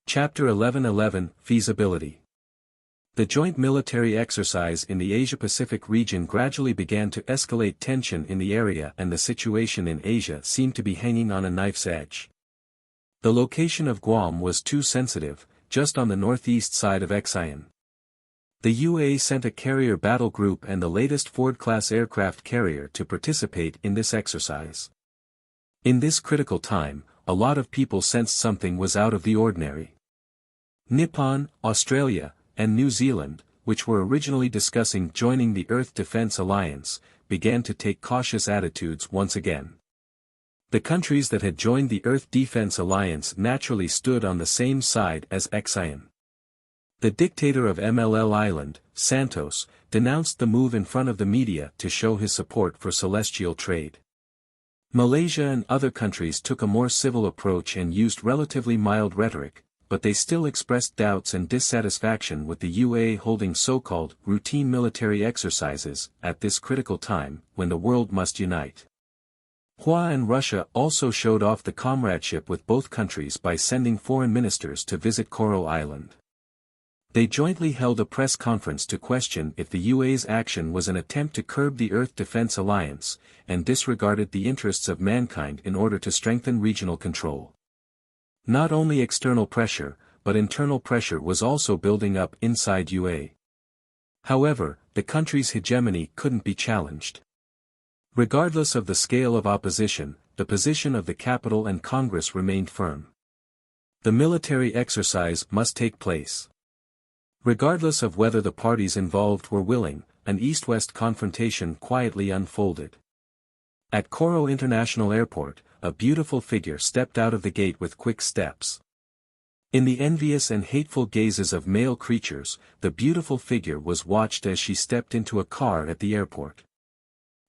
Chapter 11:11 Feasibility. The joint military exercise in the Asia-Pacific region gradually began to escalate tension in the area, and the situation in Asia seemed to be hanging on a knife's edge. The location of Guam was too sensitive, just on the northeast side of Xi'an. The UAE sent a carrier battle group and the latest Ford-class aircraft carrier to participate in this exercise. In this critical time, a lot of people sensed something was out of the ordinary. Nippon, Australia, and New Zealand, which were originally discussing joining the Earth Defense Alliance, began to take cautious attitudes once again. The countries that had joined the Earth Defense Alliance naturally stood on the same side as Xi'an. The dictator of MLL Island, Santos, denounced the move in front of the media to show his support for celestial trade. Malaysia and other countries took a more civil approach and used relatively mild rhetoric, but they still expressed doubts and dissatisfaction with the UAE holding so-called routine military exercises at this critical time when the world must unite. Hua and Russia also showed off the comradeship with both countries by sending foreign ministers to visit Coral Island. They jointly held a press conference to question if the UAE's action was an attempt to curb the Earth Defense Alliance, and disregarded the interests of mankind in order to strengthen regional control. Not only external pressure, but internal pressure was also building up inside UAE. However, the country's hegemony couldn't be challenged. Regardless of the scale of opposition, the position of the capital and Congress remained firm. The military exercise must take place. Regardless of whether the parties involved were willing, an East-West confrontation quietly unfolded. At Coro International Airport, a beautiful figure stepped out of the gate with quick steps. In the envious and hateful gazes of male creatures, the beautiful figure was watched as she stepped into a car at the airport.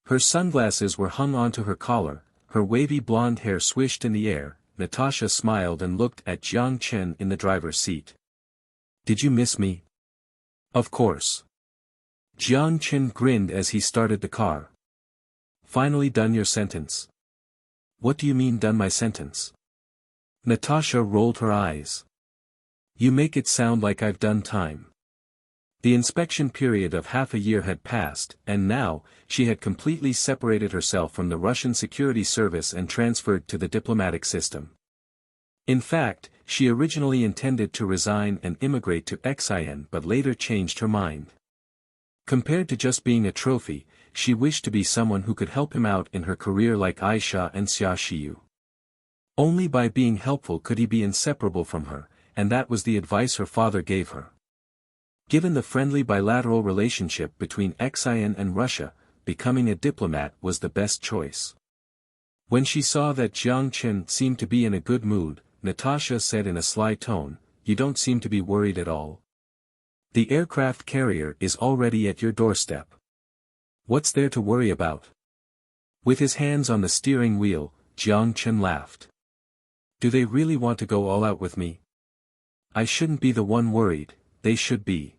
Her sunglasses were hung onto her collar, her wavy blonde hair swished in the air. Natasha smiled and looked at Jiang Chen in the driver's seat. "Did you miss me?" "Of course." Jiang Chen grinned as he started the car. "Finally done your sentence?" "What do you mean done my sentence?" Natasha rolled her eyes. "You make it sound like I've done time." The inspection period of half a year had passed, and now, she had completely separated herself from the Russian security service and transferred to the diplomatic system. In fact, she originally intended to resign and immigrate to Xi'an but later changed her mind. Compared to just being a trophy, she wished to be someone who could help him out in her career like Aisha and Xia Xiyu. Only by being helpful could he be inseparable from her, and that was the advice her father gave her. Given the friendly bilateral relationship between Xi'an and Russia, becoming a diplomat was the best choice. When she saw that Jiang Chen seemed to be in a good mood, Natasha said in a sly tone, "You don't seem to be worried at all. The aircraft carrier is already at your doorstep. What's there to worry about?" With his hands on the steering wheel, Jiang Chen laughed. "Do they really want to go all out with me? I shouldn't be the one worried, they should be."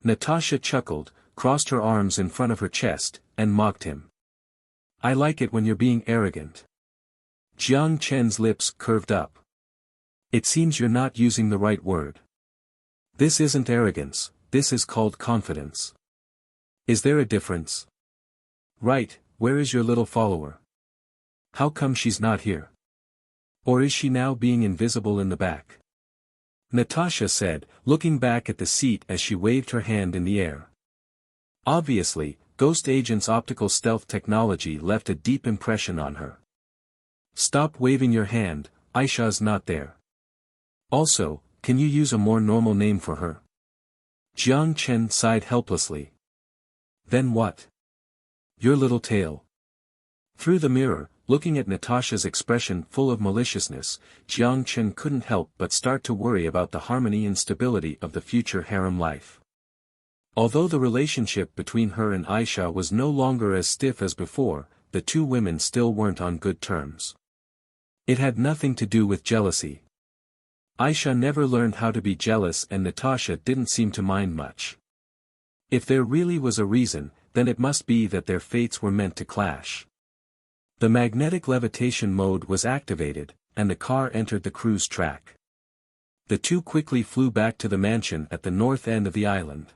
Natasha chuckled, crossed her arms in front of her chest, and mocked him. "I like it when you're being arrogant." Jiang Chen's lips curved up. "It seems you're not using the right word. This isn't arrogance, this is called confidence." "Is there a difference?" "Right, where is your little follower? How come she's not here? Or is she now being invisible in the back?" Natasha said, looking back at the seat as she waved her hand in the air. Obviously, Ghost Agent's optical stealth technology left a deep impression on her. "Stop waving your hand, Aisha's not there. Also, can you use a more normal name for her?" Jiang Chen sighed helplessly. "Then what?" "Your little tail." Through the mirror, looking at Natasha's expression full of maliciousness, Jiang Chen couldn't help but start to worry about the harmony and stability of the future harem life. Although the relationship between her and Aisha was no longer as stiff as before, the two women still weren't on good terms. It had nothing to do with jealousy. Aisha never learned how to be jealous and Natasha didn't seem to mind much. If there really was a reason, then it must be that their fates were meant to clash. The magnetic levitation mode was activated, and the car entered the cruise track. The two quickly flew back to the mansion at the north end of the island.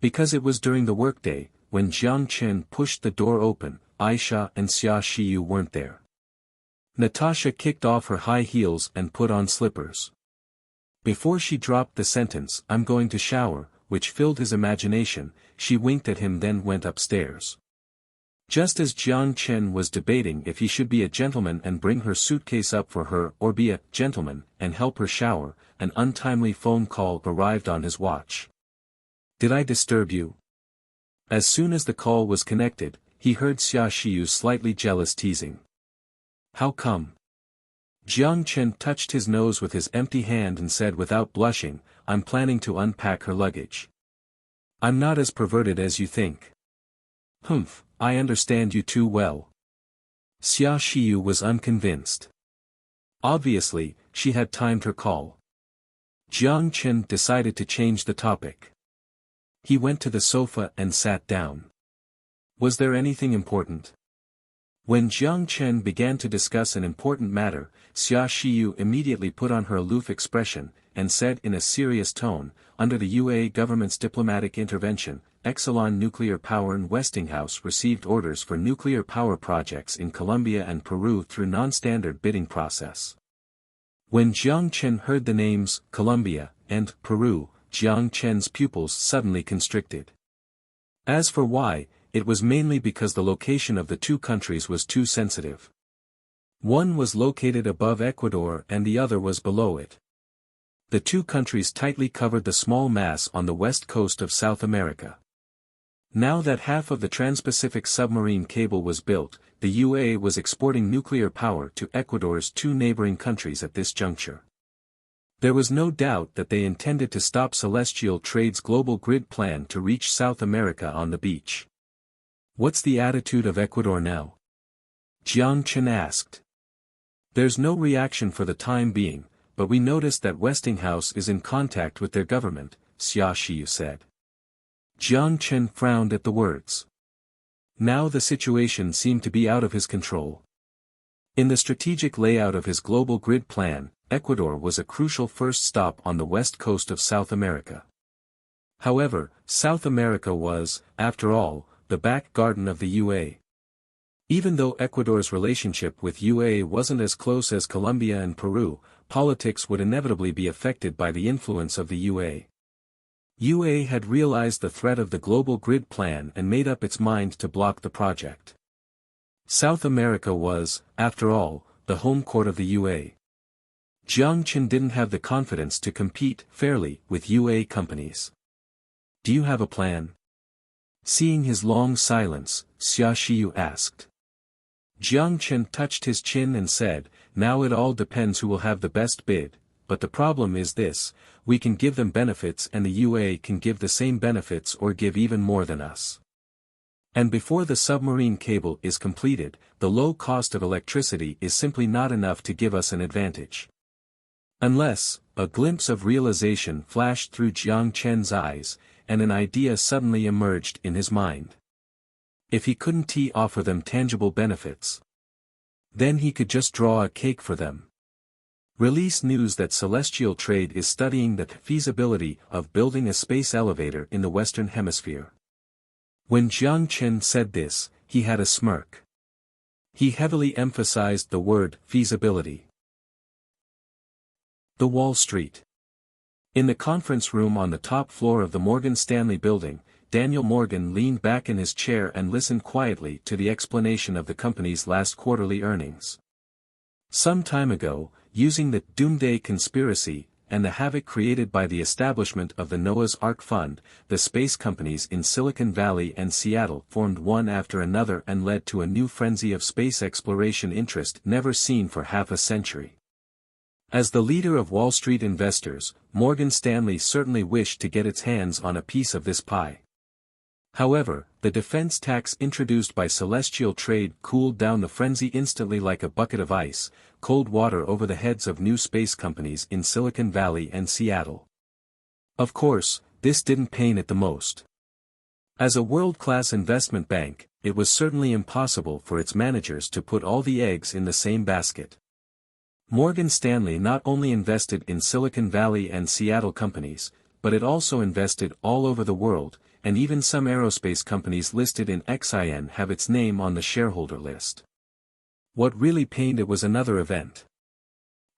Because it was during the workday, when Jiang Chen pushed the door open, Aisha and Xia Shiyu weren't there. Natasha kicked off her high heels and put on slippers. Before she dropped the sentence, "I'm going to shower," which filled his imagination, she winked at him then went upstairs. Just as Jiang Chen was debating if he should be a gentleman and bring her suitcase up for her or be a gentleman and help her shower, an untimely phone call arrived on his watch. "Did I disturb you?" As soon as the call was connected, he heard Xia Shiyu's slightly jealous teasing. "How come?" Jiang Chen touched his nose with his empty hand and said without blushing, "I'm planning to unpack her luggage." "I'm not as perverted as you think." "Humph, I understand you too well." Xia Shiyu was unconvinced. Obviously, she had timed her call. Jiang Chen decided to change the topic. He went to the sofa and sat down. Was there anything important? When Jiang Chen began to discuss an important matter, Xia Shiyu immediately put on her aloof expression, and said in a serious tone, "Under the UAE government's diplomatic intervention, Exelon Nuclear Power and Westinghouse received orders for nuclear power projects in Colombia and Peru through non-standard bidding process." When Jiang Chen heard the names, Colombia, and Peru, Jiang Chen's pupils suddenly constricted. As for why, it was mainly because the location of the two countries was too sensitive. One was located above Ecuador and the other was below it. The two countries tightly covered the small mass on the west coast of South America. Now that half of the Trans-Pacific submarine cable was built, the UAE was exporting nuclear power to Ecuador's two neighboring countries at this juncture. There was no doubt that they intended to stop Celestial Trade's global grid plan to reach South America on the beach. "What's the attitude of Ecuador now?" Jiang Chen asked. "There's no reaction for the time being, but we noticed that Westinghouse is in contact with their government," Xia Shiyu said. Jiang Chen frowned at the words. Now the situation seemed to be out of his control. In the strategic layout of his global grid plan, Ecuador was a crucial first stop on the west coast of South America. However, South America was, after all, the back garden of the UAE. Even though Ecuador's relationship with UAE wasn't as close as Colombia and Peru, politics would inevitably be affected by the influence of the UAE. UAE had realized the threat of the global grid plan and made up its mind to block the project. South America was, after all, the home court of the UAE. Jiang Chen didn't have the confidence to compete fairly with UAE companies. "Do you have a plan?" Seeing his long silence, Xia Shiyu asked. Jiang Chen touched his chin and said, "Now it all depends who will have the best bid, but the problem is this, we can give them benefits and the UAE can give the same benefits or give even more than us. And before the submarine cable is completed, the low cost of electricity is simply not enough to give us an advantage." Unless, a glimpse of realization flashed through Jiang Chen's eyes, and an idea suddenly emerged in his mind. If he couldn't offer them tangible benefits, then he could just draw a cake for them. Release news that Celestial Trade is studying the feasibility of building a space elevator in the Western Hemisphere. When Jiang Chen said this, he had a smirk. He heavily emphasized the word feasibility. The Wall Street. In the conference room on the top floor of the Morgan Stanley building, Daniel Morgan leaned back in his chair and listened quietly to the explanation of the company's last quarterly earnings. Some time ago, using the Doomsday Conspiracy, and the havoc created by the establishment of the Noah's Ark Fund, the space companies in Silicon Valley and Seattle formed one after another and led to a new frenzy of space exploration interest never seen for half a century. As the leader of Wall Street investors, Morgan Stanley certainly wished to get its hands on a piece of this pie. However, the defense tax introduced by Celestial Trade cooled down the frenzy instantly like a bucket of ice, cold water over the heads of new space companies in Silicon Valley and Seattle. Of course, this didn't pain it the most. As a world-class investment bank, it was certainly impossible for its managers to put all the eggs in the same basket. Morgan Stanley not only invested in Silicon Valley and Seattle companies, but it also invested all over the world, and even some aerospace companies listed in XIN have its name on the shareholder list. What really pained it was another event.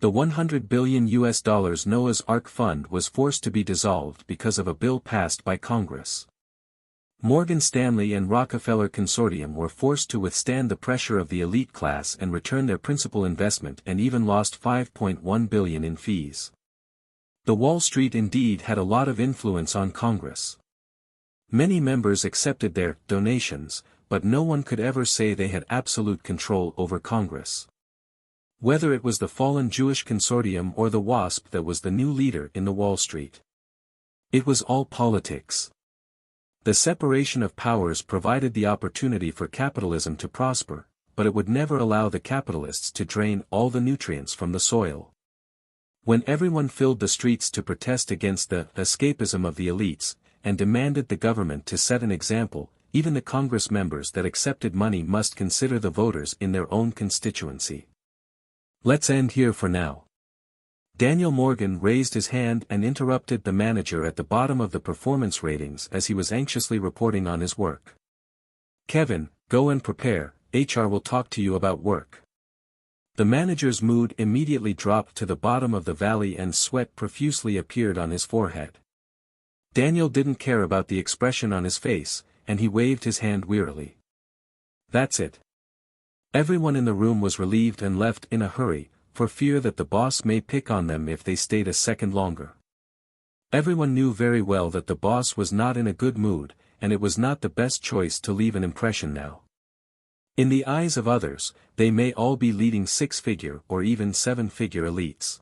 The $100 billion Noah's Ark Fund was forced to be dissolved because of a bill passed by Congress. Morgan Stanley and Rockefeller Consortium were forced to withstand the pressure of the elite class and return their principal investment and even lost $5.1 billion in fees. The Wall Street indeed had a lot of influence on Congress. Many members accepted their donations, but no one could ever say they had absolute control over Congress. Whether it was the fallen Jewish Consortium or the WASP that was the new leader in the Wall Street. It was all politics. The separation of powers provided the opportunity for capitalism to prosper, but it would never allow the capitalists to drain all the nutrients from the soil. When everyone filled the streets to protest against the escapism of the elites, and demanded the government to set an example, even the Congress members that accepted money must consider the voters in their own constituency. Let's end here for now. Daniel Morgan raised his hand and interrupted the manager at the bottom of the performance ratings as he was anxiously reporting on his work. Kevin, go and prepare, HR will talk to you about work. The manager's mood immediately dropped to the bottom of the valley and sweat profusely appeared on his forehead. Daniel didn't care about the expression on his face, and he waved his hand wearily. That's it. Everyone in the room was relieved and left in a hurry, for fear that the boss may pick on them if they stayed a second longer. Everyone knew very well that the boss was not in a good mood, and it was not the best choice to leave an impression now. In the eyes of others, they may all be leading six-figure or even seven-figure elites.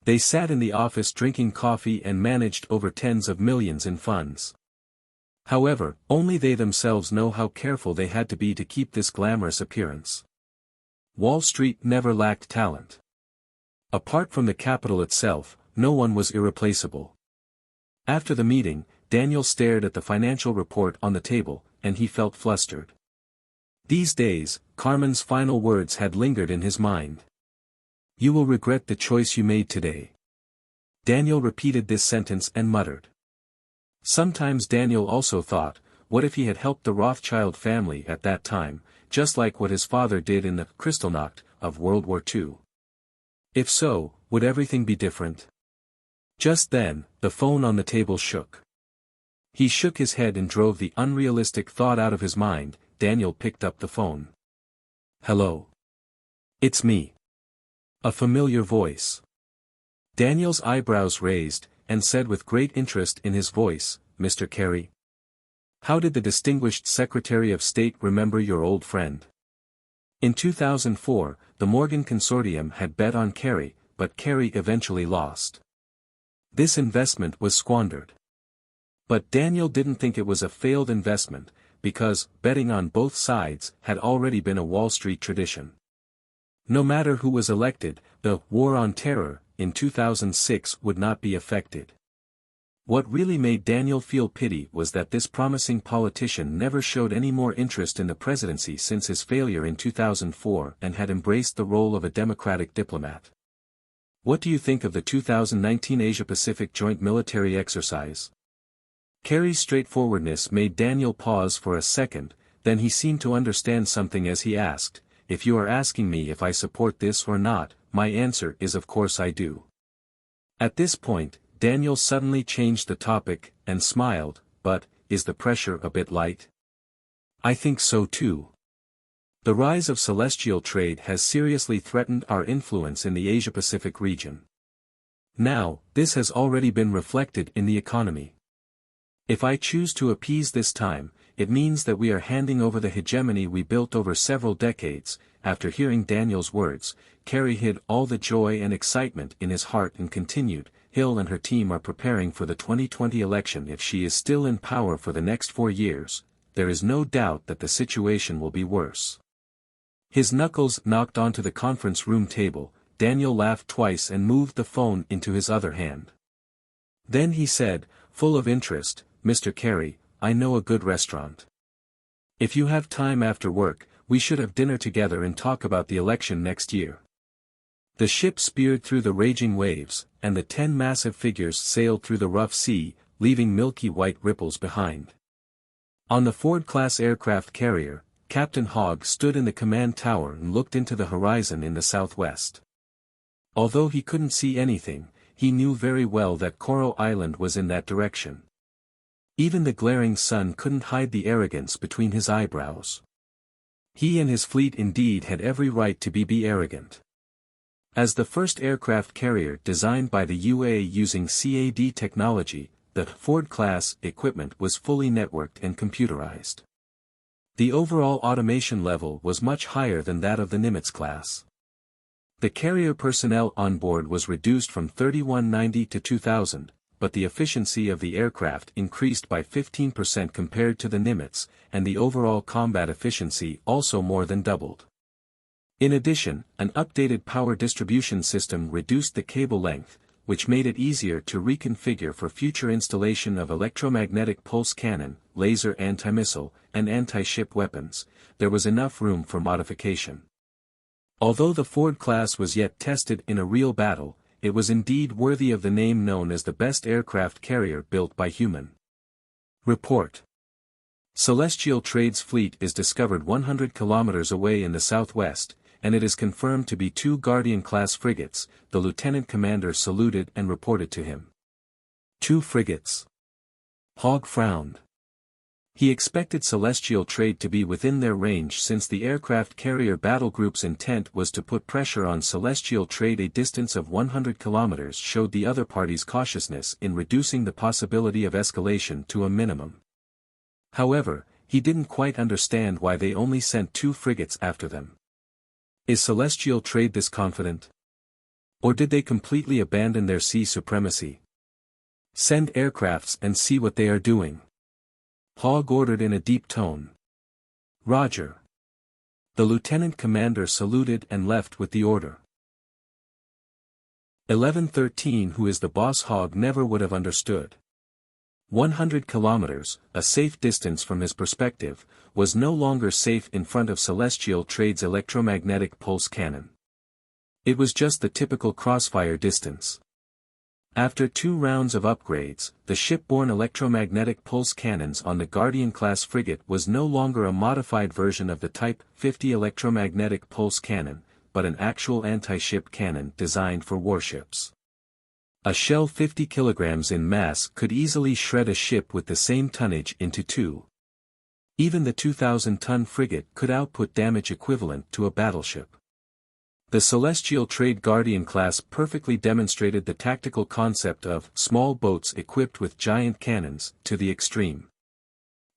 They sat in the office drinking coffee and managed over tens of millions in funds. However, only they themselves know how careful they had to be to keep this glamorous appearance. Wall Street never lacked talent. Apart from the capital itself, no one was irreplaceable. After the meeting, Daniel stared at the financial report on the table, and he felt flustered. These days, Carmen's final words had lingered in his mind. You will regret the choice you made today. Daniel repeated this sentence and muttered. Sometimes Daniel also thought, what if he had helped the Rothschild family at that time, just like what his father did in the Kristallnacht of World War II? If so, would everything be different? Just then, the phone on the table shook. He shook his head and drove the unrealistic thought out of his mind. Daniel picked up the phone. Hello. It's me. A familiar voice. Daniel's eyebrows raised, and said with great interest in his voice, Mr. Kerry. How did the distinguished Secretary of State remember your old friend? In 2004, the Morgan Consortium had bet on Kerry, but Kerry eventually lost. This investment was squandered. But Daniel didn't think it was a failed investment, because betting on both sides had already been a Wall Street tradition. No matter who was elected, the war on terror in 2006 would not be affected. What really made Daniel feel pity was that this promising politician never showed any more interest in the presidency since his failure in 2004 and had embraced the role of a democratic diplomat. What do you think of the 2019 Asia-Pacific Joint Military Exercise? Kerry's straightforwardness made Daniel pause for a second, then he seemed to understand something as he asked, if you are asking me if I support this or not, my answer is of course I do. At this point, Daniel suddenly changed the topic, and smiled, but, is the pressure a bit light? I think so too. The rise of celestial trade has seriously threatened our influence in the Asia-Pacific region. Now, this has already been reflected in the economy. If I choose to appease this time, it means that we are handing over the hegemony we built over several decades. After hearing Daniel's words, Kerry hid all the joy and excitement in his heart and continued, Hill and her team are preparing for the 2020 election. If she is still in power for the next 4 years, there is no doubt that the situation will be worse. His knuckles knocked onto the conference room table. Daniel laughed twice and moved the phone into his other hand. Then he said, full of interest, Mr. Kerry, I know a good restaurant. If you have time after work, we should have dinner together and talk about the election next year. The ship speared through the raging waves, and the 10 massive figures sailed through the rough sea, leaving milky white ripples behind. On the Ford-class aircraft carrier, Captain Hogg stood in the command tower and looked into the horizon in the southwest. Although he couldn't see anything, he knew very well that Coral Island was in that direction. Even the glaring sun couldn't hide the arrogance between his eyebrows. He and his fleet indeed had every right to be arrogant. As the first aircraft carrier designed by the UA using CAD technology, the Ford-class equipment was fully networked and computerized. The overall automation level was much higher than that of the Nimitz class. The carrier personnel on board was reduced from 3,190 to 2,000, but the efficiency of the aircraft increased by 15% compared to the Nimitz, and the overall combat efficiency also more than doubled. In addition, an updated power distribution system reduced the cable length, which made it easier to reconfigure for future installation of electromagnetic pulse cannon, laser anti-missile, and anti-ship weapons. There was enough room for modification. Although the Ford class was yet tested in a real battle, it was indeed worthy of the name known as the best aircraft carrier built by human. Report. Celestial Trade's fleet is discovered 100 kilometers away in the southwest, and it is confirmed to be 2 Guardian-class frigates. The lieutenant commander saluted and reported to him. 2 frigates. Hogg frowned. He expected Celestial Trade to be within their range since the aircraft carrier battle group's intent was to put pressure on Celestial Trade. A distance of 100 kilometers showed the other party's cautiousness in reducing the possibility of escalation to a minimum. However, he didn't quite understand why they only sent 2 frigates after them. Is Celestial Trade this confident? Or did they completely abandon their sea supremacy? Send aircrafts and see what they are doing. Hogg ordered in a deep tone. Roger. The lieutenant commander saluted and left with the order. 1113 Who is the boss? Hogg never would have understood. 100 kilometers, a safe distance from his perspective, was no longer safe in front of Celestial Trade's electromagnetic pulse cannon. It was just the typical crossfire distance. After 2 rounds of upgrades, the shipborne electromagnetic pulse cannons on the Guardian-class frigate was no longer a modified version of the Type 50 electromagnetic pulse cannon, but an actual anti-ship cannon designed for warships. A shell 50 kilograms in mass could easily shred a ship with the same tonnage into 2. Even the 2,000-ton frigate could output damage equivalent to a battleship. The Celestial Trade Guardian class perfectly demonstrated the tactical concept of small boats equipped with giant cannons to the extreme.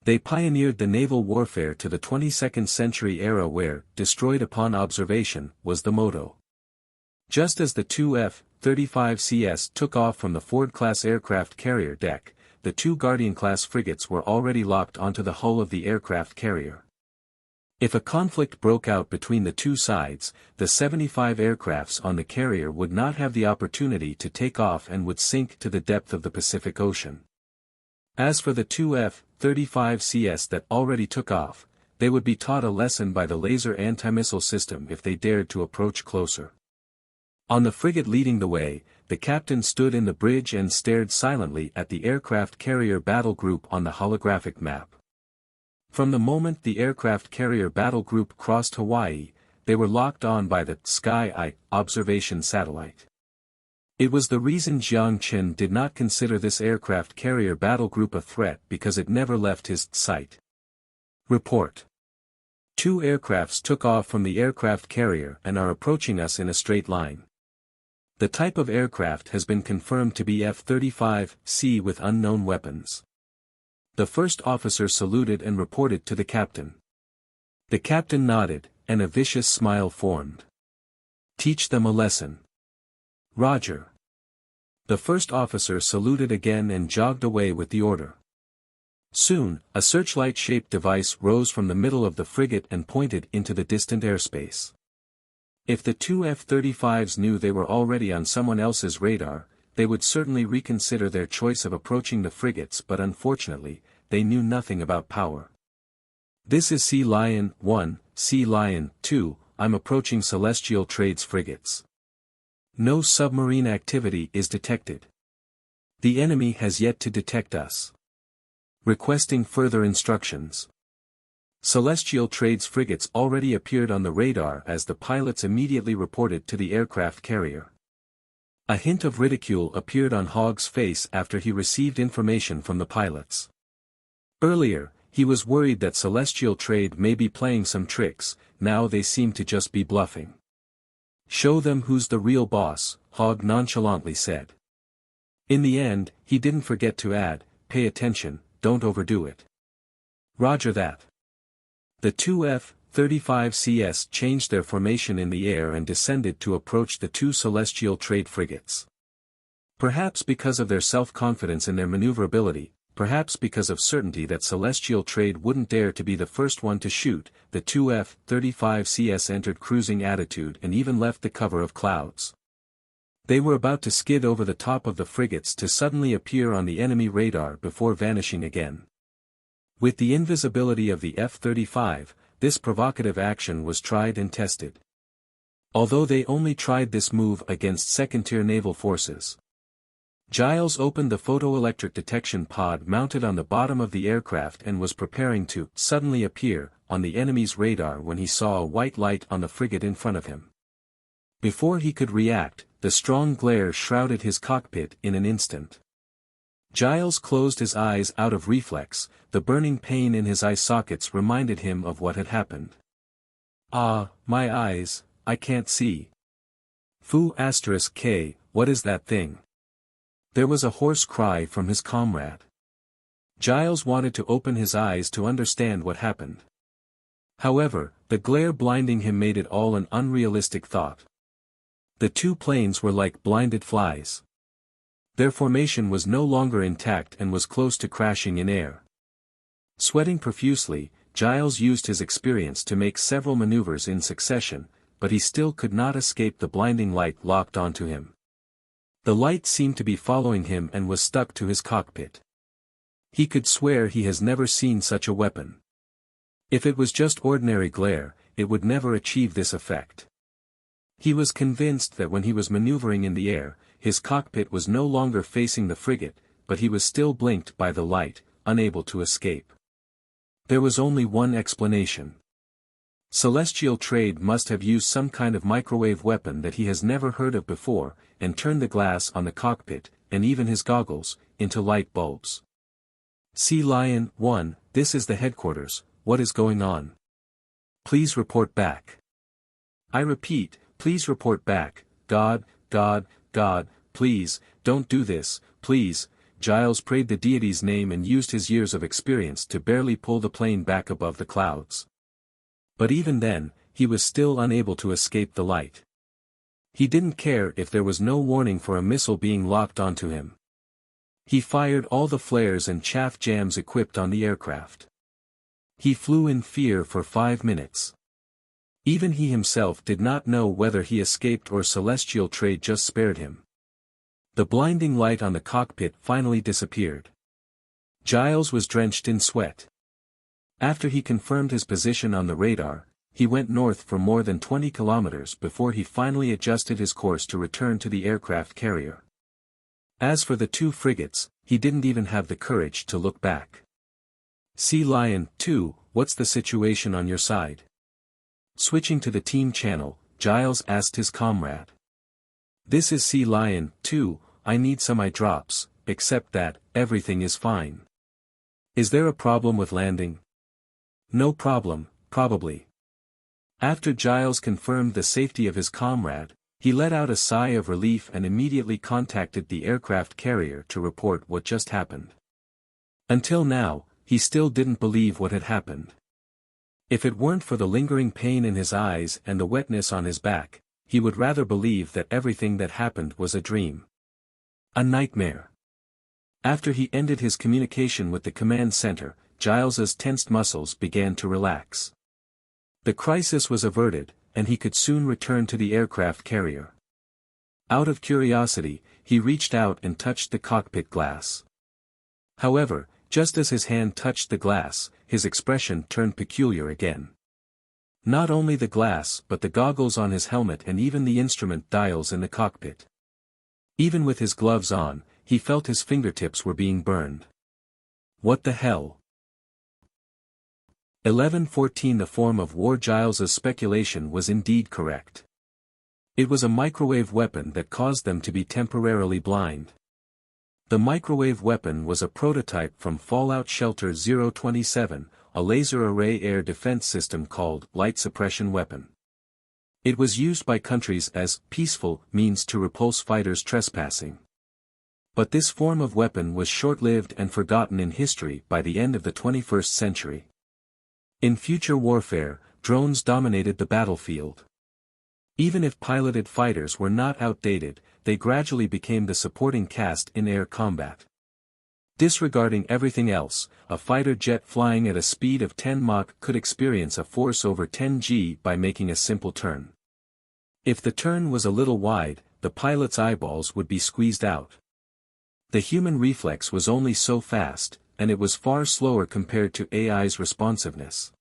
They pioneered the naval warfare to the 22nd century era where, destroyed upon observation, was the motto. Just as the 2 F-35CS took off from the Ford-class aircraft carrier deck, the 2 Guardian-class frigates were already locked onto the hull of the aircraft carrier. If a conflict broke out between the 2 sides, the 75 aircrafts on the carrier would not have the opportunity to take off and would sink to the depth of the Pacific Ocean. As for the 2 F-35CS that already took off, they would be taught a lesson by the laser anti-missile system if they dared to approach closer. On the frigate leading the way, the captain stood in the bridge and stared silently at the aircraft carrier battle group on the holographic map. From the moment the aircraft carrier battle group crossed Hawaii, they were locked on by the Sky Eye observation satellite. It was the reason Jiang Chen did not consider this aircraft carrier battle group a threat because it never left his sight. Report. 2 aircrafts took off from the aircraft carrier and are approaching us in a straight line. The type of aircraft has been confirmed to be F-35C with unknown weapons. The first officer saluted and reported to the captain. The captain nodded, and a vicious smile formed. Teach them a lesson. Roger. The first officer saluted again and jogged away with the order. Soon, a searchlight-shaped device rose from the middle of the frigate and pointed into the distant airspace. If the 2 F-35s knew they were already on someone else's radar, they would certainly reconsider their choice of approaching the frigates, but unfortunately, they knew nothing about power. This is Sea Lion 1, Sea Lion 2, I'm approaching Celestial Trade's frigates. No submarine activity is detected. The enemy has yet to detect us. Requesting further instructions. Celestial Trade's frigates already appeared on the radar as the pilots immediately reported to the aircraft carrier. A hint of ridicule appeared on Hogg's face after he received information from the pilots. Earlier, he was worried that Celestial Trade may be playing some tricks, now they seem to just be bluffing. "Show them who's the real boss," Hogg nonchalantly said. In the end, he didn't forget to add, "Pay attention, don't overdo it." Roger that. The two F-35CS changed their formation in the air and descended to approach the two Celestial Trade frigates. Perhaps because of their self-confidence in their maneuverability, perhaps because of certainty that Celestial Trade wouldn't dare to be the first one to shoot, the two F-35CS entered cruising attitude and even left the cover of clouds. They were about to skid over the top of the frigates to suddenly appear on the enemy radar before vanishing again. With the invisibility of the F-35, this provocative action was tried and tested. Although they only tried this move against second-tier naval forces. Giles opened the photoelectric detection pod mounted on the bottom of the aircraft and was preparing to suddenly appear on the enemy's radar when he saw a white light on the frigate in front of him. Before he could react, the strong glare shrouded his cockpit in an instant. Giles closed his eyes out of reflex, the burning pain in his eye sockets reminded him of what had happened. "Ah, my eyes, I can't see. Fu*K, what is that thing?" There was a hoarse cry from his comrade. Giles wanted to open his eyes to understand what happened. However, the glare blinding him made it all an unrealistic thought. The two planes were like blinded flies. Their formation was no longer intact and was close to crashing in air. Sweating profusely, Giles used his experience to make several maneuvers in succession, but he still could not escape the blinding light locked onto him. The light seemed to be following him and was stuck to his cockpit. He could swear he has never seen such a weapon. If it was just ordinary glare, it would never achieve this effect. He was convinced that when he was maneuvering in the air, his cockpit was no longer facing the frigate, but he was still blinked by the light, unable to escape. There was only one explanation. Celestial Trade must have used some kind of microwave weapon that he has never heard of before, and turned the glass on the cockpit, and even his goggles, into light bulbs. Sea Lion 1, this is the headquarters, what is going on? Please report back. I repeat, please report back, God, please, don't do this, please. Giles prayed the deity's name and used his years of experience to barely pull the plane back above the clouds. But even then, he was still unable to escape the light. He didn't care if there was no warning for a missile being locked onto him. He fired all the flares and chaff jams equipped on the aircraft. He flew in fear for 5 minutes. Even he himself did not know whether he escaped or Celestial Trade just spared him. The blinding light on the cockpit finally disappeared. Giles was drenched in sweat. After he confirmed his position on the radar, he went north for more than 20 kilometers before he finally adjusted his course to return to the aircraft carrier. As for the two frigates, he didn't even have the courage to look back. Sea Lion 2, what's the situation on your side? Switching to the team channel, Giles asked his comrade. This is Sea Lion 2, I need some eye drops, except that, everything is fine. Is there a problem with landing? No problem, probably. After Giles confirmed the safety of his comrade, he let out a sigh of relief and immediately contacted the aircraft carrier to report what just happened. Until now, he still didn't believe what had happened. If it weren't for the lingering pain in his eyes and the wetness on his back, he would rather believe that everything that happened was a dream. A nightmare. After he ended his communication with the command center, Giles's tensed muscles began to relax. The crisis was averted, and he could soon return to the aircraft carrier. Out of curiosity, he reached out and touched the cockpit glass. However, just as his hand touched the glass, his expression turned peculiar again. Not only the glass but the goggles on his helmet and even the instrument dials in the cockpit. Even with his gloves on, he felt his fingertips were being burned. What the hell? 1114 The form of war. Giles's speculation was indeed correct. It was a microwave weapon that caused them to be temporarily blind. The microwave weapon was a prototype from Fallout Shelter 027, a laser array air defense system called light suppression weapon. It was used by countries as peaceful means to repulse fighters trespassing. But this form of weapon was short-lived and forgotten in history by the end of the 21st century. In future warfare, drones dominated the battlefield. Even if piloted fighters were not outdated, they gradually became the supporting cast in air combat. Disregarding everything else, a fighter jet flying at a speed of 10 Mach could experience a force over 10 G by making a simple turn. If the turn was a little wide, the pilot's eyeballs would be squeezed out. The human reflex was only so fast, and it was far slower compared to AI's responsiveness.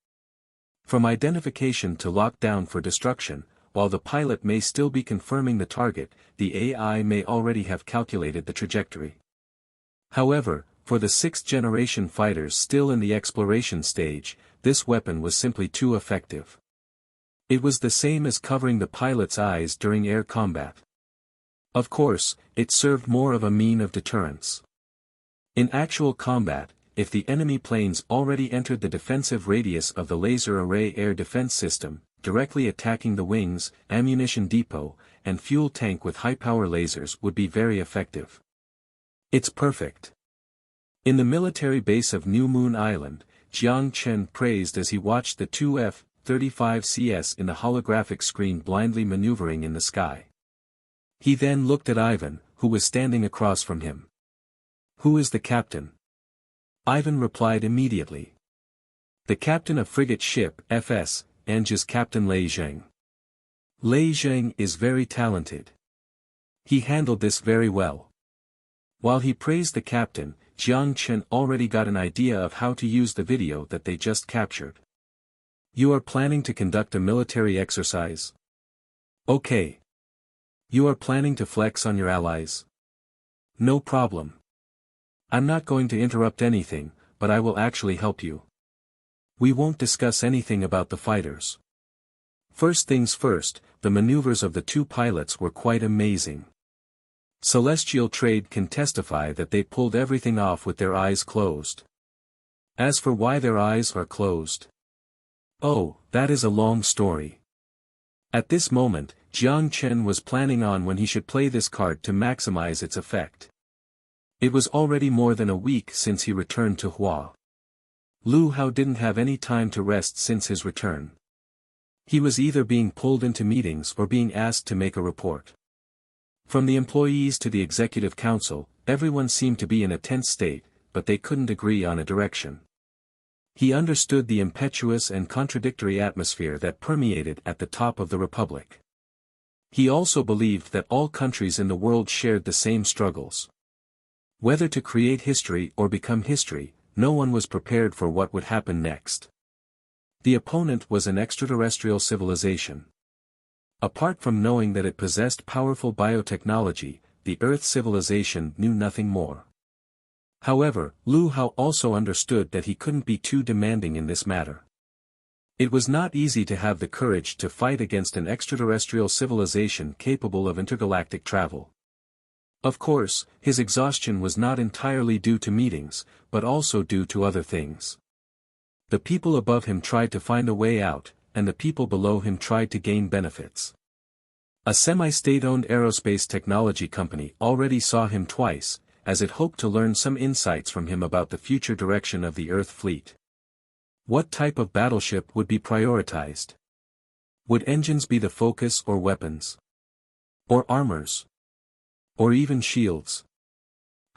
From identification to lockdown for destruction, while the pilot may still be confirming the target, the AI may already have calculated the trajectory. However, for the sixth-generation fighters still in the exploration stage, this weapon was simply too effective. It was the same as covering the pilot's eyes during air combat. Of course, it served more of a mean of deterrence. In actual combat, if the enemy planes already entered the defensive radius of the laser array air defense system, directly attacking the wings, ammunition depot, and fuel tank with high-power lasers would be very effective. It's perfect. In the military base of New Moon Island, Jiang Chen praised as he watched the two F-35Cs in the holographic screen blindly maneuvering in the sky. He then looked at Ivan, who was standing across from him. "Who is the captain?" Ivan replied immediately. "The captain of frigate ship FS, Ange's Captain Lei Zheng. Lei Zheng is very talented. He handled this very well." While he praised the captain, Jiang Chen already got an idea of how to use the video that they just captured. "You are planning to conduct a military exercise? Okay. You are planning to flex on your allies? No problem. I'm not going to interrupt anything, but I will actually help you. We won't discuss anything about the fighters. First things first, the maneuvers of the two pilots were quite amazing. Celestial Trade can testify that they pulled everything off with their eyes closed. As for why their eyes are closed, oh, that is a long story. At this moment, Jiang Chen was planning on when he should play this card to maximize its effect. It was already more than a week since he returned to Hua. Lu Hao didn't have any time to rest since his return. He was either being pulled into meetings or being asked to make a report. From the employees to the executive council, everyone seemed to be in a tense state, but they couldn't agree on a direction. He understood the impetuous and contradictory atmosphere that permeated at the top of the republic. He also believed that all countries in the world shared the same struggles. Whether to create history or become history, no one was prepared for what would happen next. The opponent was an extraterrestrial civilization. Apart from knowing that it possessed powerful biotechnology, the Earth civilization knew nothing more. However, Lu Hao also understood that he couldn't be too demanding in this matter. It was not easy to have the courage to fight against an extraterrestrial civilization capable of intergalactic travel. Of course, his exhaustion was not entirely due to meetings, but also due to other things. The people above him tried to find a way out, and the people below him tried to gain benefits. A semi-state-owned aerospace technology company already saw him twice, as it hoped to learn some insights from him about the future direction of the Earth fleet. What type of battleship would be prioritized? Would engines be the focus or weapons? Or armors? Or even shields?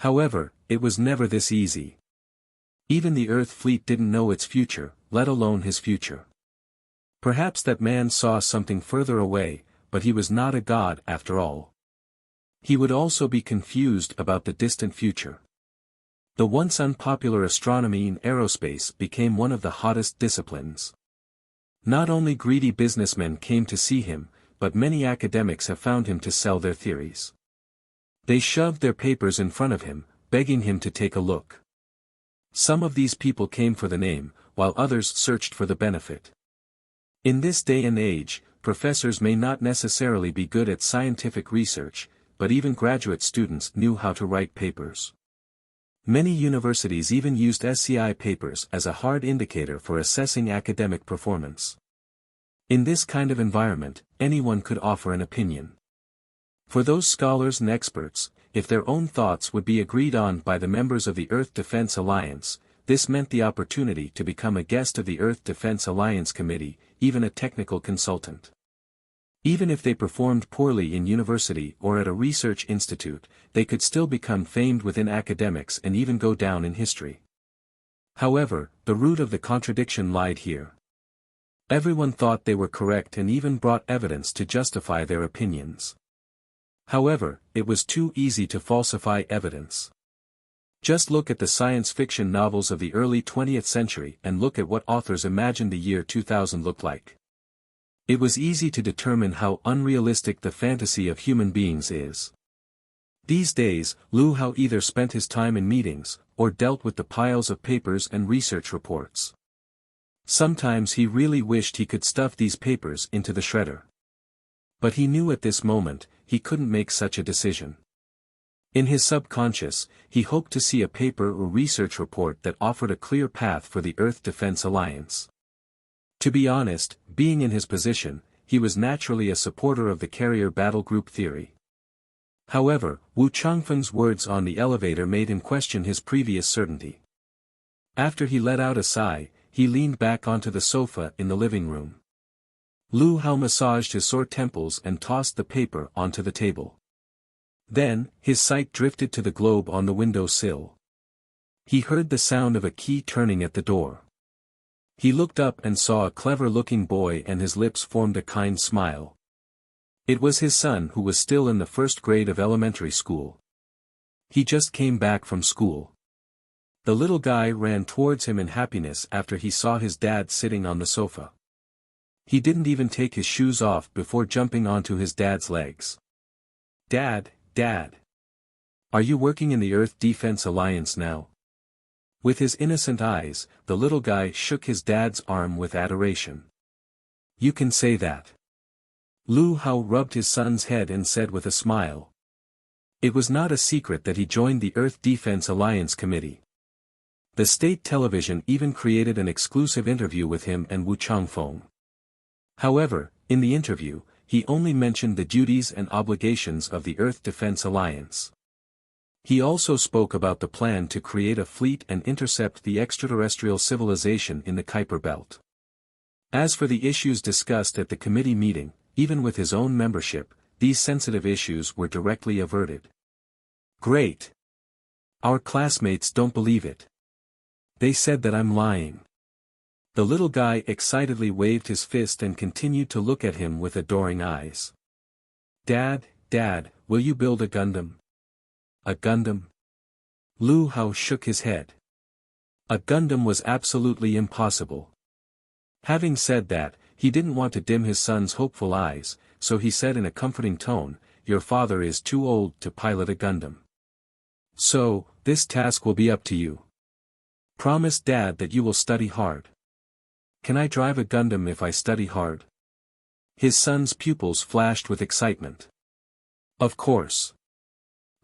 However, it was never this easy. Even the Earth fleet didn't know its future, let alone his future. Perhaps that man saw something further away, but he was not a god after all. He would also be confused about the distant future. The once unpopular astronomy in aerospace became one of the hottest disciplines. Not only greedy businessmen came to see him, but many academics have found him to sell their theories. They shoved their papers in front of him, begging him to take a look. Some of these people came for the name, while others searched for the benefit. In this day and age, professors may not necessarily be good at scientific research, but even graduate students knew how to write papers. Many universities even used SCI papers as a hard indicator for assessing academic performance. In this kind of environment, anyone could offer an opinion. For those scholars and experts, if their own thoughts would be agreed on by the members of the Earth Defense Alliance, this meant the opportunity to become a guest of the Earth Defense Alliance Committee, even a technical consultant. Even if they performed poorly in university or at a research institute, they could still become famed within academics and even go down in history. However, the root of the contradiction lied here. Everyone thought they were correct and even brought evidence to justify their opinions. However, it was too easy to falsify evidence. Just look at the science fiction novels of the early 20th century and look at what authors imagined the year 2000 looked like. It was easy to determine how unrealistic the fantasy of human beings is. These days, Liu Hao either spent his time in meetings, or dealt with the piles of papers and research reports. Sometimes he really wished he could stuff these papers into the shredder. But he knew at this moment, he couldn't make such a decision. In his subconscious, he hoped to see a paper or research report that offered a clear path for the Earth Defense Alliance. To be honest, being in his position, he was naturally a supporter of the carrier battle group theory. However, Wu Changfeng's words on the elevator made him question his previous certainty. After he let out a sigh, he leaned back onto the sofa in the living room. Liu Hao massaged his sore temples and tossed the paper onto the table. Then, his sight drifted to the globe on the window sill. He heard the sound of a key turning at the door. He looked up and saw a clever-looking boy and his lips formed a kind smile. It was his son who was still in the first grade of elementary school. He just came back from school. The little guy ran towards him in happiness after he saw his dad sitting on the sofa. He didn't even take his shoes off before jumping onto his dad's legs. "Dad, Dad. Are you working in the Earth Defense Alliance now?" With his innocent eyes, the little guy shook his dad's arm with adoration. "You can say that." Liu Hao rubbed his son's head and said with a smile. It was not a secret that he joined the Earth Defense Alliance Committee. The state television even created an exclusive interview with him and Wu Changfeng. However, in the interview, he only mentioned the duties and obligations of the Earth Defense Alliance. He also spoke about the plan to create a fleet and intercept the extraterrestrial civilization in the Kuiper Belt. As for the issues discussed at the committee meeting, even with his own membership, these sensitive issues were directly averted. "Great! Our classmates don't believe it. They said that I'm lying." The little guy excitedly waved his fist and continued to look at him with adoring eyes. "Dad, Dad, will you build a Gundam?" "A Gundam?" Liu Hao shook his head. A Gundam was absolutely impossible. Having said that, he didn't want to dim his son's hopeful eyes, so he said in a comforting tone, "Your father is too old to pilot a Gundam. So, this task will be up to you. Promise Dad that you will study hard." "Can I drive a Gundam if I study hard?" His son's pupils flashed with excitement. "Of course."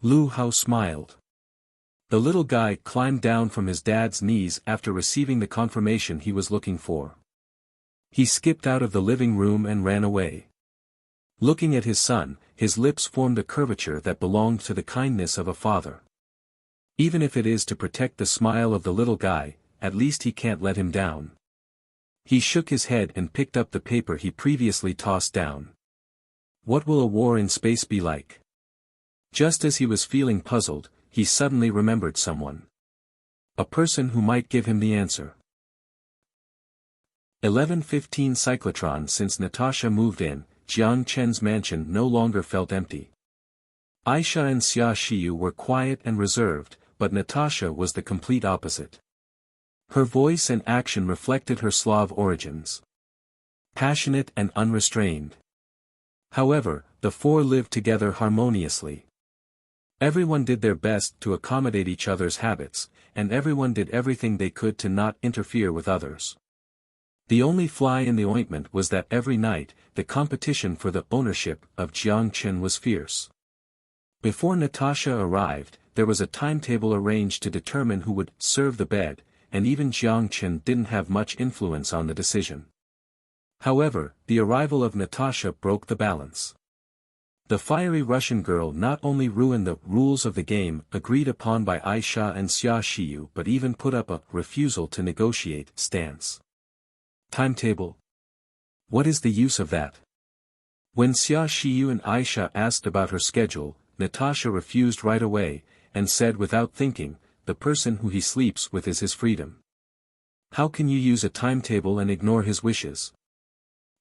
Liu Hao smiled. The little guy climbed down from his dad's knees after receiving the confirmation he was looking for. He skipped out of the living room and ran away. Looking at his son, his lips formed a curvature that belonged to the kindness of a father. Even if it is to protect the smile of the little guy, at least he can't let him down. He shook his head and picked up the paper he previously tossed down. What will a war in space be like? Just as he was feeling puzzled, he suddenly remembered someone. A person who might give him the answer. 11:15 Cyclotron. Since Natasha moved in, Jiang Chen's mansion no longer felt empty. Aisha and Xia Xiyu were quiet and reserved, but Natasha was the complete opposite. Her voice and action reflected her Slav origins. passionate and unrestrained. However, the four lived together harmoniously. Everyone did their best to accommodate each other's habits, and everyone did everything they could to not interfere with others. The only fly in the ointment was that every night, the competition for the ownership of Jiang Chen was fierce. Before Natasha arrived, there was a timetable arranged to determine who would serve the bed, and even Jiang Chen didn't have much influence on the decision. However, the arrival of Natasha broke the balance. The fiery Russian girl not only ruined the rules of the game agreed upon by Aisha and Xia Xiyu but even put up a refusal to negotiate stance. Timetable? What is the use of that? When Xia Xiyu and Aisha asked about her schedule, Natasha refused right away, and said without thinking, the person who he sleeps with is his freedom. How can you use a timetable and ignore his wishes?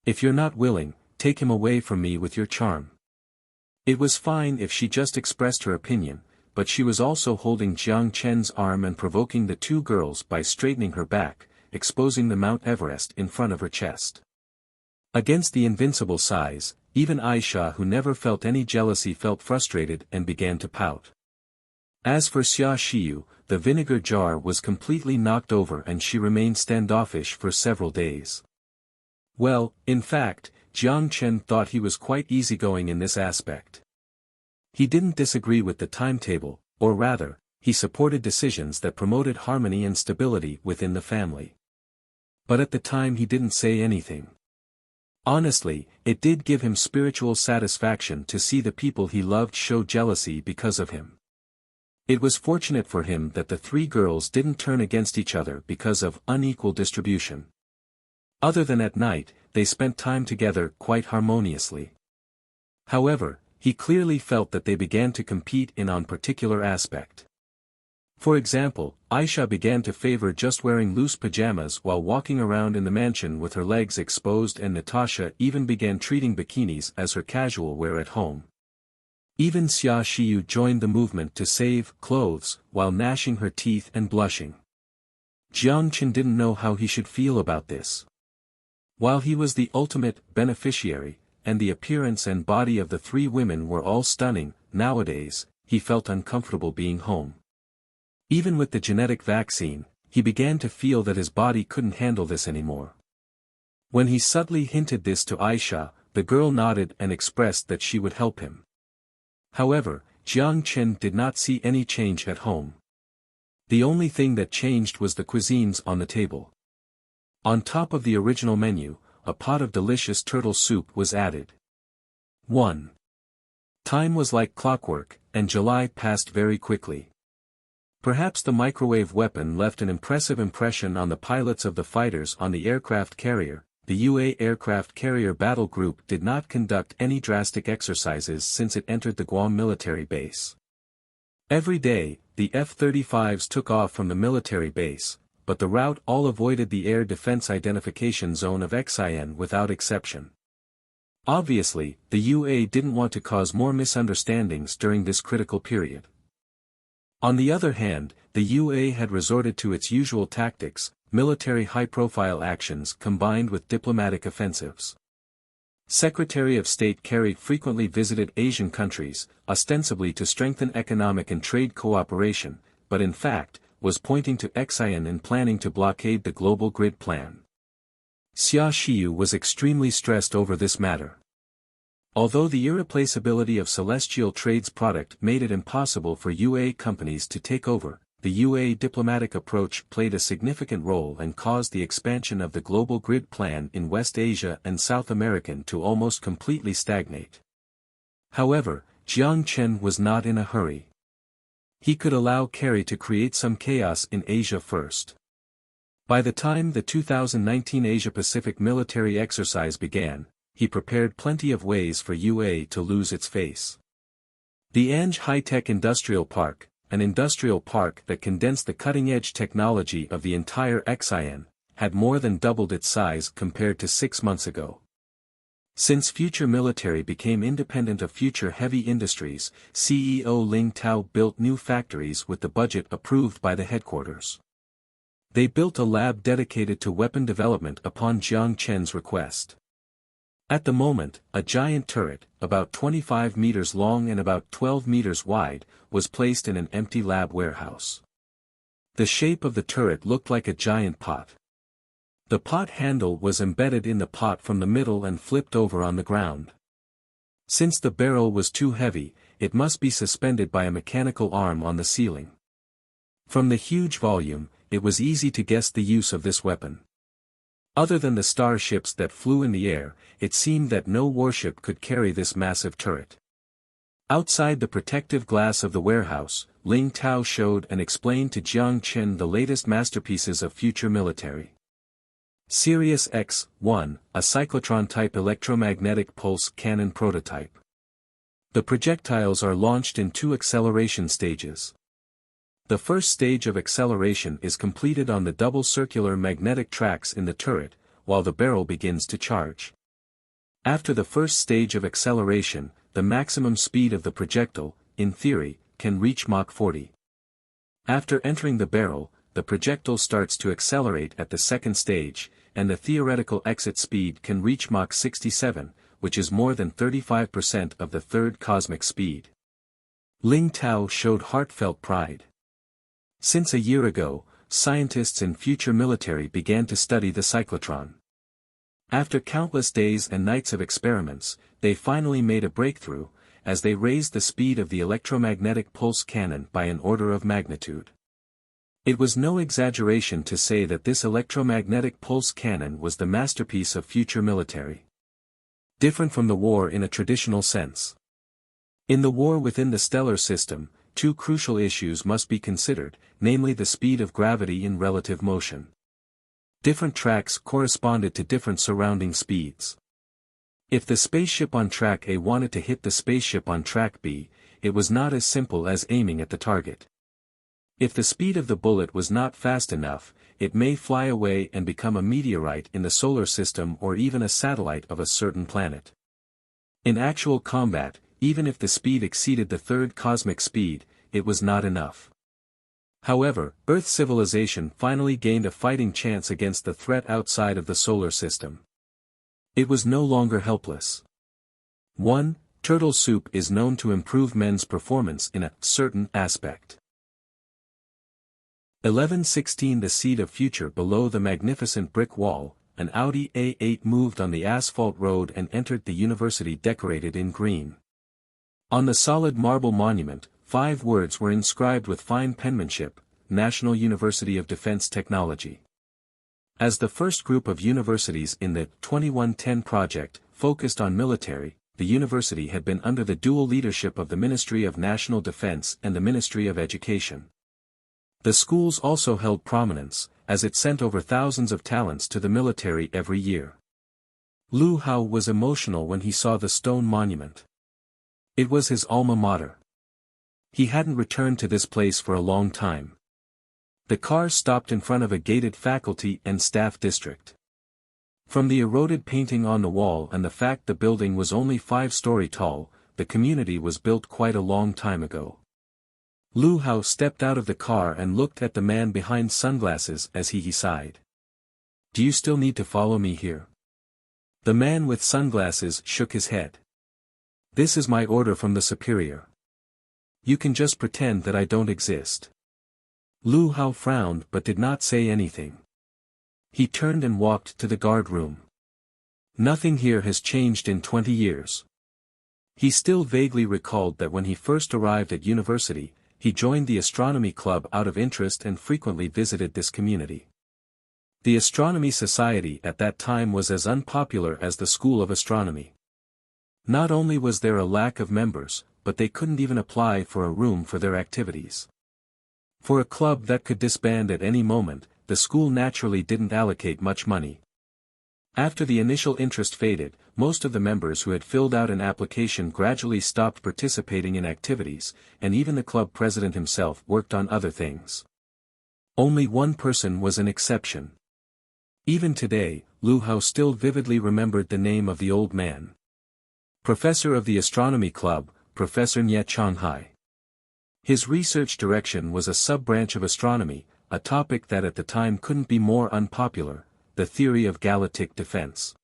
If you're not willing, take him away from me with your charm. It was fine if she just expressed her opinion, but she was also holding Jiang Chen's arm and provoking the two girls by straightening her back, exposing the Mount Everest in front of her chest. Against the invincible size, even Aisha who never felt any jealousy felt frustrated and began to pout. As for Xia Xiyu, the vinegar jar was completely knocked over and she remained standoffish for several days. Well, in fact, Jiang Chen thought he was quite easygoing in this aspect. He didn't disagree with the timetable, or rather, he supported decisions that promoted harmony and stability within the family. But at the time he didn't say anything. Honestly, it did give him spiritual satisfaction to see the people he loved show jealousy because of him. It was fortunate for him that the three girls didn't turn against each other because of unequal distribution. Other than at night, they spent time together quite harmoniously. However, he clearly felt that they began to compete in on particular aspect. For example, Aisha began to favor just wearing loose pajamas while walking around in the mansion with her legs exposed, and Natasha even began treating bikinis as her casual wear at home. Even Xia Xiyu joined the movement to save clothes while gnashing her teeth and blushing. Jiang Chen didn't know how he should feel about this. While he was the ultimate beneficiary, and the appearance and body of the three women were all stunning, nowadays, he felt uncomfortable being home. Even with the genetic vaccine, he began to feel that his body couldn't handle this anymore. When he subtly hinted this to Aisha, the girl nodded and expressed that she would help him. However, Jiang Chen did not see any change at home. The only thing that changed was the cuisines on the table. On top of the original menu, a pot of delicious turtle soup was added. 1. Time was like clockwork, and July passed very quickly. Perhaps the microwave weapon left an impressive impression on the pilots of the fighters on the aircraft carrier. The UA aircraft carrier battle group did not conduct any drastic exercises since it entered the Guam military base. Every day, the F-35s took off from the military base, but the route all avoided the air defense identification zone of Xian without exception. Obviously, the UA didn't want to cause more misunderstandings during this critical period. On the other hand, the UA had resorted to its usual tactics, military high-profile actions combined with diplomatic offensives. Secretary of State Kerry frequently visited Asian countries, ostensibly to strengthen economic and trade cooperation, but in fact, was pointing to Xian in planning to blockade the global grid plan. Xia Xiyu was extremely stressed over this matter. Although the irreplaceability of Celestial Trade's product made it impossible for UA companies to take over, the UA diplomatic approach played a significant role and caused the expansion of the global grid plan in West Asia and South America to almost completely stagnate. However, Jiang Chen was not in a hurry. He could allow Kerry to create some chaos in Asia first. By the time the 2019 Asia-Pacific military exercise began, he prepared plenty of ways for UA to lose its face. The Ange High-Tech Industrial Park, an industrial park that condensed the cutting-edge technology of the entire Xian, had more than doubled its size compared to 6 months ago. Since Future Military became independent of Future Heavy Industries, CEO Ling Tao built new factories with the budget approved by the headquarters. They built a lab dedicated to weapon development upon Jiang Chen's request. At the moment, a giant turret, about 25 meters long and about 12 meters wide, was placed in an empty lab warehouse. The shape of the turret looked like a giant pot. The pot handle was embedded in the pot from the middle and flipped over on the ground. Since the barrel was too heavy, it must be suspended by a mechanical arm on the ceiling. From the huge volume, it was easy to guess the use of this weapon. Other than the starships that flew in the air, it seemed that no warship could carry this massive turret. Outside the protective glass of the warehouse, Ling Tao showed and explained to Jiang Chen the latest masterpieces of future military. Sirius X-1, a cyclotron-type electromagnetic pulse cannon prototype. The projectiles are launched in 2 acceleration stages. The first stage of acceleration is completed on the double circular magnetic tracks in the turret, while the barrel begins to charge. After the first stage of acceleration, the maximum speed of the projectile, in theory, can reach Mach 40. After entering the barrel, the projectile starts to accelerate at the second stage, and the theoretical exit speed can reach Mach 67, which is more than 35% of the third cosmic speed. Ling Tao showed heartfelt pride. Since a year ago, scientists in future military began to study the cyclotron. After countless days and nights of experiments, they finally made a breakthrough, as they raised the speed of the electromagnetic pulse cannon by an order of magnitude. It was no exaggeration to say that this electromagnetic pulse cannon was the masterpiece of future military. Different from the war in a traditional sense. In the war within the stellar system, 2 crucial issues must be considered, namely the speed of gravity in relative motion. Different tracks corresponded to different surrounding speeds. If the spaceship on track A wanted to hit the spaceship on track B, it was not as simple as aiming at the target. If the speed of the bullet was not fast enough, it may fly away and become a meteorite in the solar system or even a satellite of a certain planet. In actual combat, even if the speed exceeded the third cosmic speed, it was not enough. However, Earth civilization finally gained a fighting chance against the threat outside of the solar system. It was no longer helpless. 1. Turtle soup is known to improve men's performance in a certain aspect. 1116 The seed of future below the magnificent brick wall, an Audi A8 moved on the asphalt road and entered the university decorated in green. On the solid marble monument, 5 words were inscribed with fine penmanship: National University of Defense Technology. As the first group of universities in the 2110 project focused on military, the university had been under the dual leadership of the Ministry of National Defense and the Ministry of Education. The schools also held prominence, as it sent over thousands of talents to the military every year. Lu Hao was emotional when he saw the stone monument. It was his alma mater. He hadn't returned to this place for a long time. The car stopped in front of a gated faculty and staff district. From the eroded painting on the wall and the fact the building was only 5-story tall, the community was built quite a long time ago. Lu Hao stepped out of the car and looked at the man behind sunglasses as he sighed. "Do you still need to follow me here?" The man with sunglasses shook his head. "This is my order from the superior. You can just pretend that I don't exist." Lu Hao frowned but did not say anything. He turned and walked to the guard room. Nothing here has changed in 20 years. He still vaguely recalled that when he first arrived at university, he joined the astronomy club out of interest and frequently visited this community. The Astronomy Society at that time was as unpopular as the School of Astronomy. Not only was there a lack of members, but they couldn't even apply for a room for their activities. For a club that could disband at any moment, the school naturally didn't allocate much money. After the initial interest faded, most of the members who had filled out an application gradually stopped participating in activities, and even the club president himself worked on other things. Only one person was an exception. Even today, Lu Hao still vividly remembered the name of the old man. Professor of the Astronomy Club, Professor Nye Changhai. His research direction was a sub-branch of astronomy, a topic that at the time couldn't be more unpopular: the theory of galactic defense.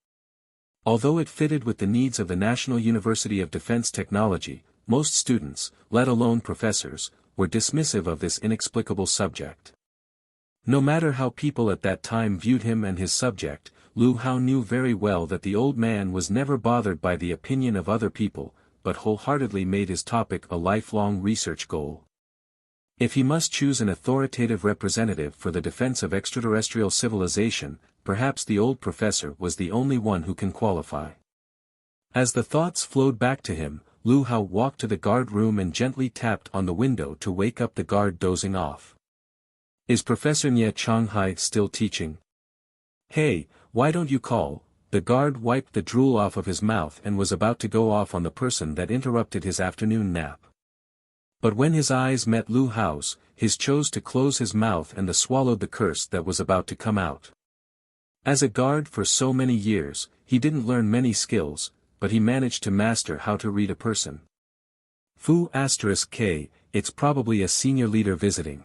Although it fitted with the needs of the National University of Defense Technology, most students, let alone professors, were dismissive of this inexplicable subject. No matter how people at that time viewed him and his subject, Lu Hao knew very well that the old man was never bothered by the opinion of other people, but wholeheartedly made his topic a lifelong research goal. If he must choose an authoritative representative for the defense of extraterrestrial civilization, perhaps the old professor was the only one who can qualify. As the thoughts flowed back to him, Lu Hao walked to the guard room and gently tapped on the window to wake up the guard dozing off. "Is Professor Nye Changhai still teaching?" "Hey, why don't you call?" The guard wiped the drool off of his mouth and was about to go off on the person that interrupted his afternoon nap. But when his eyes met Lu Hao's, his chose to close his mouth and swallowed the curse that was about to come out. As a guard for so many years, he didn't learn many skills, but he managed to master how to read a person. Fu *K, it's probably a senior leader visiting.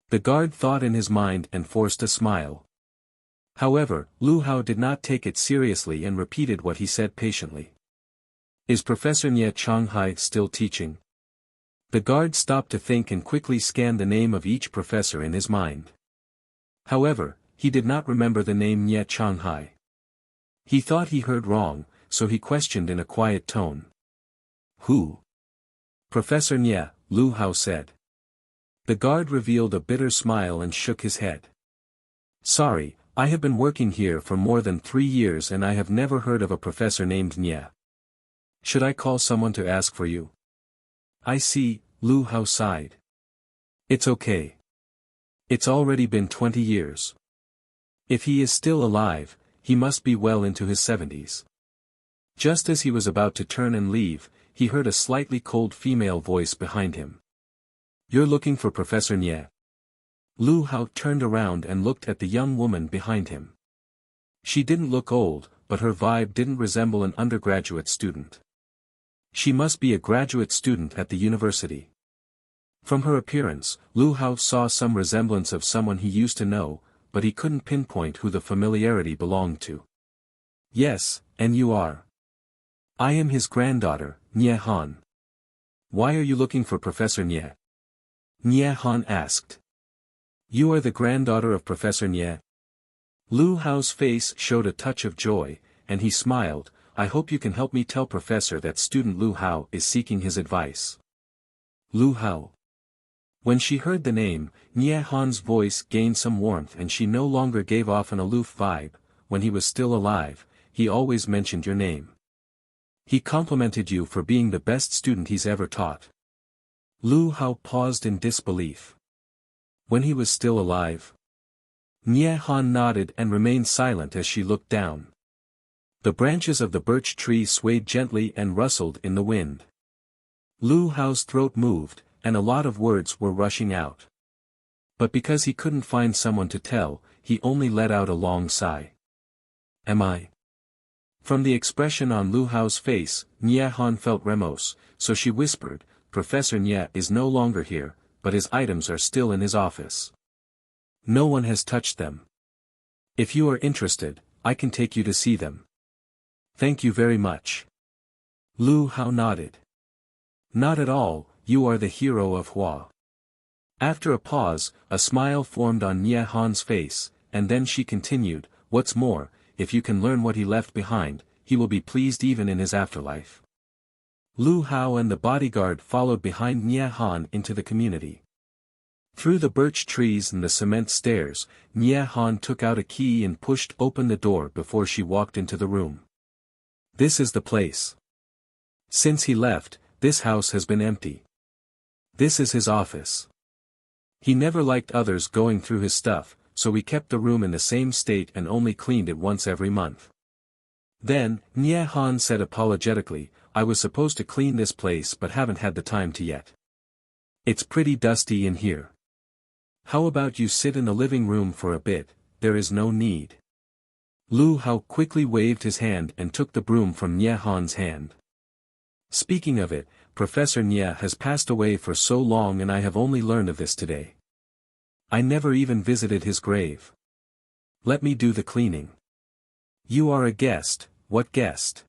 The guard thought in his mind and forced a smile. However, Lu Hao did not take it seriously and repeated what he said patiently. "Is Professor Nye Changhai still teaching?" The guard stopped to think and quickly scanned the name of each professor in his mind. However, he did not remember the name Nye Changhai. He thought he heard wrong, so he questioned in a quiet tone. "Who?" "Professor Nye," Lu Hao said. The guard revealed a bitter smile and shook his head. "Sorry, I have been working here for more than 3 years and I have never heard of a professor named Nye. Should I call someone to ask for you?" "I see," Lu Hao sighed. "It's okay. It's already been 20 years. If he is still alive, he must be well into his 70s. Just as he was about to turn and leave, he heard a slightly cold female voice behind him. "You're looking for Professor Nye?" Lu Hao turned around and looked at the young woman behind him. She didn't look old, but her vibe didn't resemble an undergraduate student. She must be a graduate student at the university. From her appearance, Lu Hao saw some resemblance of someone he used to know, but he couldn't pinpoint who the familiarity belonged to. "Yes, and you are?" "I am his granddaughter, Nye Han." "Why are you looking for Professor Nye?" Nye Han asked. "You are the granddaughter of Professor Nye?" Lu Hao's face showed a touch of joy, and he smiled. "I hope you can help me tell Professor that student Lu Hao is seeking his advice." Lu Hao. When she heard the name, Nye Han's voice gained some warmth and she no longer gave off an aloof vibe. "When he was still alive, he always mentioned your name. He complimented you for being the best student he's ever taught." Lu Hao paused in disbelief. "When he was still alive?" Nye Han nodded and remained silent as she looked down. The branches of the birch tree swayed gently and rustled in the wind. Lu Hao's throat moved, and a lot of words were rushing out. But because he couldn't find someone to tell, he only let out a long sigh. "Am I?" From the expression on Lu Hao's face, Nye Han felt remorse, so she whispered, "Professor Nye is no longer here, but his items are still in his office. No one has touched them. If you are interested, I can take you to see them." "Thank you very much." Lu Hao nodded. "Not at all, you are the hero of Hua." After a pause, a smile formed on Nye Han's face, and then she continued, "What's more, if you can learn what he left behind, he will be pleased even in his afterlife." Lu Hao and the bodyguard followed behind Nye Han into the community. Through the birch trees and the cement stairs, Nye Han took out a key and pushed open the door before she walked into the room. "This is the place. Since he left, this house has been empty. This is his office. He never liked others going through his stuff, so we kept the room in the same state and only cleaned it once every month." Then, Nye Han said apologetically, "I was supposed to clean this place but haven't had the time to yet. It's pretty dusty in here. How about you sit in the living room for a bit? There is no need." Lu Hao quickly waved his hand and took the broom from Nye Han's hand. "Speaking of it, Professor Nye has passed away for so long and I have only learned of this today. I never even visited his grave. Let me do the cleaning." "You are a guest, what guest?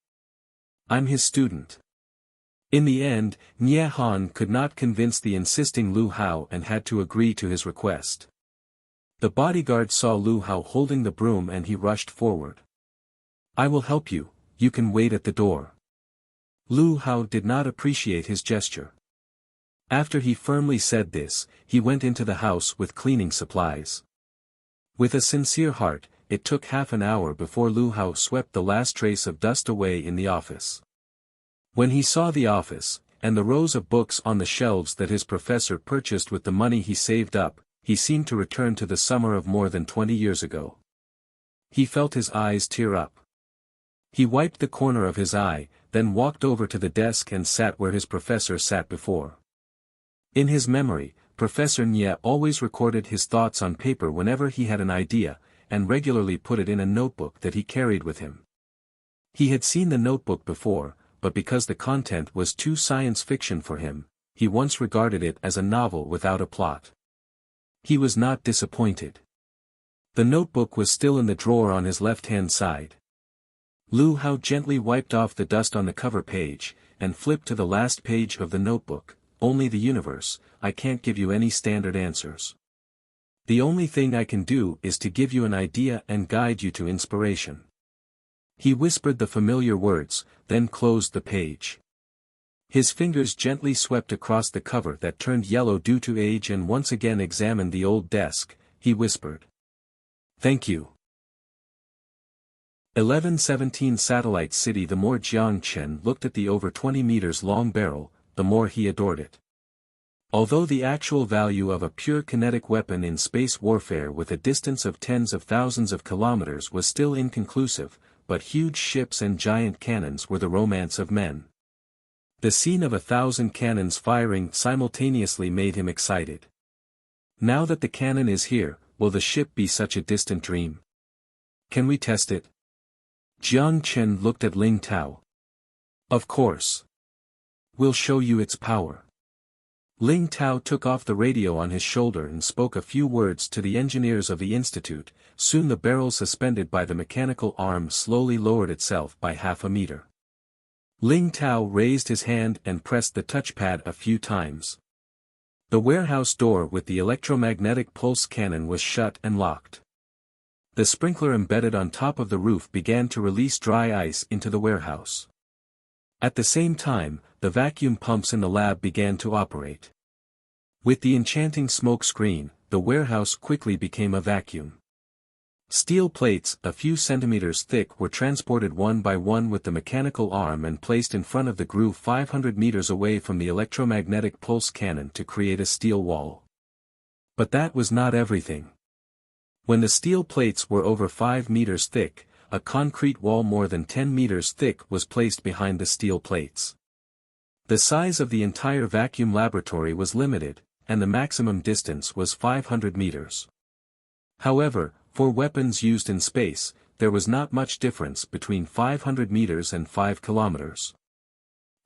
I'm his student. In the end, Nye Han could not convince the insisting Lu Hao and had to agree to his request. The bodyguard saw Lu Hao holding the broom and he rushed forward. I will help you, you can wait at the door. Lu Hao did not appreciate his gesture. After he firmly said this, he went into the house with cleaning supplies. With a sincere heart, it took half an hour before Lu Hao swept the last trace of dust away in the office. When he saw the office, and the rows of books on the shelves that his professor purchased with the money he saved up, he seemed to return to the summer of more than 20 years ago. He felt his eyes tear up. He wiped the corner of his eye, then walked over to the desk and sat where his professor sat before. In his memory, Professor Nye always recorded his thoughts on paper whenever he had an idea, and regularly put it in a notebook that he carried with him. He had seen the notebook before, but because the content was too science fiction for him, he once regarded it as a novel without a plot. He was not disappointed. The notebook was still in the drawer on his left-hand side. Lu Hao gently wiped off the dust on the cover page, and flipped to the last page of the notebook. Only the universe, I can't give you any standard answers. The only thing I can do is to give you an idea and guide you to inspiration. He whispered the familiar words, then closed the page. His fingers gently swept across the cover that turned yellow due to age and once again examined the old desk. He whispered. Thank you. 1117 Satellite City. The more Jiang Chen looked at the over 20 meters long barrel, the more he adored it. Although the actual value of a pure kinetic weapon in space warfare with a distance of tens of thousands of kilometers was still inconclusive, but huge ships and giant cannons were the romance of men. The scene of 1,000 cannons firing simultaneously made him excited. Now that the cannon is here, will the ship be such a distant dream? Can we test it? Jiang Chen looked at Ling Tao. Of course. We'll show you its power. Ling Tao took off the radio on his shoulder and spoke a few words to the engineers of the institute. Soon the barrel suspended by the mechanical arm slowly lowered itself by half a meter. Ling Tao raised his hand and pressed the touchpad a few times. The warehouse door with the electromagnetic pulse cannon was shut and locked. The sprinkler embedded on top of the roof began to release dry ice into the warehouse. At the same time, the vacuum pumps in the lab began to operate. With the enchanting smoke screen, the warehouse quickly became a vacuum. Steel plates, a few centimeters thick, were transported one by one with the mechanical arm and placed in front of the groove 500 meters away from the electromagnetic pulse cannon to create a steel wall. But that was not everything. When the steel plates were over 5 meters thick, a concrete wall more than 10 meters thick was placed behind the steel plates. The size of the entire vacuum laboratory was limited, and the maximum distance was 500 meters. However, for weapons used in space, there was not much difference between 500 meters and 5 kilometers.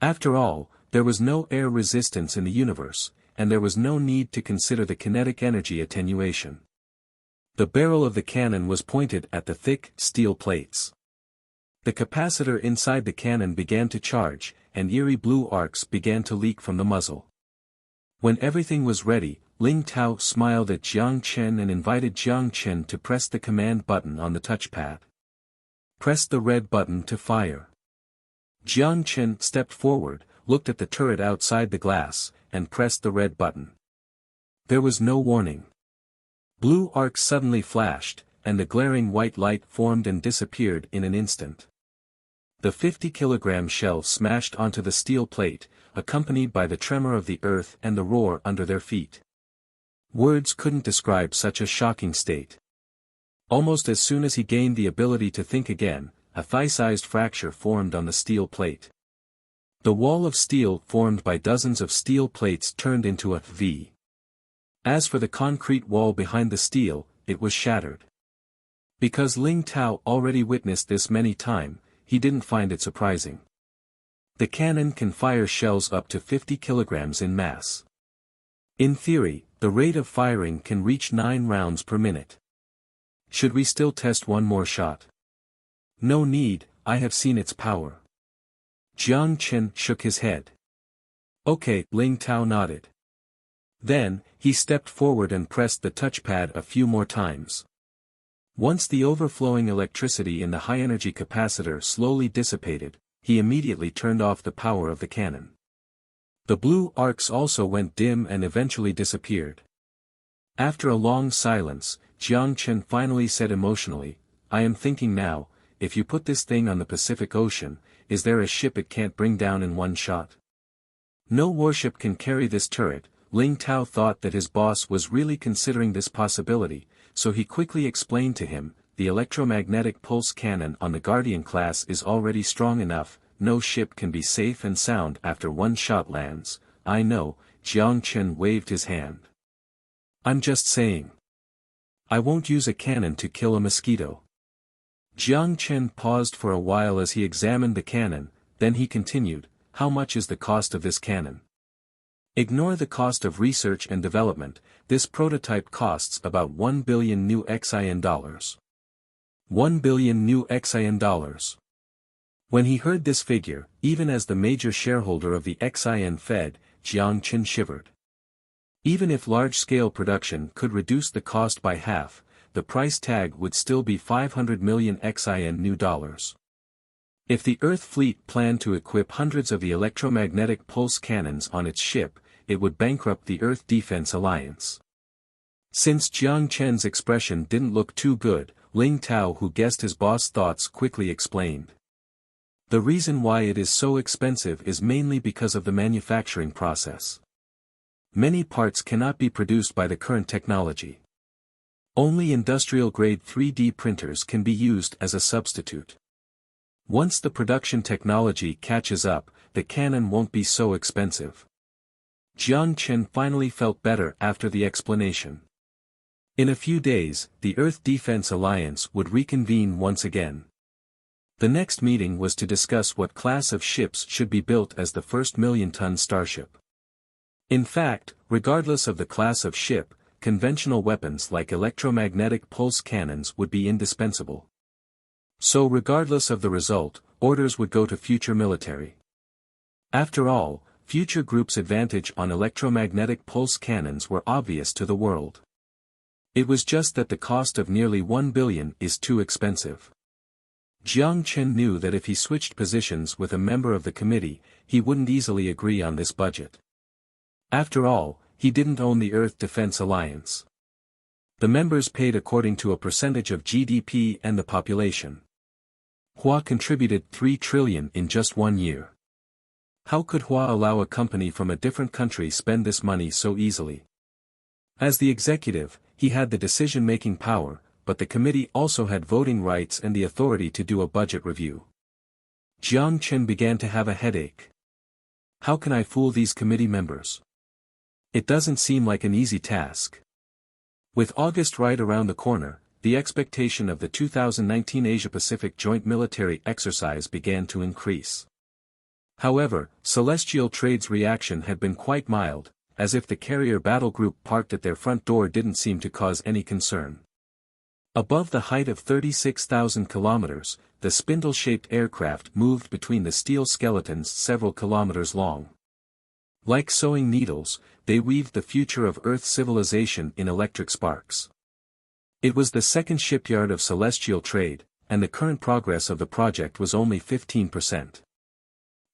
After all, there was no air resistance in the universe, and there was no need to consider the kinetic energy attenuation. The barrel of the cannon was pointed at the thick, steel plates. The capacitor inside the cannon began to charge, and eerie blue arcs began to leak from the muzzle. When everything was ready, Ling Tao smiled at Jiang Chen and invited Jiang Chen to press the command button on the touchpad. Press the red button to fire. Jiang Chen stepped forward, looked at the turret outside the glass, and pressed the red button. There was no warning. Blue arcs suddenly flashed, and the glaring white light formed and disappeared in an instant. The 50-kilogram shell smashed onto the steel plate, accompanied by the tremor of the earth and the roar under their feet. Words couldn't describe such a shocking state. Almost as soon as he gained the ability to think again, a thigh-sized fracture formed on the steel plate. The wall of steel formed by dozens of steel plates turned into a V. As for the concrete wall behind the steel, it was shattered. Because Ling Tao already witnessed this many times, he didn't find it surprising. The cannon can fire shells up to 50 kilograms in mass. In theory, the rate of firing can reach 9 rounds per minute. Should we still test one more shot? No need, I have seen its power. Jiang Chen shook his head. Okay, Ling Tao nodded. Then, he stepped forward and pressed the touchpad a few more times. Once the overflowing electricity in the high-energy capacitor slowly dissipated, he immediately turned off the power of the cannon. The blue arcs also went dim and eventually disappeared. After a long silence, Jiang Chen finally said emotionally, I am thinking now, if you put this thing on the Pacific Ocean, is there a ship it can't bring down in one shot? No warship can carry this turret. Ling Tao thought that his boss was really considering this possibility, so he quickly explained to him, the electromagnetic pulse cannon on the Guardian class is already strong enough, no ship can be safe and sound after one shot lands. I know, Jiang Chen waved his hand. I'm just saying. I won't use a cannon to kill a mosquito. Jiang Chen paused for a while as he examined the cannon, then he continued, how much is the cost of this cannon? Ignore the cost of research and development, this prototype costs about 1 billion new XIN dollars. 1 billion new XIN dollars. When he heard this figure, even as the major shareholder of the XIN Fed, Jiang Chen shivered. Even if large-scale production could reduce the cost by half, the price tag would still be 500 million XIN new dollars. If the Earth fleet planned to equip hundreds of the electromagnetic pulse cannons on its ship, it would bankrupt the Earth Defense Alliance. Since Jiang Chen's expression didn't look too good, Ling Tao, who guessed his boss' thoughts, quickly explained. The reason why it is so expensive is mainly because of the manufacturing process. Many parts cannot be produced by the current technology. Only industrial-grade 3D printers can be used as a substitute. Once the production technology catches up, the cannon won't be so expensive. Jiang Chen finally felt better after the explanation. In a few days, the Earth Defense Alliance would reconvene once again. The next meeting was to discuss what class of ships should be built as the first million-ton starship. In fact, regardless of the class of ship, conventional weapons like electromagnetic pulse cannons would be indispensable. So regardless of the result, orders would go to future military. After all, future groups' advantage on electromagnetic pulse cannons were obvious to the world. It was just that the cost of nearly 1 billion is too expensive. Jiang Chen knew that if he switched positions with a member of the committee, he wouldn't easily agree on this budget. After all, he didn't own the Earth Defense Alliance. The members paid according to a percentage of GDP and the population. Hua contributed 3 trillion in just 1 year. How could Hua allow a company from a different country spend this money so easily? As the executive, he had the decision-making power, but the committee also had voting rights and the authority to do a budget review. Jiang Chen began to have a headache. How can I fool these committee members? It doesn't seem like an easy task. With August right around the corner, the expectation of the 2019 Asia-Pacific Joint Military Exercise began to increase. However, Celestial Trade's reaction had been quite mild, as if the carrier battle group parked at their front door didn't seem to cause any concern. Above the height of 36,000 kilometers, the spindle-shaped aircraft moved between the steel skeletons several kilometers long. Like sewing needles, they weaved the future of Earth civilization in electric sparks. It was the second shipyard of Celestial Trade, and the current progress of the project was only 15%.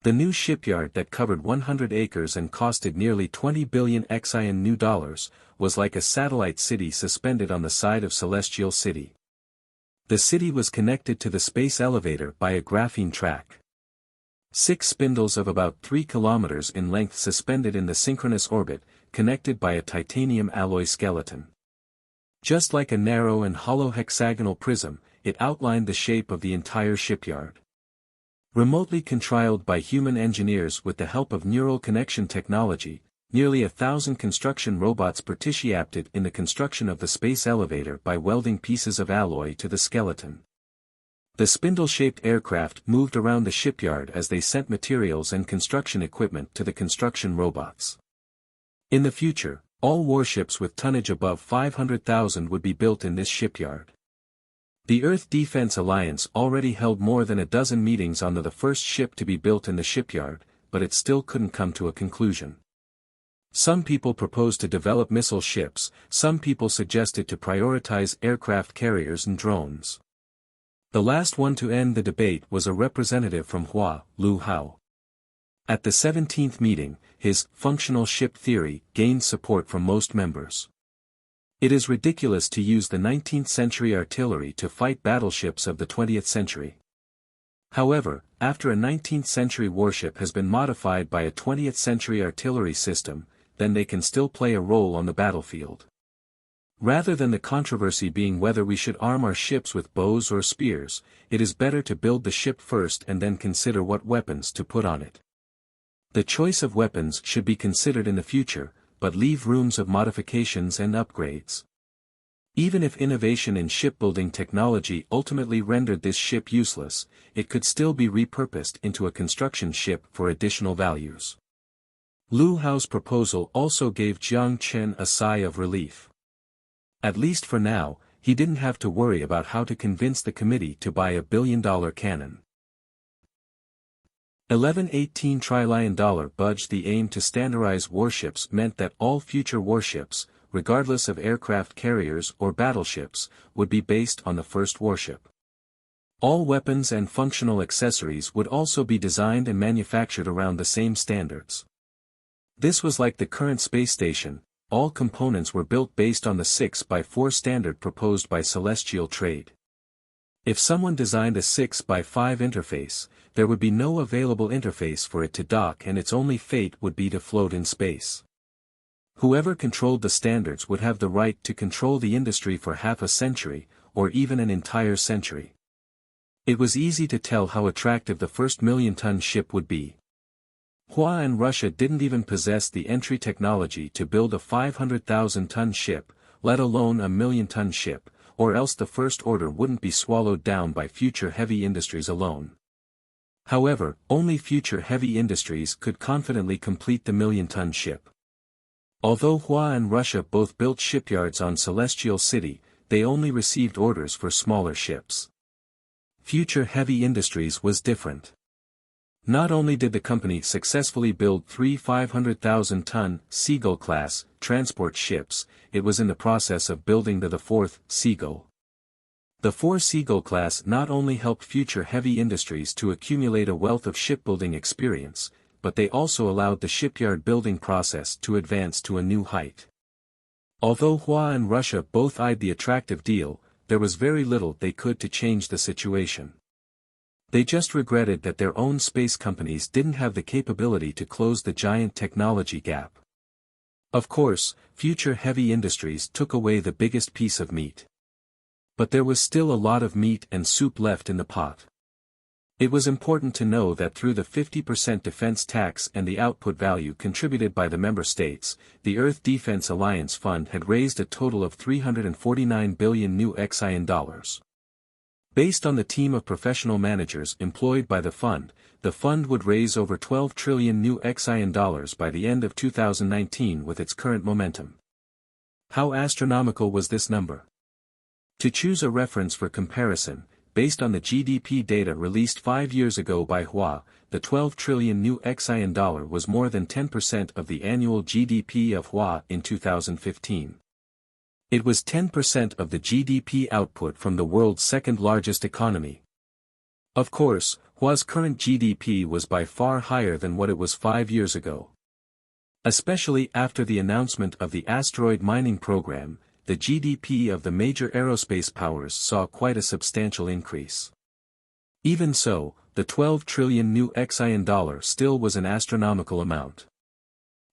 The new shipyard that covered 100 acres and costed nearly 20 billion XIN new dollars, was like a satellite city suspended on the side of Celestial City. The city was connected to the space elevator by a graphene track. 6 spindles of about 3 kilometers in length suspended in the synchronous orbit, connected by a titanium alloy skeleton. Just like a narrow and hollow hexagonal prism, it outlined the shape of the entire shipyard. Remotely contrived by human engineers with the help of neural connection technology, nearly 1,000 construction robots participated in the construction of the space elevator by welding pieces of alloy to the skeleton. The spindle-shaped aircraft moved around the shipyard as they sent materials and construction equipment to the construction robots. In the future, all warships with tonnage above 500,000 would be built in this shipyard. The Earth Defense Alliance already held more than a dozen meetings on the first ship to be built in the shipyard, but it still couldn't come to a conclusion. Some people proposed to develop missile ships, some people suggested to prioritize aircraft carriers and drones. The last one to end the debate was a representative from Hua, Lu Hao. At the 17th meeting, his functional ship theory gained support from most members. It is ridiculous to use the 19th century artillery to fight battleships of the 20th century. However, after a 19th century warship has been modified by a 20th century artillery system, then they can still play a role on the battlefield. Rather than the controversy being whether we should arm our ships with bows or spears, it is better to build the ship first and then consider what weapons to put on it. The choice of weapons should be considered in the future, but leave rooms of modifications and upgrades. Even if innovation in shipbuilding technology ultimately rendered this ship useless, it could still be repurposed into a construction ship for additional values. Lu Hao's proposal also gave Jiang Chen a sigh of relief. At least for now, he didn't have to worry about how to convince the committee to buy a billion-dollar cannon. $11.18 trillion budge. The aim to standardize warships meant that all future warships, regardless of aircraft carriers or battleships, would be based on the first warship. All weapons and functional accessories would also be designed and manufactured around the same standards. This was like the current space station, all components were built based on the 6x4 standard proposed by Celestial Trade. If someone designed a 6x5 interface, there would be no available interface for it to dock, and its only fate would be to float in space. Whoever controlled the standards would have the right to control the industry for half a century, or even an entire century. It was easy to tell how attractive the first million-ton ship would be. Hua and Russia didn't even possess the entry technology to build a 500,000-ton ship, let alone a million-ton ship, or else the First Order wouldn't be swallowed down by future heavy industries alone. However, only future heavy industries could confidently complete the million-ton ship. Although Hua and Russia both built shipyards on Celestial City, they only received orders for smaller ships. Future heavy industries was different. Not only did the company successfully build 3 500,000-ton Seagull-class transport ships, it was in the process of building the fourth Seagull. The 4 Seagull class not only helped future heavy industries to accumulate a wealth of shipbuilding experience, but they also allowed the shipyard building process to advance to a new height. Although Hua and Russia both eyed the attractive deal, there was very little they could to change the situation. They just regretted that their own space companies didn't have the capability to close the giant technology gap. Of course, future heavy industries took away the biggest piece of meat. But there was still a lot of meat and soup left in the pot. It was important to know that through the 50% defense tax and the output value contributed by the member states, the Earth Defense Alliance Fund had raised a total of 349 billion new XIN dollars. Based on the team of professional managers employed by the fund would raise over 12 trillion new XIN dollars by the end of 2019 with its current momentum. How astronomical was this number? To choose a reference for comparison, based on the GDP data released 5 years ago by Hua, the 12 trillion new XIN dollar was more than 10% of the annual GDP of Hua in 2015. It was 10% of the GDP output from the world's second-largest economy. Of course, Hua's current GDP was by far higher than what it was 5 years ago. Especially after the announcement of the asteroid mining program, the GDP of the major aerospace powers saw quite a substantial increase. Even so, the 12 trillion new XIN dollar still was an astronomical amount.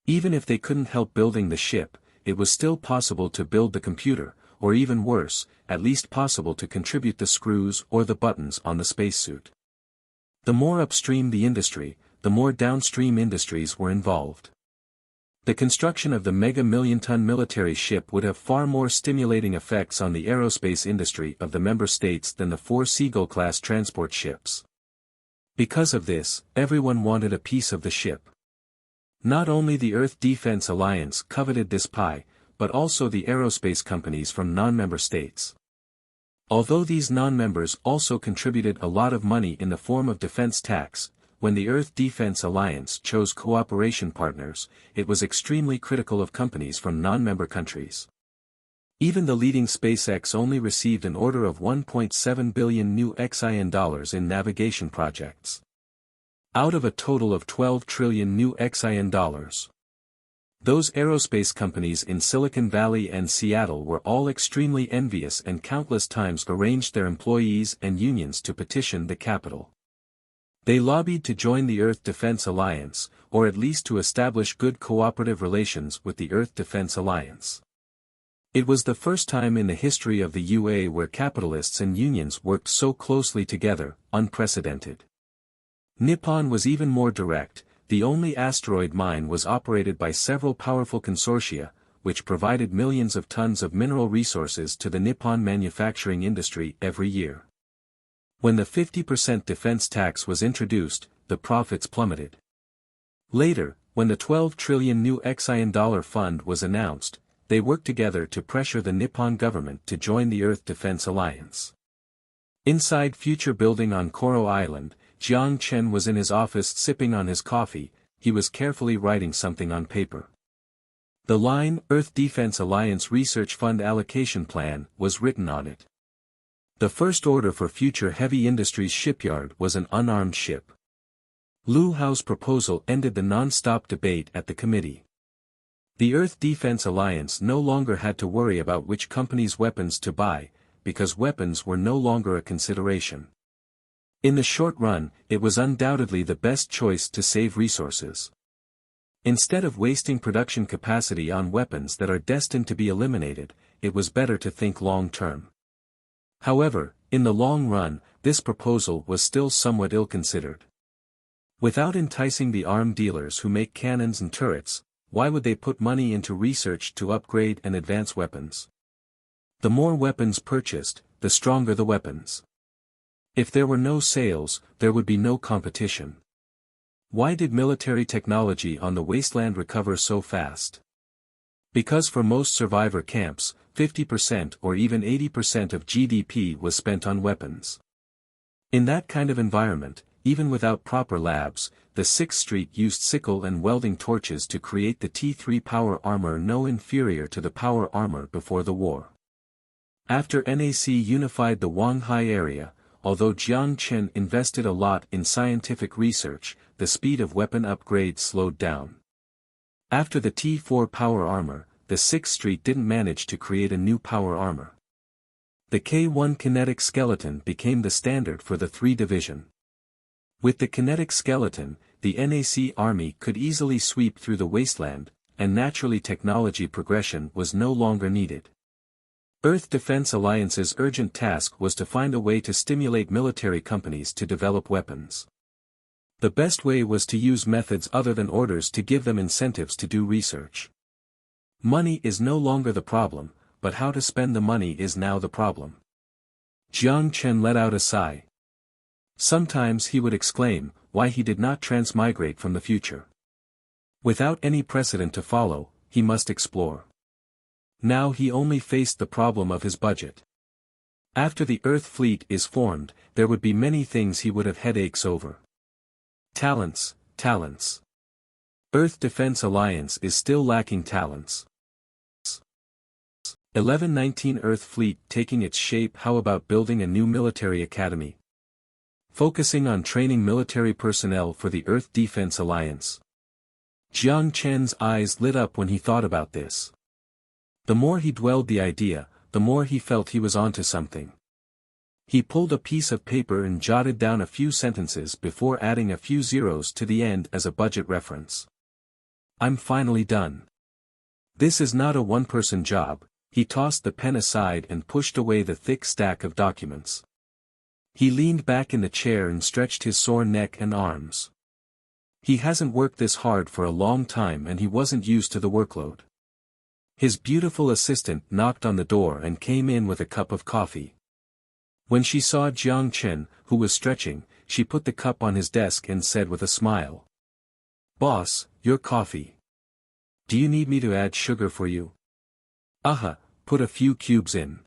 Even if they couldn't help building the ship, it was still possible to build the computer, or even worse, at least possible to contribute the screws or the buttons on the spacesuit. The more upstream the industry, the more downstream industries were involved. The construction of the mega million-ton military ship would have far more stimulating effects on the aerospace industry of the member states than the 4 Seagull-class transport ships. Because of this, everyone wanted a piece of the ship. Not only the Earth Defense Alliance coveted this pie, but also the aerospace companies from non-member states. Although these non-members also contributed a lot of money in the form of defense tax, when the Earth Defense Alliance chose cooperation partners, it was extremely critical of companies from non-member countries. Even the leading SpaceX only received an order of $1.7 billion new XIN in navigation projects, out of a total of $12 trillion new XIN. Those aerospace companies in Silicon Valley and Seattle were all extremely envious and countless times arranged their employees and unions to petition the Capitol. They lobbied to join the Earth Defense Alliance, or at least to establish good cooperative relations with the Earth Defense Alliance. It was the first time in the history of the UA where capitalists and unions worked so closely together, unprecedented. Nippon was even more direct. The only asteroid mine was operated by several powerful consortia, which provided millions of tons of mineral resources to the Nippon manufacturing industry every year. When the 50% defense tax was introduced, the profits plummeted. Later, when the $12 trillion new XIN fund was announced, they worked together to pressure the Nippon government to join the Earth Defense Alliance. Inside Future Building on Koro Island, Jiang Chen was in his office sipping on his coffee. He was carefully writing something on paper. The line, Earth Defense Alliance Research Fund Allocation Plan, was written on it. The first order for Future Heavy Industries shipyard was an unarmed ship. Liu Hao's proposal ended the non-stop debate at the committee. The Earth Defense Alliance no longer had to worry about which company's weapons to buy, because weapons were no longer a consideration. In the short run, it was undoubtedly the best choice to save resources. Instead of wasting production capacity on weapons that are destined to be eliminated, it was better to think long-term. However, in the long run, this proposal was still somewhat ill-considered. Without enticing the arm dealers who make cannons and turrets, why would they put money into research to upgrade and advance weapons? The more weapons purchased, the stronger the weapons. If there were no sales, there would be no competition. Why did military technology on the wasteland recover so fast? Because for most survivor camps, 50% or even 80% of GDP was spent on weapons. In that kind of environment, even without proper labs, the 6th Street used sickle and welding torches to create the T3 power armor no inferior to the power armor before the war. After NAC unified the Wanghai area, although Jiang Chen invested a lot in scientific research, the speed of weapon upgrades slowed down. After the T4 power armor, the 6th Street didn't manage to create a new power armor. The K1 kinetic skeleton became the standard for the 3 division. With the kinetic skeleton, the NAC army could easily sweep through the wasteland, and naturally technology progression was no longer needed. Earth Defense Alliance's urgent task was to find a way to stimulate military companies to develop weapons. The best way was to use methods other than orders to give them incentives to do research. Money is no longer the problem, but how to spend the money is now the problem. Jiang Chen let out a sigh. Sometimes he would exclaim, why he did not transmigrate from the future. Without any precedent to follow, he must explore. Now he only faced the problem of his budget. After the Earth fleet is formed, there would be many things he would have headaches over. Talents, talents. Earth Defense Alliance is still lacking talents. 1119 Earth fleet taking its shape. How about building a new military academy? Focusing on training military personnel for the Earth Defense Alliance. Jiang Chen's eyes lit up when he thought about this. The more he dwelled the idea, the more he felt he was onto something. He pulled a piece of paper and jotted down a few sentences before adding a few zeros to the end as a budget reference. I'm finally done. This is not a one-person job. He tossed the pen aside and pushed away the thick stack of documents. He leaned back in the chair and stretched his sore neck and arms. He hasn't worked this hard for a long time and he wasn't used to the workload. His beautiful assistant knocked on the door and came in with a cup of coffee. When she saw Jiang Chen, who was stretching, she put the cup on his desk and said with a smile. Boss, your coffee. Do you need me to add sugar for you? Put a few cubes in.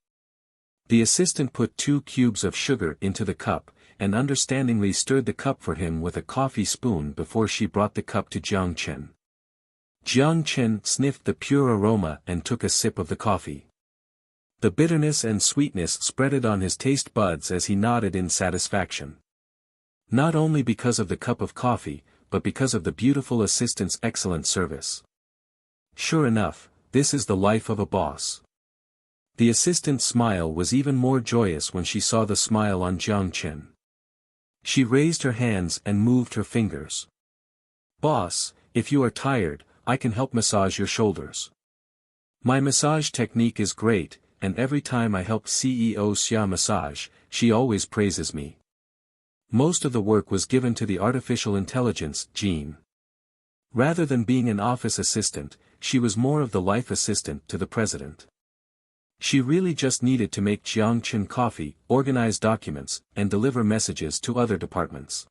The assistant put 2 cubes of sugar into the cup, and understandingly stirred the cup for him with a coffee spoon before she brought the cup to Jiang Chen. Jiang Chen sniffed the pure aroma and took a sip of the coffee. The bitterness and sweetness spread on his taste buds as he nodded in satisfaction. Not only because of the cup of coffee, but because of the beautiful assistant's excellent service. Sure enough, this is the life of a boss. The assistant's smile was even more joyous when she saw the smile on Jiang Chen. She raised her hands and moved her fingers. "Boss, if you are tired, I can help massage your shoulders. My massage technique is great, and every time I help CEO Xia massage, she always praises me." Most of the work was given to the artificial intelligence, Jean. Rather than being an office assistant, she was more of the life assistant to the president. She really just needed to make Jiang Chen coffee, organize documents, and deliver messages to other departments.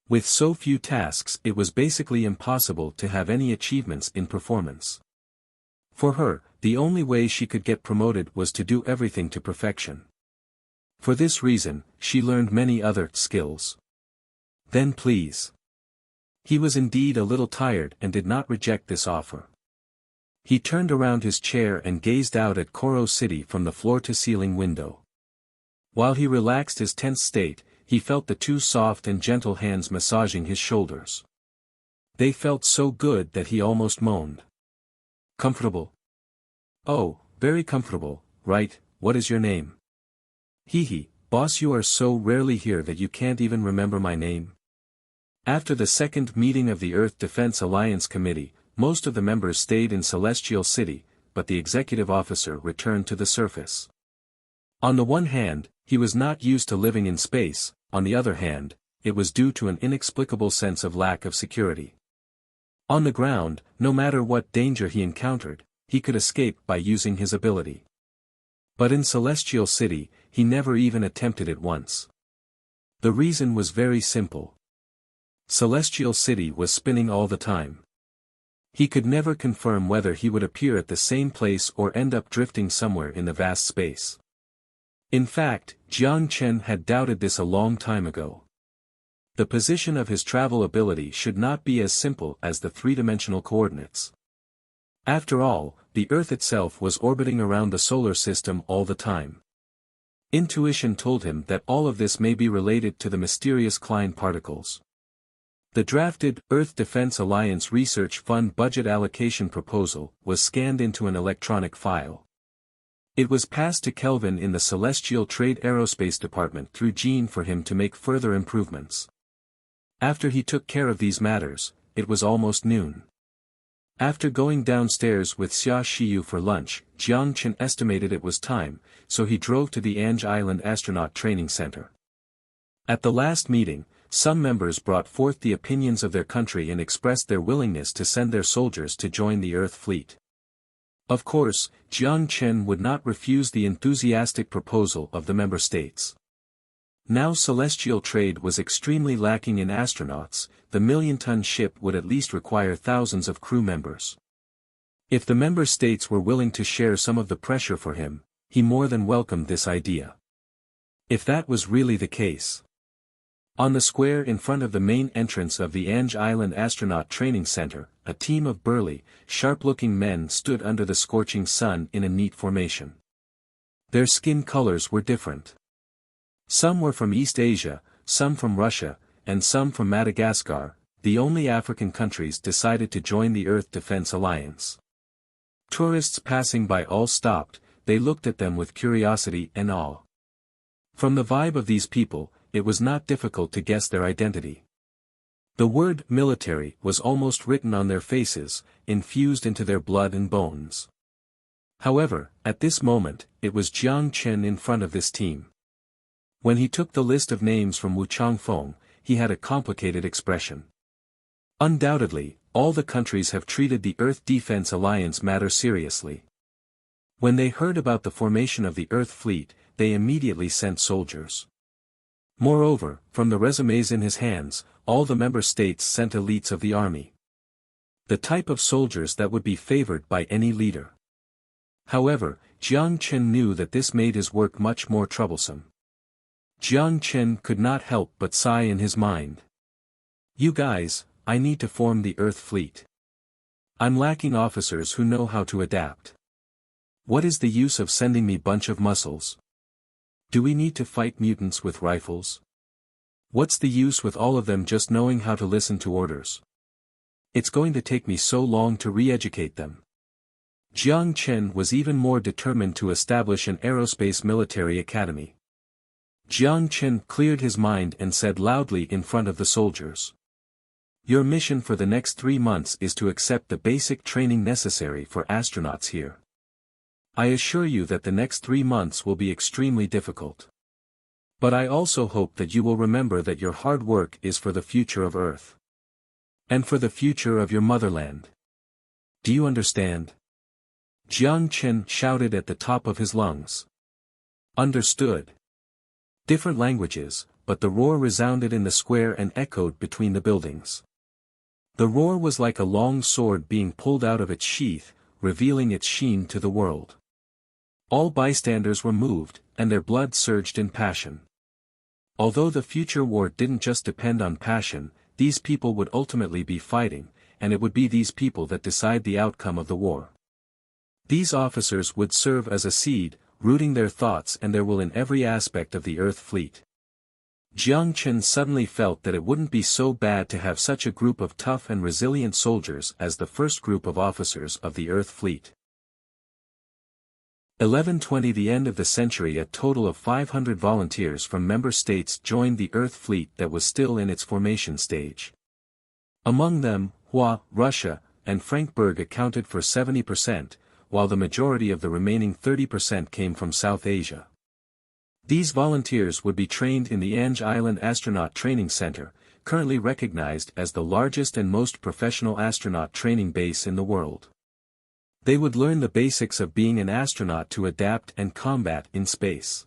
With so few tasks, it was basically impossible to have any achievements in performance. For her, the only way she could get promoted was to do everything to perfection. For this reason, she learned many other skills. "Then please." He was indeed a little tired and did not reject this offer. He turned around his chair and gazed out at Koro City from the floor-to-ceiling window. While he relaxed his tense state, he felt the 2 soft and gentle hands massaging his shoulders. They felt so good that he almost moaned. "Comfortable?" "Oh, very comfortable, right? What is your name?" "Hee, boss, you are so rarely here that you can't even remember my name." After the second meeting of the Earth Defense Alliance Committee, most of the members stayed in Celestial City, but the executive officer returned to the surface. On the one hand, he was not used to living in space, on the other hand, it was due to an inexplicable sense of lack of security. On the ground, no matter what danger he encountered, he could escape by using his ability. But in Celestial City, he never even attempted it once. The reason was very simple. Celestial City was spinning all the time. He could never confirm whether he would appear at the same place or end up drifting somewhere in the vast space. In fact, Jiang Chen had doubted this a long time ago. The position of his travel ability should not be as simple as the 3-dimensional coordinates. After all, the Earth itself was orbiting around the solar system all the time. Intuition told him that all of this may be related to the mysterious Klein particles. The drafted Earth Defense Alliance Research Fund budget allocation proposal was scanned into an electronic file. It was passed to Kelvin in the Celestial Trade Aerospace Department through Jean for him to make further improvements. After he took care of these matters, it was almost noon. After going downstairs with Xia Xiyu for lunch, Jiang Chen estimated it was time, so he drove to the Ange Island Astronaut Training Center. At the last meeting, some members brought forth the opinions of their country and expressed their willingness to send their soldiers to join the Earth fleet. Of course, Jiang Chen would not refuse the enthusiastic proposal of the member states. Now celestial trade was extremely lacking in astronauts, the million-ton ship would at least require thousands of crew members. If the member states were willing to share some of the pressure for him, he more than welcomed this idea. If that was really the case. On the square in front of the main entrance of the Ange Island Astronaut Training Center, a team of burly, sharp-looking men stood under the scorching sun in a neat formation. Their skin colors were different. Some were from East Asia, some from Russia, and some from Madagascar. The only African countries decided to join the Earth Defense Alliance. Tourists passing by all stopped, they looked at them with curiosity and awe. From the vibe of these people, it was not difficult to guess their identity. The word military was almost written on their faces, infused into their blood and bones. However, at this moment, it was Jiang Chen in front of this team. When he took the list of names from Wu Changfeng, he had a complicated expression. Undoubtedly, all the countries have treated the Earth Defense Alliance matter seriously. When they heard about the formation of the Earth Fleet, they immediately sent soldiers. Moreover, from the resumes in his hands, all the member states sent elites of the army. The type of soldiers that would be favored by any leader. However, Jiang Chen knew that this made his work much more troublesome. Jiang Chen could not help but sigh in his mind. You guys, I need to form the Earth fleet. I'm lacking officers who know how to adapt. What is the use of sending me bunch of muscles? Do we need to fight mutants with rifles? What's the use with all of them just knowing how to listen to orders? It's going to take me so long to re-educate them. Jiang Chen was even more determined to establish an aerospace military academy. Jiang Chen cleared his mind and said loudly in front of the soldiers. Your mission for the next 3 months is to accept the basic training necessary for astronauts here. I assure you that the next 3 months will be extremely difficult. But I also hope that you will remember that your hard work is for the future of Earth. And for the future of your motherland. Do you understand? Jiang Chen shouted at the top of his lungs. Understood. Different languages, but the roar resounded in the square and echoed between the buildings. The roar was like a long sword being pulled out of its sheath, revealing its sheen to the world. All bystanders were moved, and their blood surged in passion. Although the future war didn't just depend on passion, these people would ultimately be fighting, and it would be these people that decide the outcome of the war. These officers would serve as a seed, rooting their thoughts and their will in every aspect of the Earth fleet. Jiang Chen suddenly felt that it wouldn't be so bad to have such a group of tough and resilient soldiers as the first group of officers of the Earth fleet. 1120 The end of the century, a total of 500 volunteers from member states joined the Earth fleet that was still in its formation stage. Among them, Hua, Russia, and Frankfurt accounted for 70%, while the majority of the remaining 30% came from South Asia. These volunteers would be trained in the Ange Island Astronaut Training Center, currently recognized as the largest and most professional astronaut training base in the world. They would learn the basics of being an astronaut to adapt and combat in space.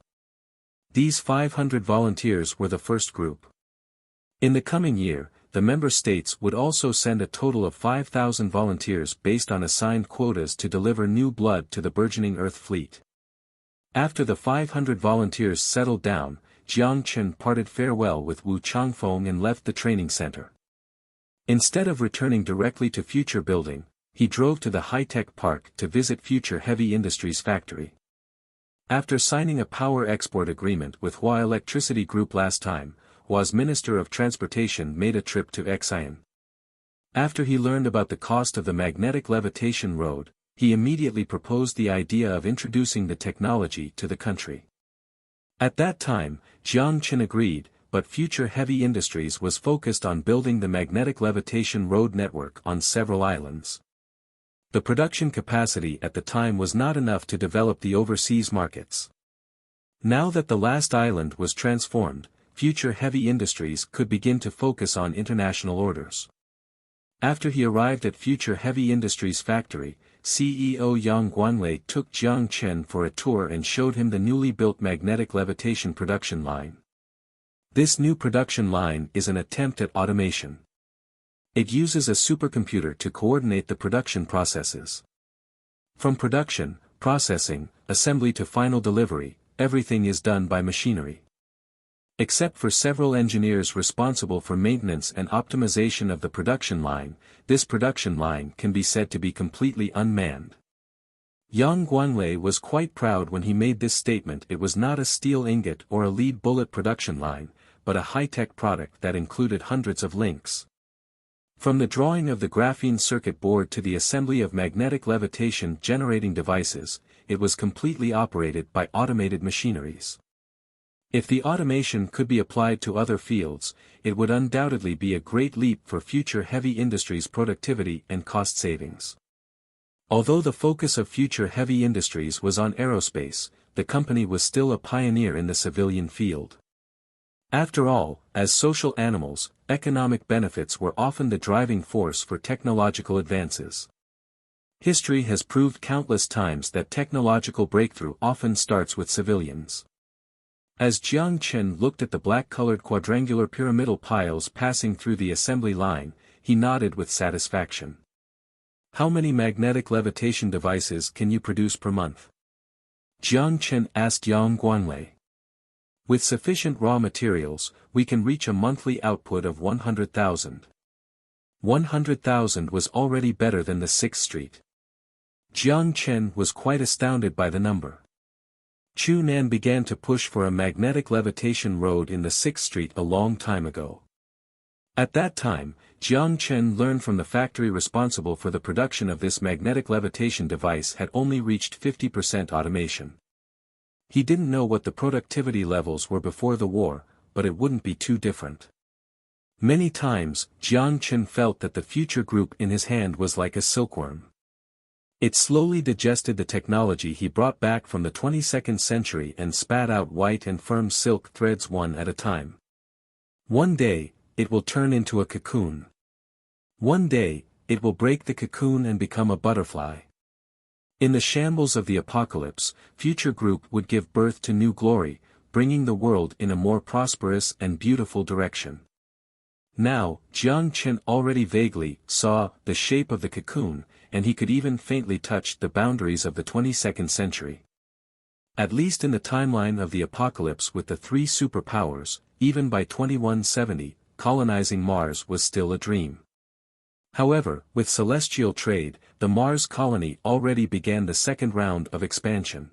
These 500 volunteers were the first group. In the coming year, the member states would also send a total of 5,000 volunteers based on assigned quotas to deliver new blood to the burgeoning Earth fleet. After the 500 volunteers settled down, Jiang Chen parted farewell with Wu Changfeng and left the training center. Instead of returning directly to Future Building, he drove to the high-tech park to visit Future Heavy Industries factory. After signing a power export agreement with Hua Electricity Group last time, Hua's Minister of Transportation made a trip to Xi'an. After he learned about the cost of the magnetic levitation road, he immediately proposed the idea of introducing the technology to the country. At that time, Jiang Chen agreed, but Future Heavy Industries was focused on building the magnetic levitation road network on several islands. The production capacity at the time was not enough to develop the overseas markets. Now that the last island was transformed, Future Heavy Industries could begin to focus on international orders. After he arrived at Future Heavy Industries factory, CEO Yang Guanlei took Jiang Chen for a tour and showed him the newly built magnetic levitation production line. This new production line is an attempt at automation. It uses a supercomputer to coordinate the production processes. From production, processing, assembly to final delivery, everything is done by machinery. Except for several engineers responsible for maintenance and optimization of the production line, this production line can be said to be completely unmanned. Yang Guanlei was quite proud when he made this statement. It was not a steel ingot or a lead bullet production line, but a high-tech product that included hundreds of links. From the drawing of the graphene circuit board to the assembly of magnetic levitation generating devices, it was completely operated by automated machineries. If the automation could be applied to other fields, it would undoubtedly be a great leap for Future Heavy Industries' productivity and cost savings. Although the focus of Future Heavy Industries was on aerospace, the company was still a pioneer in the civilian field. After all, as social animals, economic benefits were often the driving force for technological advances. History has proved countless times that technological breakthrough often starts with civilians. As Jiang Chen looked at the black-colored quadrangular pyramidal piles passing through the assembly line, he nodded with satisfaction. How many magnetic levitation devices can you produce per month? Jiang Chen asked Yang Guanlei. With sufficient raw materials, we can reach a monthly output of 100,000. 100,000 was already better than the 6th Street. Jiang Chen was quite astounded by the number. Chu Nan began to push for a magnetic levitation road in the 6th Street a long time ago. At that time, Jiang Chen learned from the factory responsible for the production of this magnetic levitation device had only reached 50% automation. He didn't know what the productivity levels were before the war, but it wouldn't be too different. Many times, Jiang Chen felt that the future group in his hand was like a silkworm. It slowly digested the technology he brought back from the 22nd century and spat out white and firm silk threads one at a time. One day, it will turn into a cocoon. One day, it will break the cocoon and become a butterfly. In the shambles of the apocalypse, future group would give birth to new glory, bringing the world in a more prosperous and beautiful direction. Now, Jiang Chen already vaguely saw the shape of the cocoon, and he could even faintly touch the boundaries of the 22nd century. At least in the timeline of the apocalypse with the 3 superpowers, even by 2170, colonizing Mars was still a dream. However, with celestial trade, the Mars colony already began the second round of expansion.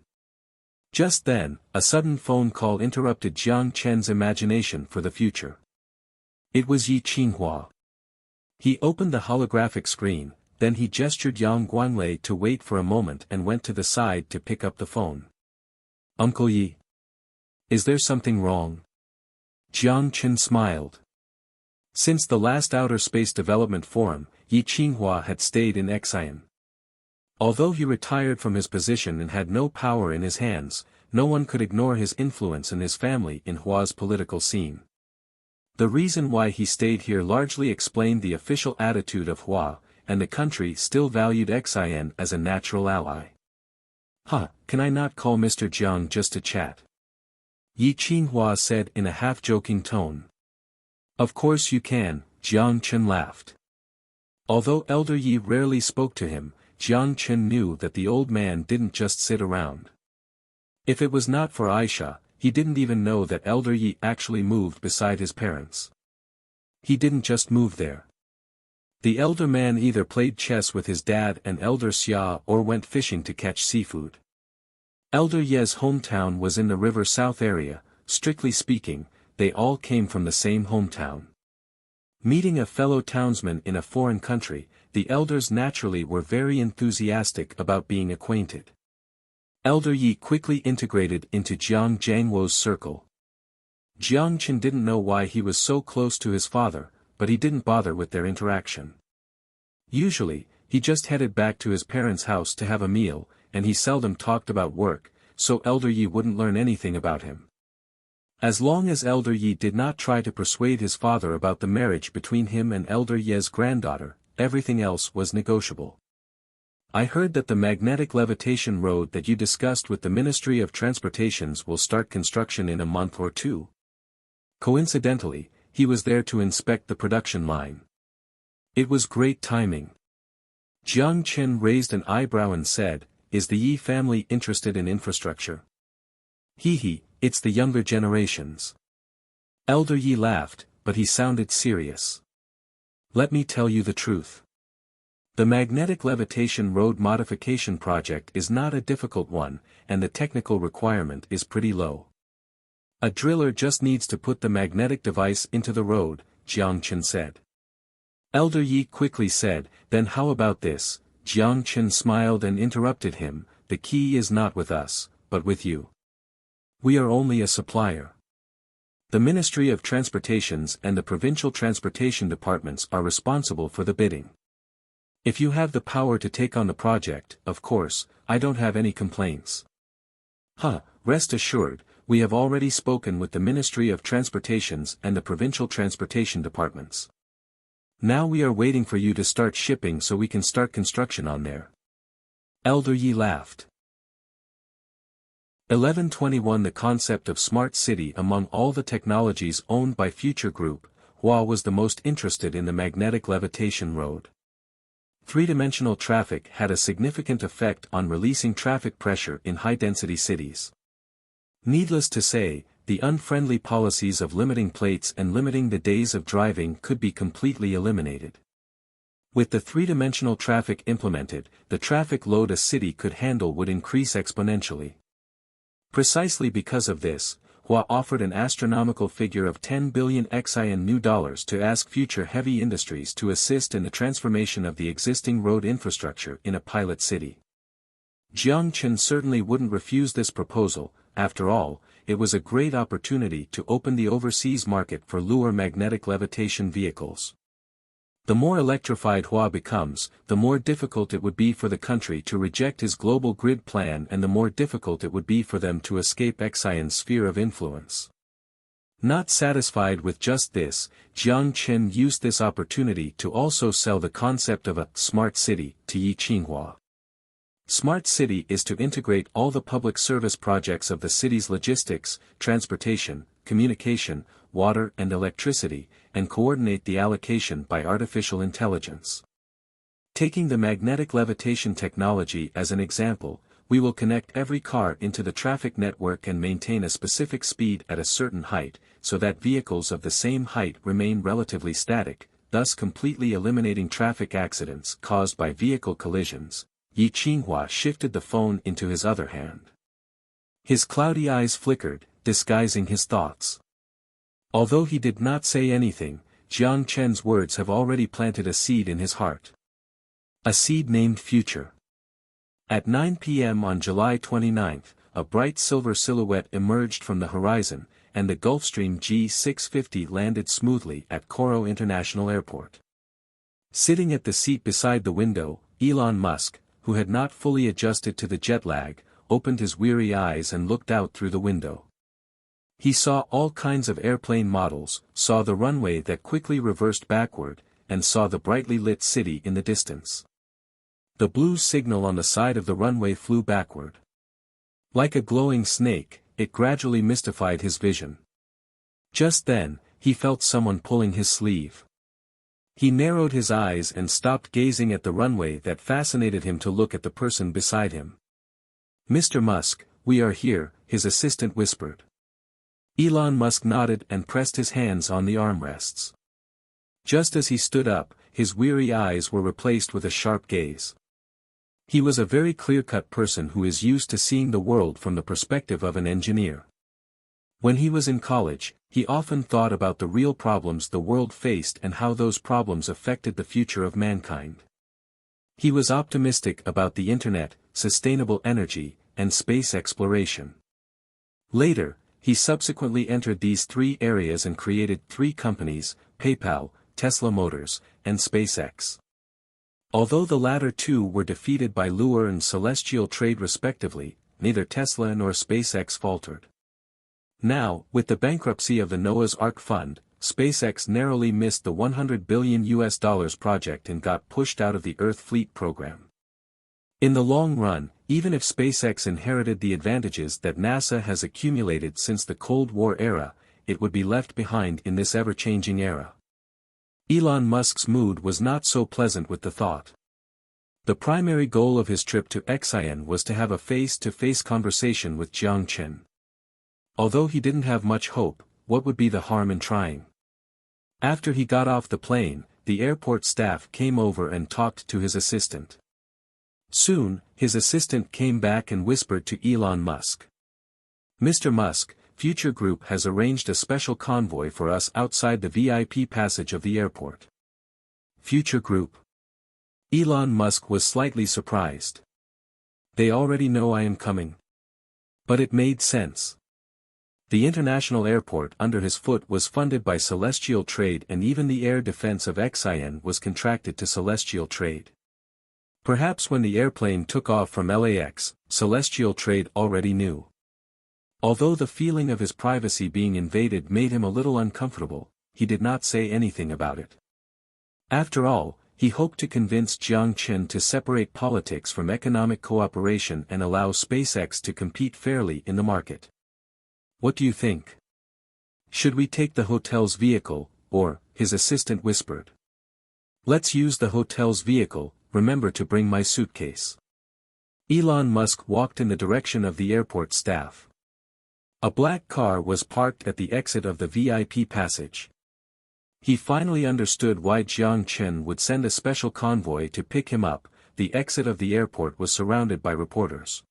Just then, a sudden phone call interrupted Jiang Chen's imagination for the future. It was Yi Qinghua. He opened the holographic screen, then he gestured Yang Guanlei to wait for a moment and went to the side to pick up the phone. Uncle Yi. Is there something wrong? Jiang Chen smiled. Since the last Outer Space Development Forum, Yi Qinghua had stayed in exile. Although he retired from his position and had no power in his hands, no one could ignore his influence and his family in Hua's political scene. The reason why he stayed here largely explained the official attitude of Hua, and the country still valued Xian as a natural ally. Can I not call Mr. Jiang just to chat? Yi Qinghua said in a half-joking tone. Of course you can, Jiang Chen laughed. Although Elder Yi rarely spoke to him, Jiang Chen knew that the old man didn't just sit around. If it was not for Aisha, he didn't even know that Elder Yi actually moved beside his parents. He didn't just move there. The elder man either played chess with his dad and Elder Xia or went fishing to catch seafood. Elder Ye's hometown was in the River South area. Strictly speaking, they all came from the same hometown. Meeting a fellow townsman in a foreign country, the elders naturally were very enthusiastic about being acquainted. Elder Yi quickly integrated into Jiang Jiangwo's circle. Jiang Chen didn't know why he was so close to his father, but he didn't bother with their interaction. Usually, he just headed back to his parents' house to have a meal, and he seldom talked about work, so Elder Yi wouldn't learn anything about him. As long as Elder Yi did not try to persuade his father about the marriage between him and Elder Ye's granddaughter, everything else was negotiable. I heard that the magnetic levitation road that you discussed with the Ministry of Transportations will start construction in a month or 2. Coincidentally, he was there to inspect the production line. It was great timing. Jiang Chen raised an eyebrow and said, "Is the Yi family interested in infrastructure?" It's the younger generations. Elder Yi laughed, but he sounded serious. Let me tell you the truth. The magnetic levitation road modification project is not a difficult one, and the technical requirement is pretty low. A driller just needs to put the magnetic device into the road, Jiang Chen said. Elder Yi quickly said, "Then how about this?" Jiang Chen smiled and interrupted him, "The key is not with us, but with you. We are only a supplier. The Ministry of Transportations and the provincial transportation departments are responsible for the bidding. If you have the power to take on the project, of course, I don't have any complaints." Rest assured, we have already spoken with the Ministry of Transportations and the provincial transportation departments. Now we are waiting for you to start shipping so we can start construction on there. Elder Yi laughed. 1121 The concept of smart city. Among all the technologies owned by Future Group, Hua was the most interested in the magnetic levitation road. Three-dimensional traffic had a significant effect on releasing traffic pressure in high-density cities. Needless to say, the unfriendly policies of limiting plates and limiting the days of driving could be completely eliminated. With the three-dimensional traffic implemented, the traffic load a city could handle would increase exponentially. Precisely because of this, Hua offered an astronomical figure of 10 billion XIN new dollars to ask future heavy industries to assist in the transformation of the existing road infrastructure in a pilot city. Jiang Chen certainly wouldn't refuse this proposal. After all, it was a great opportunity to open the overseas market for lunar magnetic levitation vehicles. The more electrified Hua becomes, the more difficult it would be for the country to reject his global grid plan, and the more difficult it would be for them to escape Xian's sphere of influence. Not satisfied with just this, Jiang Chen used this opportunity to also sell the concept of a smart city to Yi Qinghua. Smart city is to integrate all the public service projects of the city's logistics, transportation, communication, water and electricity, and coordinate the allocation by artificial intelligence. Taking the magnetic levitation technology as an example, we will connect every car into the traffic network and maintain a specific speed at a certain height, so that vehicles of the same height remain relatively static, thus completely eliminating traffic accidents caused by vehicle collisions. Yi Qinghua shifted the phone into his other hand. His cloudy eyes flickered, disguising his thoughts. Although he did not say anything, Jiang Chen's words have already planted a seed in his heart. A seed named future. At 9 p.m. on July 29, a bright silver silhouette emerged from the horizon, and the Gulfstream G650 landed smoothly at Coro International Airport. Sitting at the seat beside the window, Elon Musk, who had not fully adjusted to the jet lag, opened his weary eyes and looked out through the window. He saw all kinds of airplane models, saw the runway that quickly reversed backward, and saw the brightly lit city in the distance. The blue signal on the side of the runway flew backward. Like a glowing snake, it gradually mystified his vision. Just then, he felt someone pulling his sleeve. He narrowed his eyes and stopped gazing at the runway that fascinated him to look at the person beside him. "Mr. Musk, we are here," his assistant whispered. Elon Musk nodded and pressed his hands on the armrests. Just as he stood up, his weary eyes were replaced with a sharp gaze. He was a very clear-cut person who is used to seeing the world from the perspective of an engineer. When he was in college, he often thought about the real problems the world faced and how those problems affected the future of mankind. He was optimistic about the internet, sustainable energy, and space exploration. Later, he subsequently entered these three areas and created three companies: PayPal, Tesla Motors, and SpaceX. Although the latter two were defeated by lunar and celestial trade respectively, neither Tesla nor SpaceX faltered. Now, with the bankruptcy of the Noah's Ark Fund, SpaceX narrowly missed the $100 billion project and got pushed out of the Earth Fleet program. In the long run, even if SpaceX inherited the advantages that NASA has accumulated since the Cold War era, it would be left behind in this ever-changing era. Elon Musk's mood was not so pleasant with the thought. The primary goal of his trip to Xi'an was to have a face-to-face conversation with Jiang Chen. Although he didn't have much hope, what would be the harm in trying? After he got off the plane, the airport staff came over and talked to his assistant. Soon, his assistant came back and whispered to Elon Musk. "Mr. Musk, Future Group has arranged a special convoy for us outside the VIP passage of the airport." Future Group? Elon Musk was slightly surprised. "They already know I am coming." But it made sense. The international airport under his foot was funded by Celestial Trade, and even the air defense of Xi'an was contracted to Celestial Trade. Perhaps when the airplane took off from LAX, Celestial Trade already knew. Although the feeling of his privacy being invaded made him a little uncomfortable, he did not say anything about it. After all, he hoped to convince Jiang Chen to separate politics from economic cooperation and allow SpaceX to compete fairly in the market. "What do you think? Should we take the hotel's vehicle, or," his assistant whispered. "Let's use the hotel's vehicle," remember to bring my suitcase. Elon Musk walked in the direction of the airport staff. A black car was parked at the exit of the VIP passage. He finally understood why Jiang Chen would send a special convoy to pick him up. The exit of the airport was surrounded by reporters.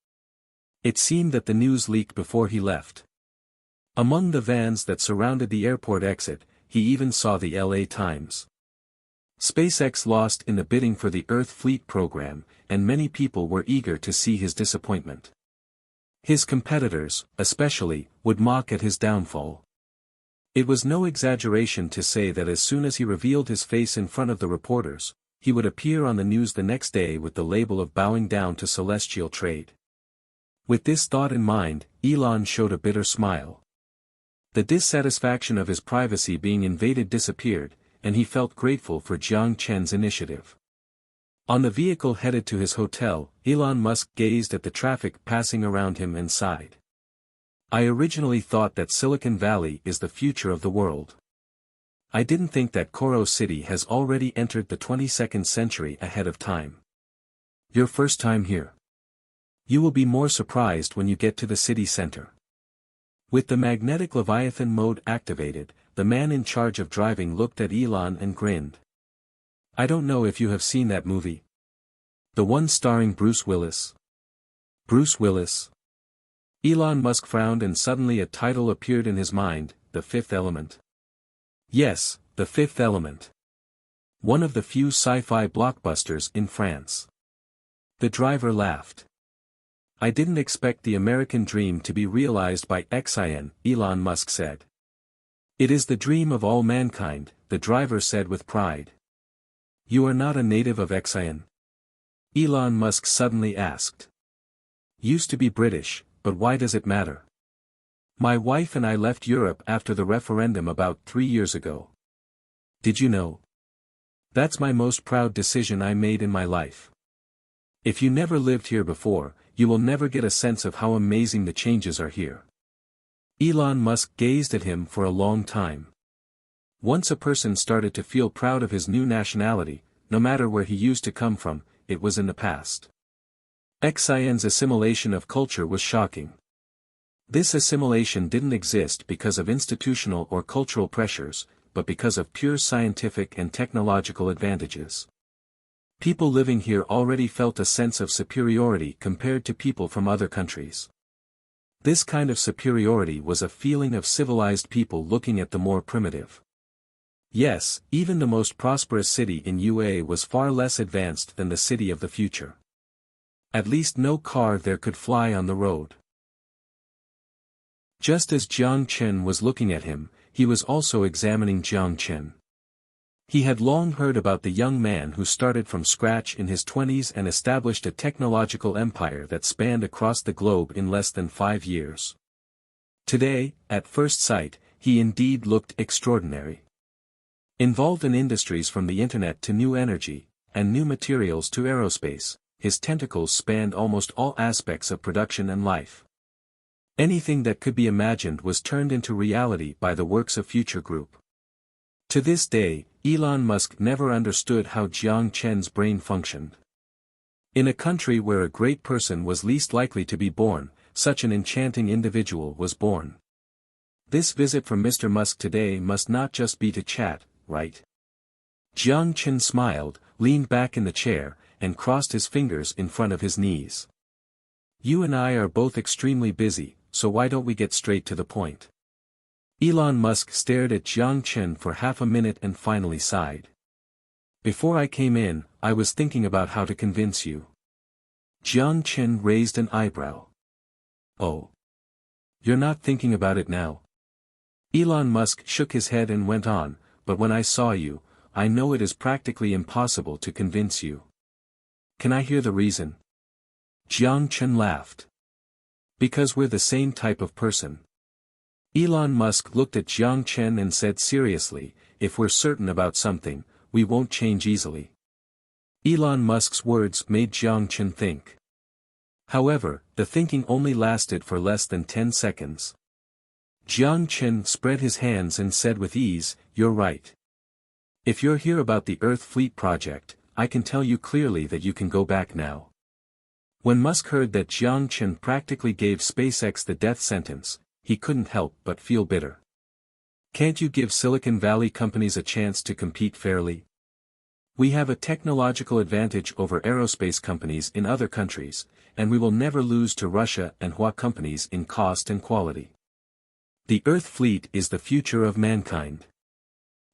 It seemed that the news leaked before he left. Among the vans that surrounded the airport exit, he even saw the LA Times. SpaceX lost in the bidding for the Earth Fleet program, and many people were eager to see his disappointment. His competitors, especially, would mock at his downfall. It was no exaggeration to say that as soon as he revealed his face in front of the reporters, he would appear on the news the next day with the label of bowing down to celestial trade. With this thought in mind, Elon showed a bitter smile. The dissatisfaction of his privacy being invaded disappeared, and he felt grateful for Jiang Chen's initiative. On the vehicle headed to his hotel, Elon Musk gazed at the traffic passing around him and sighed. I originally thought that Silicon Valley is the future of the world. I didn't think that Koro City has already entered the 22nd century ahead of time. Your first time here. You will be more surprised when you get to the city center. With the magnetic Leviathan mode activated, the man in charge of driving looked at Elon and grinned. I don't know if you have seen that movie. The one starring Bruce Willis. Bruce Willis. Elon Musk frowned and suddenly a title appeared in his mind, The Fifth Element. Yes, The Fifth Element. One of the few sci-fi blockbusters in France. The driver laughed. I didn't expect the American dream to be realized by Xian, Elon Musk said. It is the dream of all mankind, the driver said with pride. You are not a native of Xian? Elon Musk suddenly asked. Used to be British, but why does it matter? My wife and I left Europe after the referendum about 3 years ago. Did you know? That's my most proud decision I made in my life. If you never lived here before, you will never get a sense of how amazing the changes are here. Elon Musk gazed at him for a long time. Once a person started to feel proud of his new nationality, no matter where he used to come from, it was in the past. Xian's assimilation of culture was shocking. This assimilation didn't exist because of institutional or cultural pressures, but because of pure scientific and technological advantages. People living here already felt a sense of superiority compared to people from other countries. This kind of superiority was a feeling of civilized people looking at the more primitive. Yes, even the most prosperous city in UA was far less advanced than the city of the future. At least no car there could fly on the road. Just as Jiang Chen was looking at him, he was also examining Jiang Chen. He had long heard about the young man who started from scratch in his 20s and established a technological empire that spanned across the globe in less than 5 years. Today, at first sight, he indeed looked extraordinary. Involved in industries from the internet to new energy, and new materials to aerospace, his tentacles spanned almost all aspects of production and life. Anything that could be imagined was turned into reality by the works of Future Group. To this day, Elon Musk never understood how Jiang Chen's brain functioned. In a country where a great person was least likely to be born, such an enchanting individual was born. This visit from Mr. Musk today must not just be to chat, right? Jiang Chen smiled, leaned back in the chair, and crossed his fingers in front of his knees. You and I are both extremely busy, so why don't we get straight to the point? Elon Musk stared at Jiang Chen for half a minute and finally sighed. Before I came in, I was thinking about how to convince you. Jiang Chen raised an eyebrow. Oh. You're not thinking about it now? Elon Musk shook his head and went on, but when I saw you, I know it is practically impossible to convince you. Can I hear the reason? Jiang Chen laughed. Because we're the same type of person. Elon Musk looked at Jiang Chen and said seriously, if we're certain about something, we won't change easily. Elon Musk's words made Jiang Chen think. However, the thinking only lasted for less than 10 seconds. Jiang Chen spread his hands and said with ease, you're right. If you're here about the Earth Fleet project, I can tell you clearly that you can go back now. When Musk heard that Jiang Chen practically gave SpaceX the death sentence, he couldn't help but feel bitter. Can't you give Silicon Valley companies a chance to compete fairly? We have a technological advantage over aerospace companies in other countries, and we will never lose to Russia and Hua companies in cost and quality. The Earth fleet is the future of mankind.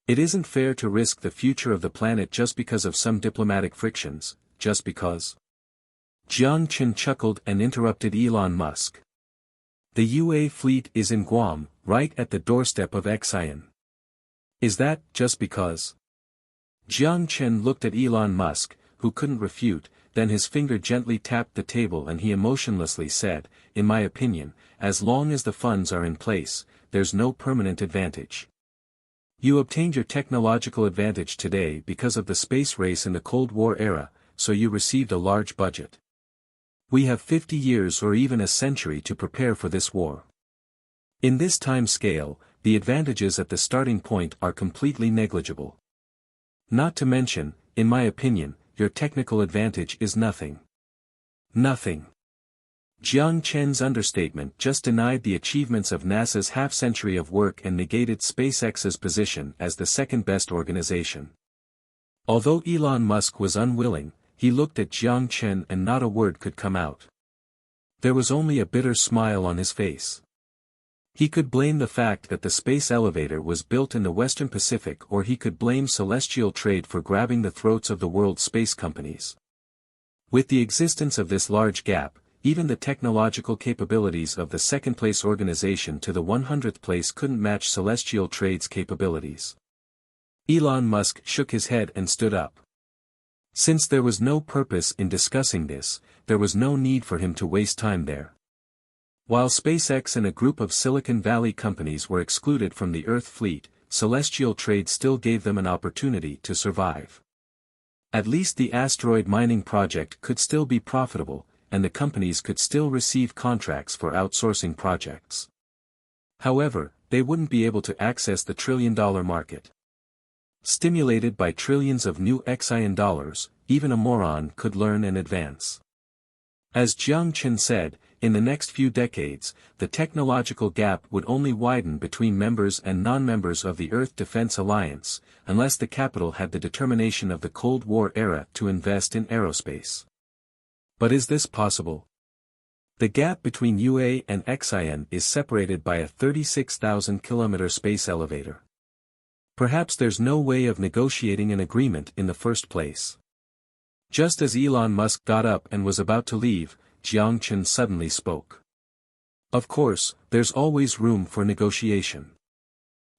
It isn't fair to risk the future of the planet just because of some diplomatic frictions, just because. Jiang Chen chuckled and interrupted Elon Musk. The UA fleet is in Guam, right at the doorstep of Xi'an. Is that just because? Jiang Chen looked at Elon Musk, who couldn't refute, then his finger gently tapped the table and he emotionlessly said, in my opinion, as long as the funds are in place, there's no permanent advantage. You obtained your technological advantage today because of the space race in the Cold War era, so you received a large budget. We have 50 years or even a century to prepare for this war. In this time scale, the advantages at the starting point are completely negligible. Not to mention, in my opinion, your technical advantage is nothing. Nothing. Jiang Chen's understatement just denied the achievements of NASA's half-century of work and negated SpaceX's position as the second-best organization. Although Elon Musk was unwilling, he looked at Jiang Chen and not a word could come out. There was only a bitter smile on his face. He could blame the fact that the space elevator was built in the Western Pacific, or he could blame celestial trade for grabbing the throats of the world's space companies. With the existence of this large gap, even the technological capabilities of the second-place organization to the 100th place couldn't match celestial trade's capabilities. Elon Musk shook his head and stood up. Since there was no purpose in discussing this, there was no need for him to waste time there. While SpaceX and a group of Silicon Valley companies were excluded from the Earth fleet, celestial trade still gave them an opportunity to survive. At least the asteroid mining project could still be profitable, and the companies could still receive contracts for outsourcing projects. However, they wouldn't be able to access the trillion-dollar market. Stimulated by trillions of new Xi'an dollars, even a moron could learn and advance. As Jiang Chen said, in the next few decades, the technological gap would only widen between members and non-members of the Earth Defense Alliance, unless the capital had the determination of the Cold War era to invest in aerospace. But is this possible? The gap between UA and Xi'an is separated by a 36,000-kilometer space elevator. Perhaps there's no way of negotiating an agreement in the first place. Just as Elon Musk got up and was about to leave, Jiang Chen suddenly spoke. Of course, there's always room for negotiation.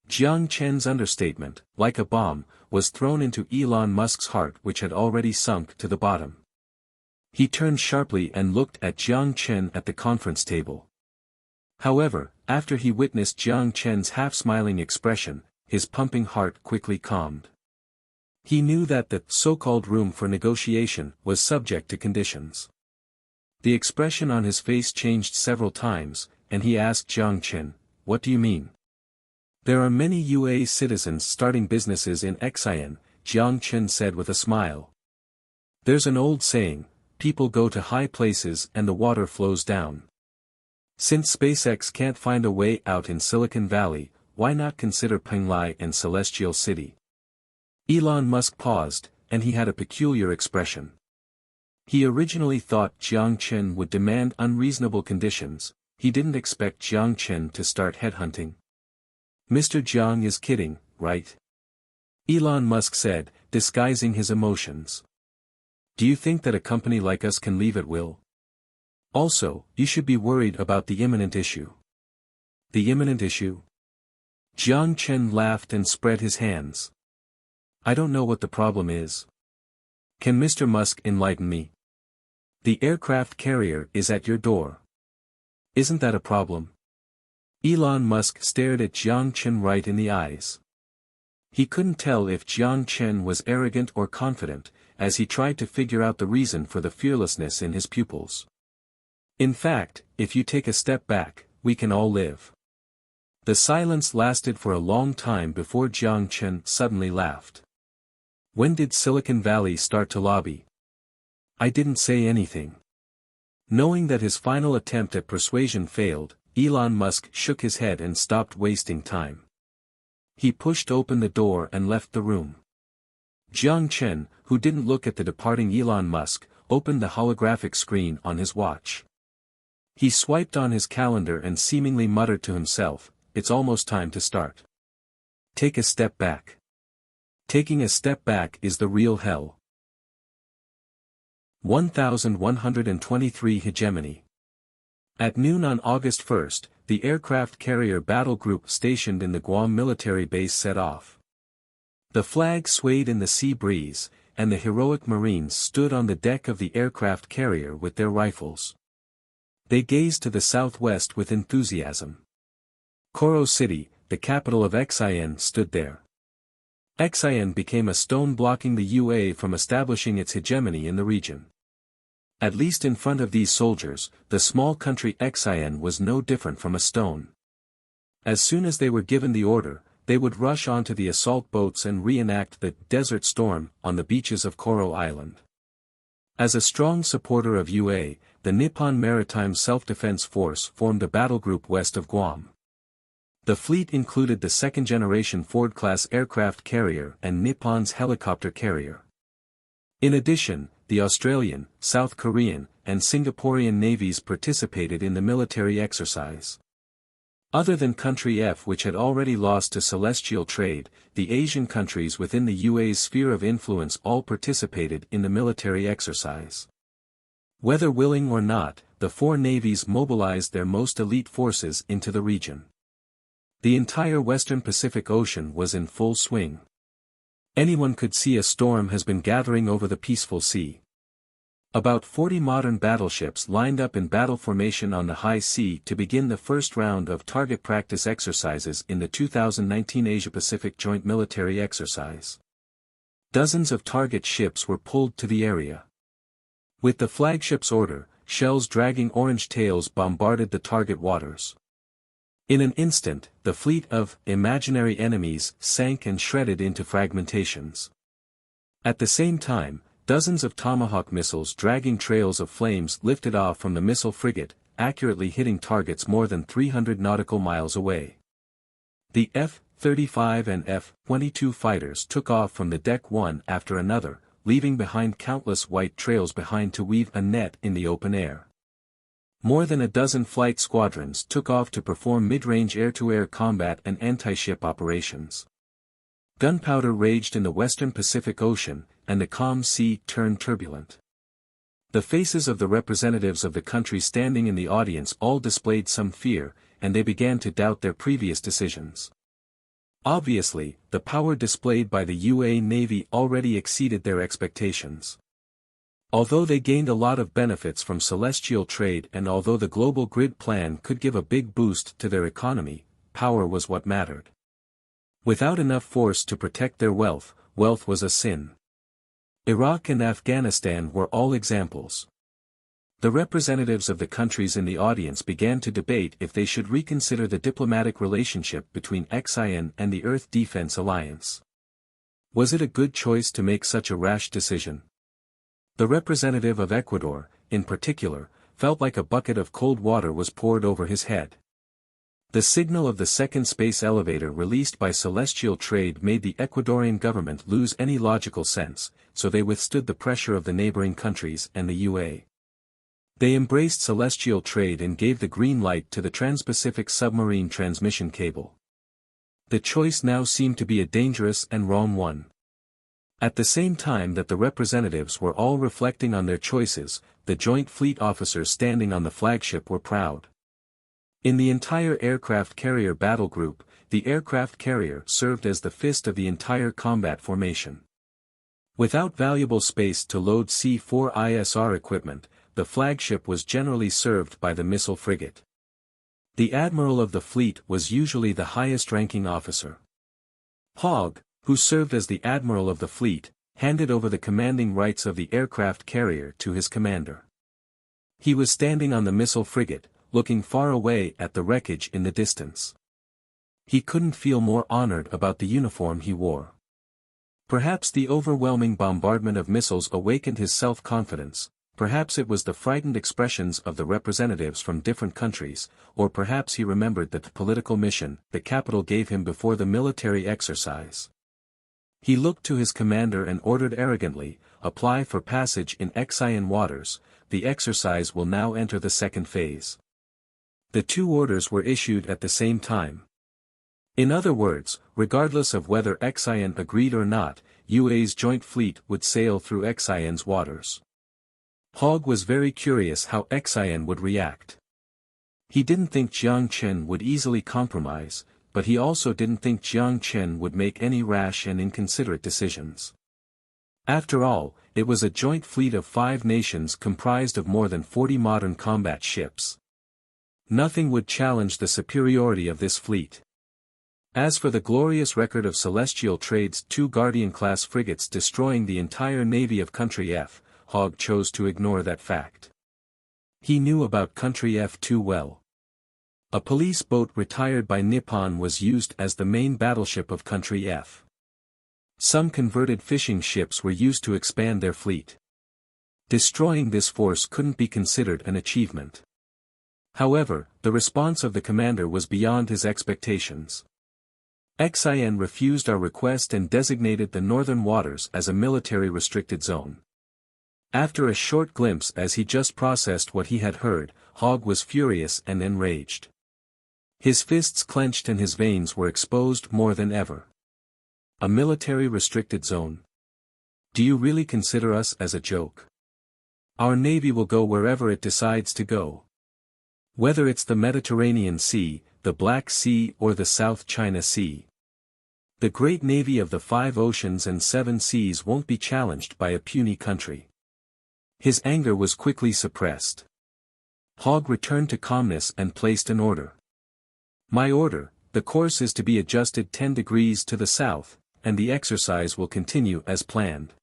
Jiang Chen's understatement, like a bomb, was thrown into Elon Musk's heart, which had already sunk to the bottom. He turned sharply and looked at Jiang Chen at the conference table. However, after he witnessed Jiang Chen's half-smiling expression, his pumping heart quickly calmed. He knew that the so-called room for negotiation was subject to conditions. The expression on his face changed several times, and he asked Jiang Chen, "What do you mean?" "There are many UA citizens starting businesses in Xi'an," Jiang Chen said with a smile. "There's an old saying, people go to high places and the water flows down. Since SpaceX can't find a way out in Silicon Valley, why not consider Penglai and Celestial City?" Elon Musk paused, and he had a peculiar expression. He originally thought Jiang Chen would demand unreasonable conditions. He didn't expect Jiang Chen to start headhunting. "Mr. Jiang is kidding, right?" Elon Musk said, disguising his emotions. "Do you think that a company like us can leave at will? Also, you should be worried about the imminent issue." "The imminent issue?" Jiang Chen laughed and spread his hands. "I don't know what the problem is. Can Mr. Musk enlighten me? The aircraft carrier is at your door. Isn't that a problem?" Elon Musk stared at Jiang Chen right in the eyes. He couldn't tell if Jiang Chen was arrogant or confident, as he tried to figure out the reason for the fearlessness in his pupils. "In fact, if you take a step back, we can all live." The silence lasted for a long time before Jiang Chen suddenly laughed. When did Silicon Valley start to lobby? I didn't say anything. Knowing that his final attempt at persuasion failed, Elon Musk shook his head and stopped wasting time. He pushed open the door and left the room. Jiang Chen, who didn't look at the departing Elon Musk, opened the holographic screen on his watch. He swiped on his calendar and seemingly muttered to himself, "It's almost time to start. Take a step back. Taking a step back is the real hell." 1123 Hegemony. At noon on August 1, the aircraft carrier battle group stationed in the Guam military base set off. The flag swayed in the sea breeze, and the heroic Marines stood on the deck of the aircraft carrier with their rifles. They gazed to the southwest with enthusiasm. Coro City, the capital of Xi'an, stood there. Xi'an became a stone blocking the UA from establishing its hegemony in the region. At least in front of these soldiers, the small country Xi'an was no different from a stone. As soon as they were given the order, they would rush onto the assault boats and reenact the Desert Storm on the beaches of Coro Island. As a strong supporter of UA, the Nippon Maritime Self-Defense Force formed a battle group west of Guam. The fleet included the second-generation Ford-class aircraft carrier and Nippon's helicopter carrier. In addition, the Australian, South Korean, and Singaporean navies participated in the military exercise. Other than Country F, which had already lost to celestial trade, the Asian countries within the UA's sphere of influence all participated in the military exercise. Whether willing or not, the four navies mobilized their most elite forces into the region. The entire western Pacific Ocean was in full swing. Anyone could see a storm has been gathering over the peaceful sea. About 40 modern battleships lined up in battle formation on the high sea to begin the first round of target practice exercises in the 2019 Asia-Pacific Joint Military Exercise. Dozens of target ships were pulled to the area. With the flagship's order, shells dragging orange tails bombarded the target waters. In an instant, the fleet of imaginary enemies sank and shredded into fragmentations. At the same time, dozens of Tomahawk missiles dragging trails of flames lifted off from the missile frigate, accurately hitting targets more than 300 nautical miles away. The F-35 and F-22 fighters took off from the deck one after another, leaving behind countless white trails behind to weave a net in the open air. More than a dozen flight squadrons took off to perform mid-range air-to-air combat and anti-ship operations. Gunpowder raged in the western Pacific Ocean, and the calm sea turned turbulent. The faces of the representatives of the country standing in the audience all displayed some fear, and they began to doubt their previous decisions. Obviously, the power displayed by the UA Navy already exceeded their expectations. Although they gained a lot of benefits from celestial trade and although the global grid plan could give a big boost to their economy, power was what mattered. Without enough force to protect their wealth was a sin. Iraq and Afghanistan were all examples. The representatives of the countries in the audience began to debate if they should reconsider the diplomatic relationship between Xi'an and the Earth Defense Alliance. Was it a good choice to make such a rash decision? The representative of Ecuador, in particular, felt like a bucket of cold water was poured over his head. The signal of the second space elevator released by celestial trade made the Ecuadorian government lose any logical sense, so they withstood the pressure of the neighboring countries and the UA. They embraced celestial trade and gave the green light to the Trans-Pacific submarine transmission cable. The choice now seemed to be a dangerous and wrong one. At the same time that the representatives were all reflecting on their choices, the Joint Fleet officers standing on the flagship were proud. In the entire aircraft carrier battle group, the aircraft carrier served as the fist of the entire combat formation. Without valuable space to load C-4ISR equipment, the flagship was generally served by the missile frigate. The admiral of the fleet was usually the highest-ranking officer. Hogg, who served as the admiral of the fleet, handed over the commanding rights of the aircraft carrier to his commander. He was standing on the missile frigate, looking far away at the wreckage in the distance. He couldn't feel more honored about the uniform he wore. Perhaps the overwhelming bombardment of missiles awakened his self-confidence, perhaps it was the frightened expressions of the representatives from different countries, or perhaps he remembered that the political mission the capital gave him before the military exercise. He looked to his commander and ordered arrogantly, "Apply for passage in Xian waters, the exercise will now enter the second phase." The two orders were issued at the same time. In other words, regardless of whether Xian agreed or not, UA's joint fleet would sail through Xian's waters. Hogg was very curious how Xian would react. He didn't think Jiang Chen would easily compromise, but he also didn't think Jiang Chen would make any rash and inconsiderate decisions. After all, it was a joint fleet of 5 nations comprised of more than 40 modern combat ships. Nothing would challenge the superiority of this fleet. As for the glorious record of Celestial Trade's 2 Guardian-class frigates destroying the entire navy of Country F, Hogg chose to ignore that fact. He knew about Country F too well. A police boat retired by Nippon was used as the main battleship of Country F. Some converted fishing ships were used to expand their fleet. Destroying this force couldn't be considered an achievement. However, the response of the commander was beyond his expectations. Xian refused our request and designated the northern waters as a military-restricted zone. After a short glimpse as he just processed what he had heard, Hogg was furious and enraged. His fists clenched and his veins were exposed more than ever. A military-restricted zone? Do you really consider us as a joke? Our navy will go wherever it decides to go. Whether it's the Mediterranean Sea, the Black Sea or the South China Sea. The great navy of the 5 oceans and 7 seas won't be challenged by a puny country. His anger was quickly suppressed. Hogg returned to calmness and placed an order. "My order, the course is to be adjusted 10 degrees to the south, and the exercise will continue as planned."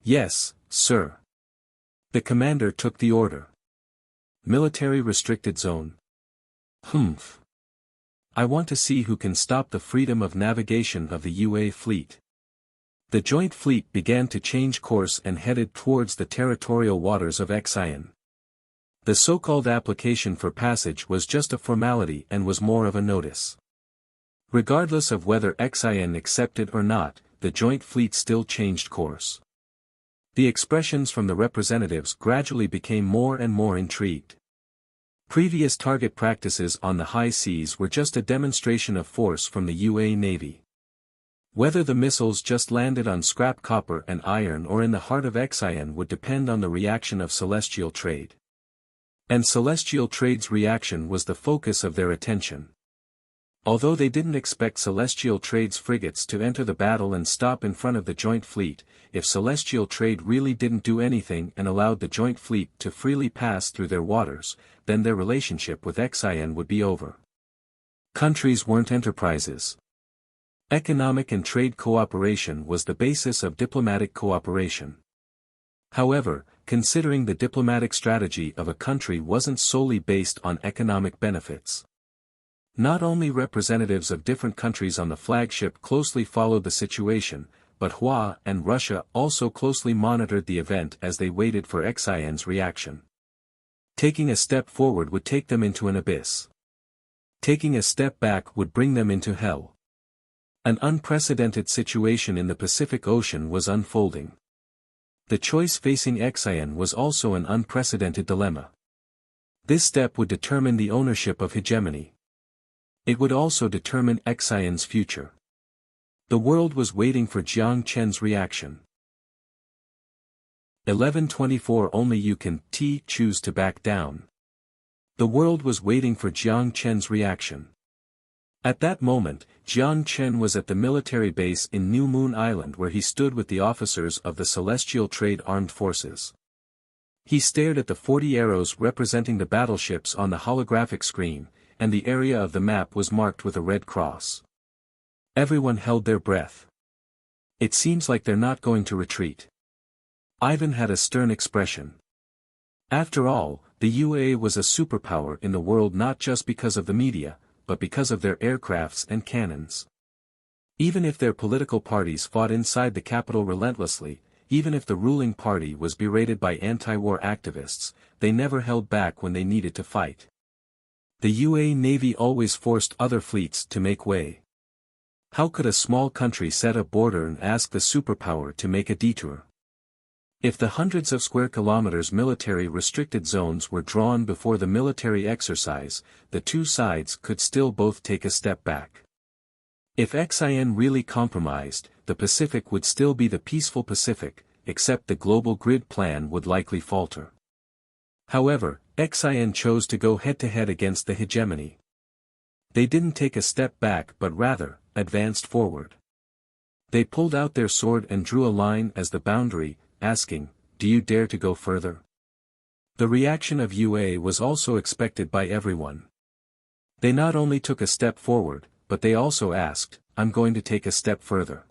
"Yes, sir." The commander took the order. Military restricted zone. Humph. I want to see who can stop the freedom of navigation of the UA fleet. The joint fleet began to change course and headed towards the territorial waters of Xian. The so-called application for passage was just a formality and was more of a notice. Regardless of whether Xian accepted or not, the joint fleet still changed course. The expressions from the representatives gradually became more and more intrigued. Previous target practices on the high seas were just a demonstration of force from the UA Navy. Whether the missiles just landed on scrap copper and iron or in the heart of Xian would depend on the reaction of Celestial Trade. And Celestial Trade's reaction was the focus of their attention. Although they didn't expect Celestial Trade's frigates to enter the battle and stop in front of the joint fleet, if Celestial Trade really didn't do anything and allowed the joint fleet to freely pass through their waters, then their relationship with Xian would be over. Countries weren't enterprises. Economic and trade cooperation was the basis of diplomatic cooperation. However, considering the diplomatic strategy of a country wasn't solely based on economic benefits. Not only representatives of different countries on the flagship closely followed the situation, but Hua and Russia also closely monitored the event as they waited for Xian's reaction. Taking a step forward would take them into an abyss. Taking a step back would bring them into hell. An unprecedented situation in the Pacific Ocean was unfolding. The choice facing Xian was also an unprecedented dilemma. This step would determine the ownership of hegemony. It would also determine Xian's future. The world was waiting for Jiang Chen's reaction. 1124 Only you can choose to back down. The world was waiting for Jiang Chen's reaction. At that moment, Jiang Chen was at the military base in New Moon Island where he stood with the officers of the Celestial Trade Armed Forces. He stared at the 40 arrows representing the battleships on the holographic screen, and the area of the map was marked with a red cross. Everyone held their breath. It seems like they're not going to retreat. Ivan had a stern expression. After all, the UAE was a superpower in the world not just because of the media, but because of their aircrafts and cannons. Even if their political parties fought inside the capital relentlessly, even if the ruling party was berated by anti-war activists, they never held back when they needed to fight. The UA Navy always forced other fleets to make way. How could a small country set a border and ask the superpower to make a detour? If the hundreds of square kilometers military restricted zones were drawn before the military exercise, the two sides could still both take a step back. If XIN really compromised, the Pacific would still be the peaceful Pacific, except the global grid plan would likely falter. However, XIN chose to go head-to-head against the hegemony. They didn't take a step back but rather, advanced forward. They pulled out their sword and drew a line as the boundary, asking, "Do you dare to go further?" The reaction of UA was also expected by everyone. They not only took a step forward, but they also asked, "I'm going to take a step further.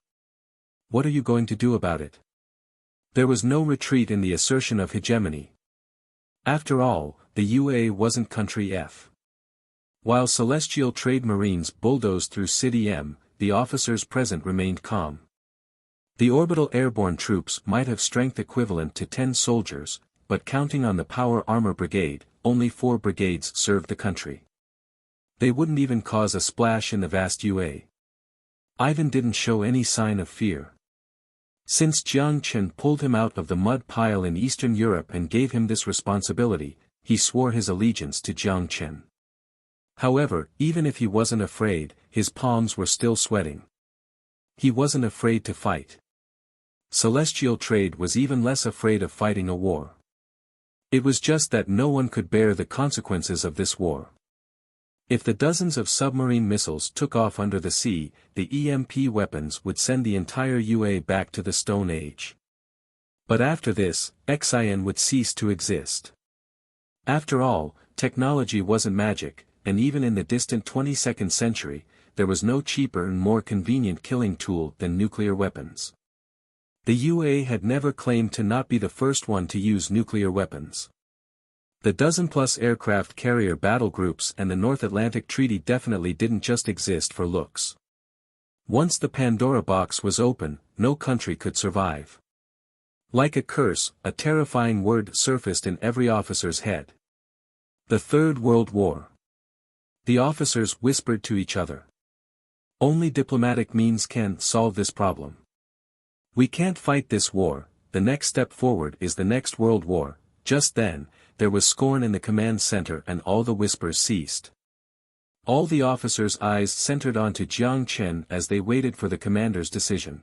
What are you going to do about it?" There was no retreat in the assertion of hegemony. After all, the UA wasn't Country F. While celestial trade marines bulldozed through City M, the officers present remained calm. The orbital airborne troops might have strength equivalent to 10 soldiers, but counting on the Power Armor Brigade, only 4 brigades served the country. They wouldn't even cause a splash in the vast UA. Ivan didn't show any sign of fear. Since Jiang Chen pulled him out of the mud pile in Eastern Europe and gave him this responsibility, he swore his allegiance to Jiang Chen. However, even if he wasn't afraid, his palms were still sweating. He wasn't afraid to fight. Celestial Trade was even less afraid of fighting a war. It was just that no one could bear the consequences of this war. If the dozens of submarine missiles took off under the sea, the EMP weapons would send the entire UA back to the Stone Age. But after this, XIN would cease to exist. After all, technology wasn't magic, and even in the distant 22nd century, there was no cheaper and more convenient killing tool than nuclear weapons. The UA had never claimed to not be the first one to use nuclear weapons. The dozen-plus aircraft carrier battle groups and the North Atlantic Treaty definitely didn't just exist for looks. Once the Pandora box was open, no country could survive. Like a curse, a terrifying word surfaced in every officer's head. The Third World War. The officers whispered to each other. Only diplomatic means can solve this problem. We can't fight this war, the next step forward is the next world war. Just then, there was scorn in the command center and all the whispers ceased. All the officers' eyes centered onto Jiang Chen as they waited for the commander's decision.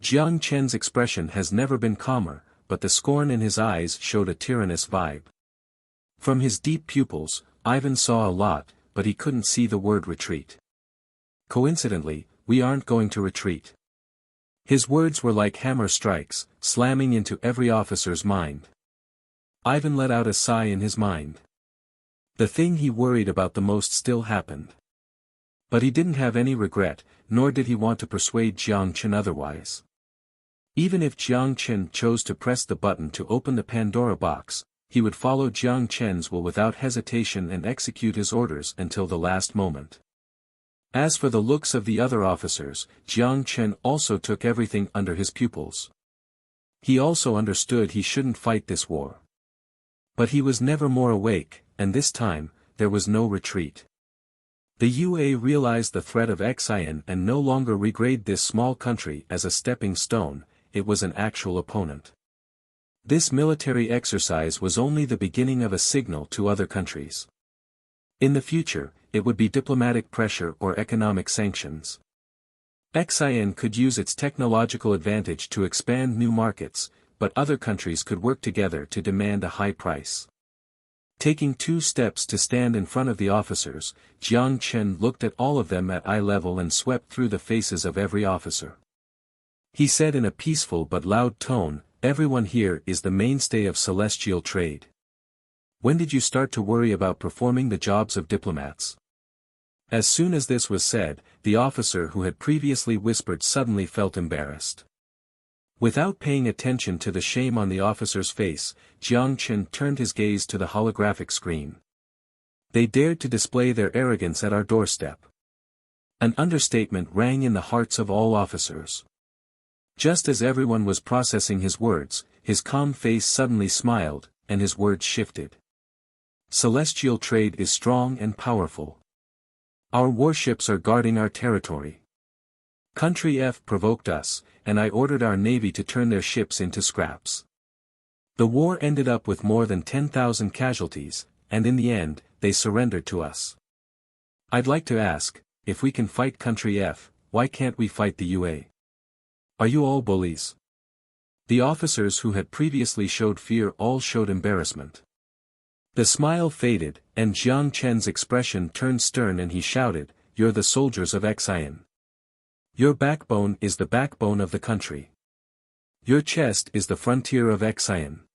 Jiang Chen's expression has never been calmer, but the scorn in his eyes showed a tyrannous vibe. From his deep pupils, Ivan saw a lot, but he couldn't see the word retreat. Coincidentally, we aren't going to retreat. His words were like hammer strikes, slamming into every officer's mind. Ivan let out a sigh in his mind. The thing he worried about the most still happened. But he didn't have any regret, nor did he want to persuade Jiang Chen otherwise. Even if Jiang Chen chose to press the button to open the Pandora box, he would follow Jiang Chen's will without hesitation and execute his orders until the last moment. As for the looks of the other officers, Jiang Chen also took everything under his pupils. He also understood he shouldn't fight this war. But he was never more awake, and this time, there was no retreat. The UA realized the threat of XIN and no longer regarded this small country as a stepping stone, it was an actual opponent. This military exercise was only the beginning of a signal to other countries. In the future, it would be diplomatic pressure or economic sanctions. XIN could use its technological advantage to expand new markets, but other countries could work together to demand a high price. Taking 2 steps to stand in front of the officers, Jiang Chen looked at all of them at eye level and swept through the faces of every officer. He said in a peaceful but loud tone, "Everyone here is the mainstay of celestial trade. When did you start to worry about performing the jobs of diplomats?" As soon as this was said, the officer who had previously whispered suddenly felt embarrassed. Without paying attention to the shame on the officer's face, Jiang Chen turned his gaze to the holographic screen. They dared to display their arrogance at our doorstep. An understatement rang in the hearts of all officers. Just as everyone was processing his words, his calm face suddenly smiled, and his words shifted. Celestial trade is strong and powerful. Our warships are guarding our territory. Country F provoked us, and I ordered our navy to turn their ships into scraps. The war ended up with more than 10,000 casualties, and in the end, they surrendered to us. I'd like to ask, if we can fight Country F, why can't we fight the UA? Are you all bullies? The officers who had previously showed fear all showed embarrassment. The smile faded, and Jiang Chen's expression turned stern and he shouted, "You're the soldiers of Xian. Your backbone is the backbone of the country. Your chest is the frontier of Xian.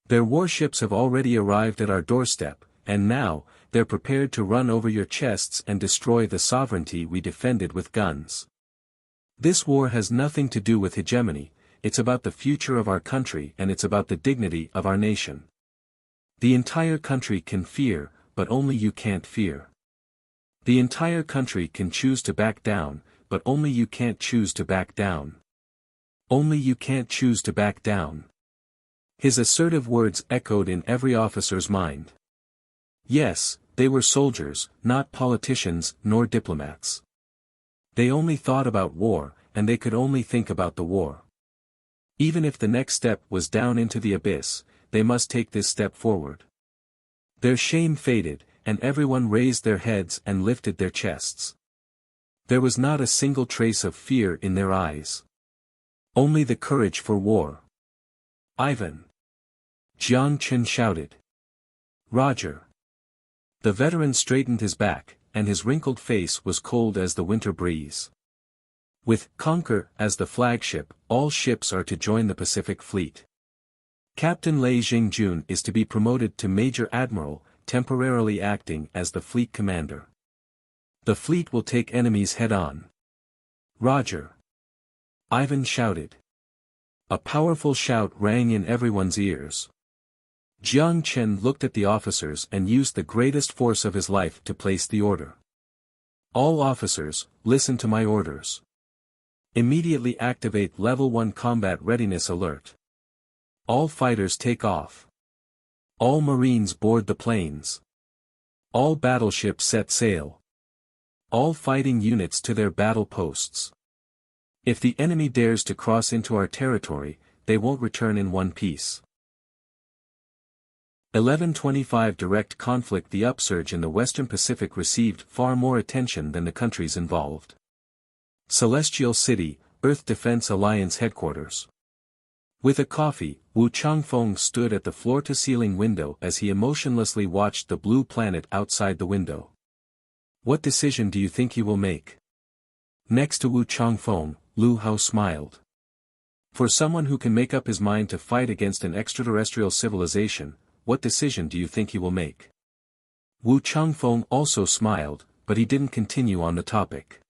Their warships have already arrived at our doorstep, and now, they're prepared to run over your chests and destroy the sovereignty we defended with guns. This war has nothing to do with hegemony, it's about the future of our country and it's about the dignity of our nation. The entire country can fear, but only you can't fear. The entire country can choose to back down, but only you can't choose to back down. Only you can't choose to back down." His assertive words echoed in every officer's mind. Yes, they were soldiers, not politicians nor diplomats. They only thought about war, and they could only think about the war. Even if the next step was down into the abyss, they must take this step forward. Their shame faded, and everyone raised their heads and lifted their chests. There was not a single trace of fear in their eyes. Only the courage for war. "Ivan!" Jiang Chen shouted. "Roger!" The veteran straightened his back, and his wrinkled face was cold as the winter breeze. With Conquer as the flagship, all ships are to join the Pacific Fleet. Captain Lei Jingjun is to be promoted to Major Admiral, temporarily acting as the fleet commander. The fleet will take enemies head-on. "Roger!" Ivan shouted. A powerful shout rang in everyone's ears. Jiang Chen looked at the officers and used the greatest force of his life to place the order. "All officers, listen to my orders. Immediately activate Level 1 Combat Readiness Alert. All fighters take off. All Marines board the planes. All battleships set sail. All fighting units to their battle posts. If the enemy dares to cross into our territory, they won't return in one piece." 1125 Direct conflict. The upsurge in the Western Pacific received far more attention than the countries involved. Celestial City, Earth Defense Alliance Headquarters. With a coffee, Wu Changfeng stood at the floor-to-ceiling window as he emotionlessly watched the blue planet outside the window. "What decision do you think he will make?" Next to Wu Changfeng, Lu Hao smiled. "For someone who can make up his mind to fight against an extraterrestrial civilization, what decision do you think he will make?" Wu Changfeng also smiled, but he didn't continue on the topic.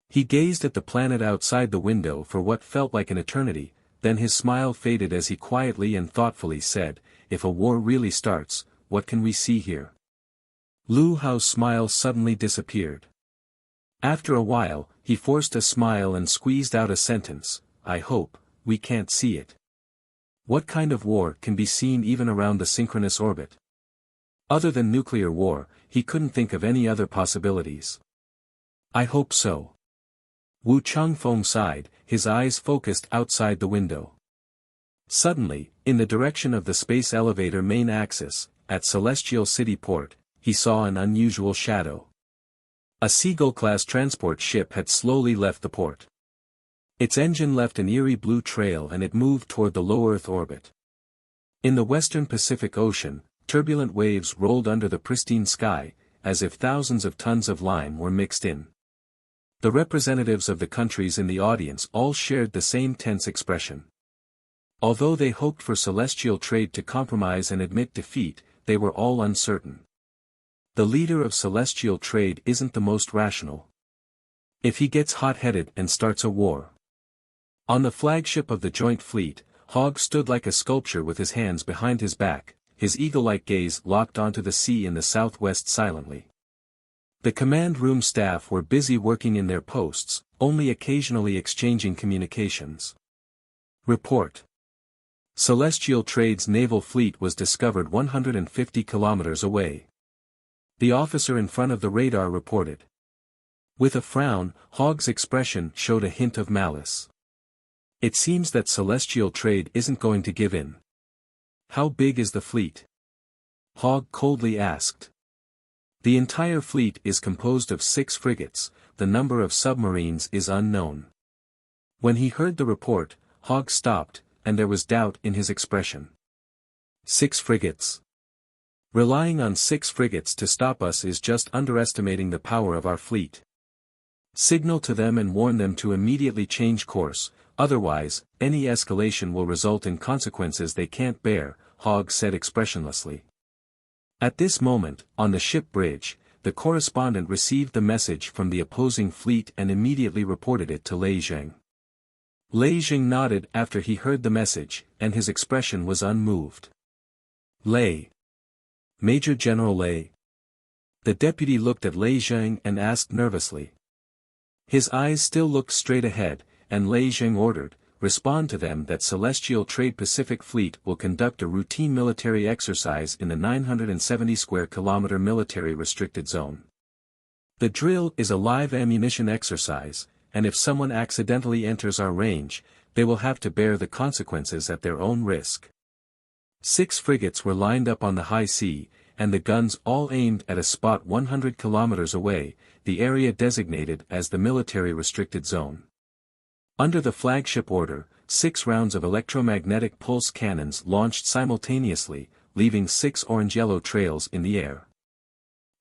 He gazed at the planet outside the window for what felt like an eternity, then his smile faded as he quietly and thoughtfully said, "If a war really starts, what can we see here?" Lu Hao's smile suddenly disappeared. After a while, he forced a smile and squeezed out a sentence, "I hope, we can't see it." What kind of war can be seen even around the synchronous orbit? Other than nuclear war, he couldn't think of any other possibilities. "I hope so." Wu Changfeng sighed, his eyes focused outside the window. Suddenly, in the direction of the space elevator main axis, at Celestial City Port, he saw an unusual shadow. A Seagull-class transport ship had slowly left the port. Its engine left an eerie blue trail and it moved toward the low Earth orbit. In the western Pacific Ocean, turbulent waves rolled under the pristine sky, as if thousands of tons of lime were mixed in. The representatives of the countries in the audience all shared the same tense expression. Although they hoped for celestial trade to compromise and admit defeat, they were all uncertain. The leader of celestial trade isn't the most rational. If he gets hot-headed and starts a war. On the flagship of the joint fleet, Hogg stood like a sculpture with his hands behind his back, his eagle-like gaze locked onto the sea in the southwest silently. The command room staff were busy working in their posts, only occasionally exchanging communications. Report. Celestial Trade's naval fleet was discovered 150 kilometers away. The officer in front of the radar reported. With a frown, Hogg's expression showed a hint of malice. It seems that Celestial Trade isn't going to give in. How big is the fleet? Hogg coldly asked. The entire fleet is composed of 6 frigates, the number of submarines is unknown. When he heard the report, Hogg stopped, and there was doubt in his expression. 6 frigates. Relying on 6 frigates to stop us is just underestimating the power of our fleet. Signal to them and warn them to immediately change course, otherwise, any escalation will result in consequences they can't bear, Hogg said expressionlessly. At this moment, on the ship bridge, the correspondent received the message from the opposing fleet and immediately reported it to Lei Zheng. Lei Zheng nodded after he heard the message, and his expression was unmoved. Lei. Major General Lei. The deputy looked at Lei Zheng and asked nervously. His eyes still looked straight ahead, and Lei Zheng ordered, respond to them that Celestial Trade Pacific Fleet will conduct a routine military exercise in the 970 square kilometer military restricted zone. The drill is a live ammunition exercise, and if someone accidentally enters our range, they will have to bear the consequences at their own risk. 6 frigates were lined up on the high sea, and the guns all aimed at a spot 100 kilometers away, the area designated as the military restricted zone. Under the flagship order, 6 rounds of electromagnetic pulse cannons launched simultaneously, leaving 6 orange-yellow trails in the air.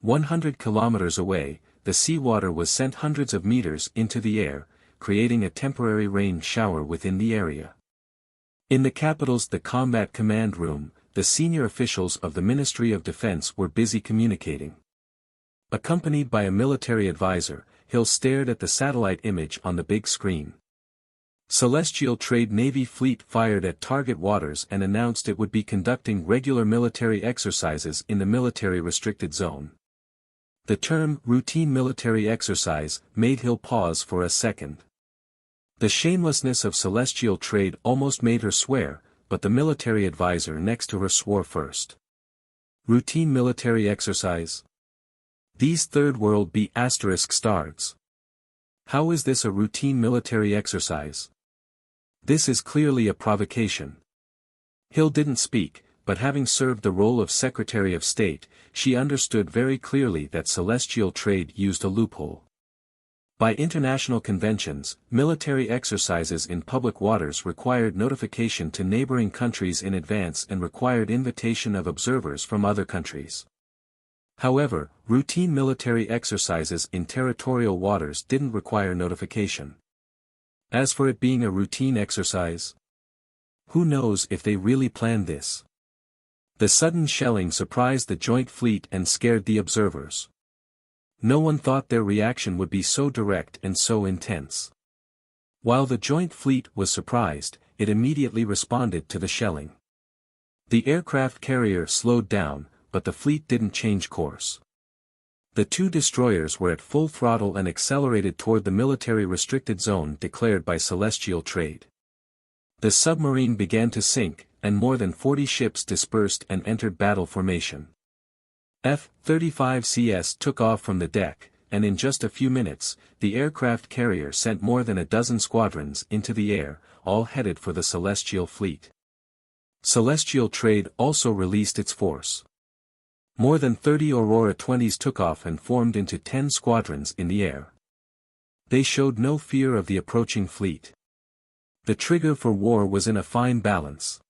100 kilometers away, the seawater was sent hundreds of meters into the air, creating a temporary rain shower within the area. In the capital's Combat Command Room, the senior officials of the Ministry of Defense were busy communicating. Accompanied by a military advisor, Hill stared at the satellite image on the big screen. Celestial Trade Navy Fleet fired at target waters and announced it would be conducting regular military exercises in the military restricted zone. The term routine military exercise made Hill pause for a second. The shamelessness of Celestial Trade almost made her swear, but the military advisor next to her swore first. Routine military exercise? These third world be asterisk stars. How is this a routine military exercise? This is clearly a provocation. Hill didn't speak, but having served the role of Secretary of State, she understood very clearly that Celestial Trade used a loophole. By international conventions, military exercises in public waters required notification to neighboring countries in advance and required invitation of observers from other countries. However, routine military exercises in territorial waters didn't require notification. As for it being a routine exercise, who knows if they really planned this? The sudden shelling surprised the joint fleet and scared the observers. No one thought their reaction would be so direct and so intense. While the joint fleet was surprised, it immediately responded to the shelling. The aircraft carrier slowed down, but the fleet didn't change course. The 2 destroyers were at full throttle and accelerated toward the military restricted zone declared by Celestial Trade. The submarine began to sink, and more than 40 ships dispersed and entered battle formation. F-35CS took off from the deck, and in just a few minutes, the aircraft carrier sent more than a dozen squadrons into the air, all headed for the Celestial Fleet. Celestial Trade also released its force. More than 30 Aurora 20s took off and formed into 10 squadrons in the air. They showed no fear of the approaching fleet. The trigger for war was in a fine balance.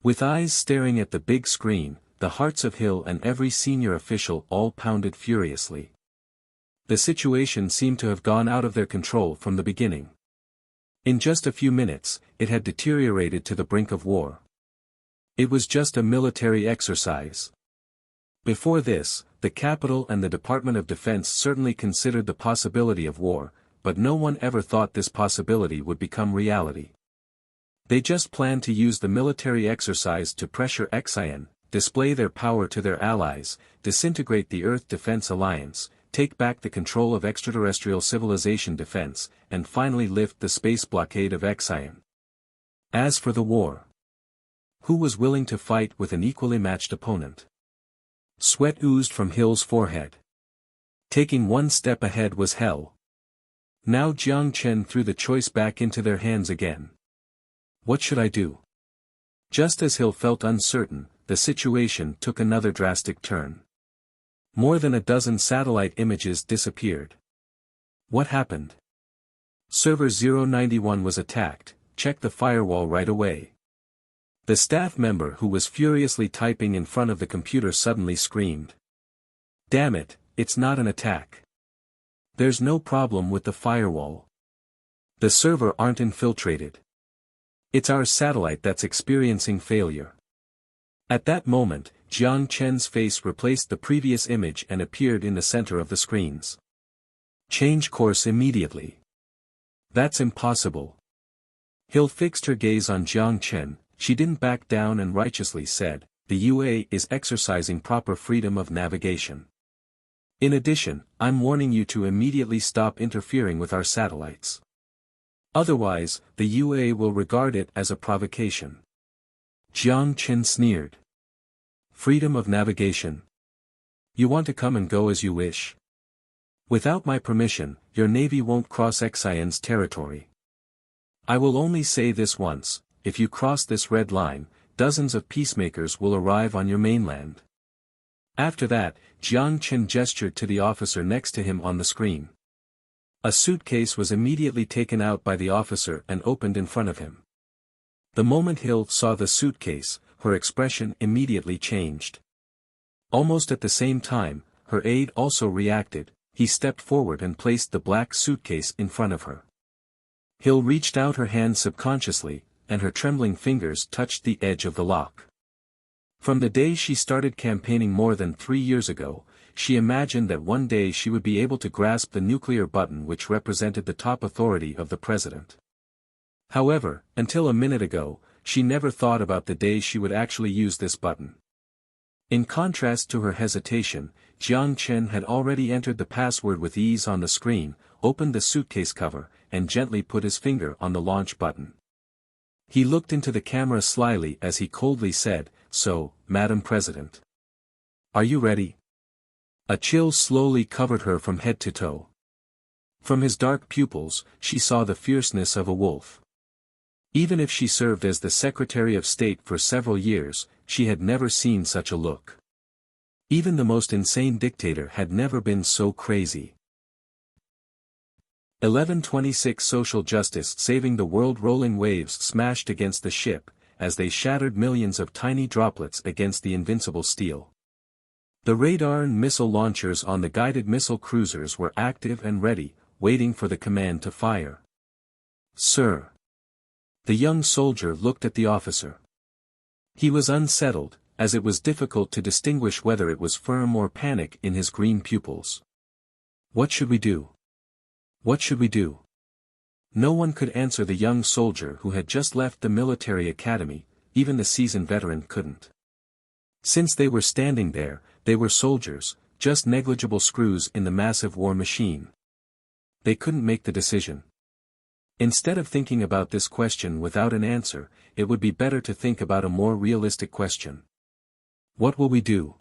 With eyes staring at the big screen, the hearts of Hill and every senior official all pounded furiously. The situation seemed to have gone out of their control from the beginning. In just a few minutes, it had deteriorated to the brink of war. It was just a military exercise. Before this, the capital and the Department of Defense certainly considered the possibility of war, but no one ever thought this possibility would become reality. They just planned to use the military exercise to pressure Xi'an, display their power to their allies, disintegrate the Earth Defense Alliance, take back the control of extraterrestrial civilization defense, and finally lift the space blockade of Xian. As for the war, who was willing to fight with an equally matched opponent? Sweat oozed from Hill's forehead. Taking one step ahead was hell. Now Jiang Chen threw the choice back into their hands again. What should I do? Just as Hill felt uncertain, the situation took another drastic turn. More than a dozen satellite images disappeared. What happened? Server 091 was attacked. Check the firewall right away. The staff member who was furiously typing in front of the computer suddenly screamed. Damn it, it's not an attack. There's no problem with the firewall. The server aren't infiltrated. It's our satellite that's experiencing failure. At that moment, Jiang Chen's face replaced the previous image and appeared in the center of the screens. Change course immediately. That's impossible. Hill fixed her gaze on Jiang Chen. She didn't back down and righteously said, the UA is exercising proper freedom of navigation. In addition, I'm warning you to immediately stop interfering with our satellites. Otherwise, the UA will regard it as a provocation. Jiang Chen sneered. Freedom of navigation. You want to come and go as you wish. Without my permission, your navy won't cross Xian's territory. I will only say this once. If you cross this red line, dozens of peacemakers will arrive on your mainland. After that, Jiang Chen gestured to the officer next to him on the screen. A suitcase was immediately taken out by the officer and opened in front of him. The moment Hill saw the suitcase, her expression immediately changed. Almost at the same time, her aide also reacted. He stepped forward and placed the black suitcase in front of her. Hill reached out her hand subconsciously, and her trembling fingers touched the edge of the lock. From the day she started campaigning more than 3 years ago, she imagined that one day she would be able to grasp the nuclear button which represented the top authority of the president. However, until a minute ago, she never thought about the day she would actually use this button. In contrast to her hesitation, Jiang Chen had already entered the password with ease on the screen, opened the suitcase cover, and gently put his finger on the launch button. He looked into the camera slyly as he coldly said, "So, Madam President. Are you ready?" A chill slowly covered her from head to toe. From his dark pupils, she saw the fierceness of a wolf. Even if she served as the Secretary of State for several years, she had never seen such a look. Even the most insane dictator had never been so crazy. 1126 Social justice saving the world. Rolling waves smashed against the ship, as they shattered millions of tiny droplets against the invincible steel. The radar and missile launchers on the guided missile cruisers were active and ready, waiting for the command to fire. "Sir." The young soldier looked at the officer. He was unsettled, as it was difficult to distinguish whether it was firm or panic in his green pupils. "What should we do? What should we do?" No one could answer the young soldier who had just left the military academy. Even the seasoned veteran couldn't. Since they were standing there, they were soldiers, just negligible screws in the massive war machine. They couldn't make the decision. Instead of thinking about this question without an answer, it would be better to think about a more realistic question. What will we do?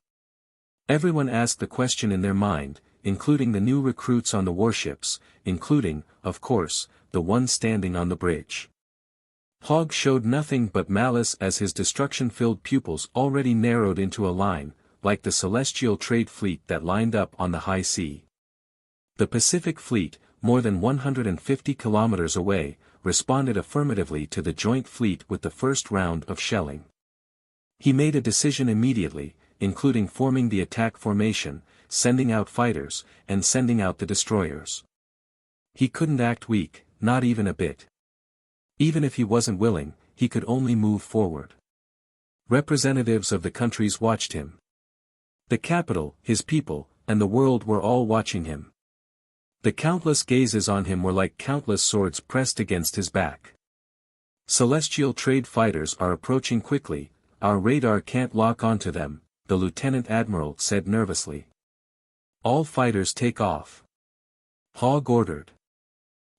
Everyone asked the question in their mind, including the new recruits on the warships, including, of course, the one standing on the bridge. Hogg showed nothing but malice as his destruction-filled pupils already narrowed into a line, like the celestial trade fleet that lined up on the high sea. The Pacific Fleet, more than 150 kilometers away, responded affirmatively to the joint fleet with the first round of shelling. He made a decision immediately, including forming the attack formation, sending out fighters, and sending out the destroyers. He couldn't act weak, not even a bit. Even if he wasn't willing, he could only move forward. Representatives of the countries watched him. The capital, his people, and the world were all watching him. The countless gazes on him were like countless swords pressed against his back. "Celestial trade fighters are approaching quickly, our radar can't lock onto them," the lieutenant admiral said nervously. All fighters take off. Hogg ordered.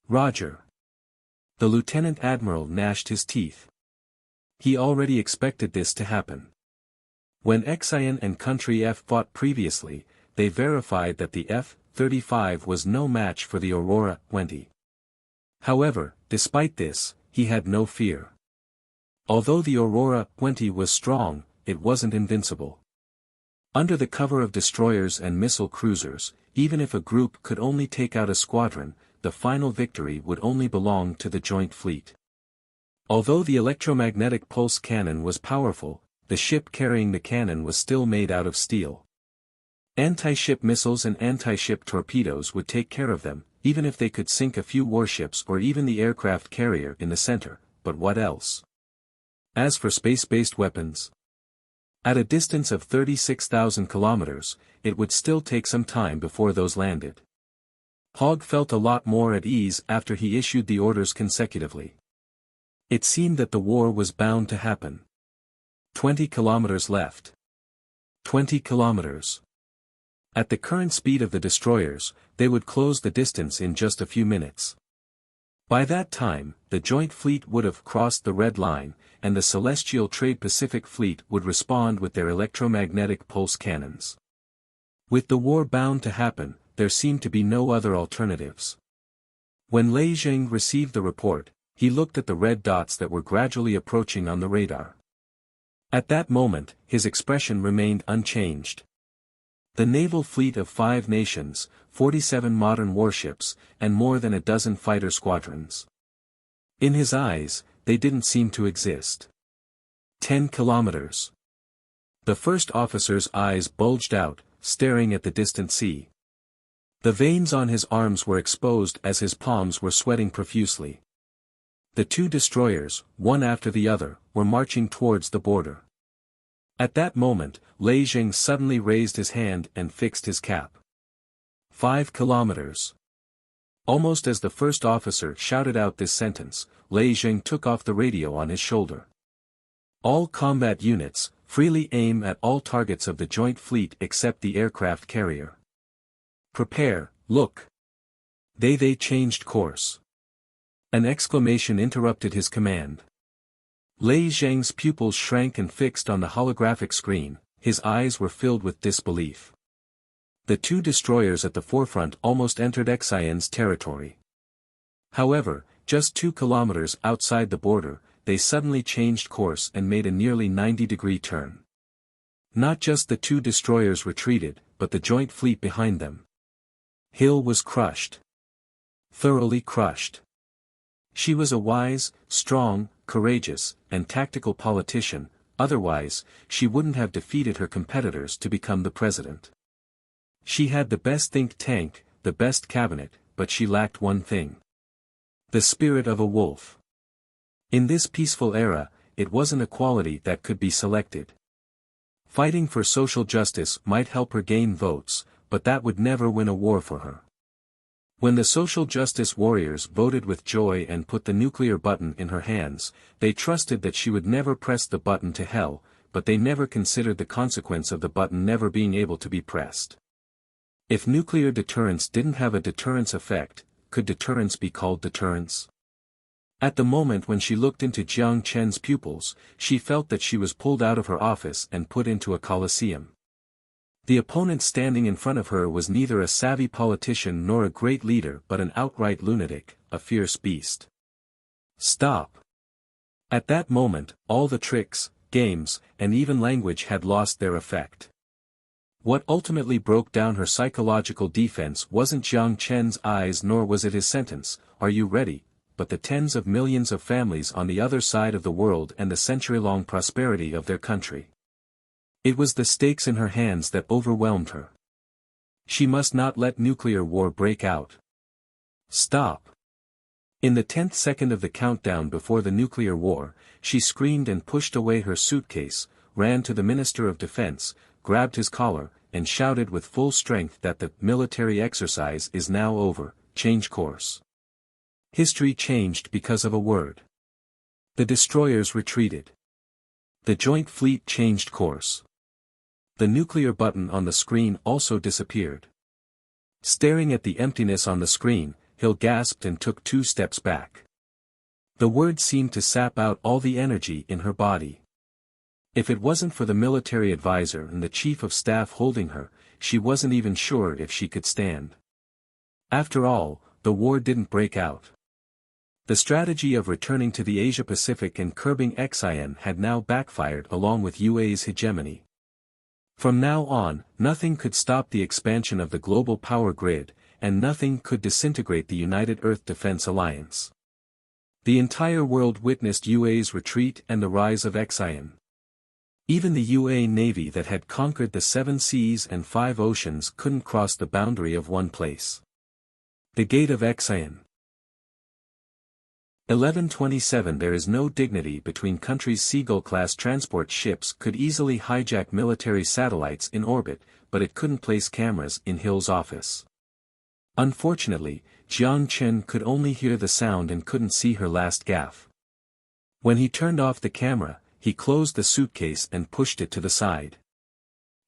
Roger. The lieutenant admiral gnashed his teeth. He already expected this to happen. When Xian and Country F fought previously, they verified that the F-35 was no match for the Aurora 20. However, despite this, he had no fear. Although the Aurora 20 was strong, it wasn't invincible. Under the cover of destroyers and missile cruisers, even if a group could only take out a squadron, the final victory would only belong to the joint fleet. Although the electromagnetic pulse cannon was powerful, the ship carrying the cannon was still made out of steel. Anti-ship missiles and anti-ship torpedoes would take care of them, even if they could sink a few warships or even the aircraft carrier in the center, but what else? As for space-based weapons, at a distance of 36,000 kilometers, it would still take some time before those landed. Hogg felt a lot more at ease after he issued the orders consecutively. It seemed that the war was bound to happen. 20 kilometers left. 20 kilometers. At the current speed of the destroyers, they would close the distance in just a few minutes. By that time, the joint fleet would have crossed the red line, and the Celestial Trade Pacific Fleet would respond with their electromagnetic pulse cannons. With the war bound to happen, there seemed to be no other alternatives. When Lei Jing received the report, he looked at the red dots that were gradually approaching on the radar. At that moment, his expression remained unchanged. The naval fleet of 5 nations, 47 modern warships, and more than a dozen fighter squadrons. In his eyes, they didn't seem to exist. 10 kilometers. The first officer's eyes bulged out, staring at the distant sea. The veins on his arms were exposed as his palms were sweating profusely. The 2 destroyers, one after the other, were marching towards the border. At that moment, Lei Jing suddenly raised his hand and fixed his cap. 5 kilometers. Almost as the first officer shouted out this sentence, Lei Jing took off the radio on his shoulder. All combat units, freely aim at all targets of the joint fleet except the aircraft carrier. Prepare, look. They changed course. An exclamation interrupted his command. Lei Zheng's pupils shrank and fixed on the holographic screen, his eyes were filled with disbelief. The 2 destroyers at the forefront almost entered Xian's territory. However, just 2 kilometers outside the border, they suddenly changed course and made a nearly 90-degree turn. Not just the 2 destroyers retreated, but the joint fleet behind them. Hill was crushed. Thoroughly crushed. She was a wise, strong, courageous, and tactical politician, otherwise, she wouldn't have defeated her competitors to become the president. She had the best think tank, the best cabinet, but she lacked one thing. The spirit of a wolf. In this peaceful era, it wasn't a quality that could be selected. Fighting for social justice might help her gain votes, but that would never win a war for her. When the social justice warriors voted with joy and put the nuclear button in her hands, they trusted that she would never press the button to hell, but they never considered the consequence of the button never being able to be pressed. If nuclear deterrence didn't have a deterrence effect, could deterrence be called deterrence? At the moment when she looked into Jiang Chen's pupils, she felt that she was pulled out of her office and put into a coliseum. The opponent standing in front of her was neither a savvy politician nor a great leader but an outright lunatic, a fierce beast. Stop. At that moment, all the tricks, games, and even language had lost their effect. What ultimately broke down her psychological defense wasn't Jiang Chen's eyes nor was it his sentence, "Are you ready?" but the tens of millions of families on the other side of the world and the century-long prosperity of their country. It was the stakes in her hands that overwhelmed her. She must not let nuclear war break out. Stop. In the 10th second of the countdown before the nuclear war, she screamed and pushed away her suitcase, ran to the Minister of Defense, grabbed his collar, and shouted with full strength that the military exercise is now over, change course. History changed because of a word. The destroyers retreated. The joint fleet changed course. The nuclear button on the screen also disappeared. Staring at the emptiness on the screen, Hill gasped and took 2 steps back. The words seemed to sap out all the energy in her body. If it wasn't for the military advisor and the chief of staff holding her, she wasn't even sure if she could stand. After all, the war didn't break out. The strategy of returning to the Asia-Pacific and curbing Xian had now backfired along with UA's hegemony. From now on, nothing could stop the expansion of the global power grid, and nothing could disintegrate the United Earth Defense Alliance. The entire world witnessed UA's retreat and the rise of Xian. Even the UA Navy that had conquered the 7 seas and 5 oceans couldn't cross the boundary of one place. The Gate of Xian. 1127 There is no dignity between countries. Seagull-class transport ships could easily hijack military satellites in orbit, but it couldn't place cameras in Hill's office. Unfortunately, Jiang Chen could only hear the sound and couldn't see her last gaffe. When he turned off the camera, he closed the suitcase and pushed it to the side.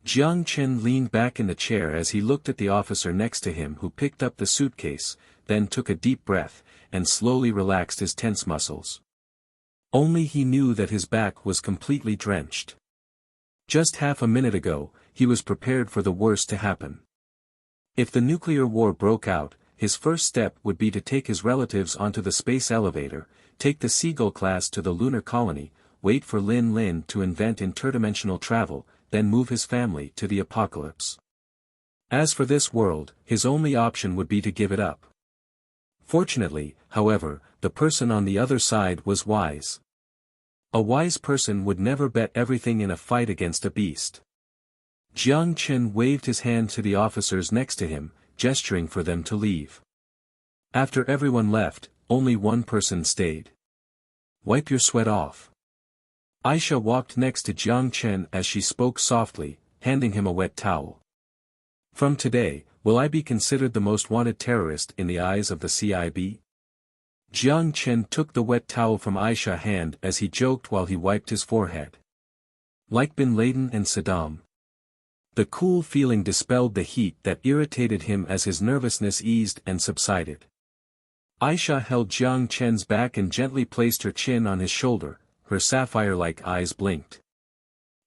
Jiang Chen leaned back in the chair as he looked at the officer next to him, who picked up the suitcase, then took a deep breath, and slowly relaxed his tense muscles. Only he knew that his back was completely drenched. Just half a minute ago, he was prepared for the worst to happen. If the nuclear war broke out, his first step would be to take his relatives onto the space elevator, take the Seagull class to the lunar colony, wait for Lin Lin to invent interdimensional travel, then move his family to the apocalypse. As for this world, his only option would be to give it up. Fortunately, however, the person on the other side was wise. A wise person would never bet everything in a fight against a beast. Jiang Chen waved his hand to the officers next to him, gesturing for them to leave. After everyone left, only one person stayed. "Wipe your sweat off." Aisha walked next to Jiang Chen as she spoke softly, handing him a wet towel. "From today, will I be considered the most wanted terrorist in the eyes of the CIB?" Jiang Chen took the wet towel from Aisha's hand as he joked while he wiped his forehead. Like Bin Laden and Saddam. The cool feeling dispelled the heat that irritated him as his nervousness eased and subsided. Aisha held Jiang Chen's back and gently placed her chin on his shoulder. Her sapphire-like eyes blinked.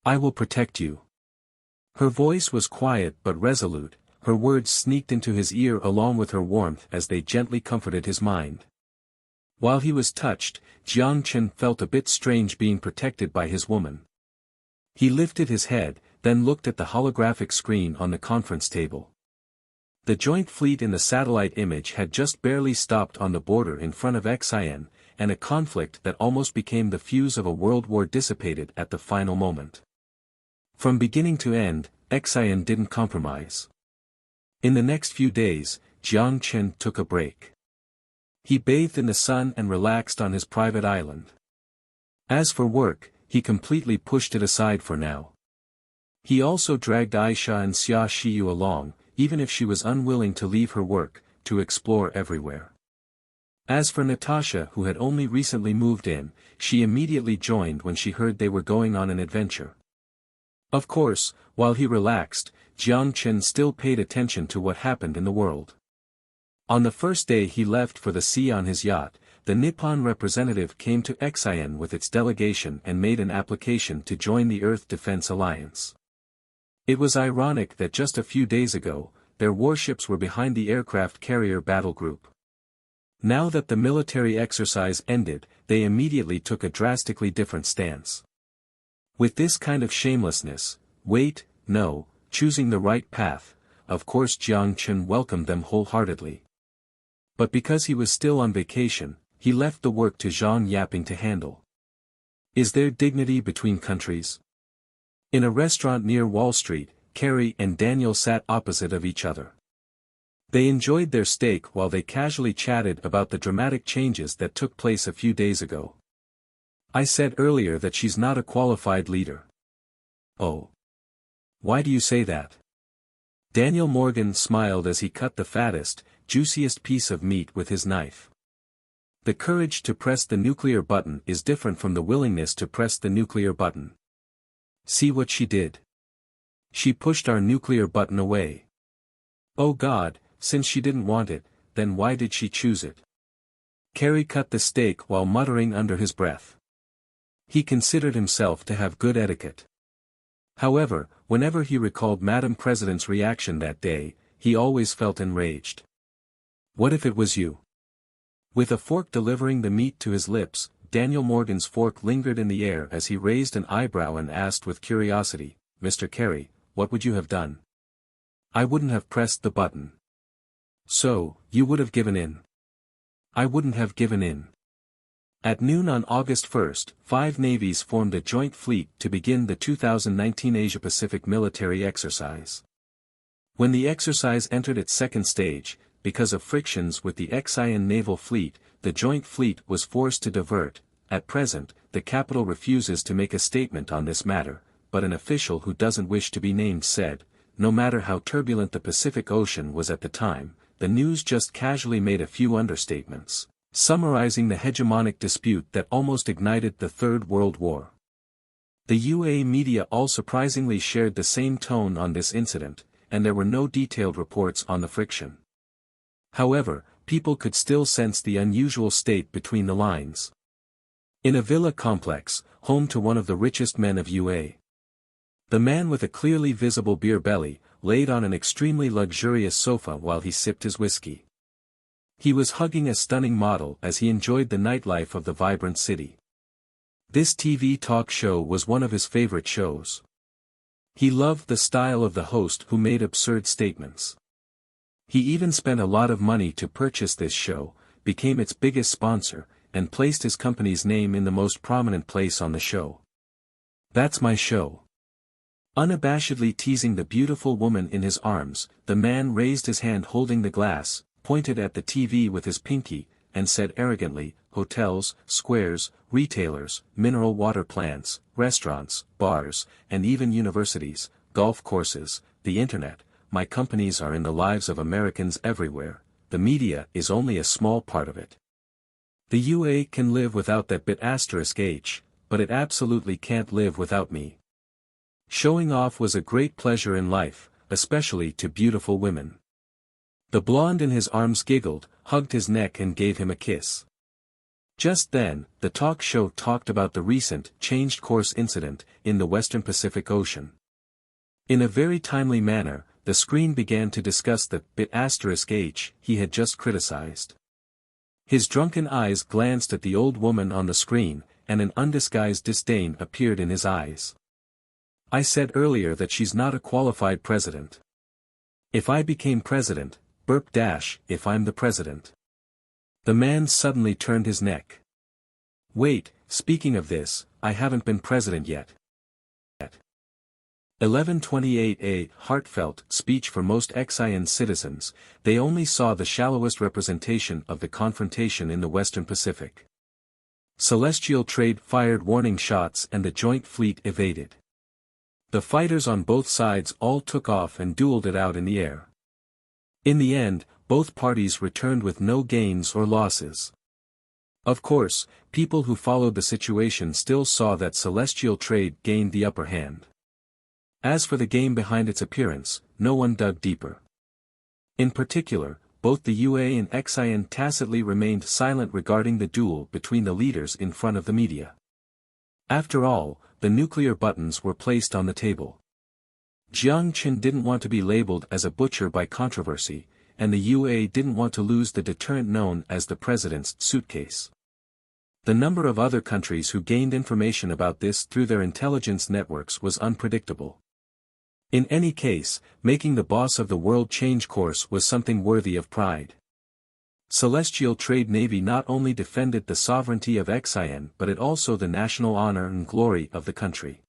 "I will protect you." Her voice was quiet but resolute, her words sneaked into his ear along with her warmth as they gently comforted his mind. While he was touched, Jiang Chen felt a bit strange being protected by his woman. He lifted his head, then looked at the holographic screen on the conference table. The joint fleet in the satellite image had just barely stopped on the border in front of Xian, and a conflict that almost became the fuse of a world war dissipated at the final moment. From beginning to end, Xian didn't compromise. In the next few days, Jiang Chen took a break. He bathed in the sun and relaxed on his private island. As for work, he completely pushed it aside for now. He also dragged Aisha and Xia Shiyu along, even if she was unwilling to leave her work, to explore everywhere. As for Natasha, who had only recently moved in, she immediately joined when she heard they were going on an adventure. Of course, while he relaxed, Jiang Chen still paid attention to what happened in the world. On the first day he left for the sea on his yacht, the Nippon representative came to Xian with its delegation and made an application to join the Earth Defense Alliance. It was ironic that just a few days ago, their warships were behind the aircraft carrier battle group. Now that the military exercise ended, they immediately took a drastically different stance. With this kind of shamelessness, choosing the right path, of course Jiang Chen welcomed them wholeheartedly. But because he was still on vacation, he left the work to Zhang Yaping to handle. Is there dignity between countries? In a restaurant near Wall Street, Carrie and Daniel sat opposite of each other. They enjoyed their steak while they casually chatted about the dramatic changes that took place a few days ago. "I said earlier that she's not a qualified leader." "Oh. Why do you say that?" Daniel Morgan smiled as he cut the fattest, juiciest piece of meat with his knife. "The courage to press the nuclear button is different from the willingness to press the nuclear button. See what she did? She pushed our nuclear button away. Oh God, since she didn't want it, then why did she choose it? Carey cut the steak while muttering under his breath. He considered himself to have good etiquette. However, whenever he recalled Madam President's reaction that day, he always felt enraged. What if it was you? With a fork delivering the meat to his lips, Daniel Morgan's fork lingered in the air as he raised an eyebrow and asked with curiosity, "Mr. Carey, what would you have done?" "I wouldn't have pressed the button." "So, you would have given in?" "I wouldn't have given in." At noon on August 1st, 5 navies formed a joint fleet to begin the 2019 Asia-Pacific military exercise. When the exercise entered its second stage, because of frictions with the ASEAN naval fleet, the joint fleet was forced to divert. At present, the capital refuses to make a statement on this matter, but an official who doesn't wish to be named said, no matter how turbulent the Pacific Ocean was at the time, the news just casually made a few understatements, summarizing the hegemonic dispute that almost ignited the Third World War. The UAE media all surprisingly shared the same tone on this incident, and there were no detailed reports on the friction. However, people could still sense the unusual state between the lines. In a villa complex, home to one of the richest men of UAE, the man with a clearly visible beer belly, laid on an extremely luxurious sofa while he sipped his whiskey. He was hugging a stunning model as he enjoyed the nightlife of the vibrant city. This TV talk show was one of his favorite shows. He loved the style of the host who made absurd statements. He even spent a lot of money to purchase this show, became its biggest sponsor, and placed his company's name in the most prominent place on the show. "That's my show." Unabashedly teasing the beautiful woman in his arms, the man raised his hand holding the glass, pointed at the TV with his pinky, and said arrogantly, "Hotels, squares, retailers, mineral water plants, restaurants, bars, and even universities, golf courses, the internet, my companies are in the lives of Americans everywhere, the media is only a small part of it. The UA can live without that bit *H, but it absolutely can't live without me." Showing off was a great pleasure in life, especially to beautiful women. The blonde in his arms giggled, hugged his neck and gave him a kiss. Just then, the talk show talked about the recent changed course incident in the Western Pacific Ocean. In a very timely manner, the screen began to discuss the bit *H he had just criticized. His drunken eyes glanced at the old woman on the screen, and an undisguised disdain appeared in his eyes. "I said earlier that she's not a qualified president. If I became president, if I'm the president." The man suddenly turned his neck. "Wait, speaking of this, I haven't been president yet." 1128 A heartfelt speech for most ASEAN citizens, they only saw the shallowest representation of the confrontation in the Western Pacific. Celestial Trade fired warning shots and the joint fleet evaded. The fighters on both sides all took off and dueled it out in the air. In the end, both parties returned with no gains or losses. Of course, people who followed the situation still saw that Celestial Trade gained the upper hand. As for the game behind its appearance, no one dug deeper. In particular, both the UA and ASEAN tacitly remained silent regarding the duel between the leaders in front of the media. After all, the nuclear buttons were placed on the table. Jiang Chen didn't want to be labeled as a butcher by controversy, and the UA didn't want to lose the deterrent known as the president's suitcase. The number of other countries who gained information about this through their intelligence networks was unpredictable. In any case, making the boss of the world change course was something worthy of pride. Celestial Trade Navy not only defended the sovereignty of ASEAN but it also the national honor and glory of the country.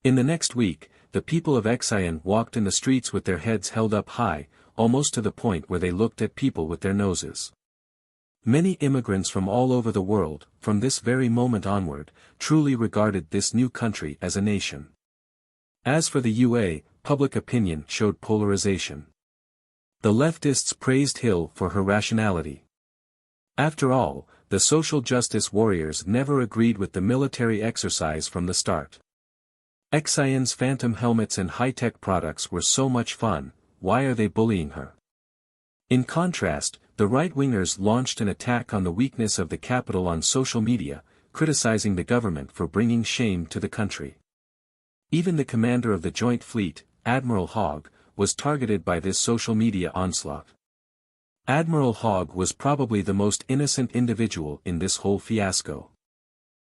In the next week, the people of ASEAN walked in the streets with their heads held up high, almost to the point where they looked at people with their noses. Many immigrants from all over the world, from this very moment onward, truly regarded this new country as a nation. As for the UA, public opinion showed polarization. The leftists praised Hill for her rationality. After all, the social justice warriors never agreed with the military exercise from the start. ASEAN's phantom helmets and high-tech products were so much fun, why are they bullying her? In contrast, the right-wingers launched an attack on the weakness of the capital on social media, criticizing the government for bringing shame to the country. Even the commander of the Joint Fleet, Admiral Hogg, was targeted by this social media onslaught. Admiral Hogg was probably the most innocent individual in this whole fiasco.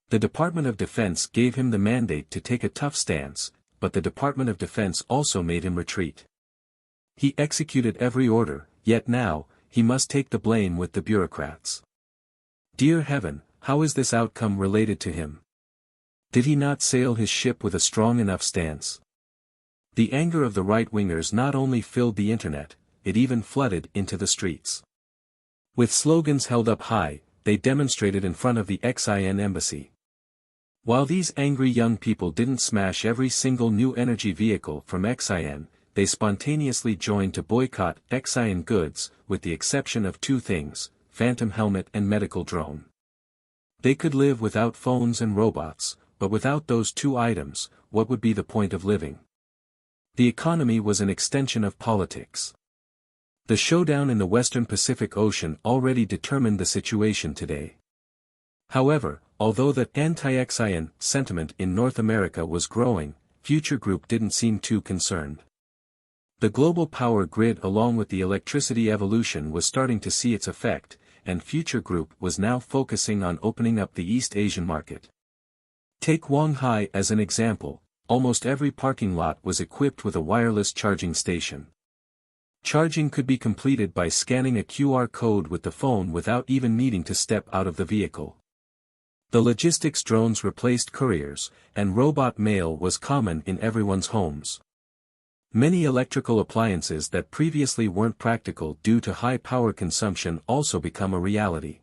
The Department of Defense gave him the mandate to take a tough stance, but the Department of Defense also made him retreat. He executed every order, yet now, he must take the blame with the bureaucrats. Dear heaven, how is this outcome related to him? Did he not sail his ship with a strong enough stance? The anger of the right-wingers not only filled the internet, it even flooded into the streets. With slogans held up high, they demonstrated in front of the XIN embassy. While these angry young people didn't smash every single new energy vehicle from XIN, they spontaneously joined to boycott XIN goods, with the exception of two things, phantom helmet and medical drone. They could live without phones and robots, but without those two items, what would be the point of living? The economy was an extension of politics. The showdown in the Western Pacific Ocean already determined the situation today. However, although the anti-XIN sentiment in North America was growing, Future Group didn't seem too concerned. The global power grid along with the electricity evolution was starting to see its effect, and Future Group was now focusing on opening up the East Asian market. Take Shanghai as an example, almost every parking lot was equipped with a wireless charging station. Charging could be completed by scanning a QR code with the phone without even needing to step out of the vehicle. The logistics drones replaced couriers, and robot mail was common in everyone's homes. Many electrical appliances that previously weren't practical due to high power consumption also become a reality.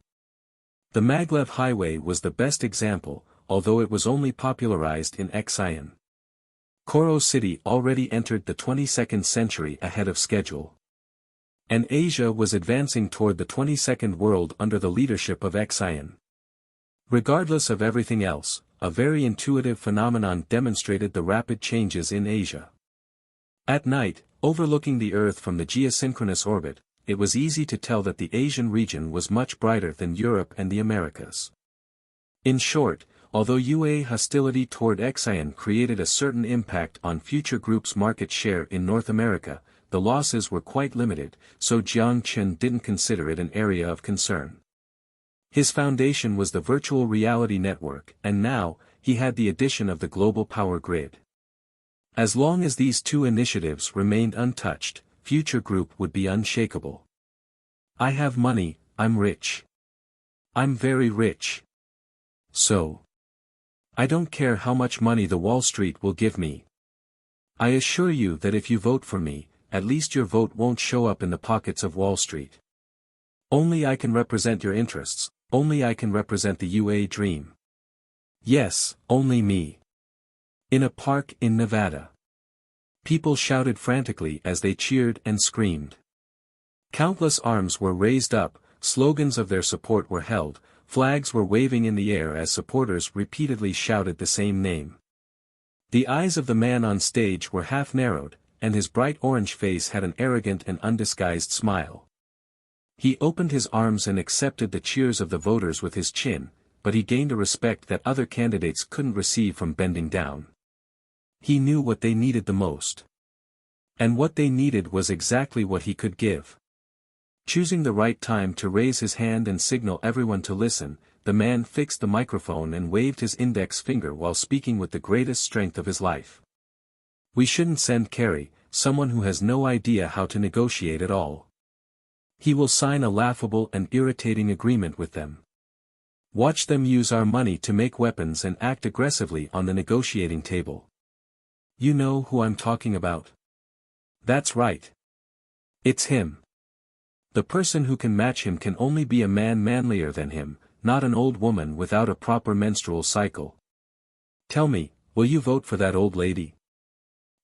The Maglev Highway was the best example, although it was only popularized in XIN. Koro City already entered the 22nd century ahead of schedule. And Asia was advancing toward the 22nd world under the leadership of XIN. Regardless of everything else, a very intuitive phenomenon demonstrated the rapid changes in Asia. At night, overlooking the Earth from the geosynchronous orbit, it was easy to tell that the Asian region was much brighter than Europe and the Americas. In short, although UA hostility toward XIN created a certain impact on Future Group's market share in North America, the losses were quite limited, so Jiang Chen didn't consider it an area of concern. His foundation was the virtual reality network, and now, he had the addition of the global power grid. As long as these two initiatives remained untouched, Future Group would be unshakable. I have money, I'm rich. I'm very rich. So, I don't care how much money the Wall Street will give me. I assure you that if you vote for me, at least your vote won't show up in the pockets of Wall Street. Only I can represent your interests, only I can represent the UA dream. Yes, only me. In a park in Nevada. People shouted frantically as they cheered and screamed. Countless arms were raised up, slogans of their support were held, flags were waving in the air as supporters repeatedly shouted the same name. The eyes of the man on stage were half narrowed, and his bright orange face had an arrogant and undisguised smile. He opened his arms and accepted the cheers of the voters with his chin, but he gained a respect that other candidates couldn't receive from bending down. He knew what they needed the most. And what they needed was exactly what he could give. Choosing the right time to raise his hand and signal everyone to listen, the man fixed the microphone and waved his index finger while speaking with the greatest strength of his life. We shouldn't send Kerry, someone who has no idea how to negotiate at all. He will sign a laughable and irritating agreement with them. Watch them use our money to make weapons and act aggressively on the negotiating table. You know who I'm talking about? That's right. It's him. The person who can match him can only be a man manlier than him, not an old woman without a proper menstrual cycle. Tell me, will you vote for that old lady?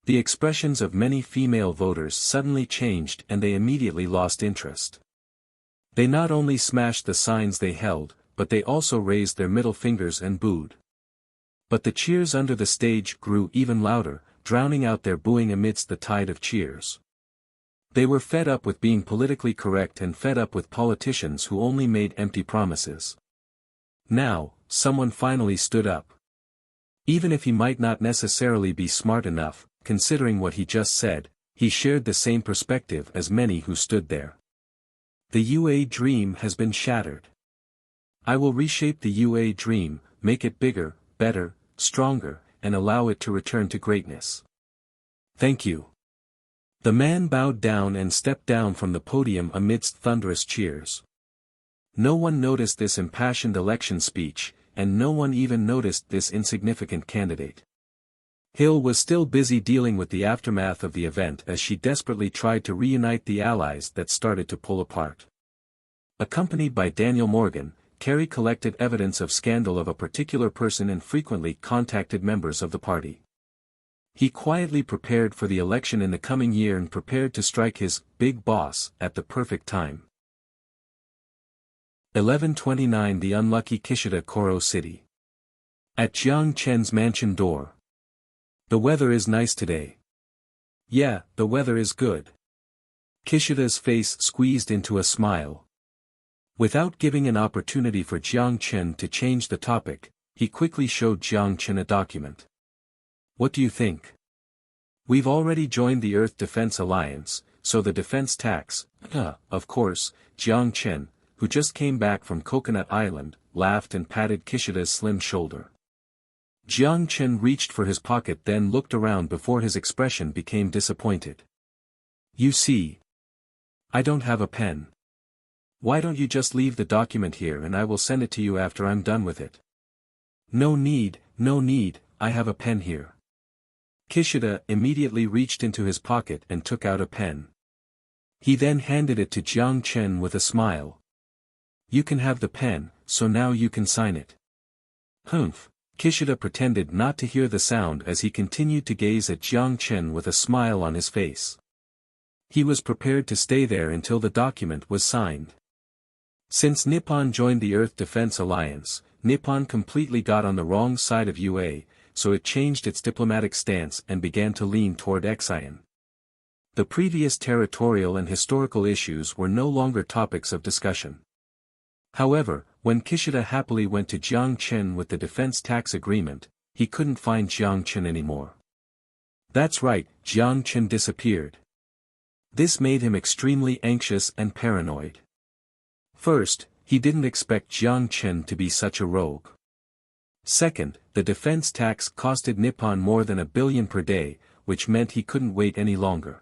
The expressions of many female voters suddenly changed and they immediately lost interest. They not only smashed the signs they held, but they also raised their middle fingers and booed. But the cheers under the stage grew even louder, drowning out their booing amidst the tide of cheers. They were fed up with being politically correct and fed up with politicians who only made empty promises. Now, someone finally stood up. Even if he might not necessarily be smart enough, considering what he just said, he shared the same perspective as many who stood there. The UA dream has been shattered. I will reshape the UA dream, make it bigger, better, stronger, and allow it to return to greatness. Thank you. The man bowed down and stepped down from the podium amidst thunderous cheers. No one noticed this impassioned election speech, and no one even noticed this insignificant candidate. Hill was still busy dealing with the aftermath of the event as she desperately tried to reunite the allies that started to pull apart. Accompanied by Daniel Morgan, Kerry collected evidence of scandal of a particular person and frequently contacted members of the party. He quietly prepared for the election in the coming year and prepared to strike his big boss at the perfect time. 1129 The unlucky Kishida Koro City. At Jiang Chen's mansion door. The weather is nice today. Yeah, the weather is good. Kishida's face squeezed into a smile. Without giving an opportunity for Jiang Chen to change the topic, he quickly showed Jiang Chen a document. What do you think? We've already joined the Earth Defense Alliance, so the defense tax, of course. Jiang Chen, who just came back from Coconut Island, laughed and patted Kishida's slim shoulder. Jiang Chen reached for his pocket then looked around before his expression became disappointed. You see, I don't have a pen. Why don't you just leave the document here and I will send it to you after I'm done with it? No need, I have a pen here. Kishida immediately reached into his pocket and took out a pen. He then handed it to Jiang Chen with a smile. You can have the pen, so now you can sign it. Humph. Kishida pretended not to hear the sound as he continued to gaze at Jiang Chen with a smile on his face. He was prepared to stay there until the document was signed. Since Nippon joined the Earth Defense Alliance, Nippon completely got on the wrong side of UA, so it changed its diplomatic stance and began to lean toward Xian. The previous territorial and historical issues were no longer topics of discussion. However, when Kishida happily went to Jiang Chen with the defense tax agreement, he couldn't find Jiang Chen anymore. That's right, Jiang Chen disappeared. This made him extremely anxious and paranoid. First, he didn't expect Jiang Chen to be such a rogue. Second, the defense tax costed Nippon more than $1 billion per day, which meant he couldn't wait any longer.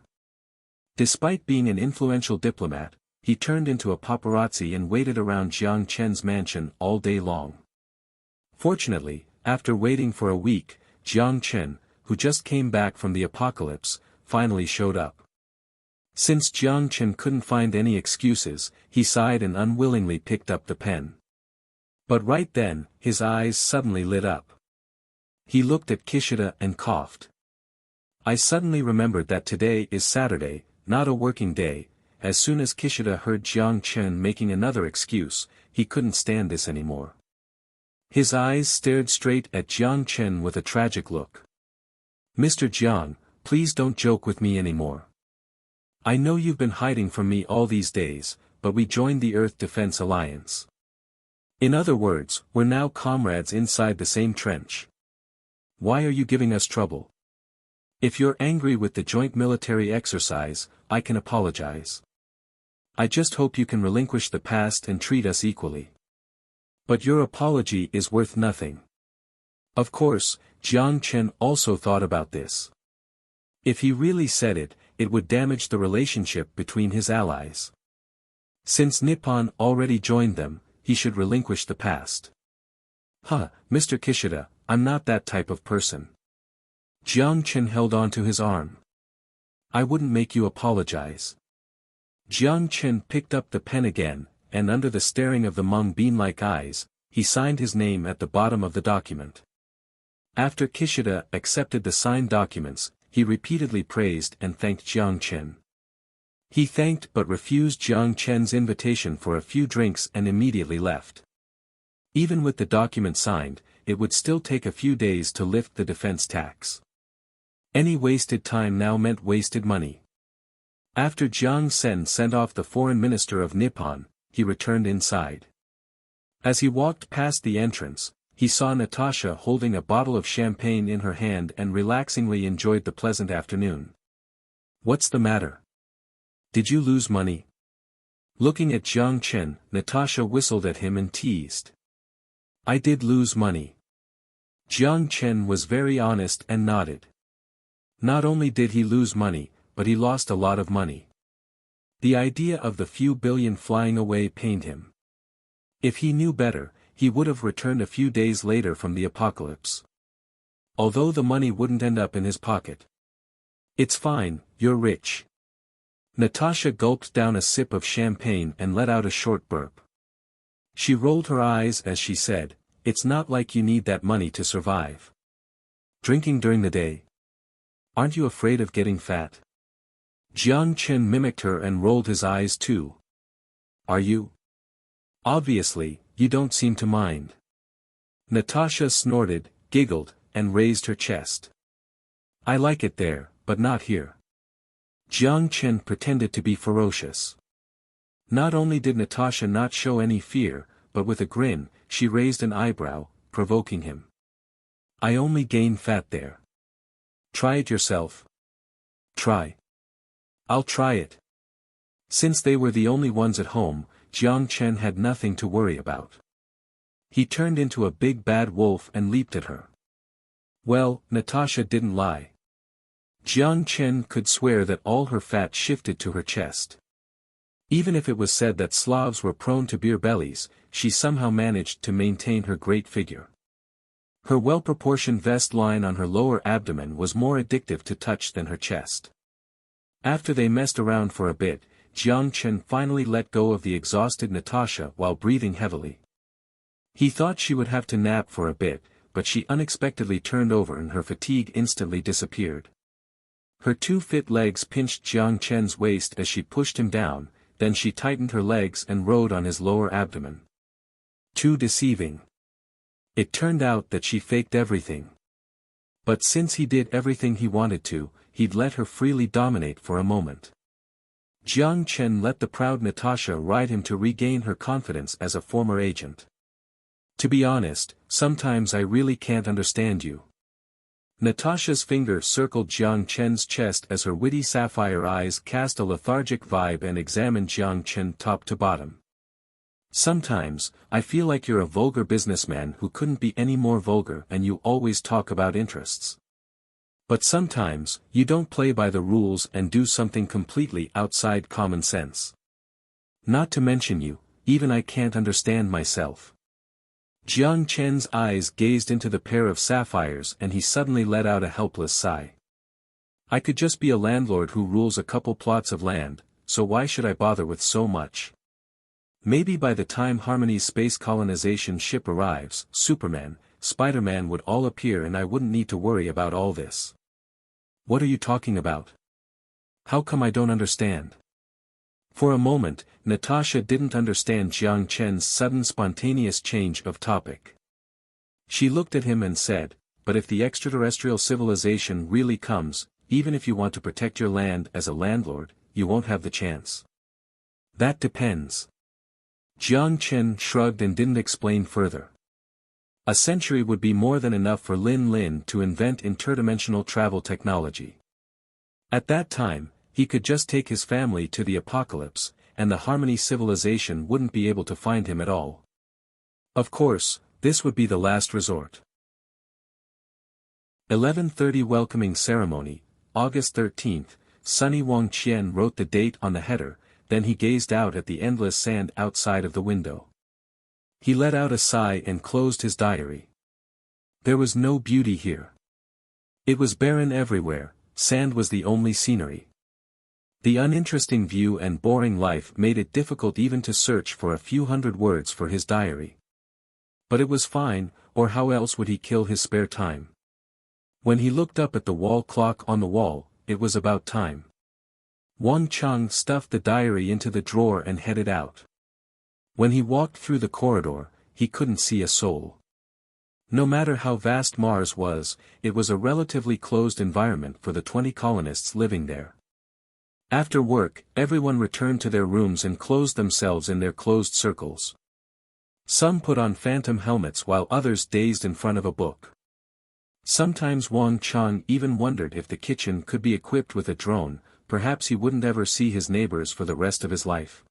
Despite being an influential diplomat, he turned into a paparazzi and waited around Jiang Chen's mansion all day long. Fortunately, after waiting for a week, Jiang Chen, who just came back from the apocalypse, finally showed up. Since Jiang Chen couldn't find any excuses, he sighed and unwillingly picked up the pen. But right then, his eyes suddenly lit up. He looked at Kishida and coughed. I suddenly remembered that today is Saturday, not a working day. As soon as Kishida heard Jiang Chen making another excuse, he couldn't stand this anymore. His eyes stared straight at Jiang Chen with a tragic look. Mr. Jiang, please don't joke with me anymore. I know you've been hiding from me all these days, but we joined the Earth Defense Alliance. In other words, we're now comrades inside the same trench. Why are you giving us trouble? If you're angry with the joint military exercise, I can apologize. I just hope you can relinquish the past and treat us equally. But your apology is worth nothing. Of course, Jiang Chen also thought about this. If he really said it, it would damage the relationship between his allies. Since Nippon already joined them, he should relinquish the past. Mr. Kishida, I'm not that type of person. Jiang Chen held on to his arm. I wouldn't make you apologize. Jiang Chen picked up the pen again, and under the staring of the mung bean-like eyes, he signed his name at the bottom of the document. After Kishida accepted the signed documents, he repeatedly praised and thanked Jiang Chen. He thanked but refused Jiang Chen's invitation for a few drinks and immediately left. Even with the document signed, it would still take a few days to lift the defense tax. Any wasted time now meant wasted money. After Jiang Chen sent off the foreign minister of Nippon, he returned inside. As he walked past the entrance, he saw Natasha holding a bottle of champagne in her hand and relaxingly enjoyed the pleasant afternoon. "What's the matter? Did you lose money?" Looking at Jiang Chen, Natasha whistled at him and teased. "I did lose money." Jiang Chen was very honest and nodded. Not only did he lose money, but he lost a lot of money. The idea of the few billion flying away pained him. If he knew better, he would have returned a few days later from the apocalypse. Although the money wouldn't end up in his pocket. "It's fine, you're rich." Natasha gulped down a sip of champagne and let out a short burp. She rolled her eyes as she said, "It's not like you need that money to survive. Drinking during the day. Aren't you afraid of getting fat?" Jiang Chen mimicked her and rolled his eyes too. "Are you? Obviously, you don't seem to mind." Natasha snorted, giggled, and raised her chest. "I like it there, but not here." Jiang Chen pretended to be ferocious. Not only did Natasha not show any fear, but with a grin, she raised an eyebrow, provoking him. "I only gain fat there. Try it yourself." "Try. I'll try it." Since they were the only ones at home, Jiang Chen had nothing to worry about. He turned into a big bad wolf and leaped at her. Well, Natasha didn't lie. Jiang Chen could swear that all her fat shifted to her chest. Even if it was said that Slavs were prone to beer bellies, she somehow managed to maintain her great figure. Her well-proportioned vest line on her lower abdomen was more addictive to touch than her chest. After they messed around for a bit, Jiang Chen finally let go of the exhausted Natasha while breathing heavily. He thought she would have to nap for a bit, but she unexpectedly turned over and her fatigue instantly disappeared. Her two fit legs pinched Jiang Chen's waist as she pushed him down, then she tightened her legs and rode on his lower abdomen. Too deceiving. It turned out that she faked everything. But since he did everything he wanted to, he'd let her freely dominate for a moment. Jiang Chen let the proud Natasha ride him to regain her confidence as a former agent. "To be honest, sometimes I really can't understand you." Natasha's finger circled Jiang Chen's chest as her witty sapphire eyes cast a lethargic vibe and examined Jiang Chen top to bottom. "Sometimes, I feel like you're a vulgar businessman who couldn't be any more vulgar and you always talk about interests. But sometimes, you don't play by the rules and do something completely outside common sense. Not to mention you, even I can't understand myself." Jiang Chen's eyes gazed into the pair of sapphires and he suddenly let out a helpless sigh. "I could just be a landlord who rules a couple plots of land, so why should I bother with so much? Maybe by the time Harmony's space colonization ship arrives, Superman, Spider-Man would all appear and I wouldn't need to worry about all this." "What are you talking about? How come I don't understand?" For a moment, Natasha didn't understand Jiang Chen's sudden spontaneous change of topic. She looked at him and said, "But if the extraterrestrial civilization really comes, even if you want to protect your land as a landlord, you won't have the chance." "That depends." Jiang Chen shrugged and didn't explain further. A century would be more than enough for Lin Lin to invent interdimensional travel technology. At that time, he could just take his family to the apocalypse, and the Harmony civilization wouldn't be able to find him at all. Of course, this would be the last resort. 11:30 Welcoming Ceremony, August 13th, Sunny Wang Qian wrote the date on the header, then he gazed out at the endless sand outside of the window. He let out a sigh and closed his diary. There was no beauty here. It was barren everywhere, sand was the only scenery. The uninteresting view and boring life made it difficult even to search for a few hundred words for his diary. But it was fine, or how else would he kill his spare time? When he looked up at the wall clock on the wall, it was about time. Wang Chang stuffed the diary into the drawer and headed out. When he walked through the corridor, he couldn't see a soul. No matter how vast Mars was, it was a relatively closed environment for the 20 colonists living there. After work, everyone returned to their rooms and closed themselves in their closed circles. Some put on phantom helmets while others dazed in front of a book. Sometimes Wang Chang even wondered if the kitchen could be equipped with a drone, perhaps he wouldn't ever see his neighbors for the rest of his life.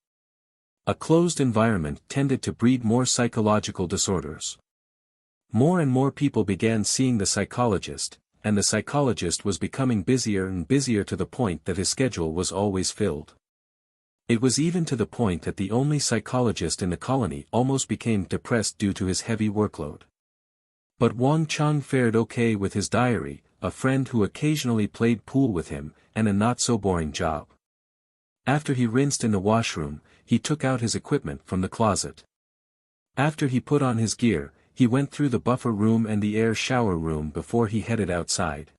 A closed environment tended to breed more psychological disorders. More and more people began seeing the psychologist, and the psychologist was becoming busier and busier to the point that his schedule was always filled. It was even to the point that the only psychologist in the colony almost became depressed due to his heavy workload. But Wang Chang fared okay with his diary, a friend who occasionally played pool with him, and a not-so-boring job. After he rinsed in the washroom, he took out his equipment from the closet. After he put on his gear, he went through the buffer room and the air shower room before he headed outside.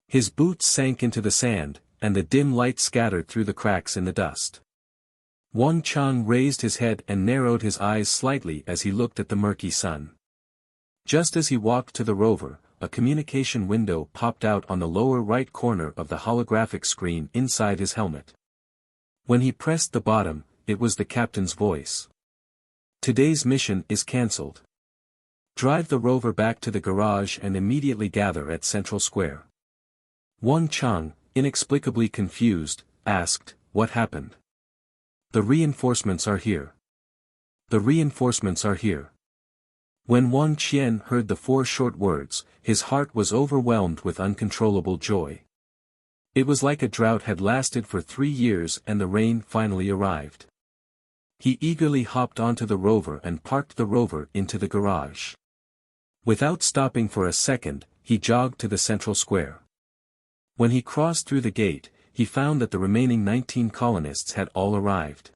His boots sank into the sand, and the dim light scattered through the cracks in the dust. Wang Chang raised his head and narrowed his eyes slightly as he looked at the murky sun. Just as he walked to the rover, a communication window popped out on the lower right corner of the holographic screen inside his helmet. When he pressed the bottom, it was the captain's voice. "Today's mission is cancelled. Drive the rover back to the garage and immediately gather at Central Square." Wang Chang, inexplicably confused, asked, "What happened?" "The reinforcements are here. The reinforcements are here." When Wang Qian heard the 4 short words, his heart was overwhelmed with uncontrollable joy. It was like a drought had lasted for 3 years and the rain finally arrived. He eagerly hopped onto the rover and parked the rover into the garage. Without stopping for a second, he jogged to the Central Square. When he crossed through the gate, he found that the remaining 19 colonists had all arrived.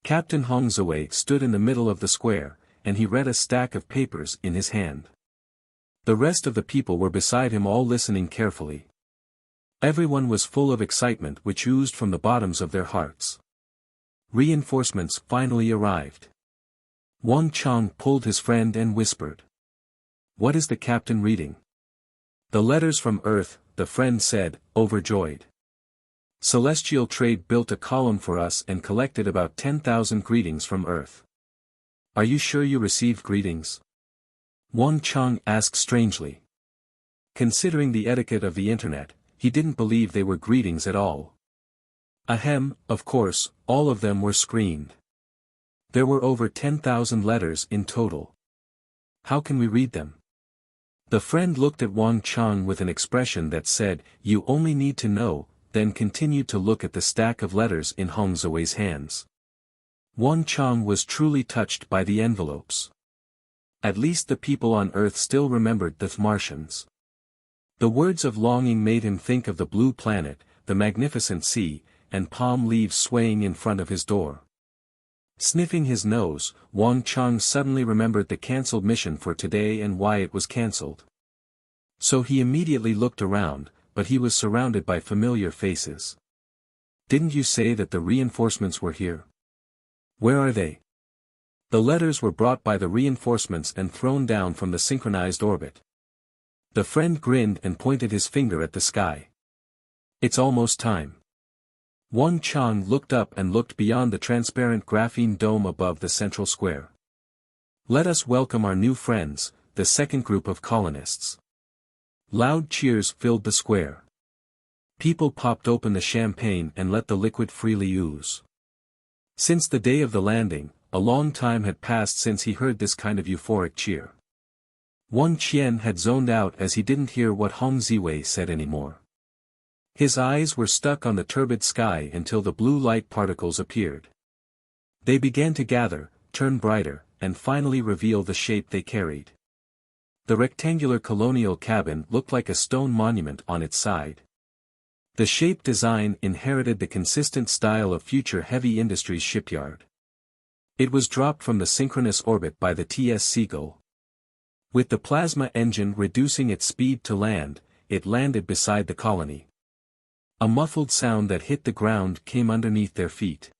Captain Hong Zhui stood in the middle of the square, and he read a stack of papers in his hand. The rest of the people were beside him, all listening carefully. Everyone was full of excitement which oozed from the bottoms of their hearts. Reinforcements finally arrived. Wang Chang pulled his friend and whispered, "What is the captain reading?" "The letters from Earth," the friend said, overjoyed. "Celestial Trade built a column for us and collected about 10,000 greetings from Earth." "Are you sure you received greetings?" Wang Chang asked strangely. Considering the etiquette of the internet, he didn't believe they were greetings at all. Ahem, of course, all of them were screened. There were over 10,000 letters in total. "How can we read them?" The friend looked at Wang Chang with an expression that said, "You only need to know," then continued to look at the stack of letters in Hong Zui's hands. Wang Chang was truly touched by the envelopes. At least the people on Earth still remembered the Martians. The words of longing made him think of the blue planet, the magnificent sea, and palm leaves swaying in front of his door. Sniffing his nose, Wang Chang suddenly remembered the cancelled mission for today and why it was cancelled. So he immediately looked around, but he was surrounded by familiar faces. "Didn't you say that the reinforcements were here? Where are they?" The letters were brought by the reinforcements and thrown down from the synchronized orbit. The friend grinned and pointed his finger at the sky. "It's almost time." Wang Chang looked up and looked beyond the transparent graphene dome above the Central Square. "Let us welcome our new friends, the second group of colonists." Loud cheers filled the square. People popped open the champagne and let the liquid freely ooze. Since the day of the landing, a long time had passed since he heard this kind of euphoric cheer. Wang Qian had zoned out as he didn't hear what Hong Ziwei said anymore. His eyes were stuck on the turbid sky until the blue light particles appeared. They began to gather, turn brighter, and finally reveal the shape they carried. The rectangular colonial cabin looked like a stone monument on its side. The shape design inherited the consistent style of future heavy industries shipyard. It was dropped from the synchronous orbit by the TS Seagull. With the plasma engine reducing its speed to land, it landed beside the colony. A muffled sound that hit the ground came underneath their feet.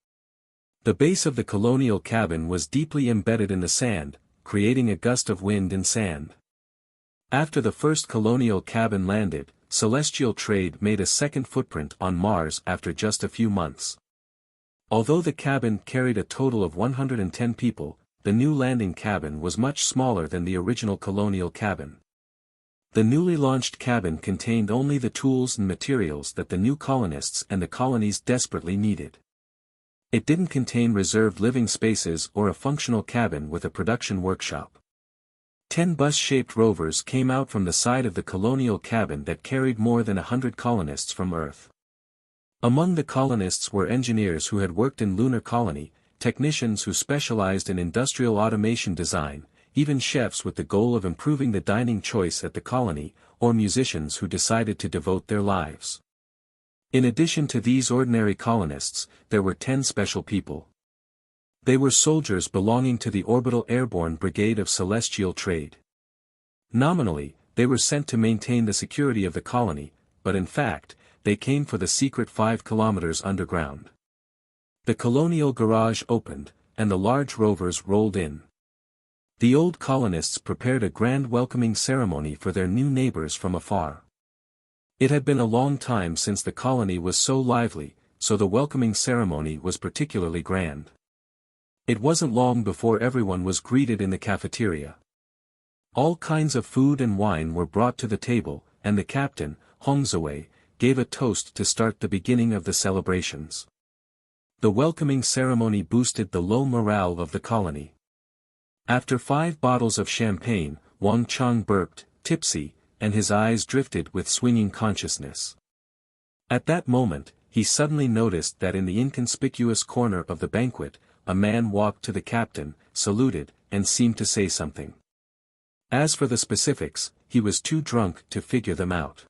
The base of the colonial cabin was deeply embedded in the sand, creating a gust of wind and sand. After the first colonial cabin landed, celestial trade made a second footprint on Mars after just a few months. Although the cabin carried a total of 110 people, the new landing cabin was much smaller than the original colonial cabin. The newly launched cabin contained only the tools and materials that the new colonists and the colonies desperately needed. It didn't contain reserved living spaces or a functional cabin with a production workshop. 10 bus-shaped rovers came out from the side of the colonial cabin that carried more than 100 colonists from Earth. Among the colonists were engineers who had worked in lunar colony, technicians who specialized in industrial automation design, even chefs with the goal of improving the dining choice at the colony, or musicians who decided to devote their lives. In addition to these ordinary colonists, there were 10 special people. They were soldiers belonging to the Orbital Airborne Brigade of Celestial Trade. Nominally, they were sent to maintain the security of the colony, but in fact, they came for the secret 5 kilometers underground. The colonial garage opened, and the large rovers rolled in. The old colonists prepared a grand welcoming ceremony for their new neighbors from afar. It had been a long time since the colony was so lively, so the welcoming ceremony was particularly grand. It wasn't long before everyone was greeted in the cafeteria. All kinds of food and wine were brought to the table, and the captain, Hongzue, gave a toast to start the beginning of the celebrations. The welcoming ceremony boosted the low morale of the colony. After 5 bottles of champagne, Wang Chang burped, tipsy, and his eyes drifted with swinging consciousness. At that moment, he suddenly noticed that in the inconspicuous corner of the banquet, a man walked to the captain, saluted, and seemed to say something. As for the specifics, he was too drunk to figure them out.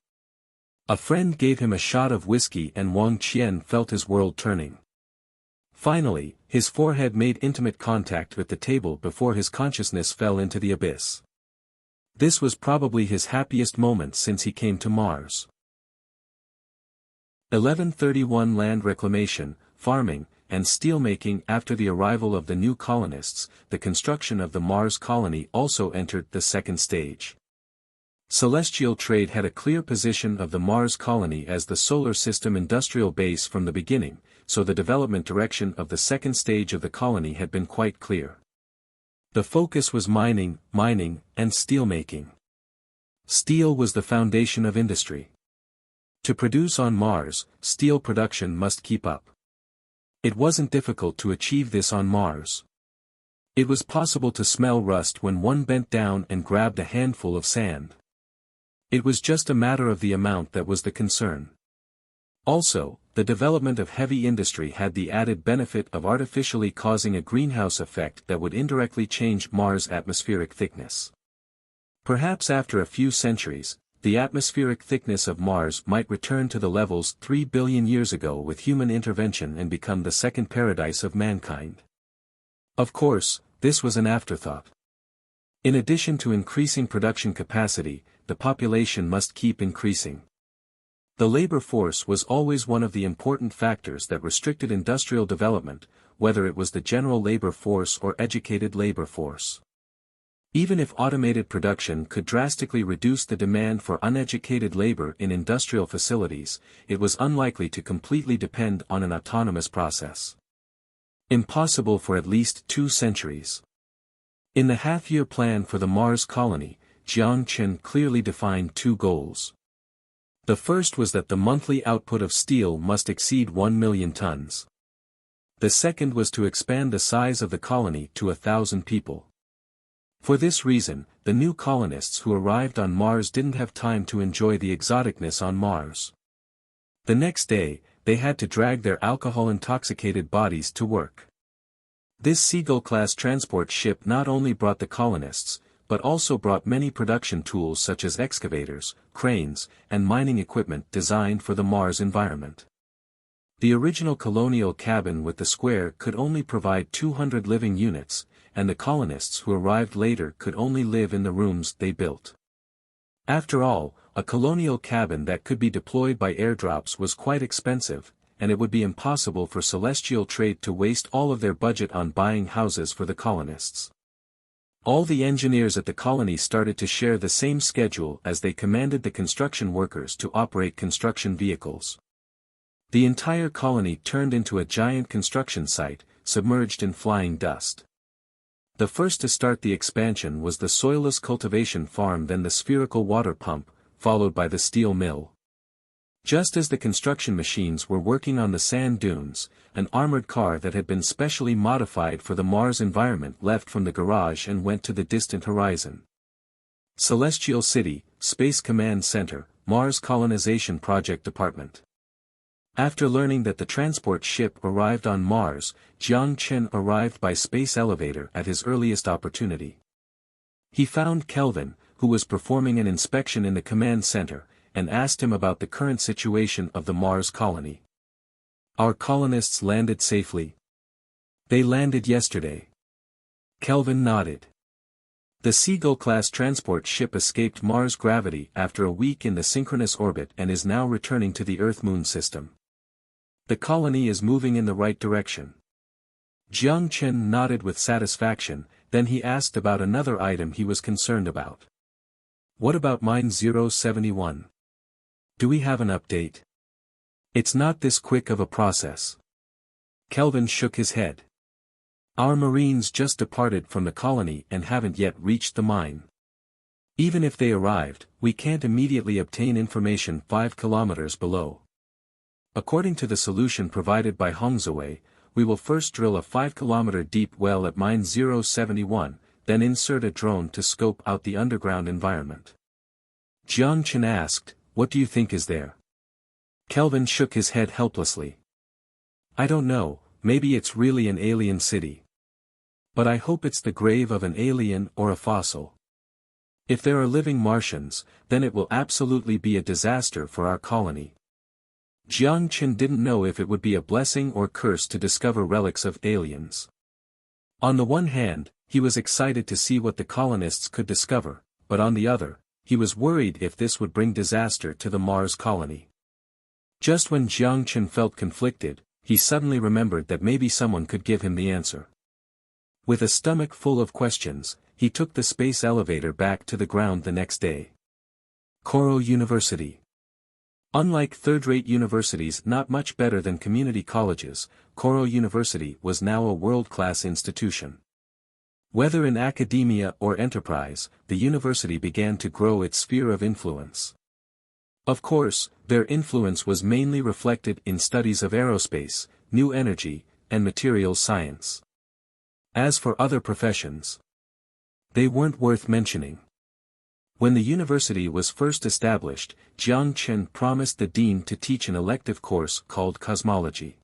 A friend gave him a shot of whiskey and Wang Qian felt his world turning. Finally, his forehead made intimate contact with the table before his consciousness fell into the abyss. This was probably his happiest moment since he came to Mars. 1131 Land reclamation, farming, and steelmaking. After the arrival of the new colonists, the construction of the Mars colony also entered the second stage. Celestial Trade had a clear position of the Mars colony as the solar system industrial base from the beginning, so the development direction of the second stage of the colony had been quite clear. The focus was mining, and steelmaking. Steel was the foundation of industry. To produce on Mars, steel production must keep up. It wasn't difficult to achieve this on Mars. It was possible to smell rust when one bent down and grabbed a handful of sand. It was just a matter of the amount that was the concern. Also, the development of heavy industry had the added benefit of artificially causing a greenhouse effect that would indirectly change Mars' atmospheric thickness. Perhaps after a few centuries, the atmospheric thickness of Mars might return to the levels 3 billion years ago with human intervention and become the second paradise of mankind. Of course, this was an afterthought. In addition to increasing production capacity, the population must keep increasing. The labor force was always one of the important factors that restricted industrial development, whether it was the general labor force or educated labor force. Even if automated production could drastically reduce the demand for uneducated labor in industrial facilities, it was unlikely to completely depend on an autonomous process. Impossible for at least 2 centuries. In the half-year plan for the Mars colony, Jiang Chen clearly defined 2 goals. The first was that the monthly output of steel must exceed 1 million tons. The second was to expand the size of the colony to 1,000 people. For this reason, the new colonists who arrived on Mars didn't have time to enjoy the exoticness on Mars. The next day, they had to drag their alcohol-intoxicated bodies to work. This Seagull-class transport ship not only brought the colonists, but also brought many production tools such as excavators, cranes, and mining equipment designed for the Mars environment. The original colonial cabin with the square could only provide 200 living units, and the colonists who arrived later could only live in the rooms they built. After all, a colonial cabin that could be deployed by airdrops was quite expensive, and it would be impossible for Celestial Trade to waste all of their budget on buying houses for the colonists. All the engineers at the colony started to share the same schedule as they commanded the construction workers to operate construction vehicles. The entire colony turned into a giant construction site, submerged in flying dust. The first to start the expansion was the soilless cultivation farm, then the spherical water pump, followed by the steel mill. Just as the construction machines were working on the sand dunes, an armored car that had been specially modified for the Mars environment left from the garage and went to the distant horizon. Celestial City, Space Command Center, Mars Colonization Project Department. After learning that the transport ship arrived on Mars, Jiang Chen arrived by space elevator at his earliest opportunity. He found Kelvin, who was performing an inspection in the command center, and asked him about the current situation of the Mars colony. Our colonists landed safely. They landed yesterday. Kelvin nodded. The Seagull-class transport ship escaped Mars gravity after a week in the synchronous orbit and is now returning to the Earth-Moon system. The colony is moving in the right direction. Jiang Chen nodded with satisfaction, then he asked about another item he was concerned about. What about Mine 071? Do we have an update? It's not this quick of a process. Kelvin shook his head. Our Marines just departed from the colony and haven't yet reached the mine. Even if they arrived, we can't immediately obtain information 5 kilometers below. According to the solution provided by Hongzhou, we will first drill a 5-kilometer deep well at Mine 071, then insert a drone to scope out the underground environment. Jiang Chen asked, "What do you think is there?" Kelvin shook his head helplessly. "I don't know, maybe it's really an alien city. But I hope it's the grave of an alien or a fossil. If there are living Martians, then it will absolutely be a disaster for our colony." Jiang Chen didn't know if it would be a blessing or curse to discover relics of aliens. On the one hand, he was excited to see what the colonists could discover, but on the other, he was worried if this would bring disaster to the Mars colony. Just when Jiang Chen felt conflicted, he suddenly remembered that maybe someone could give him the answer. With a stomach full of questions, he took the space elevator back to the ground the next day. Koro University. Unlike third-rate universities not much better than community colleges, Koro University was now a world-class institution. Whether in academia or enterprise, the university began to grow its sphere of influence. Of course, their influence was mainly reflected in studies of aerospace, new energy, and materials science. As for other professions, they weren't worth mentioning. When the university was first established, Jiang Chen promised the dean to teach an elective course called cosmology.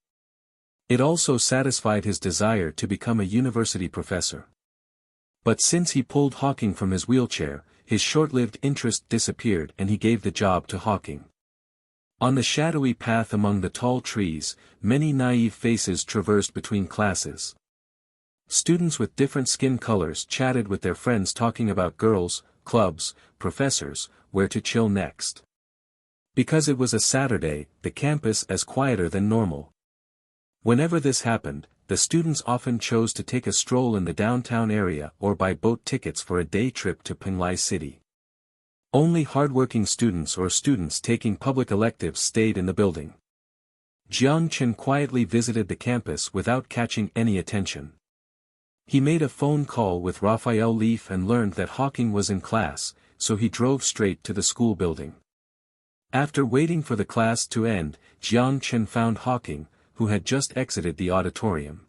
It also satisfied his desire to become a university professor. But since he pulled Hawking from his wheelchair, his short-lived interest disappeared and he gave the job to Hawking. On the shadowy path among the tall trees, many naive faces traversed between classes. Students with different skin colors chatted with their friends talking about girls, clubs, professors, where to chill next. Because it was a Saturday, the campus as quieter than normal. Whenever this happened, the students often chose to take a stroll in the downtown area or buy boat tickets for a day trip to Penglai City. Only hardworking students or students taking public electives stayed in the building. Jiang Chen quietly visited the campus without catching any attention. He made a phone call with Raphael Leaf and learned that Hawking was in class, so he drove straight to the school building. After waiting for the class to end, Jiang Chen found Hawking, who had just exited the auditorium.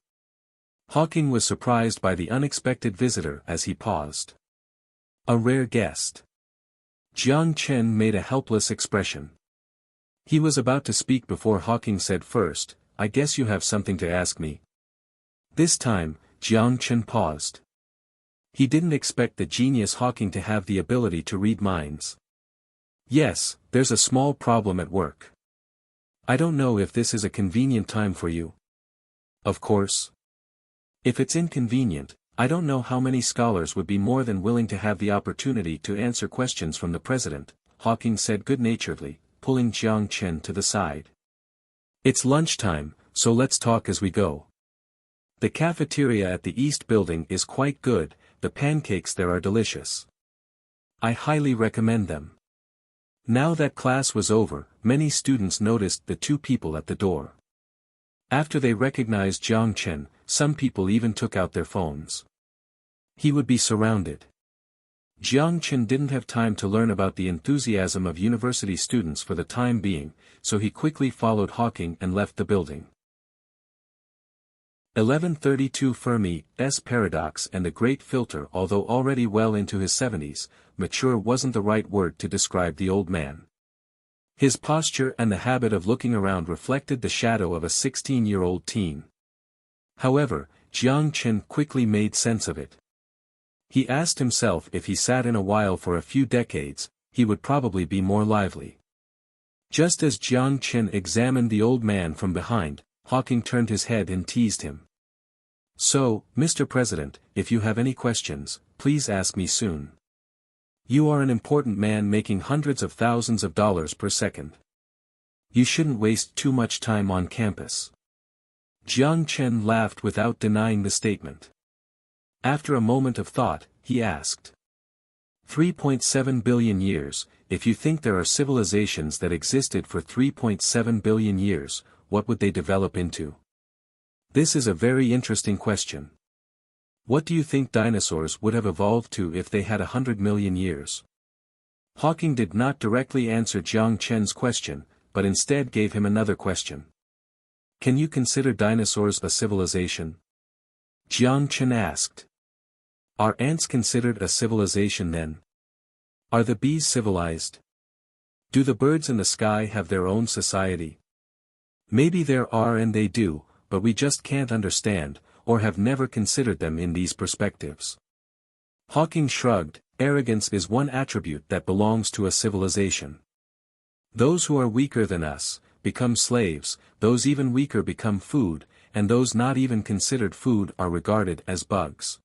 Hawking was surprised by the unexpected visitor as he paused. A rare guest. Jiang Chen made a helpless expression. He was about to speak before Hawking said first, "I guess you have something to ask me." This time, Jiang Chen paused. He didn't expect the genius Hawking to have the ability to read minds. "Yes, there's a small problem at work. I don't know if this is a convenient time for you." "Of course. If it's inconvenient, I don't know how many scholars would be more than willing to have the opportunity to answer questions from the president," Hawking said good-naturedly, pulling Jiang Chen to the side. "It's lunchtime, so let's talk as we go. The cafeteria at the East Building is quite good, the pancakes there are delicious. I highly recommend them. Now that class was over, many students noticed the two people at the door. After they recognized Jiang Chen, some people even took out their phones. He would be surrounded. Jiang Chen didn't have time to learn about the enthusiasm of university students for the time being, so he quickly followed Hawking and left the building. 1132 Fermi's paradox and the great filter. Although already well into his 70s, mature wasn't the right word to describe the old man. His posture and the habit of looking around reflected the shadow of a 16-year-old teen. However, Jiang Chen quickly made sense of it. He asked himself if he sat in a while for a few decades, he would probably be more lively. Just as Jiang Chen examined the old man from behind, Hawking turned his head and teased him. "So, Mr. President, if you have any questions, please ask me soon. You are an important man making hundreds of thousands of dollars per second. You shouldn't waste too much time on campus." Jiang Chen laughed without denying the statement. After a moment of thought, he asked. 3.7 billion years, if you think there are civilizations that existed for 3.7 billion years, what would they develop into? This is a very interesting question. What do you think dinosaurs would have evolved to if they had 100 million years? Hawking did not directly answer Jiang Chen's question, but instead gave him another question. Can you consider dinosaurs a civilization? Jiang Chen asked. Are ants considered a civilization then? Are the bees civilized? Do the birds in the sky have their own society? Maybe there are and they do, but we just can't understand, or have never considered them in these perspectives. Hawking shrugged. Arrogance is one attribute that belongs to a civilization. Those who are weaker than us become slaves, those even weaker become food, and those not even considered food are regarded as bugs.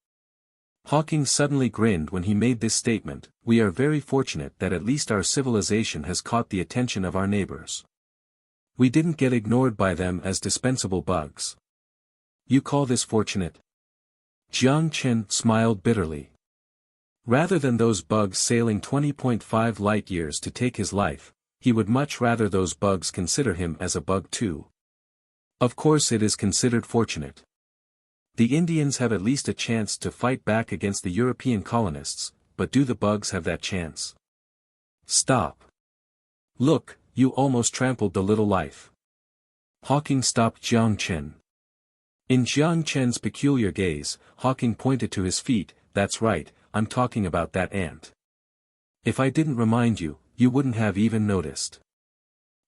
Hawking suddenly grinned when he made this statement. We are very fortunate that at least our civilization has caught the attention of our neighbors. We didn't get ignored by them as dispensable bugs. You call this fortunate? Jiang Chen smiled bitterly. Rather than those bugs sailing 20.5 light-years to take his life, he would much rather those bugs consider him as a bug too. Of course it is considered fortunate. The Indians have at least a chance to fight back against the European colonists, but do the bugs have that chance? Stop. Look, you almost trampled the little life. Hawking stopped Jiang Chen. In Jiang Chen's peculiar gaze, Hawking pointed to his feet. That's right, I'm talking about that ant. If I didn't remind you, you wouldn't have even noticed.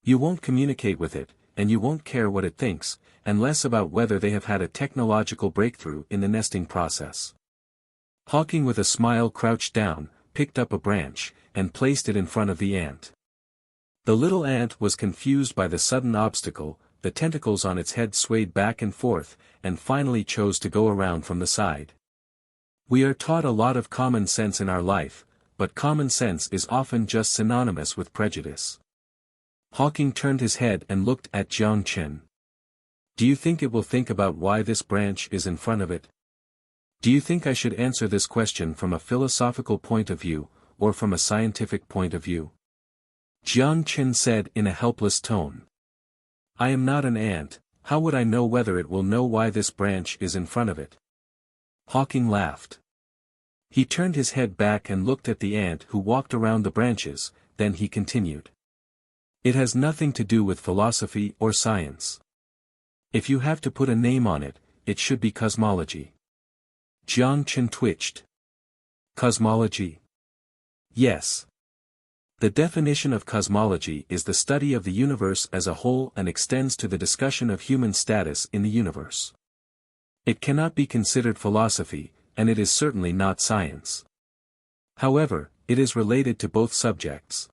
You won't communicate with it, and you won't care what it thinks, and less about whether they have had a technological breakthrough in the nesting process. Hawking with a smile crouched down, picked up a branch, and placed it in front of the ant. The little ant was confused by the sudden obstacle, the tentacles on its head swayed back and forth, and finally chose to go around from the side. We are taught a lot of common sense in our life, but common sense is often just synonymous with prejudice. Hawking turned his head and looked at Jiang Chen. Do you think it will think about why this branch is in front of it? Do you think I should answer this question from a philosophical point of view, or from a scientific point of view? Jiang Chen said in a helpless tone. I am not an ant, how would I know whether it will know why this branch is in front of it? Hawking laughed. He turned his head back and looked at the ant who walked around the branches, then he continued. It has nothing to do with philosophy or science. If you have to put a name on it, it should be cosmology. Jiang Chen twitched. Cosmology? Yes. The definition of cosmology is the study of the universe as a whole and extends to the discussion of human status in the universe. It cannot be considered philosophy, and it is certainly not science. However, it is related to both subjects.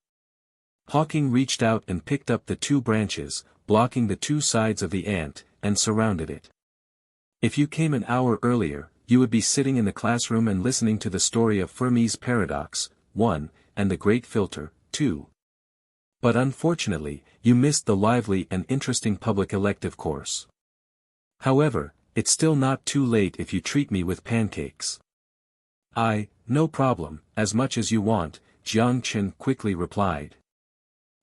Hawking reached out and picked up the two branches, blocking the two sides of the ant, and surrounded it. If you came an hour earlier, you would be sitting in the classroom and listening to the story of Fermi's paradox, 1, and the great filter, 2. But unfortunately, you missed the lively and interesting public elective course. However, it's still not too late if you treat me with pancakes. No problem, as much as you want, Jiang Chen quickly replied.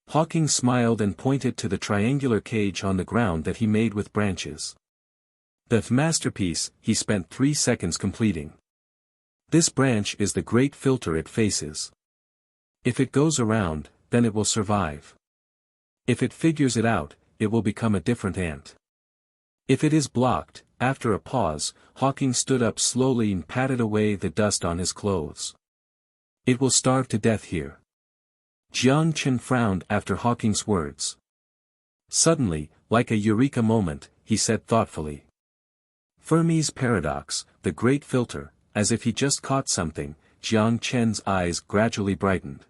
Hawking smiled and pointed to the triangular cage on the ground that he made with branches. The masterpiece, he spent 3 seconds completing. This branch is the great filter it faces. If it goes around, then it will survive. If it figures it out, it will become a different ant. If it is blocked, after a pause, Hawking stood up slowly and patted away the dust on his clothes. It will starve to death here. Jiang Chen frowned after Hawking's words. Suddenly, like a eureka moment, he said thoughtfully. Fermi's paradox, the great filter, as if he just caught something, Jiang Chen's eyes gradually brightened.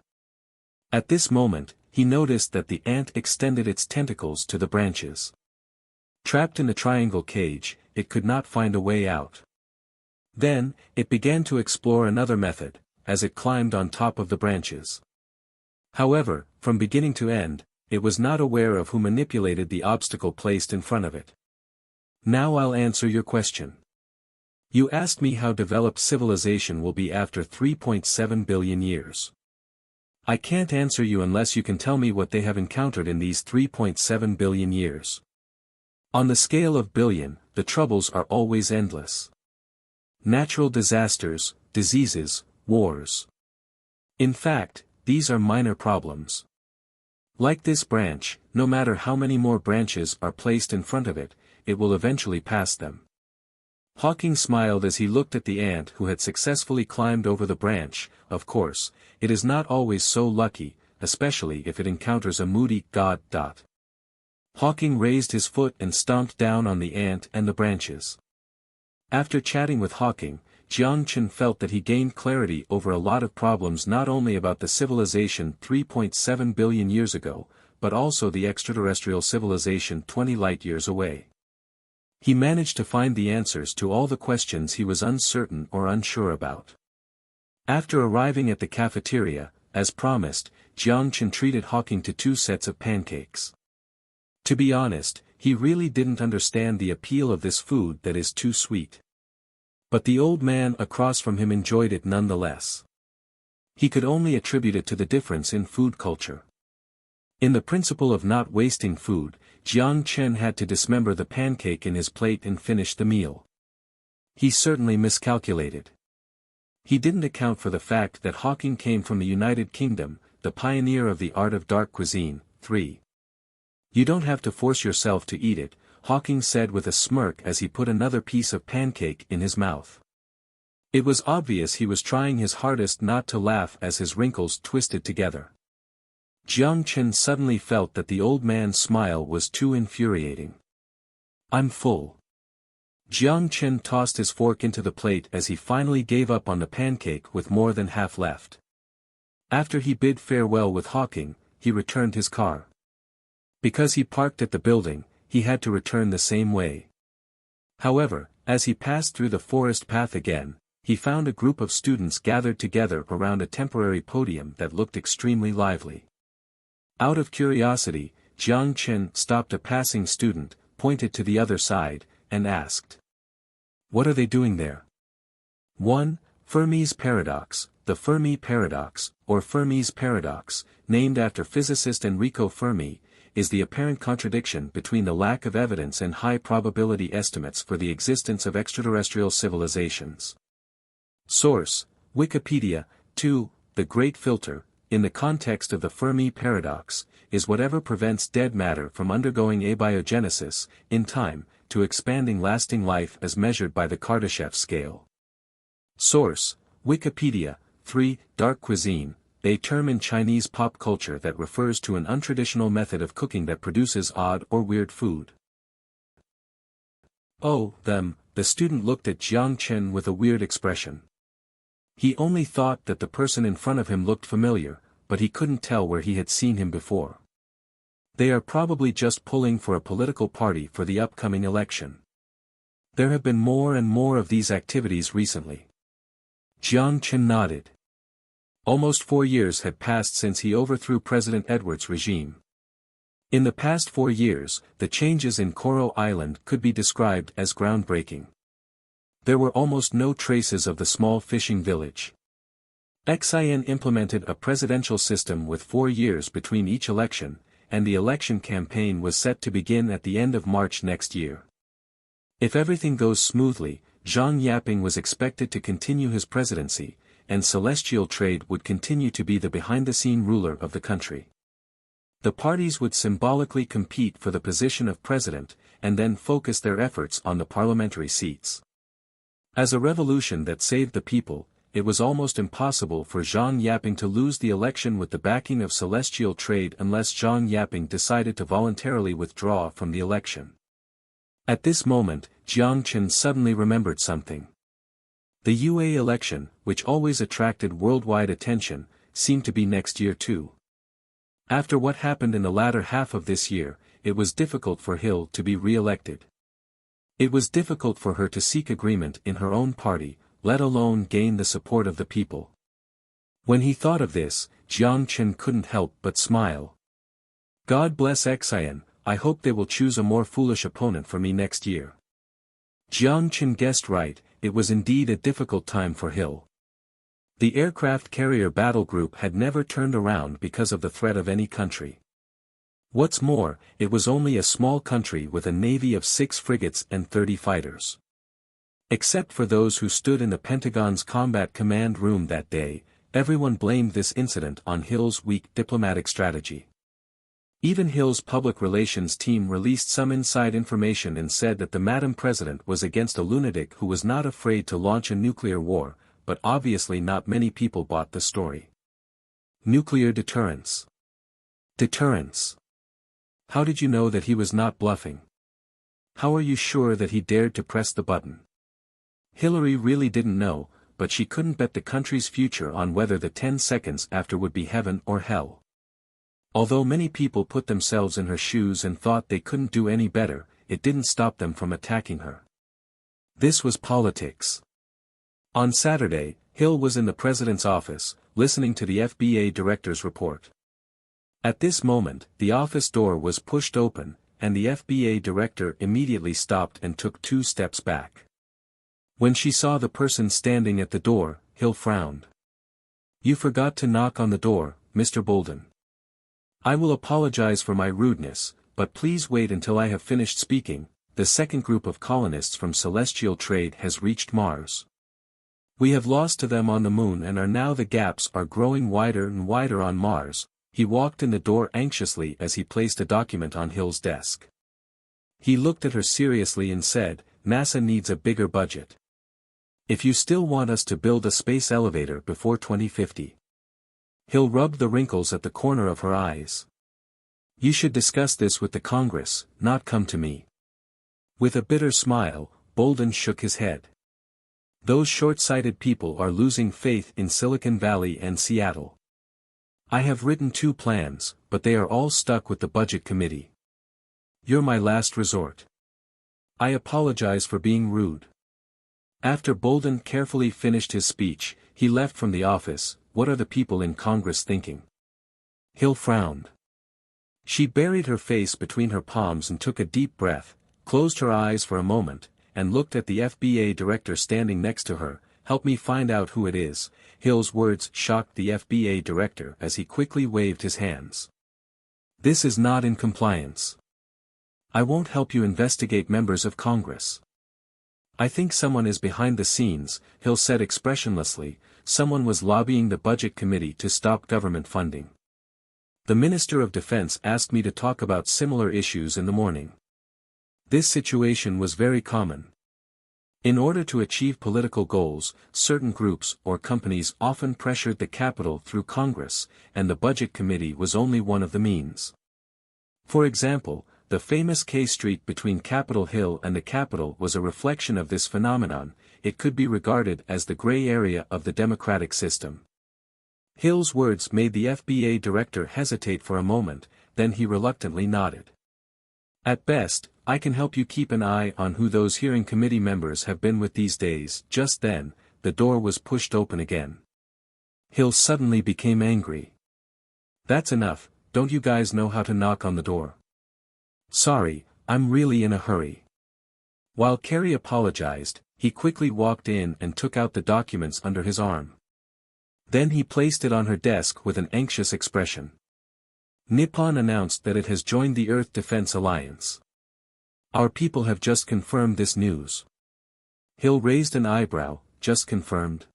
At this moment, he noticed that the ant extended its tentacles to the branches. Trapped in the triangle cage, it could not find a way out. Then, it began to explore another method, as it climbed on top of the branches. However, from beginning to end, it was not aware of who manipulated the obstacle placed in front of it. Now I'll answer your question. You asked me how developed civilization will be after 3.7 billion years. I can't answer you unless you can tell me what they have encountered in these 3.7 billion years. On the scale of billion, the troubles are always endless. Natural disasters, diseases, wars. In fact, these are minor problems. Like this branch, no matter how many more branches are placed in front of it, it will eventually pass them. Hawking smiled as he looked at the ant who had successfully climbed over the branch. Of course, it is not always so lucky, especially if it encounters a moody god. Hawking raised his foot and stomped down on the ant and the branches. After chatting with Hawking, Jiang Chen felt that he gained clarity over a lot of problems, not only about the civilization 3.7 billion years ago, but also the extraterrestrial civilization 20 light-years away. He managed to find the answers to all the questions he was uncertain or unsure about. After arriving at the cafeteria, as promised, Jiang Chen treated Hawking to 2 sets of pancakes. To be honest, he really didn't understand the appeal of this food that is too sweet. But the old man across from him enjoyed it nonetheless. He could only attribute it to the difference in food culture. In the principle of not wasting food, Jiang Chen had to dismember the pancake in his plate and finish the meal. He certainly miscalculated. He didn't account for the fact that Hawking came from the United Kingdom, the pioneer of the art of dark cuisine. 3. You don't have to force yourself to eat it, Hawking said with a smirk as he put another piece of pancake in his mouth. It was obvious he was trying his hardest not to laugh as his wrinkles twisted together. Jiang Chen suddenly felt that the old man's smile was too infuriating. I'm full. Jiang Chen tossed his fork into the plate as he finally gave up on the pancake with more than half left. After he bid farewell with Hawking, he returned his car. Because he parked at the building, he had to return the same way. However, as he passed through the forest path again, he found a group of students gathered together around a temporary podium that looked extremely lively. Out of curiosity, Jiang Chen stopped a passing student, pointed to the other side, and asked. What are they doing there? 1. Fermi's paradox. The Fermi paradox, or Fermi's paradox, named after physicist Enrico Fermi, is the apparent contradiction between the lack of evidence and high probability estimates for the existence of extraterrestrial civilizations. Source: Wikipedia. 2. The Great Filter, in the context of the Fermi paradox, is whatever prevents dead matter from undergoing abiogenesis, in time, to expanding lasting life as measured by the Kardashev scale. Source: Wikipedia. 3. Dark cuisine, a term in Chinese pop culture that refers to an untraditional method of cooking that produces odd or weird food. Oh, them, the student looked at Jiang Chen with a weird expression. He only thought that the person in front of him looked familiar, but he couldn't tell where he had seen him before. They are probably just pulling for a political party for the upcoming election. There have been more and more of these activities recently. Jiang Chen nodded. Almost 4 years had passed since he overthrew President Edward's regime. In the past 4 years, the changes in Coral Island could be described as groundbreaking. There were almost no traces of the small fishing village. Xian implemented a presidential system with 4 years between each election, and the election campaign was set to begin at the end of March next year. If everything goes smoothly, Zhang Yaping was expected to continue his presidency, and celestial trade would continue to be the behind-the-scene ruler of the country. The parties would symbolically compete for the position of president, and then focus their efforts on the parliamentary seats. As a revolution that saved the people, it was almost impossible for Zhang Yaping to lose the election with the backing of celestial trade unless Zhang Yaping decided to voluntarily withdraw from the election. At this moment, Jiang Chen suddenly remembered something. The UA election, which always attracted worldwide attention, seemed to be next year too. After what happened in the latter half of this year, it was difficult for Hill to be re-elected. It was difficult for her to seek agreement in her own party, let alone gain the support of the people. When he thought of this, Jiang Chen couldn't help but smile. God bless Xian, I hope they will choose a more foolish opponent for me next year. Jiang Chen guessed right, it was indeed a difficult time for Hill. The aircraft carrier battle group had never turned around because of the threat of any country. What's more, it was only a small country with a navy of 6 frigates and 30 fighters. Except for those who stood in the Pentagon's combat command room that day, everyone blamed this incident on Hill's weak diplomatic strategy. Even Hill's public relations team released some inside information and said that the Madam President was against a lunatic who was not afraid to launch a nuclear war, but obviously not many people bought the story. Nuclear deterrence. Deterrence. How did you know that he was not bluffing? How are you sure that he dared to press the button? Hillary really didn't know, but she couldn't bet the country's future on whether the 10 seconds after would be heaven or hell. Although many people put themselves in her shoes and thought they couldn't do any better, it didn't stop them from attacking her. This was politics. On Saturday, Hill was in the president's office, listening to the FBA director's report. At this moment, the office door was pushed open, and the FBA director immediately stopped and took 2 steps back. When she saw the person standing at the door, Hill frowned. "You forgot to knock on the door, Mr. Bolden." "I will apologize for my rudeness, but please wait until I have finished speaking. The second group of colonists from celestial trade has reached Mars. We have lost to them on the moon and the gaps are growing wider and wider on Mars." He walked in the door anxiously as he placed a document on Hill's desk. He looked at her seriously and said, "NASA needs a bigger budget. If you still want us to build a space elevator before 2050. Hill rubbed the wrinkles at the corner of her eyes. "You should discuss this with the Congress, not come to me." With a bitter smile, Bolden shook his head. "Those short-sighted people are losing faith in Silicon Valley and Seattle. I have written 2 plans, but they are all stuck with the budget committee. You're my last resort. I apologize for being rude." After Bolden carefully finished his speech, he left from the office. What are the people in Congress thinking? Hill frowned. She buried her face between her palms and took a deep breath, closed her eyes for a moment, and looked at the FBA director standing next to her. "Help me find out who it is." Hill's words shocked the FBA director as he quickly waved his hands. "This is not in compliance. I won't help you investigate members of Congress." "I think someone is behind the scenes," Hill said expressionlessly. "Someone was lobbying the budget committee to stop government funding. The Minister of Defense asked me to talk about similar issues in the morning." This situation was very common. In order to achieve political goals, certain groups or companies often pressured the capital through Congress, and the Budget Committee was only one of the means. For example, the famous K Street between Capitol Hill and the Capitol was a reflection of this phenomenon. It could be regarded as the gray area of the democratic system. Hill's words made the FBA director hesitate for a moment, then he reluctantly nodded. "At best, I can help you keep an eye on who those hearing committee members have been with these days." Just then, the door was pushed open again. Hill suddenly became angry. "That's enough, don't you guys know how to knock on the door?" "Sorry, I'm really in a hurry." While Carrie apologized, he quickly walked in and took out the documents under his arm. Then he placed it on her desk with an anxious expression. Nippon announced that it has joined the Earth Defense Alliance. Our people have just confirmed this news. Hill raised an eyebrow. Just confirmed?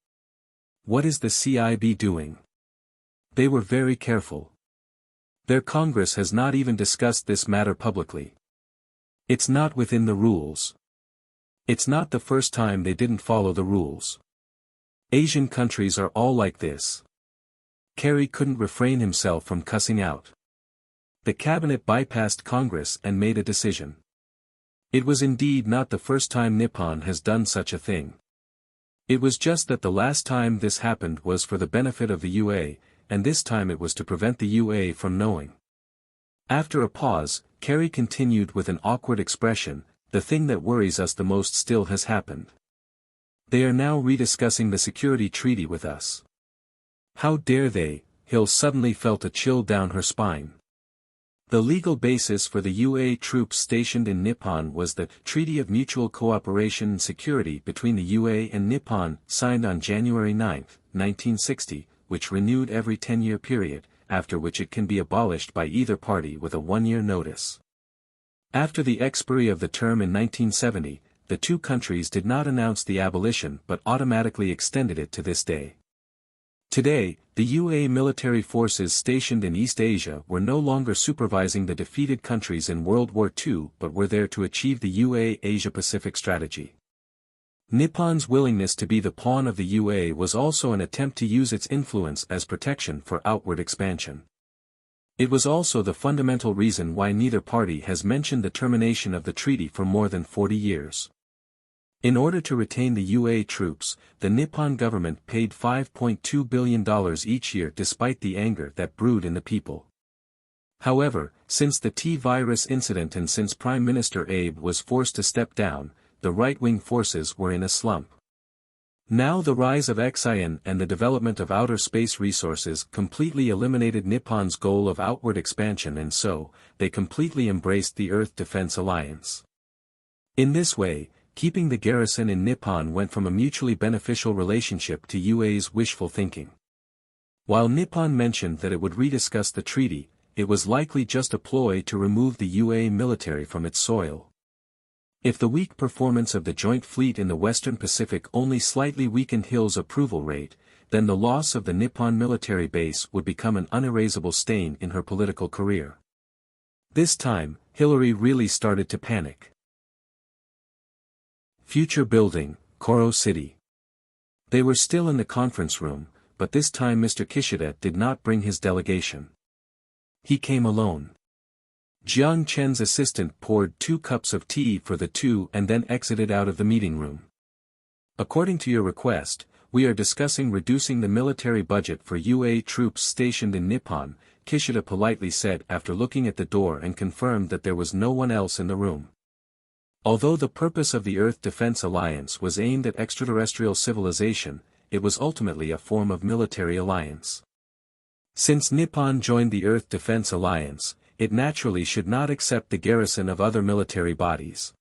What is the CIB doing? They were very careful. Their Congress has not even discussed this matter publicly. It's not within the rules. It's not the first time they didn't follow the rules. Asian countries are all like this. Kerry couldn't refrain himself from cussing out. The cabinet bypassed Congress and made a decision. It was indeed not the first time Nippon has done such a thing. It was just that the last time this happened was for the benefit of the UA, and this time it was to prevent the UA from knowing. After a pause, Kerry continued with an awkward expression, the thing that worries us the most still has happened. They are now rediscussing the security treaty with us. How dare they? Hill suddenly felt a chill down her spine. The legal basis for the UA troops stationed in Nippon was the Treaty of Mutual Cooperation and Security between the UA and Nippon, signed on January 9, 1960, which renewed every 10-year period, after which it can be abolished by either party with a 1-year notice. After the expiry of the term in 1970, the two countries did not announce the abolition but automatically extended it to this day. Today, the UA military forces stationed in East Asia were no longer supervising the defeated countries in World War II but were there to achieve the UA Asia-Pacific strategy. Nippon's willingness to be the pawn of the UA was also an attempt to use its influence as protection for outward expansion. It was also the fundamental reason why neither party has mentioned the termination of the treaty for more than 40 years. In order to retain the UA troops, the Nippon government paid $5.2 billion each year despite the anger that brewed in the people. However, since the T-virus incident and since Prime Minister Abe was forced to step down, the right-wing forces were in a slump. Now the rise of Xian and the development of outer space resources completely eliminated Nippon's goal of outward expansion, and so, they completely embraced the Earth Defense Alliance. In this way, keeping the garrison in Nippon went from a mutually beneficial relationship to UA's wishful thinking. While Nippon mentioned that it would rediscuss the treaty, it was likely just a ploy to remove the UA military from its soil. If the weak performance of the Joint Fleet in the Western Pacific only slightly weakened Hill's approval rate, then the loss of the Nippon military base would become an unerasable stain in her political career. This time, Hillary really started to panic. Future building, Koro City. They were still in the conference room, but this time Mr. Kishida did not bring his delegation. He came alone. Jiang Chen's assistant poured 2 cups of tea for the two and then exited out of the meeting room. According to your request, we are discussing reducing the military budget for UA troops stationed in Nippon, Kishida politely said after looking at the door and confirmed that there was no one else in the room. Although the purpose of the Earth Defense Alliance was aimed at extraterrestrial civilization, it was ultimately a form of military alliance. Since Nippon joined the Earth Defense Alliance, it naturally should not accept the garrison of other military bodies.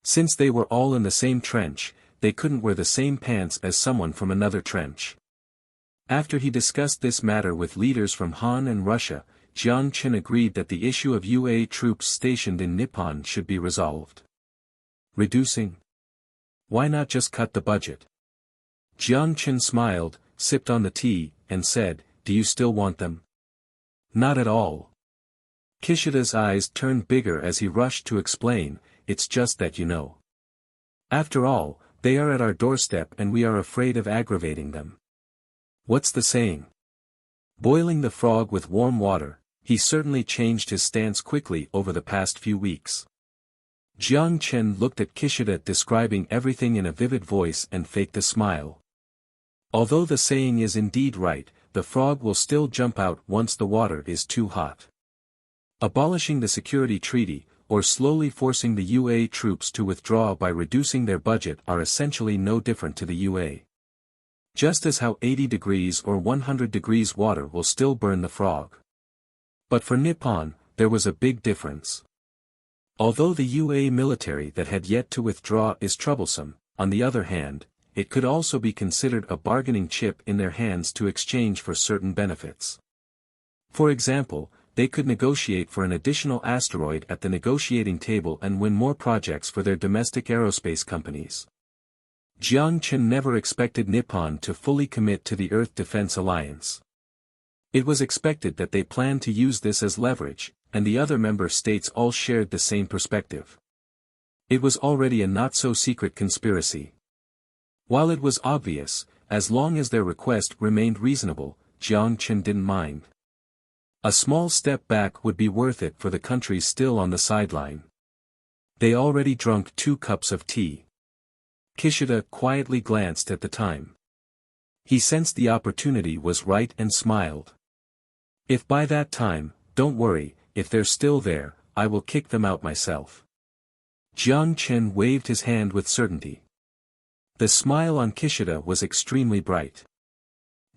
Since they were all in the same trench, they couldn't wear the same pants as someone from another trench. After he discussed this matter with leaders from Han and Russia, Jiang Chen agreed that the issue of UA troops stationed in Nippon should be resolved. Reducing? Why not just cut the budget? Jiang Chen smiled, sipped on the tea, and said, "Do you still want them?" "Not at all." Kishida's eyes turned bigger as he rushed to explain, "It's just that you know. After all, they are at our doorstep and we are afraid of aggravating them." What's the saying? Boiling the frog with warm water, he certainly changed his stance quickly over the past few weeks. Jiang Chen looked at Kishida describing everything in a vivid voice and faked a smile. Although the saying is indeed right, the frog will still jump out once the water is too hot. Abolishing the security treaty, or slowly forcing the UA troops to withdraw by reducing their budget are essentially no different to the UA. Just as how 80 degrees or 100 degrees water will still burn the frog. But for Nippon, there was a big difference. Although the UA military that had yet to withdraw is troublesome, on the other hand, it could also be considered a bargaining chip in their hands to exchange for certain benefits. For example, they could negotiate for an additional asteroid at the negotiating table and win more projects for their domestic aerospace companies. Jiang Chen never expected Nippon to fully commit to the Earth Defense Alliance. It was expected that they planned to use this as leverage, and the other member states all shared the same perspective. It was already a not-so-secret conspiracy. While it was obvious, as long as their request remained reasonable, Jiang Chen didn't mind. A small step back would be worth it for the countries still on the sideline. They already drunk 2 cups of tea. Kishida quietly glanced at the time. He sensed the opportunity was right and smiled. If by that time, don't worry, if they're still there, I will kick them out myself. Jiang Chen waved his hand with certainty. The smile on Kishida was extremely bright.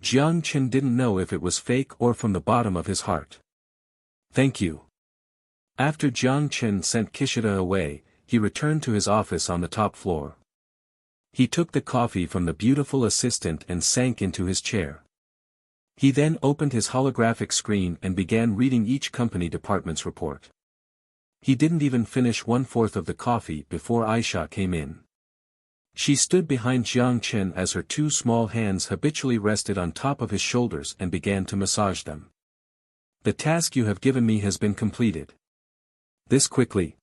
Jiang Chen didn't know if it was fake or from the bottom of his heart. Thank you. After Jiang Chen sent Kishida away, he returned to his office on the top floor. He took the coffee from the beautiful assistant and sank into his chair. He then opened his holographic screen and began reading each company department's report. He didn't even finish 1/4 of the coffee before Aisha came in. She stood behind Jiang Chen as her 2 small hands habitually rested on top of his shoulders and began to massage them. The task you have given me has been completed. This quickly?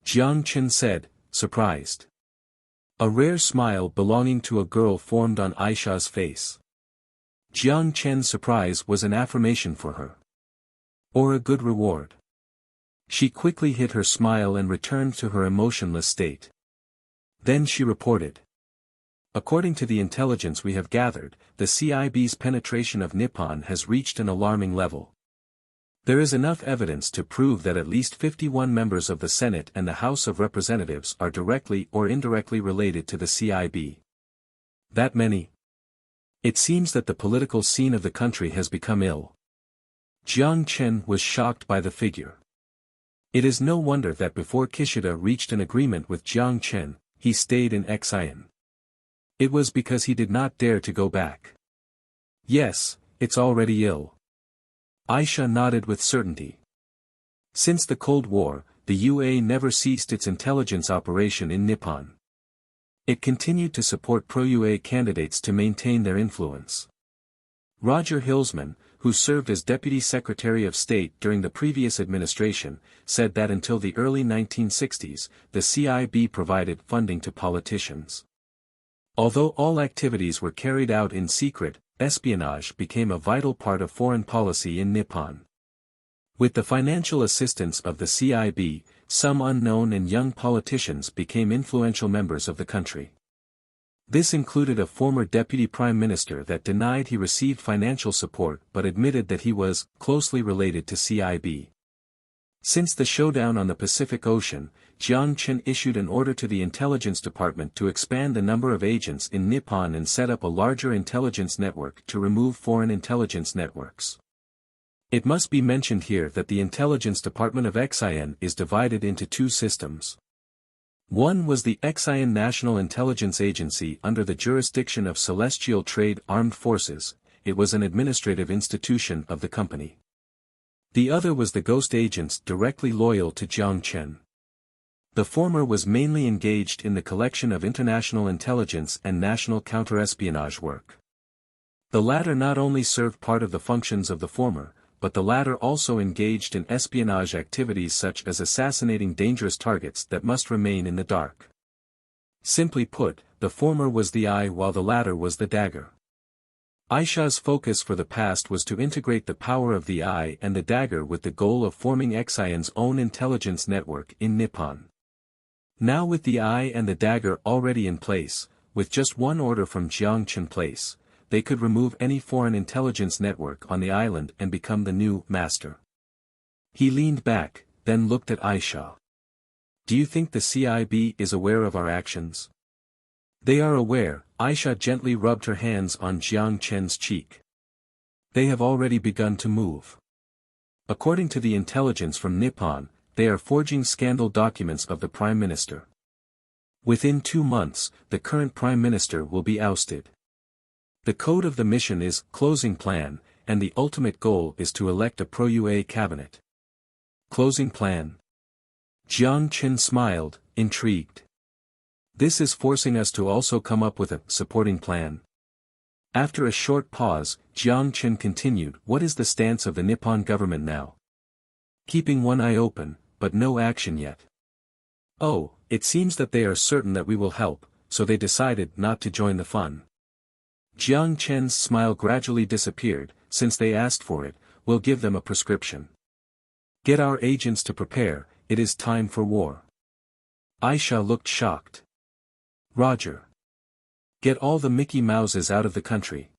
Jiang Chen said, surprised. A rare smile belonging to a girl formed on Aisha's face. Jiang Chen's surprise was an affirmation for her. Or a good reward. She quickly hid her smile and returned to her emotionless state. Then she reported. According to the intelligence we have gathered, the CIB's penetration of Nippon has reached an alarming level. There is enough evidence to prove that at least 51 members of the Senate and the House of Representatives are directly or indirectly related to the CIB. That many? It seems that the political scene of the country has become ill. Jiang Chen was shocked by the figure. It is no wonder that before Kishida reached an agreement with Jiang Chen, he stayed in Xian. It was because he did not dare to go back. Yes, it's already ill. Aisha nodded with certainty. Since the Cold War, the UA never ceased its intelligence operation in Nippon. It continued to support pro-UA candidates to maintain their influence. Roger Hilsman, who served as Deputy Secretary of State during the previous administration, said that until the early 1960s, the CIB provided funding to politicians. Although all activities were carried out in secret, espionage became a vital part of foreign policy in Nippon. With the financial assistance of the CIB, some unknown and young politicians became influential members of the country. This included a former deputy prime minister that denied he received financial support but admitted that he was closely related to CIB. Since the showdown on the Pacific Ocean, Jiang Chen issued an order to the intelligence department to expand the number of agents in Nippon and set up a larger intelligence network to remove foreign intelligence networks. It must be mentioned here that the intelligence department of Xian is divided into 2 systems. One was the Xian National Intelligence Agency under the jurisdiction of Celestial Trade Armed Forces. It was an administrative institution of the company. The other was the ghost agents directly loyal to Jiang Chen. The former was mainly engaged in the collection of international intelligence and national counterespionage work. The latter not only served part of the functions of the former, but the latter also engaged in espionage activities such as assassinating dangerous targets that must remain in the dark. Simply put, the former was the eye while the latter was the dagger. Aisha's focus for the past was to integrate the power of the eye and the dagger with the goal of forming Xian's own intelligence network in Nippon. Now with the eye and the dagger already in place, with just one order from Jiang Chen place, they could remove any foreign intelligence network on the island and become the new master. He leaned back, then looked at Aisha. Do you think the CIB is aware of our actions? They are aware. Aisha gently rubbed her hands on Jiang Chen's cheek. They have already begun to move. According to the intelligence from Nippon, they are forging scandal documents of the Prime Minister. Within 2 months, the current Prime Minister will be ousted. The code of the mission is closing plan, and the ultimate goal is to elect a pro-UA cabinet. Closing plan? Jiang Chen smiled, intrigued. This is forcing us to also come up with a supporting plan. After a short pause, Jiang Chen continued, what is the stance of the Nippon government now? Keeping one eye open, but no action yet. Oh, it seems that they are certain that we will help, so they decided not to join the fun. Jiang Chen's smile gradually disappeared. Since they asked for it, we'll give them a prescription. Get our agents to prepare, it is time for war. Aisha looked shocked. Roger. Get all the Mickey Mouses out of the country.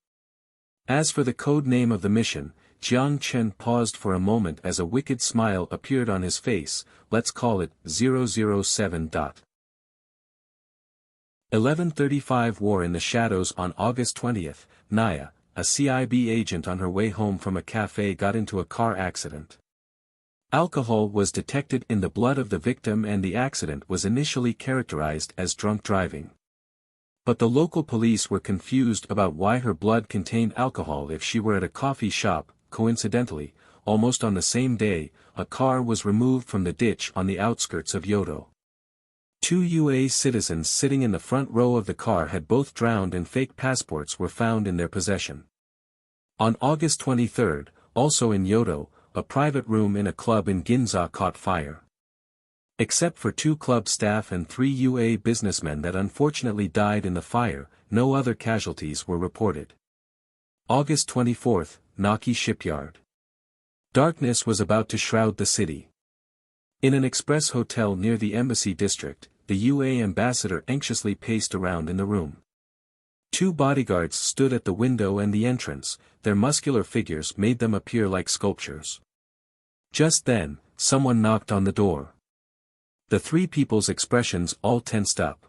As for the code name of the mission, Jiang Chen paused for a moment as a wicked smile appeared on his face. Let's call it 007. 1135 War in the Shadows. On August 20th, Naya, a CIB agent on her way home from a cafe, got into a car accident. Alcohol was detected in the blood of the victim and the accident was initially characterized as drunk driving. But the local police were confused about why her blood contained alcohol if she were at a coffee shop. Coincidentally, almost on the same day, a car was removed from the ditch on the outskirts of Yodo. 2 UA citizens sitting in the front row of the car had both drowned and fake passports were found in their possession. On August 23, also in Yodo, a private room in a club in Ginza caught fire. Except for 2 club staff and 3 UA businessmen that unfortunately died in the fire, no other casualties were reported. August 24, Naki Shipyard. Darkness was about to shroud the city. In an express hotel near the embassy district, the UA ambassador anxiously paced around in the room. 2 bodyguards stood at the window and the entrance, their muscular figures made them appear like sculptures. Just then, someone knocked on the door. The 3 people's expressions all tensed up.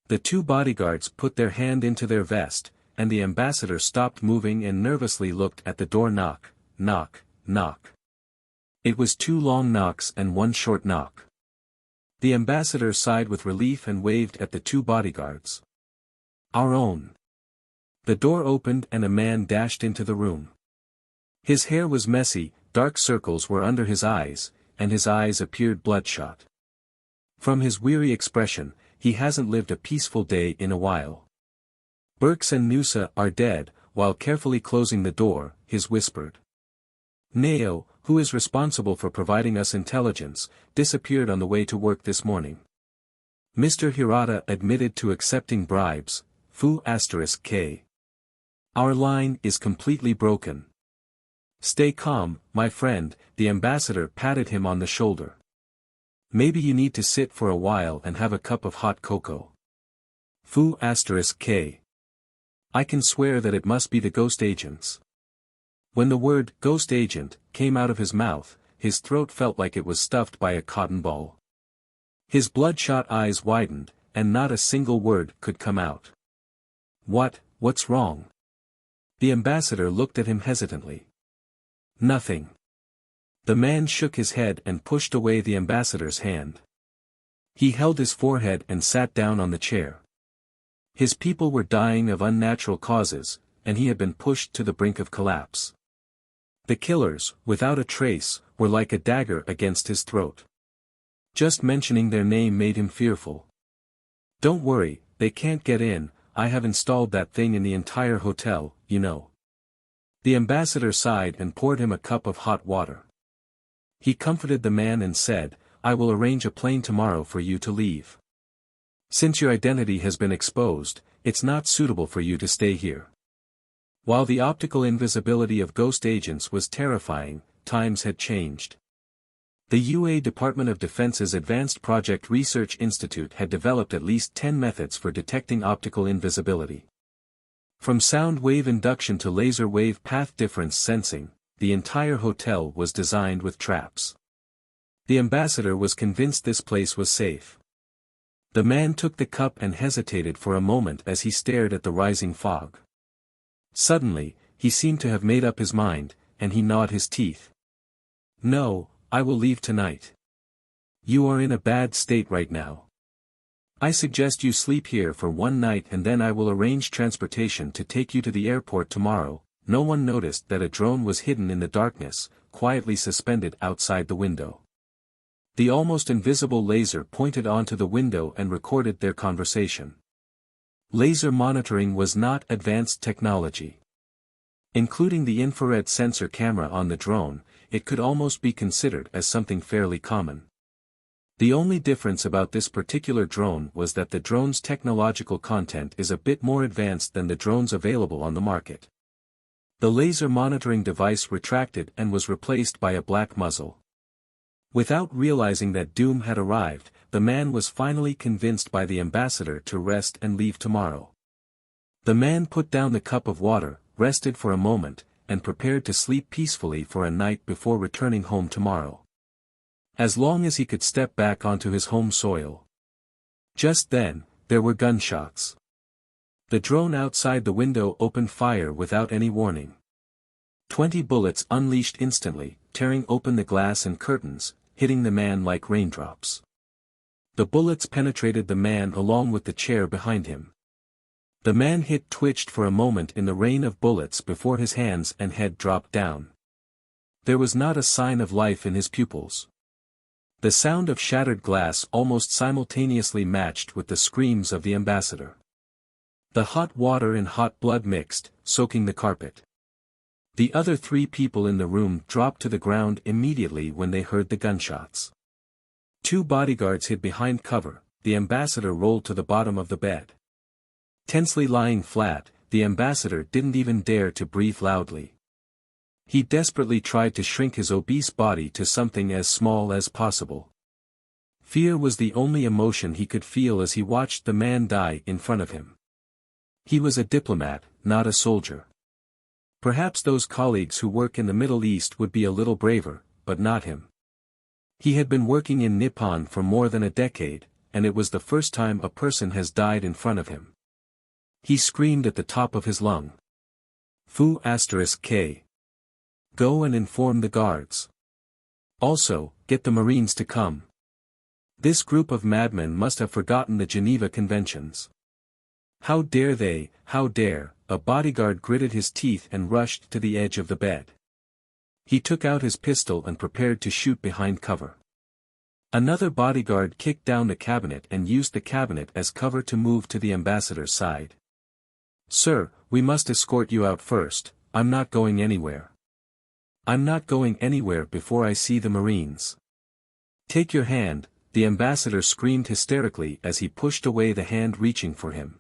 The 2 bodyguards put their hand into their vest, and the ambassador stopped moving and nervously looked at the door. Knock, knock, knock. It was 2 long knocks and 1 short knock. The ambassador sighed with relief and waved at the 2 bodyguards. Our own. The door opened and a man dashed into the room. His hair was messy, dark circles were under his eyes, and his eyes appeared bloodshot. From his weary expression, he hasn't lived a peaceful day in a while. Burks and Nusa are dead. While carefully closing the door, his whispered. Neo, who is responsible for providing us intelligence, disappeared on the way to work this morning. Mr. Hirata admitted to accepting bribes. Fu*K. Our line is completely broken. Stay calm, my friend, the ambassador patted him on the shoulder. Maybe you need to sit for a while and have a cup of hot cocoa. Fu*K. I can swear that it must be the ghost agents. When the word ghost agent came out of his mouth, his throat felt like it was stuffed by a cotton ball. His bloodshot eyes widened, and not a single word could come out. What's wrong? The ambassador looked at him hesitantly. Nothing. The man shook his head and pushed away the ambassador's hand. He held his forehead and sat down on the chair. His people were dying of unnatural causes, and he had been pushed to the brink of collapse. The killers, without a trace, were like a dagger against his throat. Just mentioning their name made him fearful. Don't worry, they can't get in, I have installed that thing in the entire hotel, you know. The ambassador sighed and poured him a cup of hot water. He comforted the man and said, I will arrange a plane tomorrow for you to leave. Since your identity has been exposed, it's not suitable for you to stay here. While the optical invisibility of ghost agents was terrifying, times had changed. The UA Department of Defense's Advanced Project Research Institute had developed at least 10 methods for detecting optical invisibility. From sound wave induction to laser wave path difference sensing, the entire hotel was designed with traps. The ambassador was convinced this place was safe. The man took the cup and hesitated for a moment as he stared at the rising fog. Suddenly, he seemed to have made up his mind, and he gnawed his teeth. No, I will leave tonight. You are in a bad state right now. I suggest you sleep here for one night and then I will arrange transportation to take you to the airport tomorrow." No one noticed that a drone was hidden in the darkness, quietly suspended outside the window. The almost invisible laser pointed onto the window and recorded their conversation. Laser monitoring was not advanced technology. Including the infrared sensor camera on the drone, it could almost be considered as something fairly common. The only difference about this particular drone was that the drone's technological content is a bit more advanced than the drones available on the market. The laser monitoring device retracted and was replaced by a black muzzle. Without realizing that doom had arrived, the man was finally convinced by the ambassador to rest and leave tomorrow. The man put down the cup of water, rested for a moment, and prepared to sleep peacefully for a night before returning home tomorrow. As long as he could step back onto his home soil. Just then, there were gunshots. The drone outside the window opened fire without any warning. 20 bullets unleashed instantly, tearing open the glass and curtains, hitting the man like raindrops. The bullets penetrated the man along with the chair behind him. The man hit twitched for a moment in the rain of bullets before his hands and head dropped down. There was not a sign of life in his pupils. The sound of shattered glass almost simultaneously matched with the screams of the ambassador. The hot water and hot blood mixed, soaking the carpet. The other 3 people in the room dropped to the ground immediately when they heard the gunshots. 2 bodyguards hid behind cover, the ambassador rolled to the bottom of the bed. Tensely lying flat, the ambassador didn't even dare to breathe loudly. He desperately tried to shrink his obese body to something as small as possible. Fear was the only emotion he could feel as he watched the man die in front of him. He was a diplomat, not a soldier. Perhaps those colleagues who work in the Middle East would be a little braver, but not him. He had been working in Nippon for more than a decade, and it was the first time a person has died in front of him. He screamed at the top of his lung. Fu*K. Go and inform the guards. Also, get the Marines to come. This group of madmen must have forgotten the Geneva Conventions. How dare they, how dare, a bodyguard gritted his teeth and rushed to the edge of the bed. He took out his pistol and prepared to shoot behind cover. Another bodyguard kicked down the cabinet and used the cabinet as cover to move to the ambassador's side. "Sir, we must escort you out first. I'm not going anywhere. I'm not going anywhere before I see the Marines." "Take your hand," the ambassador screamed hysterically as he pushed away the hand reaching for him.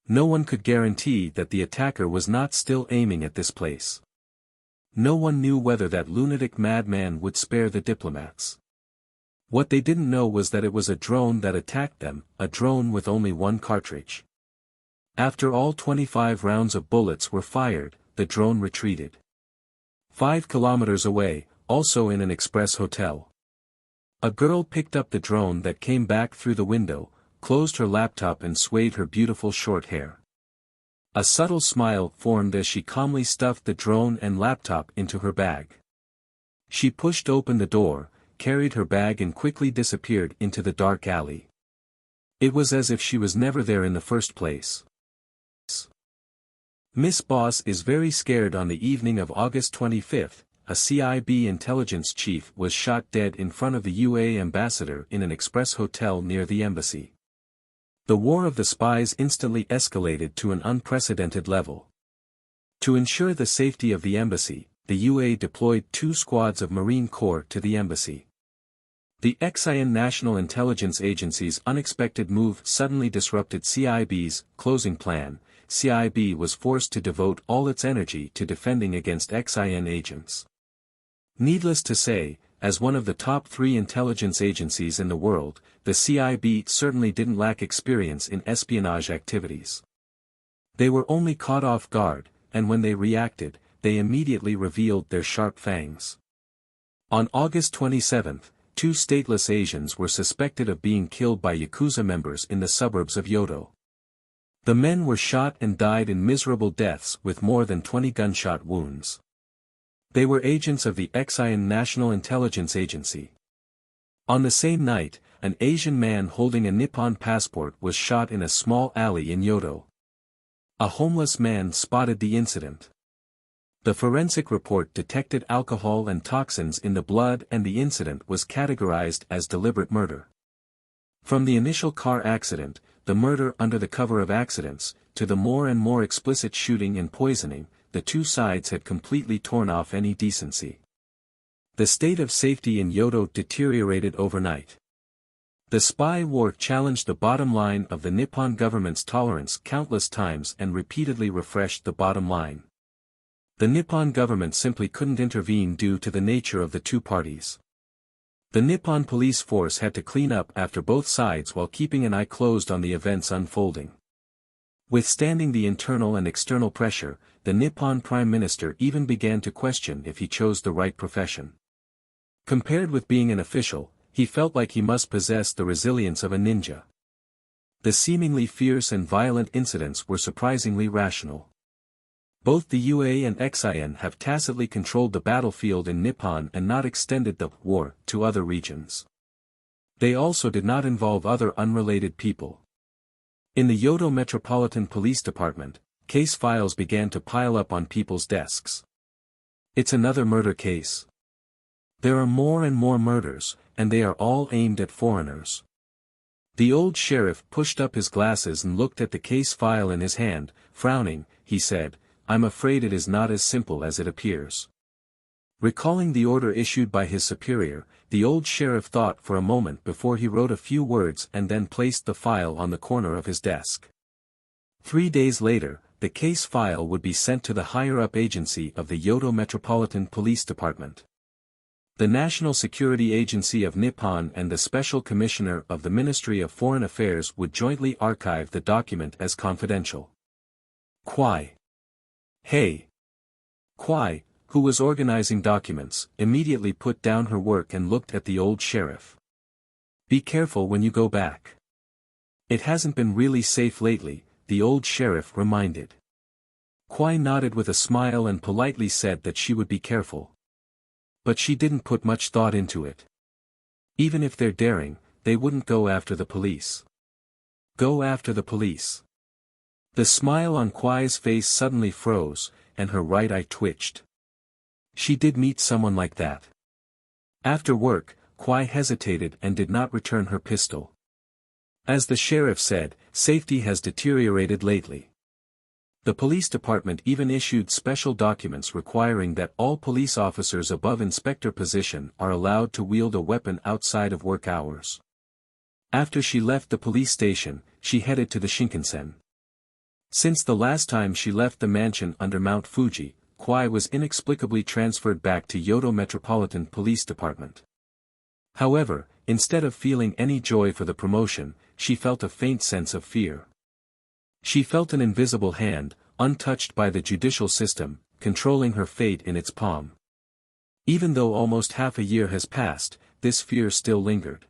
No one could guarantee that the attacker was not still aiming at this place. No one knew whether that lunatic madman would spare the diplomats. What they didn't know was that it was a drone that attacked them, a drone with only 1 cartridge. After all 25 rounds of bullets were fired, the drone retreated. 5 kilometers away, also in an express hotel. A girl picked up the drone that came back through the window, closed her laptop and swayed her beautiful short hair. A subtle smile formed as she calmly stuffed the drone and laptop into her bag. She pushed open the door, carried her bag and quickly disappeared into the dark alley. It was as if she was never there in the first place. Miss Boss is very scared. On the evening of August 25th, a CIB intelligence chief was shot dead in front of the UAE ambassador in an express hotel near the embassy. The war of the spies instantly escalated to an unprecedented level. To ensure the safety of the embassy, the UAE deployed 2 squads of Marine Corps to the embassy. The XIN National Intelligence Agency's unexpected move suddenly disrupted CIB's closing plan. CIB was forced to devote all its energy to defending against XIN agents. Needless to say, as one of the top 3 intelligence agencies in the world, the CIB certainly didn't lack experience in espionage activities. They were only caught off guard, and when they reacted, they immediately revealed their sharp fangs. On August 27, 2 stateless Asians were suspected of being killed by Yakuza members in the suburbs of Yodo. The men were shot and died in miserable deaths with more than 20 gunshot wounds. They were agents of the XIN National Intelligence Agency. On the same night, an Asian man holding a Nippon passport was shot in a small alley in Yodo. A homeless man spotted the incident. The forensic report detected alcohol and toxins in the blood, and the incident was categorized as deliberate murder. From the initial car accident, the murder under the cover of accidents, to the more and more explicit shooting and poisoning, the two sides had completely torn off any decency. The state of safety in Yodo deteriorated overnight. The spy war challenged the bottom line of the Nippon government's tolerance countless times and repeatedly refreshed the bottom line. The Nippon government simply couldn't intervene due to the nature of the two parties. The Nippon police force had to clean up after both sides while keeping an eye closed on the events unfolding. Withstanding the internal and external pressure, the Nippon Prime Minister even began to question if he chose the right profession. Compared with being an official, he felt like he must possess the resilience of a ninja. The seemingly fierce and violent incidents were surprisingly rational. Both the UA and XIN have tacitly controlled the battlefield in Nippon and not extended the war to other regions. They also did not involve other unrelated people. In the Yodo Metropolitan Police Department, case files began to pile up on people's desks. It's another murder case. There are more and more murders, and they are all aimed at foreigners. The old sheriff pushed up his glasses and looked at the case file in his hand. Frowning, he said, "I'm afraid it is not as simple as it appears." Recalling the order issued by his superior, the old sheriff thought for a moment before he wrote a few words and then placed the file on the corner of his desk. 3 days later, the case file would be sent to the higher-up agency of the Yodo Metropolitan Police Department. The National Security Agency of Nippon and the Special Commissioner of the Ministry of Foreign Affairs would jointly archive the document as confidential. Kwai. Hey. Kwai, who was organizing documents, immediately put down her work and looked at the old sheriff. "Be careful when you go back. It hasn't been really safe lately," the old sheriff reminded. Kwai nodded with a smile and politely said that she would be careful. But she didn't put much thought into it. Even if they're daring, they wouldn't go after the police. Go after the police. The smile on Kwai's face suddenly froze, and her right eye twitched. She did meet someone like that. After work, Kwai hesitated and did not return her pistol. As the sheriff said, safety has deteriorated lately. The police department even issued special documents requiring that all police officers above inspector position are allowed to wield a weapon outside of work hours. After she left the police station, she headed to the Shinkansen. Since the last time she left the mansion under Mount Fuji, Kwai was inexplicably transferred back to Yodo Metropolitan Police Department. However, instead of feeling any joy for the promotion, she felt a faint sense of fear. She felt an invisible hand, untouched by the judicial system, controlling her fate in its palm. Even though almost half a year has passed, this fear still lingered.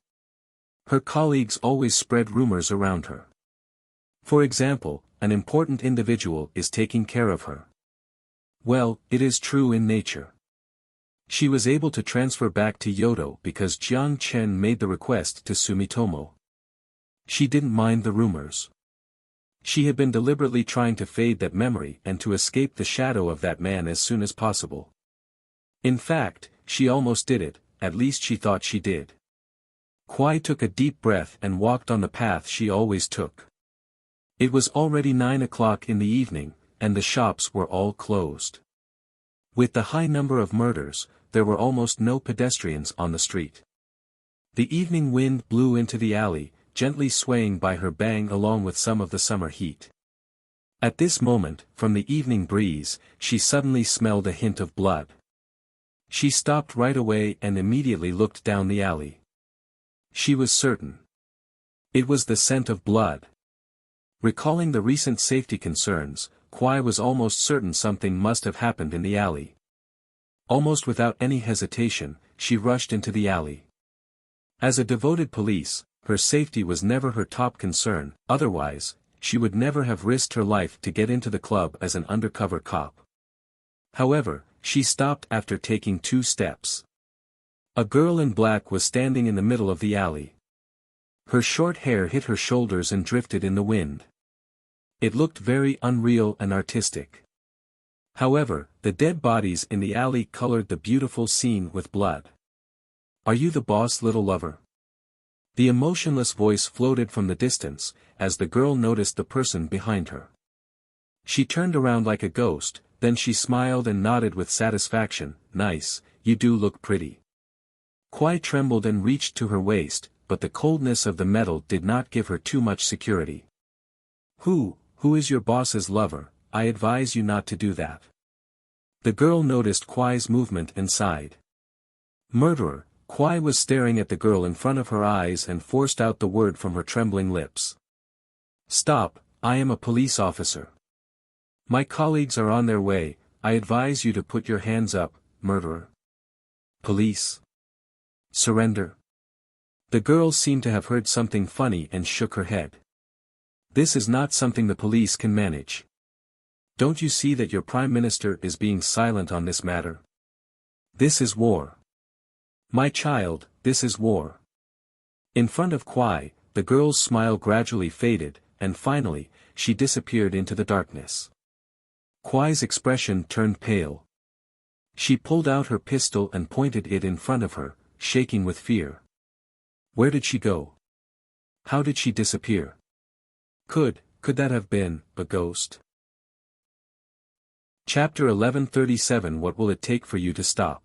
Her colleagues always spread rumors around her. For example, an important individual is taking care of her. Well, it is true in nature. She was able to transfer back to Yodo because Jiang Chen made the request to Sumitomo. She didn't mind the rumors. She had been deliberately trying to fade that memory and to escape the shadow of that man as soon as possible. In fact, she almost did it, at least she thought she did. Kwai took a deep breath and walked on the path she always took. It was already 9 o'clock in the evening, and the shops were all closed. With the high number of murders, there were almost no pedestrians on the street. The evening wind blew into the alley, gently swaying by her bang along with some of the summer heat. At this moment, from the evening breeze, she suddenly smelled a hint of blood. She stopped right away and immediately looked down the alley. She was certain. It was the scent of blood. Recalling the recent safety concerns, Kwai was almost certain something must have happened in the alley. Almost without any hesitation, she rushed into the alley. As a devoted police, her safety was never her top concern, otherwise, she would never have risked her life to get into the club as an undercover cop. However, she stopped after taking 2 steps. A girl in black was standing in the middle of the alley. Her short hair hit her shoulders and drifted in the wind. It looked very unreal and artistic. However, the dead bodies in the alley colored the beautiful scene with blood. "Are you the boss, little lover?" The emotionless voice floated from the distance, as the girl noticed the person behind her. She turned around like a ghost, then she smiled and nodded with satisfaction. "Nice, you do look pretty." Kwai trembled and reached to her waist, but the coldness of the metal did not give her too much security. Who is your boss's lover? I advise you not to do that." The girl noticed Kwai's movement and sighed. "Murderer." Kwai was staring at the girl in front of her eyes and forced out the word from her trembling lips. "Stop, I am a police officer. My colleagues are on their way, I advise you to put your hands up, murderer." "Police? Surrender." The girl seemed to have heard something funny and shook her head. "This is not something the police can manage. Don't you see that your prime minister is being silent on this matter? This is war. My child, this is war." In front of Kwai, the girl's smile gradually faded, and finally, she disappeared into the darkness. Kwai's expression turned pale. She pulled out her pistol and pointed it in front of her, shaking with fear. Where did she go? How did she disappear? Could that have been a ghost? Chapter 1137. What will it take for you to stop?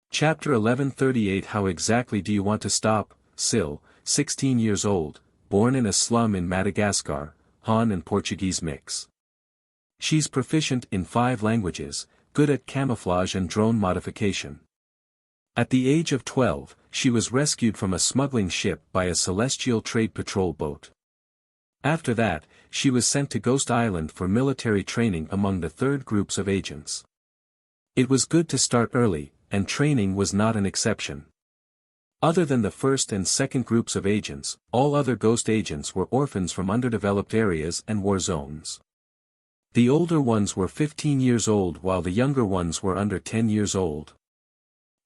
Chapter 1138. How exactly do you want to stop? Sil, 16 years old, born in a slum in Madagascar, Han and Portuguese mix. She's proficient in 5 languages, good at camouflage and drone modification. At the age of 12, she was rescued from a smuggling ship by a celestial trade patrol boat. After that, she was sent to Ghost Island for military training among the 3rd groups of agents. It was good to start early, and training was not an exception. Other than the 1st and 2nd groups of agents, all other ghost agents were orphans from underdeveloped areas and war zones. The older ones were 15 years old while the younger ones were under 10 years old.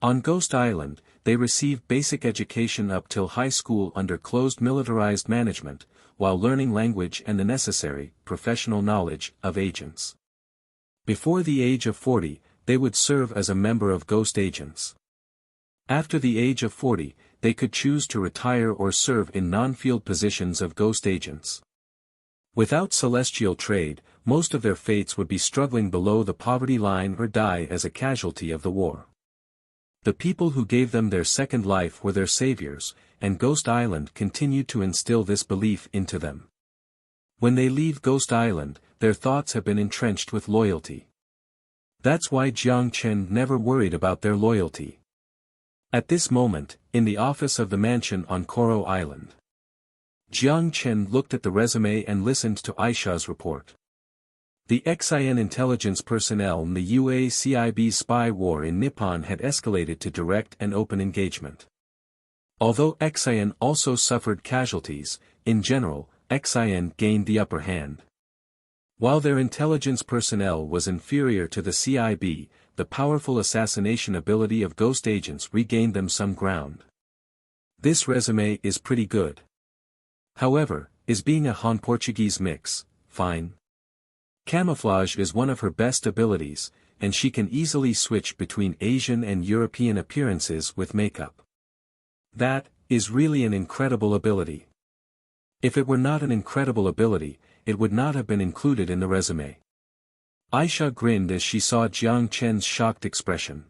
On Ghost Island, they received basic education up till high school under closed militarized management, while learning language and the necessary, professional knowledge, of agents. Before the age of 40, they would serve as a member of Ghost Agents. After the age of 40, they could choose to retire or serve in non-field positions of Ghost Agents. Without celestial trade, most of their fates would be struggling below the poverty line or die as a casualty of the war. The people who gave them their second life were their saviors, and Ghost Island continued to instill this belief into them. When they leave Ghost Island, their thoughts have been entrenched with loyalty. That's why Jiang Chen never worried about their loyalty. At this moment, in the office of the mansion on Koro Island, Jiang Chen looked at the resume and listened to Aisha's report. The XIN intelligence personnel in the UACIB spy war in Nippon had escalated to direct and open engagement. Although XIN also suffered casualties, in general, XIN gained the upper hand. While their intelligence personnel was inferior to the CIB, the powerful assassination ability of ghost agents regained them some ground. This resume is pretty good. However, is being a Han Portuguese mix fine? Camouflage is one of her best abilities, and she can easily switch between Asian and European appearances with makeup. That is really an incredible ability. If it were not an incredible ability, it would not have been included in the resume. Aisha grinned as she saw Jiang Chen's shocked expression.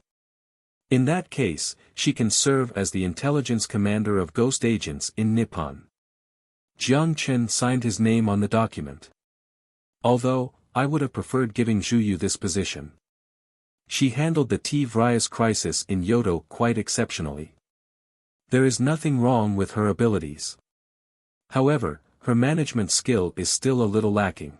In that case, she can serve as the intelligence commander of ghost agents in Nippon. Jiang Chen signed his name on the document. Although, I would have preferred giving Zhuyu this position. She handled the T-Virus crisis in Yodo quite exceptionally. There is nothing wrong with her abilities. However, her management skill is still a little lacking.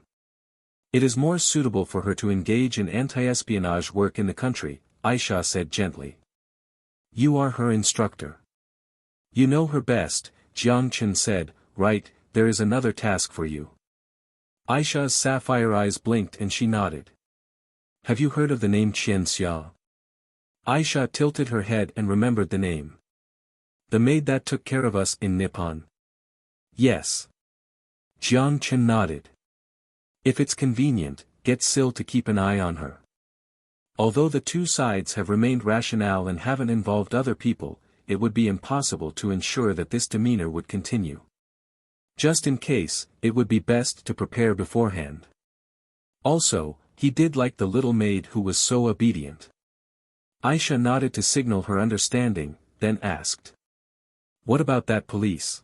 It is more suitable for her to engage in anti-espionage work in the country, Aisha said gently. You are her instructor. You know her best, Jiang Chen said. Right, there is another task for you. Aisha's sapphire eyes blinked and she nodded. Have you heard of the name Qian Xia? Aisha tilted her head and remembered the name. The maid that took care of us in Nippon. Yes. Jiang Chen nodded. If it's convenient, get Sil to keep an eye on her. Although the two sides have remained rational and haven't involved other people, it would be impossible to ensure that this demeanor would continue. Just in case, it would be best to prepare beforehand. Also, he did like the little maid who was so obedient. Aisha nodded to signal her understanding, then asked. What about that police?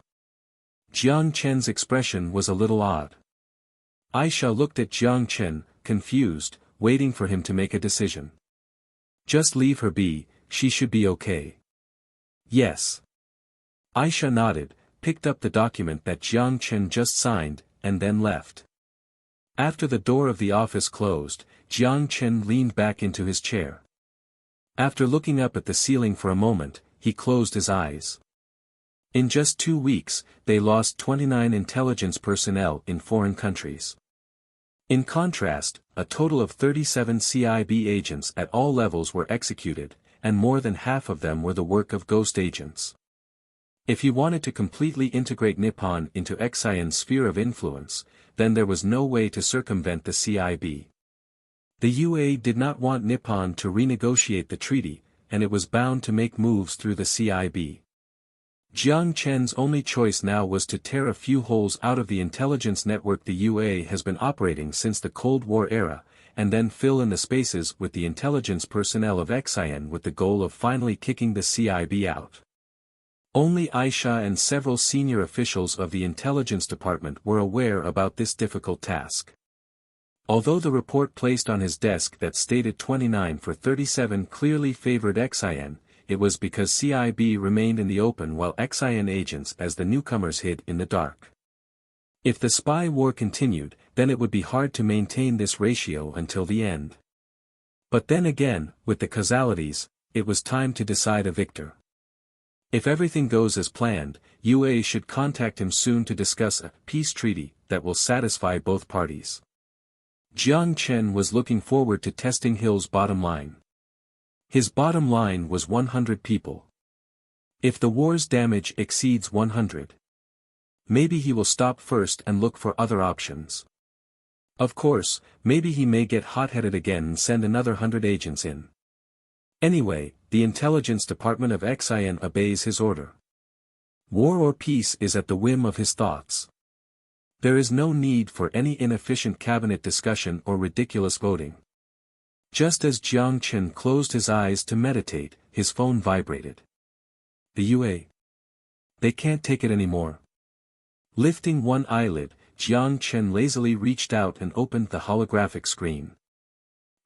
Jiang Chen's expression was a little odd. Aisha looked at Jiang Chen, confused, waiting for him to make a decision. Just leave her be, she should be okay. Yes. Aisha nodded, picked up the document that Jiang Chen just signed, and then left. After the door of the office closed, Jiang Chen leaned back into his chair. After looking up at the ceiling for a moment, he closed his eyes. In just 2 weeks, they lost 29 intelligence personnel in foreign countries. In contrast, a total of 37 CIB agents at all levels were executed, and more than half of them were the work of ghost agents. If he wanted to completely integrate Nippon into Xian's sphere of influence, then there was no way to circumvent the CIB. The UA did not want Nippon to renegotiate the treaty, and it was bound to make moves through the CIB. Jiang Chen's only choice now was to tear a few holes out of the intelligence network the UA has been operating since the Cold War era, and then fill in the spaces with the intelligence personnel of Xian with the goal of finally kicking the CIB out. Only Aisha and several senior officials of the intelligence department were aware about this difficult task. Although the report placed on his desk that stated 29 for 37 clearly favored Xian, it was because CIB remained in the open while Xian agents as the newcomers hid in the dark. If the spy war continued, then it would be hard to maintain this ratio until the end. But then again, with the causalities, it was time to decide a victor. If everything goes as planned, UA should contact him soon to discuss a peace treaty that will satisfy both parties. Jiang Chen was looking forward to testing Hill's bottom line. His bottom line was 100 people. If the war's damage exceeds 100, maybe he will stop first and look for other options. Of course, maybe he may get hot-headed again and send another 100 agents in. Anyway, the intelligence department of Xian obeys his order. War or peace is at the whim of his thoughts. There is no need for any inefficient cabinet discussion or ridiculous voting. Just as Jiang Chen closed his eyes to meditate, his phone vibrated. The UA. They can't take it anymore. Lifting one eyelid, Jiang Chen lazily reached out and opened the holographic screen.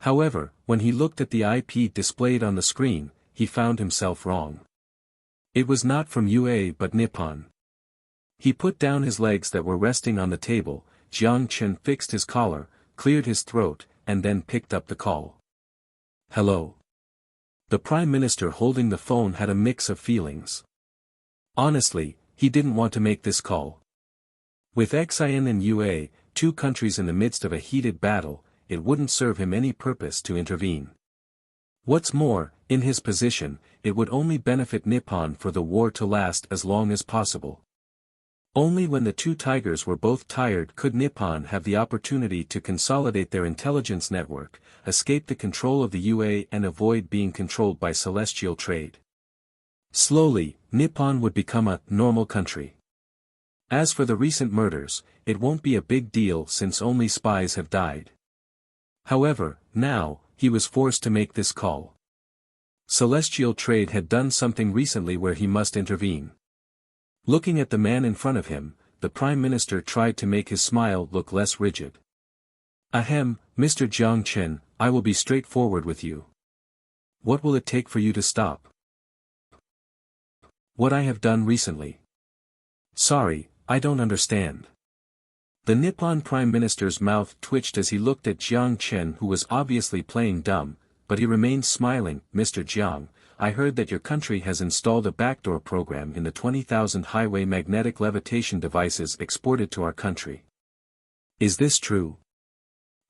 However, when he looked at the IP displayed on the screen, he found himself wrong. It was not from UA but Nippon. He put down his legs that were resting on the table, Jiang Chen fixed his collar, cleared his throat, and then picked up the call. Hello. The Prime Minister holding the phone had a mix of feelings. Honestly, he didn't want to make this call. With Xian and UA, two countries in the midst of a heated battle, it wouldn't serve him any purpose to intervene. What's more, in his position, it would only benefit Nippon for the war to last as long as possible. Only when the two tigers were both tired could Nippon have the opportunity to consolidate their intelligence network, escape the control of the UA and avoid being controlled by celestial trade. Slowly, Nippon would become a normal country. As for the recent murders, it won't be a big deal since only spies have died. However, now, he was forced to make this call. Celestial trade had done something recently where he must intervene. Looking at the man in front of him, the Prime Minister tried to make his smile look less rigid. Ahem, Mr. Jiang Chen, I will be straightforward with you. What will it take for you to stop what I have done recently? Sorry, I don't understand. The Nippon Prime Minister's mouth twitched as he looked at Jiang Chen, who was obviously playing dumb, but he remained smiling. Mr. Jiang, I heard that your country has installed a backdoor program in the 20,000 highway magnetic levitation devices exported to our country. Is this true?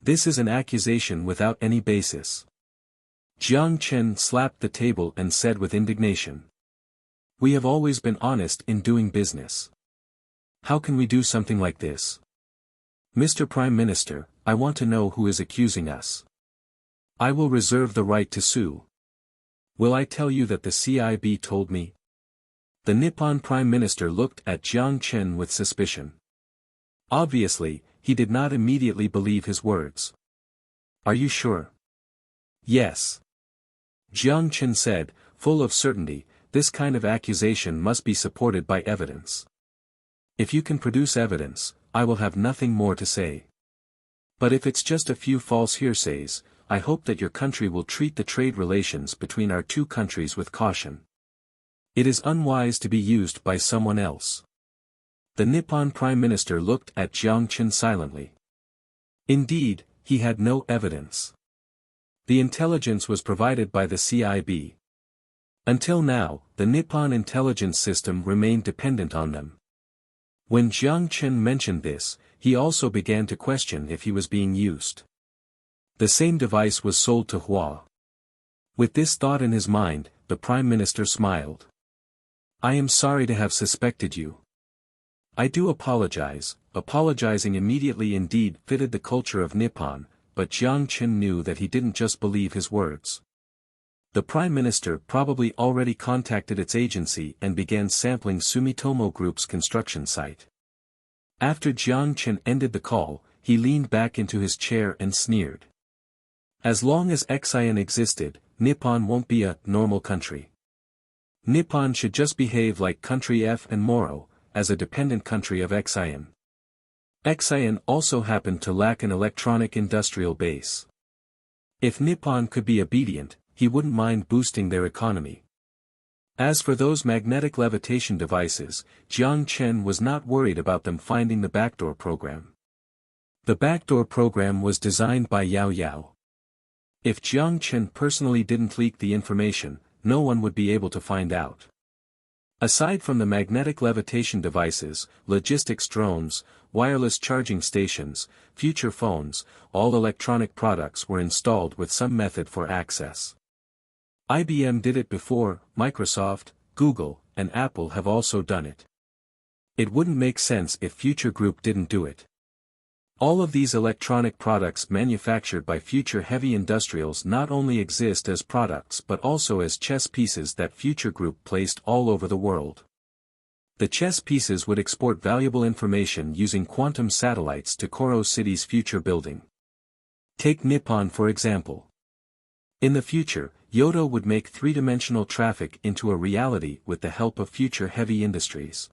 This is an accusation without any basis. Jiang Chen slapped the table and said with indignation. We have always been honest in doing business. How can we do something like this? Mr. Prime Minister, I want to know who is accusing us. I will reserve the right to sue. Will I tell you that the CIB told me? The Nippon Prime Minister looked at Jiang Chen with suspicion. Obviously, he did not immediately believe his words. Are you sure? Yes. Jiang Chen said, full of certainty, this kind of accusation must be supported by evidence. If you can produce evidence, I will have nothing more to say. But if it's just a few false hearsays, I hope that your country will treat the trade relations between our two countries with caution. It is unwise to be used by someone else. The Nippon Prime Minister looked at Jiang Chen silently. Indeed, he had no evidence. The intelligence was provided by the CIB. Until now, the Nippon intelligence system remained dependent on them. When Jiang Chen mentioned this, he also began to question if he was being used. The same device was sold to Hua. With this thought in his mind, the Prime Minister smiled. I am sorry to have suspected you. I do apologize. Apologizing immediately indeed fitted the culture of Nippon, but Jiang Chen knew that he didn't just believe his words. The Prime Minister probably already contacted its agency and began sampling Sumitomo Group's construction site. After Jiang Chen ended the call, he leaned back into his chair and sneered. As long as Xian existed, Nippon won't be a normal country. Nippon should just behave like country F and Moro, as a dependent country of Xian. Xian also happened to lack an electronic industrial base. If Nippon could be obedient, he wouldn't mind boosting their economy. As for those magnetic levitation devices, Jiang Chen was not worried about them finding the backdoor program. The backdoor program was designed by Yao Yao. If Jiang Chen personally didn't leak the information, no one would be able to find out. Aside from the magnetic levitation devices, logistics drones, wireless charging stations, future phones, all electronic products were installed with some method for access. IBM did it before, Microsoft, Google, and Apple have also done it. It wouldn't make sense if Future Group didn't do it. All of these electronic products manufactured by Future Heavy Industrials not only exist as products but also as chess pieces that Future Group placed all over the world. The chess pieces would export valuable information using quantum satellites to Koro City's future building. Take Nippon for example. In the future, Yodo would make three-dimensional traffic into a reality with the help of Future Heavy Industries.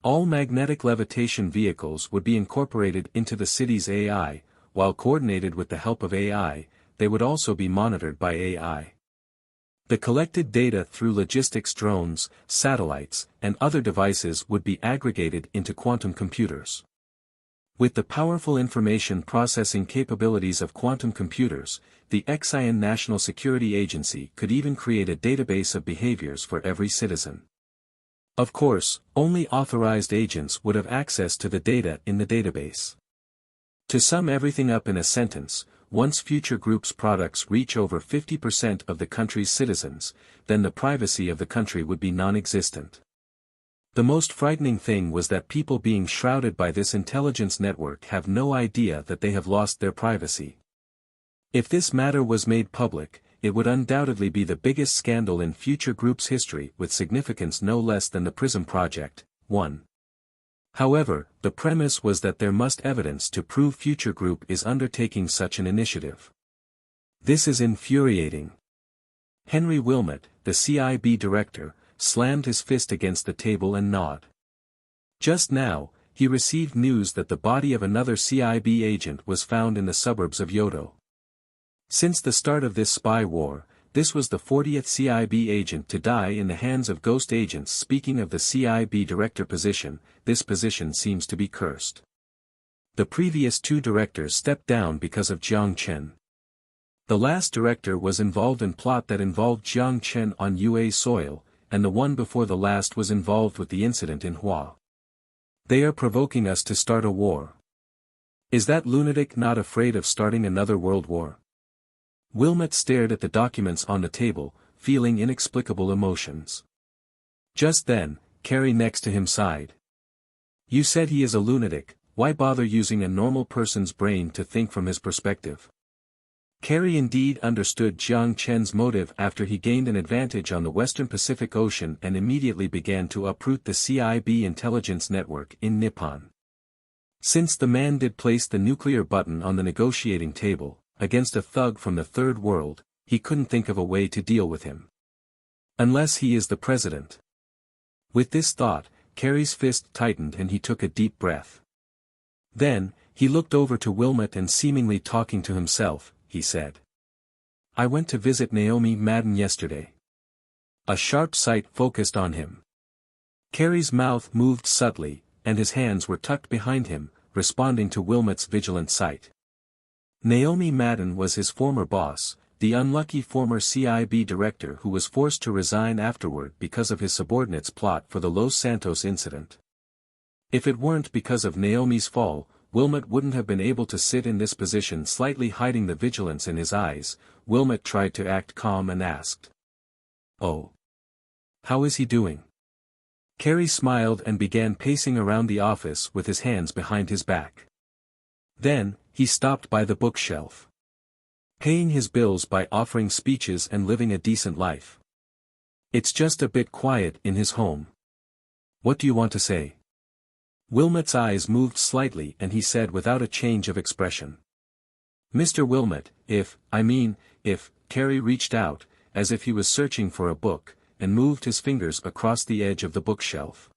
All magnetic levitation vehicles would be incorporated into the city's AI, while coordinated with the help of AI, they would also be monitored by AI. The collected data through logistics drones, satellites, and other devices would be aggregated into quantum computers. With the powerful information processing capabilities of quantum computers, the Xian National Security Agency could even create a database of behaviors for every citizen. Of course, only authorized agents would have access to the data in the database. To sum everything up in a sentence, once Future Group's products reach over 50% of the country's citizens, then the privacy of the country would be non-existent. The most frightening thing was that people being shrouded by this intelligence network have no idea that they have lost their privacy. If this matter was made public, it would undoubtedly be the biggest scandal in Future Group's history with significance no less than the PRISM project. 1. However, the premise was that there must evidence to prove Future Group is undertaking such an initiative. This is infuriating. Henry Wilmot, the CIB director, slammed his fist against the table and gnawed. Just now, he received news that the body of another CIB agent was found in the suburbs of Yodo. Since the start of this spy war, this was the 40th CIB agent to die in the hands of ghost agents. Speaking of the CIB director position, this position seems to be cursed. The previous two directors stepped down because of Jiang Chen. The last director was involved in plot that involved Jiang Chen on UA soil, and the one before the last was involved with the incident in Hua. They are provoking us to start a war. Is that lunatic not afraid of starting another world war? Wilmot stared at the documents on the table, feeling inexplicable emotions. Just then, Carrie next to him sighed. You said he is a lunatic, why bother using a normal person's brain to think from his perspective? Carey indeed understood Jiang Chen's motive after he gained an advantage on the Western Pacific Ocean and immediately began to uproot the CIB intelligence network in Nippon. Since the man did place the nuclear button on the negotiating table, against a thug from the Third World, he couldn't think of a way to deal with him. Unless he is the president. With this thought, Carey's fist tightened and he took a deep breath. Then, he looked over to Wilmot and seemingly talking to himself, he said. I went to visit Naomi Madden yesterday. A sharp sight focused on him. Carey's mouth moved subtly, and his hands were tucked behind him, responding to Wilmot's vigilant sight. Naomi Madden was his former boss, the unlucky former CIB director who was forced to resign afterward because of his subordinates' plot for the Los Santos incident. If it weren't because of Naomi's fall, Wilmot wouldn't have been able to sit in this position, slightly hiding the vigilance in his eyes. Wilmot tried to act calm and asked. Oh. How is he doing? Carey smiled and began pacing around the office with his hands behind his back. Then, he stopped by the bookshelf. Paying his bills by offering speeches and living a decent life. It's just a bit quiet in his home. What do you want to say? Wilmot's eyes moved slightly and he said without a change of expression. Mr. Wilmot, if Carey reached out, as if he was searching for a book, and moved his fingers across the edge of the bookshelf.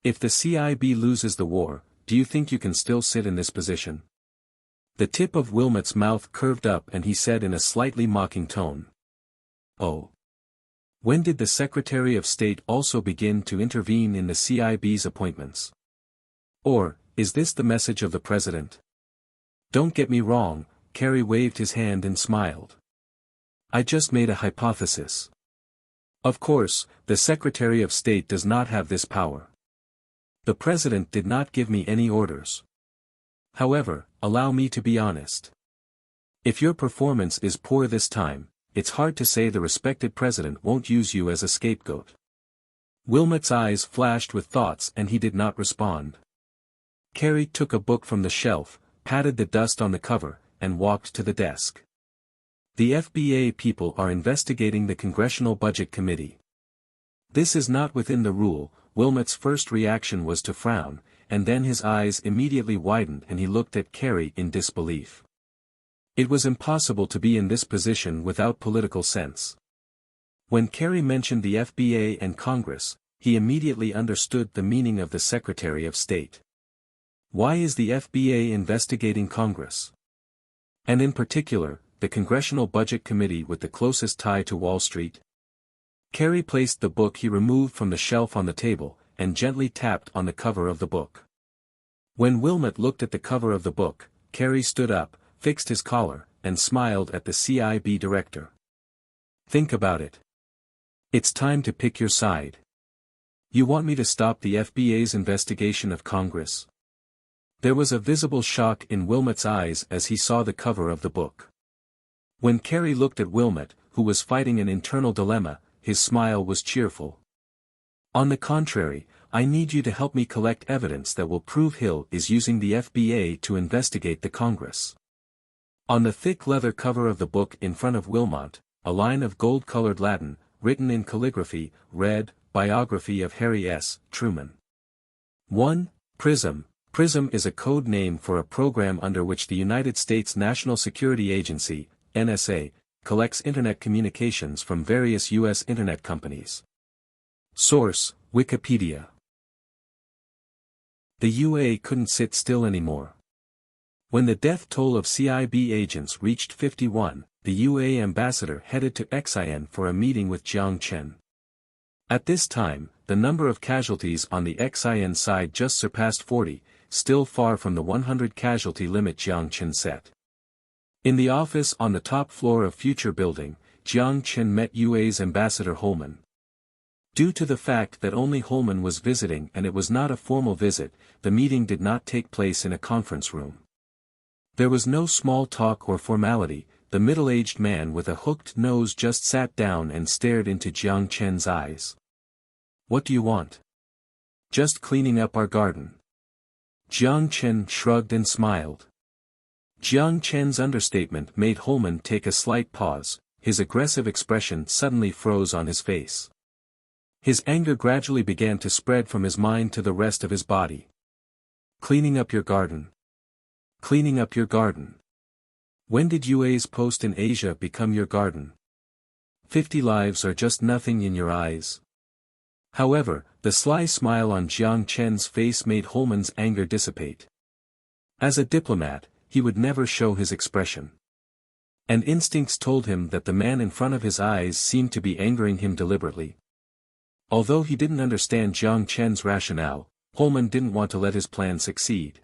If the CIB loses the war, do you think you can still sit in this position? The tip of Wilmot's mouth curved up and he said in a slightly mocking tone. Oh. When did the Secretary of State also begin to intervene in the CIB's appointments? Or, is this the message of the President? Don't get me wrong, Carey waved his hand and smiled. I just made a hypothesis. Of course, the Secretary of State does not have this power. The President did not give me any orders. However, allow me to be honest. If your performance is poor this time, it's hard to say the respected President won't use you as a scapegoat. Wilmot's eyes flashed with thoughts and he did not respond. Carey took a book from the shelf, patted the dust on the cover, and walked to the desk. The FBA people are investigating the Congressional Budget Committee. This is not within the rule. Wilmot's first reaction was to frown, and then his eyes immediately widened and he looked at Carey in disbelief. It was impossible to be in this position without political sense. When Carey mentioned the FBA and Congress, he immediately understood the meaning of the Secretary of State. Why is the FBA investigating Congress? And in particular, the Congressional Budget Committee with the closest tie to Wall Street? Carey placed the book he removed from the shelf on the table, and gently tapped on the cover of the book. When Wilmot looked at the cover of the book, Carey stood up, fixed his collar, and smiled at the CIB director. Think about it. It's time to pick your side. You want me to stop the FBA's investigation of Congress? There was a visible shock in Wilmot's eyes as he saw the cover of the book. When Carey looked at Wilmot, who was fighting an internal dilemma, his smile was cheerful. On the contrary, I need you to help me collect evidence that will prove Hill is using the FBA to investigate the Congress. On the thick leather cover of the book in front of Wilmot, a line of gold-colored Latin, written in calligraphy, read, Biography of Harry S. Truman. 1. PRISM. PRISM is a code name for a program under which the United States National Security Agency, NSA, collects Internet communications from various U.S. Internet companies. Source, Wikipedia. The UA couldn't sit still anymore. When the death toll of CIB agents reached 51, the UA ambassador headed to Xi'an for a meeting with Jiang Chen. At this time, the number of casualties on the Xi'an side just surpassed 40, still far from the 100 casualty limit Jiang Chen set. In the office on the top floor of Future Building, Jiang Chen met UA's ambassador Holman. Due to the fact that only Holman was visiting and it was not a formal visit, the meeting did not take place in a conference room. There was no small talk or formality. The middle-aged man with a hooked nose just sat down and stared into Jiang Chen's eyes. What do you want? Just cleaning up our garden. Jiang Chen shrugged and smiled. Jiang Chen's understatement made Holman take a slight pause, his aggressive expression suddenly froze on his face. His anger gradually began to spread from his mind to the rest of his body. Cleaning up your garden. Cleaning up your garden. When did UA's post in Asia become your garden? 50 lives are just nothing in your eyes. However, the sly smile on Jiang Chen's face made Holman's anger dissipate. As a diplomat, he would never show his expression. And instincts told him that the man in front of his eyes seemed to be angering him deliberately. Although he didn't understand Jiang Chen's rationale, Holman didn't want to let his plan succeed.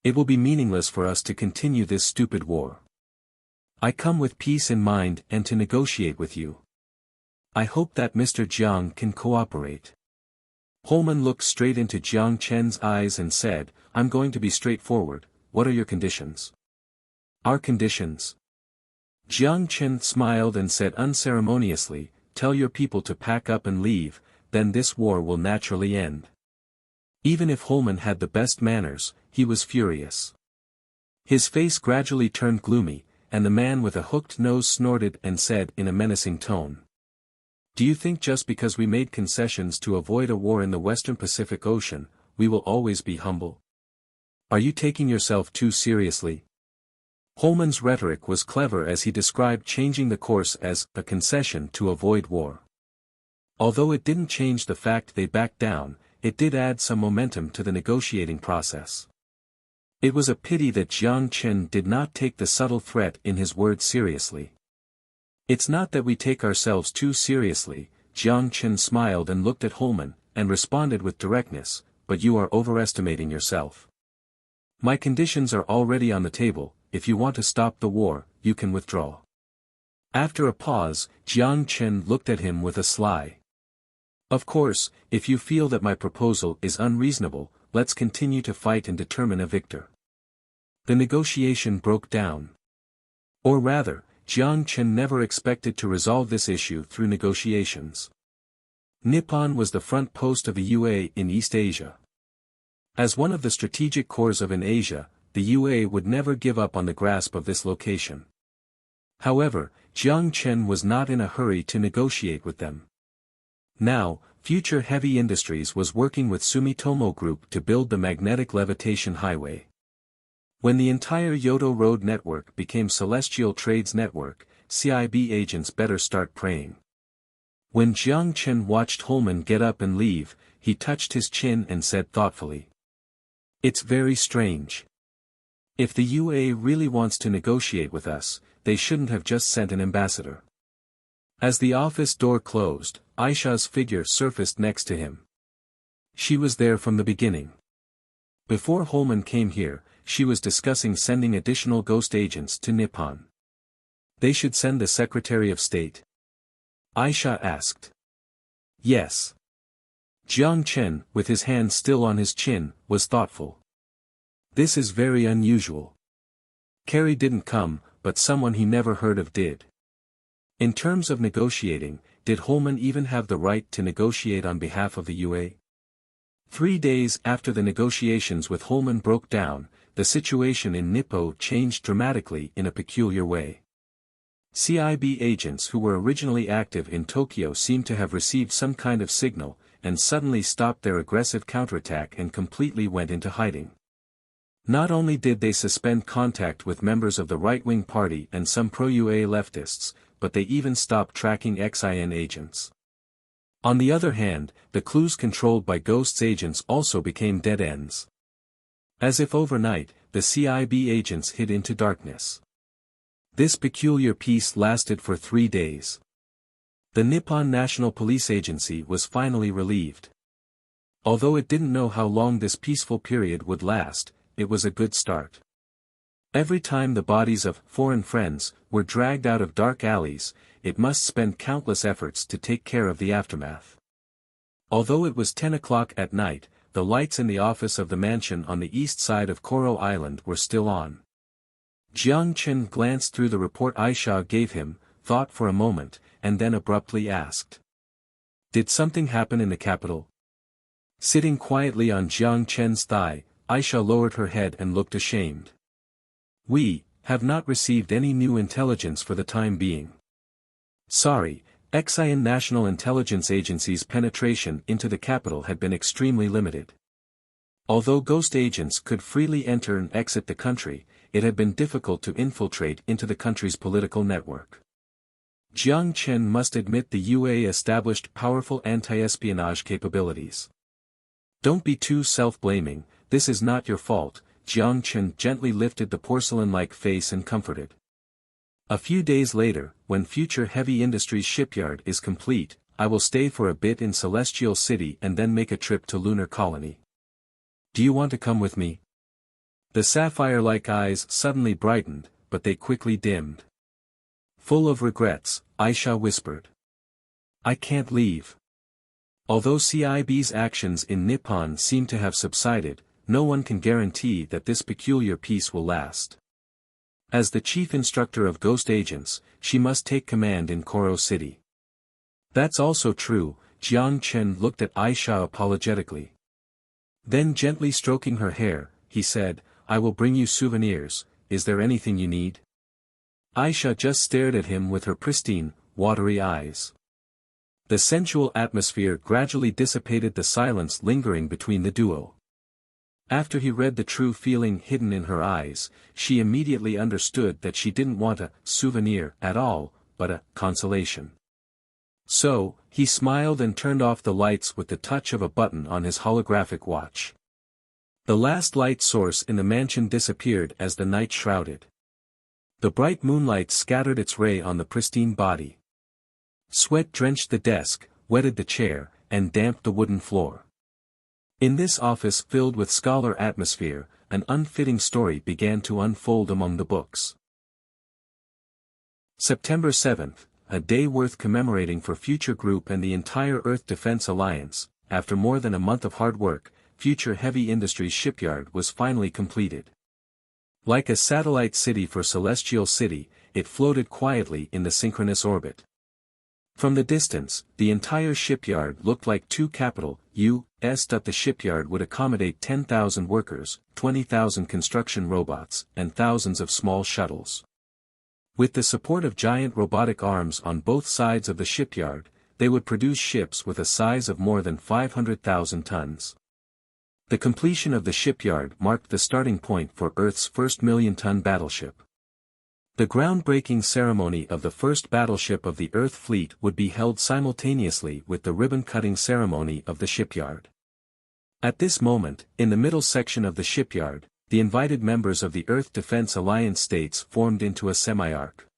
It will be meaningless for us to continue this stupid war. I come with peace in mind and to negotiate with you. I hope that Mr. Jiang can cooperate. Holman looked straight into Jiang Chen's eyes and said, I'm going to be straightforward. What are your conditions? Our conditions? Jiang Chen smiled and said unceremoniously, tell your people to pack up and leave, then this war will naturally end. Even if Holman had the best manners, he was furious. His face gradually turned gloomy, and the man with a hooked nose snorted and said in a menacing tone. Do you think just because we made concessions to avoid a war in the Western Pacific Ocean, we will always be humble? Are you taking yourself too seriously? Holman's rhetoric was clever as he described changing the course as a concession to avoid war. Although it didn't change the fact they backed down, it did add some momentum to the negotiating process. It was a pity that Jiang Chen did not take the subtle threat in his words seriously. It's not that we take ourselves too seriously, Jiang Chen smiled and looked at Holman, and responded with directness, but you are overestimating yourself. My conditions are already on the table, if you want to stop the war, you can withdraw. After a pause, Jiang Chen looked at him with a sly. Of course, if you feel that my proposal is unreasonable, let's continue to fight and determine a victor. The negotiation broke down. Or rather, Jiang Chen never expected to resolve this issue through negotiations. Nippon was the front post of the UA in East Asia. As one of the strategic cores of Asia, the UA would never give up on the grasp of this location. However, Jiang Chen was not in a hurry to negotiate with them. Now, Future Heavy Industries was working with Sumitomo Group to build the magnetic levitation highway. When the entire Yodo Road network became Celestial Trades Network, CIB agents better start praying. When Jiang Chen watched Holman get up and leave, he touched his chin and said thoughtfully. It's very strange. If the UA really wants to negotiate with us, they shouldn't have just sent an ambassador. As the office door closed, Aisha's figure surfaced next to him. She was there from the beginning. Before Holman came here, she was discussing sending additional ghost agents to Nippon. They should send the Secretary of State? Aisha asked. Yes. Jiang Chen, with his hand still on his chin, was thoughtful. This is very unusual. Carrie didn't come, but someone he never heard of did. In terms of negotiating, did Holman even have the right to negotiate on behalf of the UA? 3 days after the negotiations with Holman broke down, the situation in Nippo changed dramatically in a peculiar way. CIB agents who were originally active in Tokyo seemed to have received some kind of signal, and suddenly stopped their aggressive counterattack and completely went into hiding. Not only did they suspend contact with members of the right-wing party and some pro-UA leftists, but they even stopped tracking XIN agents. On the other hand, the clues controlled by Ghost's agents also became dead ends. As if overnight, the CIB agents hid into darkness. This peculiar peace lasted for 3 days. The Nippon National Police Agency was finally relieved. Although it didn't know how long this peaceful period would last, it was a good start. Every time the bodies of foreign friends were dragged out of dark alleys, it must spend countless efforts to take care of the aftermath. Although it was 10 o'clock at night, the lights in the office of the mansion on the east side of Koro Island were still on. Jiang Chen glanced through the report Aisha gave him, thought for a moment, and then abruptly asked. Did something happen in the capital? Sitting quietly on Jiang Chen's thigh, Aisha lowered her head and looked ashamed. We have not received any new intelligence for the time being. Sorry, Xian National Intelligence Agency's penetration into the capital had been extremely limited. Although ghost agents could freely enter and exit the country, it had been difficult to infiltrate into the country's political network. Jiang Chen must admit the UA established powerful anti-espionage capabilities. Don't be too self-blaming, this is not your fault, Jiang Chen gently lifted the porcelain-like face and comforted. A few days later, when future heavy industries shipyard is complete, I will stay for a bit in Celestial City and then make a trip to Lunar Colony. Do you want to come with me? The sapphire-like eyes suddenly brightened, but they quickly dimmed. Full of regrets, Aisha whispered. I can't leave. Although CIB's actions in Nippon seem to have subsided, no one can guarantee that this peculiar peace will last. As the chief instructor of ghost agents, she must take command in Koro City. That's also true, Jiang Chen looked at Aisha apologetically. Then gently stroking her hair, he said, I will bring you souvenirs, is there anything you need? Aisha just stared at him with her pristine, watery eyes. The sensual atmosphere gradually dissipated the silence lingering between the duo. After he read the true feeling hidden in her eyes, she immediately understood that she didn't want a souvenir at all, but a consolation. So, he smiled and turned off the lights with the touch of a button on his holographic watch. The last light source in the mansion disappeared as the night shrouded. The bright moonlight scattered its ray on the pristine body. Sweat drenched the desk, wetted the chair, and damped the wooden floor. In this office filled with scholar atmosphere, an unfitting story began to unfold among the books. September 7th, a day worth commemorating for Future Group and the entire Earth Defense Alliance. After more than a month of hard work, Future Heavy Industries Shipyard was finally completed. Like a satellite city for Celestial City, it floated quietly in the synchronous orbit. From the distance, the entire shipyard looked like two capital U.S. The shipyard would accommodate 10,000 workers, 20,000 construction robots, and thousands of small shuttles. With the support of giant robotic arms on both sides of the shipyard, they would produce ships with a size of more than 500,000 tons. The completion of the shipyard marked the starting point for Earth's first million-ton battleship. The groundbreaking ceremony of the first battleship of the Earth fleet would be held simultaneously with the ribbon-cutting ceremony of the shipyard. At this moment, in the middle section of the shipyard, the invited members of the Earth Defense Alliance states formed into a semi-arc.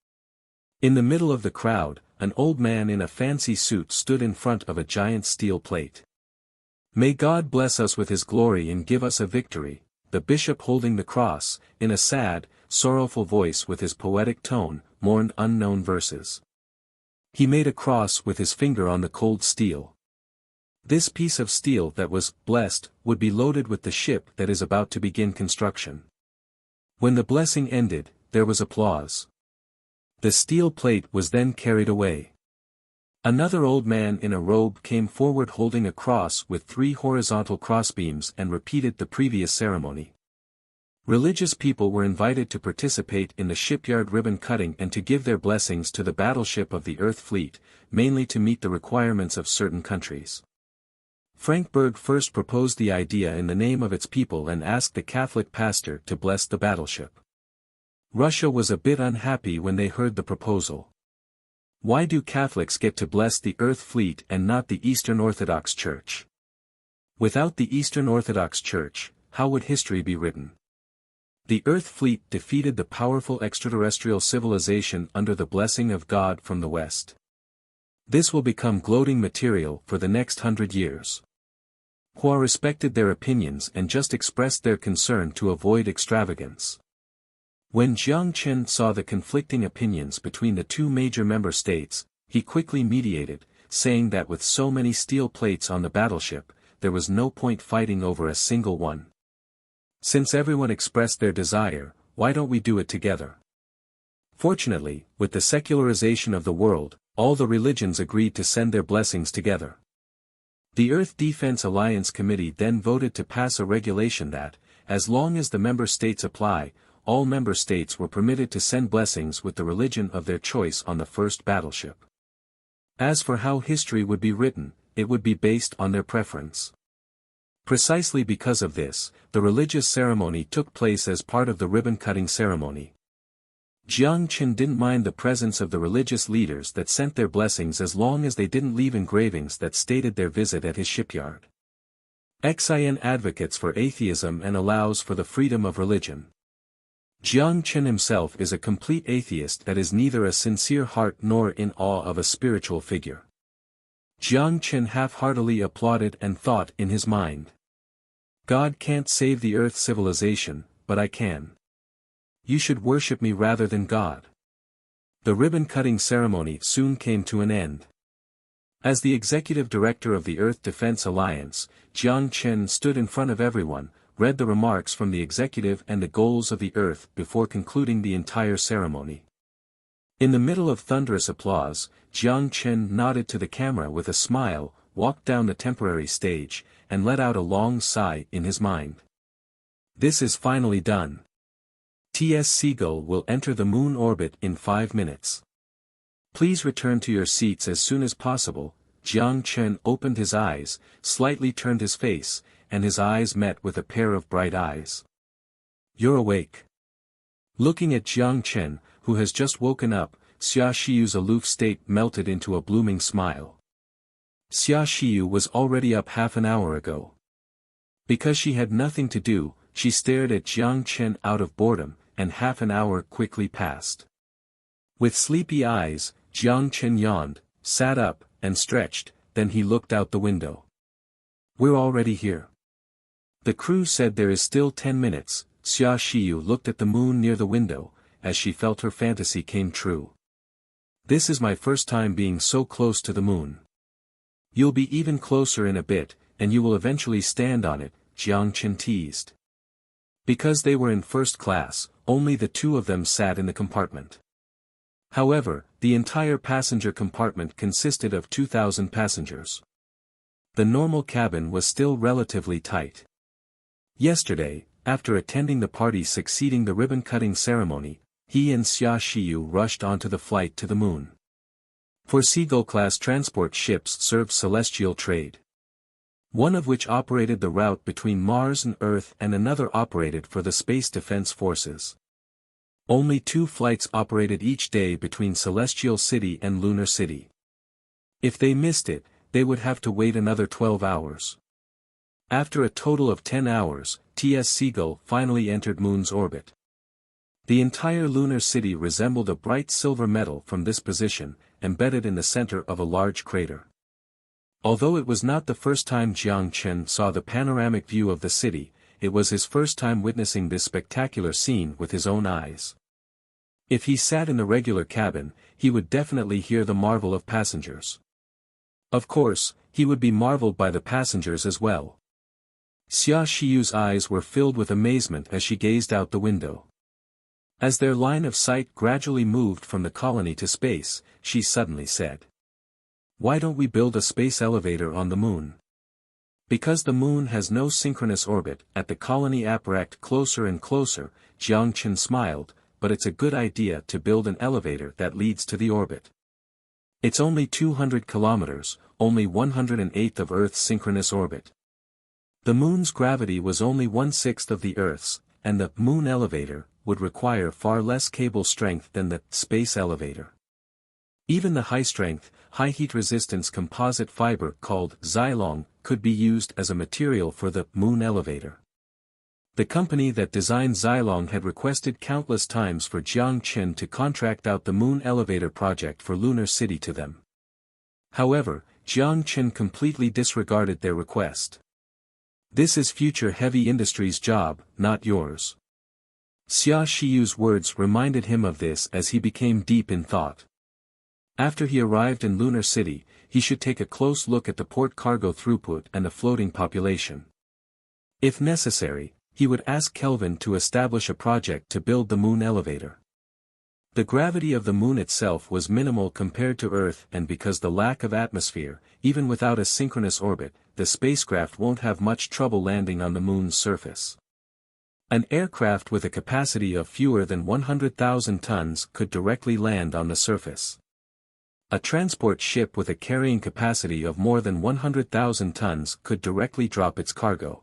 In the middle of the crowd, an old man in a fancy suit stood in front of a giant steel plate. May God bless us with his glory and give us a victory, the bishop holding the cross, in a sad, sorrowful voice with his poetic tone, mourned unknown verses. He made a cross with his finger on the cold steel. This piece of steel that was blessed would be loaded with the ship that is about to begin construction. When the blessing ended, there was applause. The steel plate was then carried away. Another old man in a robe came forward holding a cross with 3 horizontal crossbeams and repeated the previous ceremony. Religious people were invited to participate in the shipyard ribbon cutting and to give their blessings to the battleship of the Earth fleet, mainly to meet the requirements of certain countries. Frankberg first proposed the idea in the name of its people and asked the Catholic pastor to bless the battleship. Russia was a bit unhappy when they heard the proposal. Why do Catholics get to bless the Earth fleet and not the Eastern Orthodox Church? Without the Eastern Orthodox Church, how would history be written? The Earth fleet defeated the powerful extraterrestrial civilization under the blessing of God from the West. This will become gloating material for the next 100 years. Hua respected their opinions and just expressed their concern to avoid extravagance. When Jiang Chen saw the conflicting opinions between the 2 major member states, he quickly mediated, saying that with so many steel plates on the battleship, there was no point fighting over a single one. Since everyone expressed their desire, why don't we do it together? Fortunately, with the secularization of the world, all the religions agreed to send their blessings together. The Earth Defense Alliance Committee then voted to pass a regulation that, as long as the member states apply, all member states were permitted to send blessings with the religion of their choice on the first battleship. As for how history would be written, it would be based on their preference. Precisely because of this, the religious ceremony took place as part of the ribbon-cutting ceremony. Jiang Chen didn't mind the presence of the religious leaders that sent their blessings as long as they didn't leave engravings that stated their visit at his shipyard. Xin advocates for atheism and allows for the freedom of religion. Jiang Chen himself is a complete atheist that is neither a sincere heart nor in awe of a spiritual figure. Jiang Chen half-heartedly applauded and thought in his mind. God can't save the Earth civilization, but I can. You should worship me rather than God. The ribbon-cutting ceremony soon came to an end. As the executive director of the Earth Defense Alliance, Jiang Chen stood in front of everyone, read the remarks from the executive and the goals of the Earth before concluding the entire ceremony. In the middle of thunderous applause, Jiang Chen nodded to the camera with a smile, walked down the temporary stage, and let out a long sigh in his mind. This is finally done. TS Seagull will enter the moon orbit in 5 minutes. Please return to your seats as soon as possible. Jiang Chen opened his eyes, slightly turned his face, and his eyes met with a pair of bright eyes. You're awake. Looking at Jiang Chen, who has just woken up, Xia Shiyu's aloof state melted into a blooming smile. Xia Shiyu was already up half an hour ago. Because she had nothing to do, she stared at Jiang Chen out of boredom, and half an hour quickly passed. With sleepy eyes, Jiang Chen yawned, sat up, and stretched, then he looked out the window. We're already here. The crew said there is still 10 minutes, Xia Shiyu looked at the moon near the window, as she felt her fantasy came true. This is my first time being so close to the moon. You'll be even closer in a bit, and you will eventually stand on it, Jiang Chen teased. Because they were in first class, only the two of them sat in the compartment. However, the entire passenger compartment consisted of 2,000 passengers. The normal cabin was still relatively tight. Yesterday, after attending the party succeeding the ribbon-cutting ceremony, he and Xia Shiyu rushed onto the flight to the moon. For Seagull-class transport ships served celestial trade. One of which operated the route between Mars and Earth and another operated for the Space Defense Forces. Only 2 flights operated each day between Celestial City and Lunar City. If they missed it, they would have to wait another 12 hours. After a total of 10 hours, TS Seagull finally entered Moon's orbit. The entire Lunar City resembled a bright silver metal from this position, embedded in the center of a large crater. Although it was not the first time Jiang Chen saw the panoramic view of the city, it was his first time witnessing this spectacular scene with his own eyes. If he sat in the regular cabin, he would definitely hear the marvel of passengers. Of course, he would be marveled by the passengers as well. Xia Shiyu's eyes were filled with amazement as she gazed out the window. As their line of sight gradually moved from the colony to space, she suddenly said, "Why don't we build a space elevator on the moon?" Because the moon has no synchronous orbit, at the colony apparatus closer and closer, Jiang Chen smiled, but it's a good idea to build an elevator that leads to the orbit. It's only 200 kilometers, only 1/108th of Earth's synchronous orbit. The moon's gravity was only 1/6 of the Earth's, and the moon elevator would require far less cable strength than the space elevator. Even the high-strength, high-heat resistance composite fiber called Xylong could be used as a material for the moon elevator. The company that designed Xylong had requested countless times for Jiang Chen to contract out the moon elevator project for Lunar City to them. However, Jiang Chen completely disregarded their request. This is future heavy industry's job, not yours. Xia Shiyu's words reminded him of this as he became deep in thought. After he arrived in Lunar City, he should take a close look at the port cargo throughput and the floating population. If necessary, he would ask Kelvin to establish a project to build the moon elevator. The gravity of the moon itself was minimal compared to Earth, and because the lack of atmosphere, even without a synchronous orbit, the spacecraft won't have much trouble landing on the moon's surface. An aircraft with a capacity of fewer than 100,000 tons could directly land on the surface. A transport ship with a carrying capacity of more than 100,000 tons could directly drop its cargo.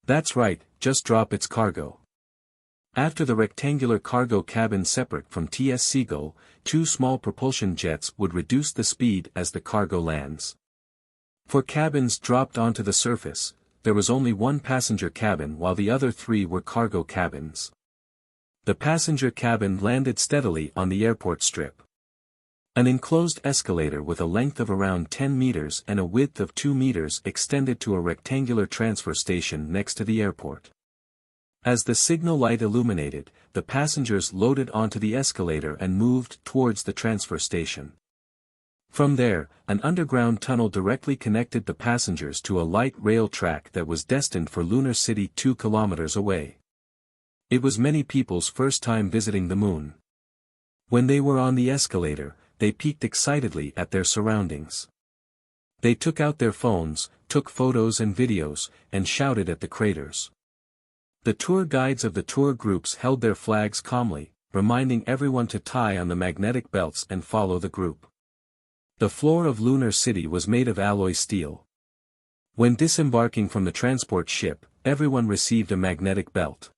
That's right, just drop its cargo. After the rectangular cargo cabin separate from TS Seagull, two small propulsion jets would reduce the speed as the cargo lands. For cabins dropped onto the surface, there was only one passenger cabin while the other three were cargo cabins. The passenger cabin landed steadily on the airport strip. An enclosed escalator with a length of around 10 meters and a width of 2 meters extended to a rectangular transfer station next to the airport. As the signal light illuminated, the passengers loaded onto the escalator and moved towards the transfer station. From there, an underground tunnel directly connected the passengers to a light rail track that was destined for Lunar City 2 kilometers away. It was many people's first time visiting the moon. When they were on the escalator, they peeked excitedly at their surroundings. They took out their phones, took photos and videos, and shouted at the craters. The tour guides of the tour groups held their flags calmly, reminding everyone to tie on the magnetic belts and follow the group. The floor of Lunar City was made of alloy steel. When disembarking from the transport ship, everyone received a magnetic belt.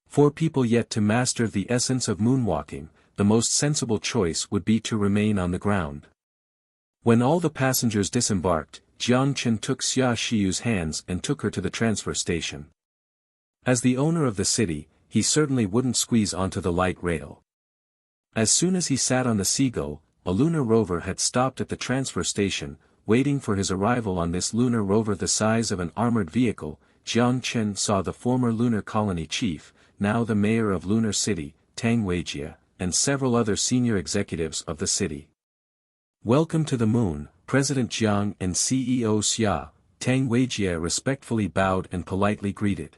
For people yet to master the essence of moonwalking, the most sensible choice would be to remain on the ground. When all the passengers disembarked, Jiang Chen took Xia Shiyu's hands and took her to the transfer station. As the owner of the city, he certainly wouldn't squeeze onto the light rail. As soon as he sat on the Seagull, a lunar rover had stopped at the transfer station, waiting for his arrival. On this lunar rover the size of an armored vehicle, Jiang Chen saw the former lunar colony chief, now the mayor of Lunar City, Tang Weijie, and several other senior executives of the city. "Welcome to the moon, President Jiang and CEO Xia," Tang Weijie respectfully bowed and politely greeted.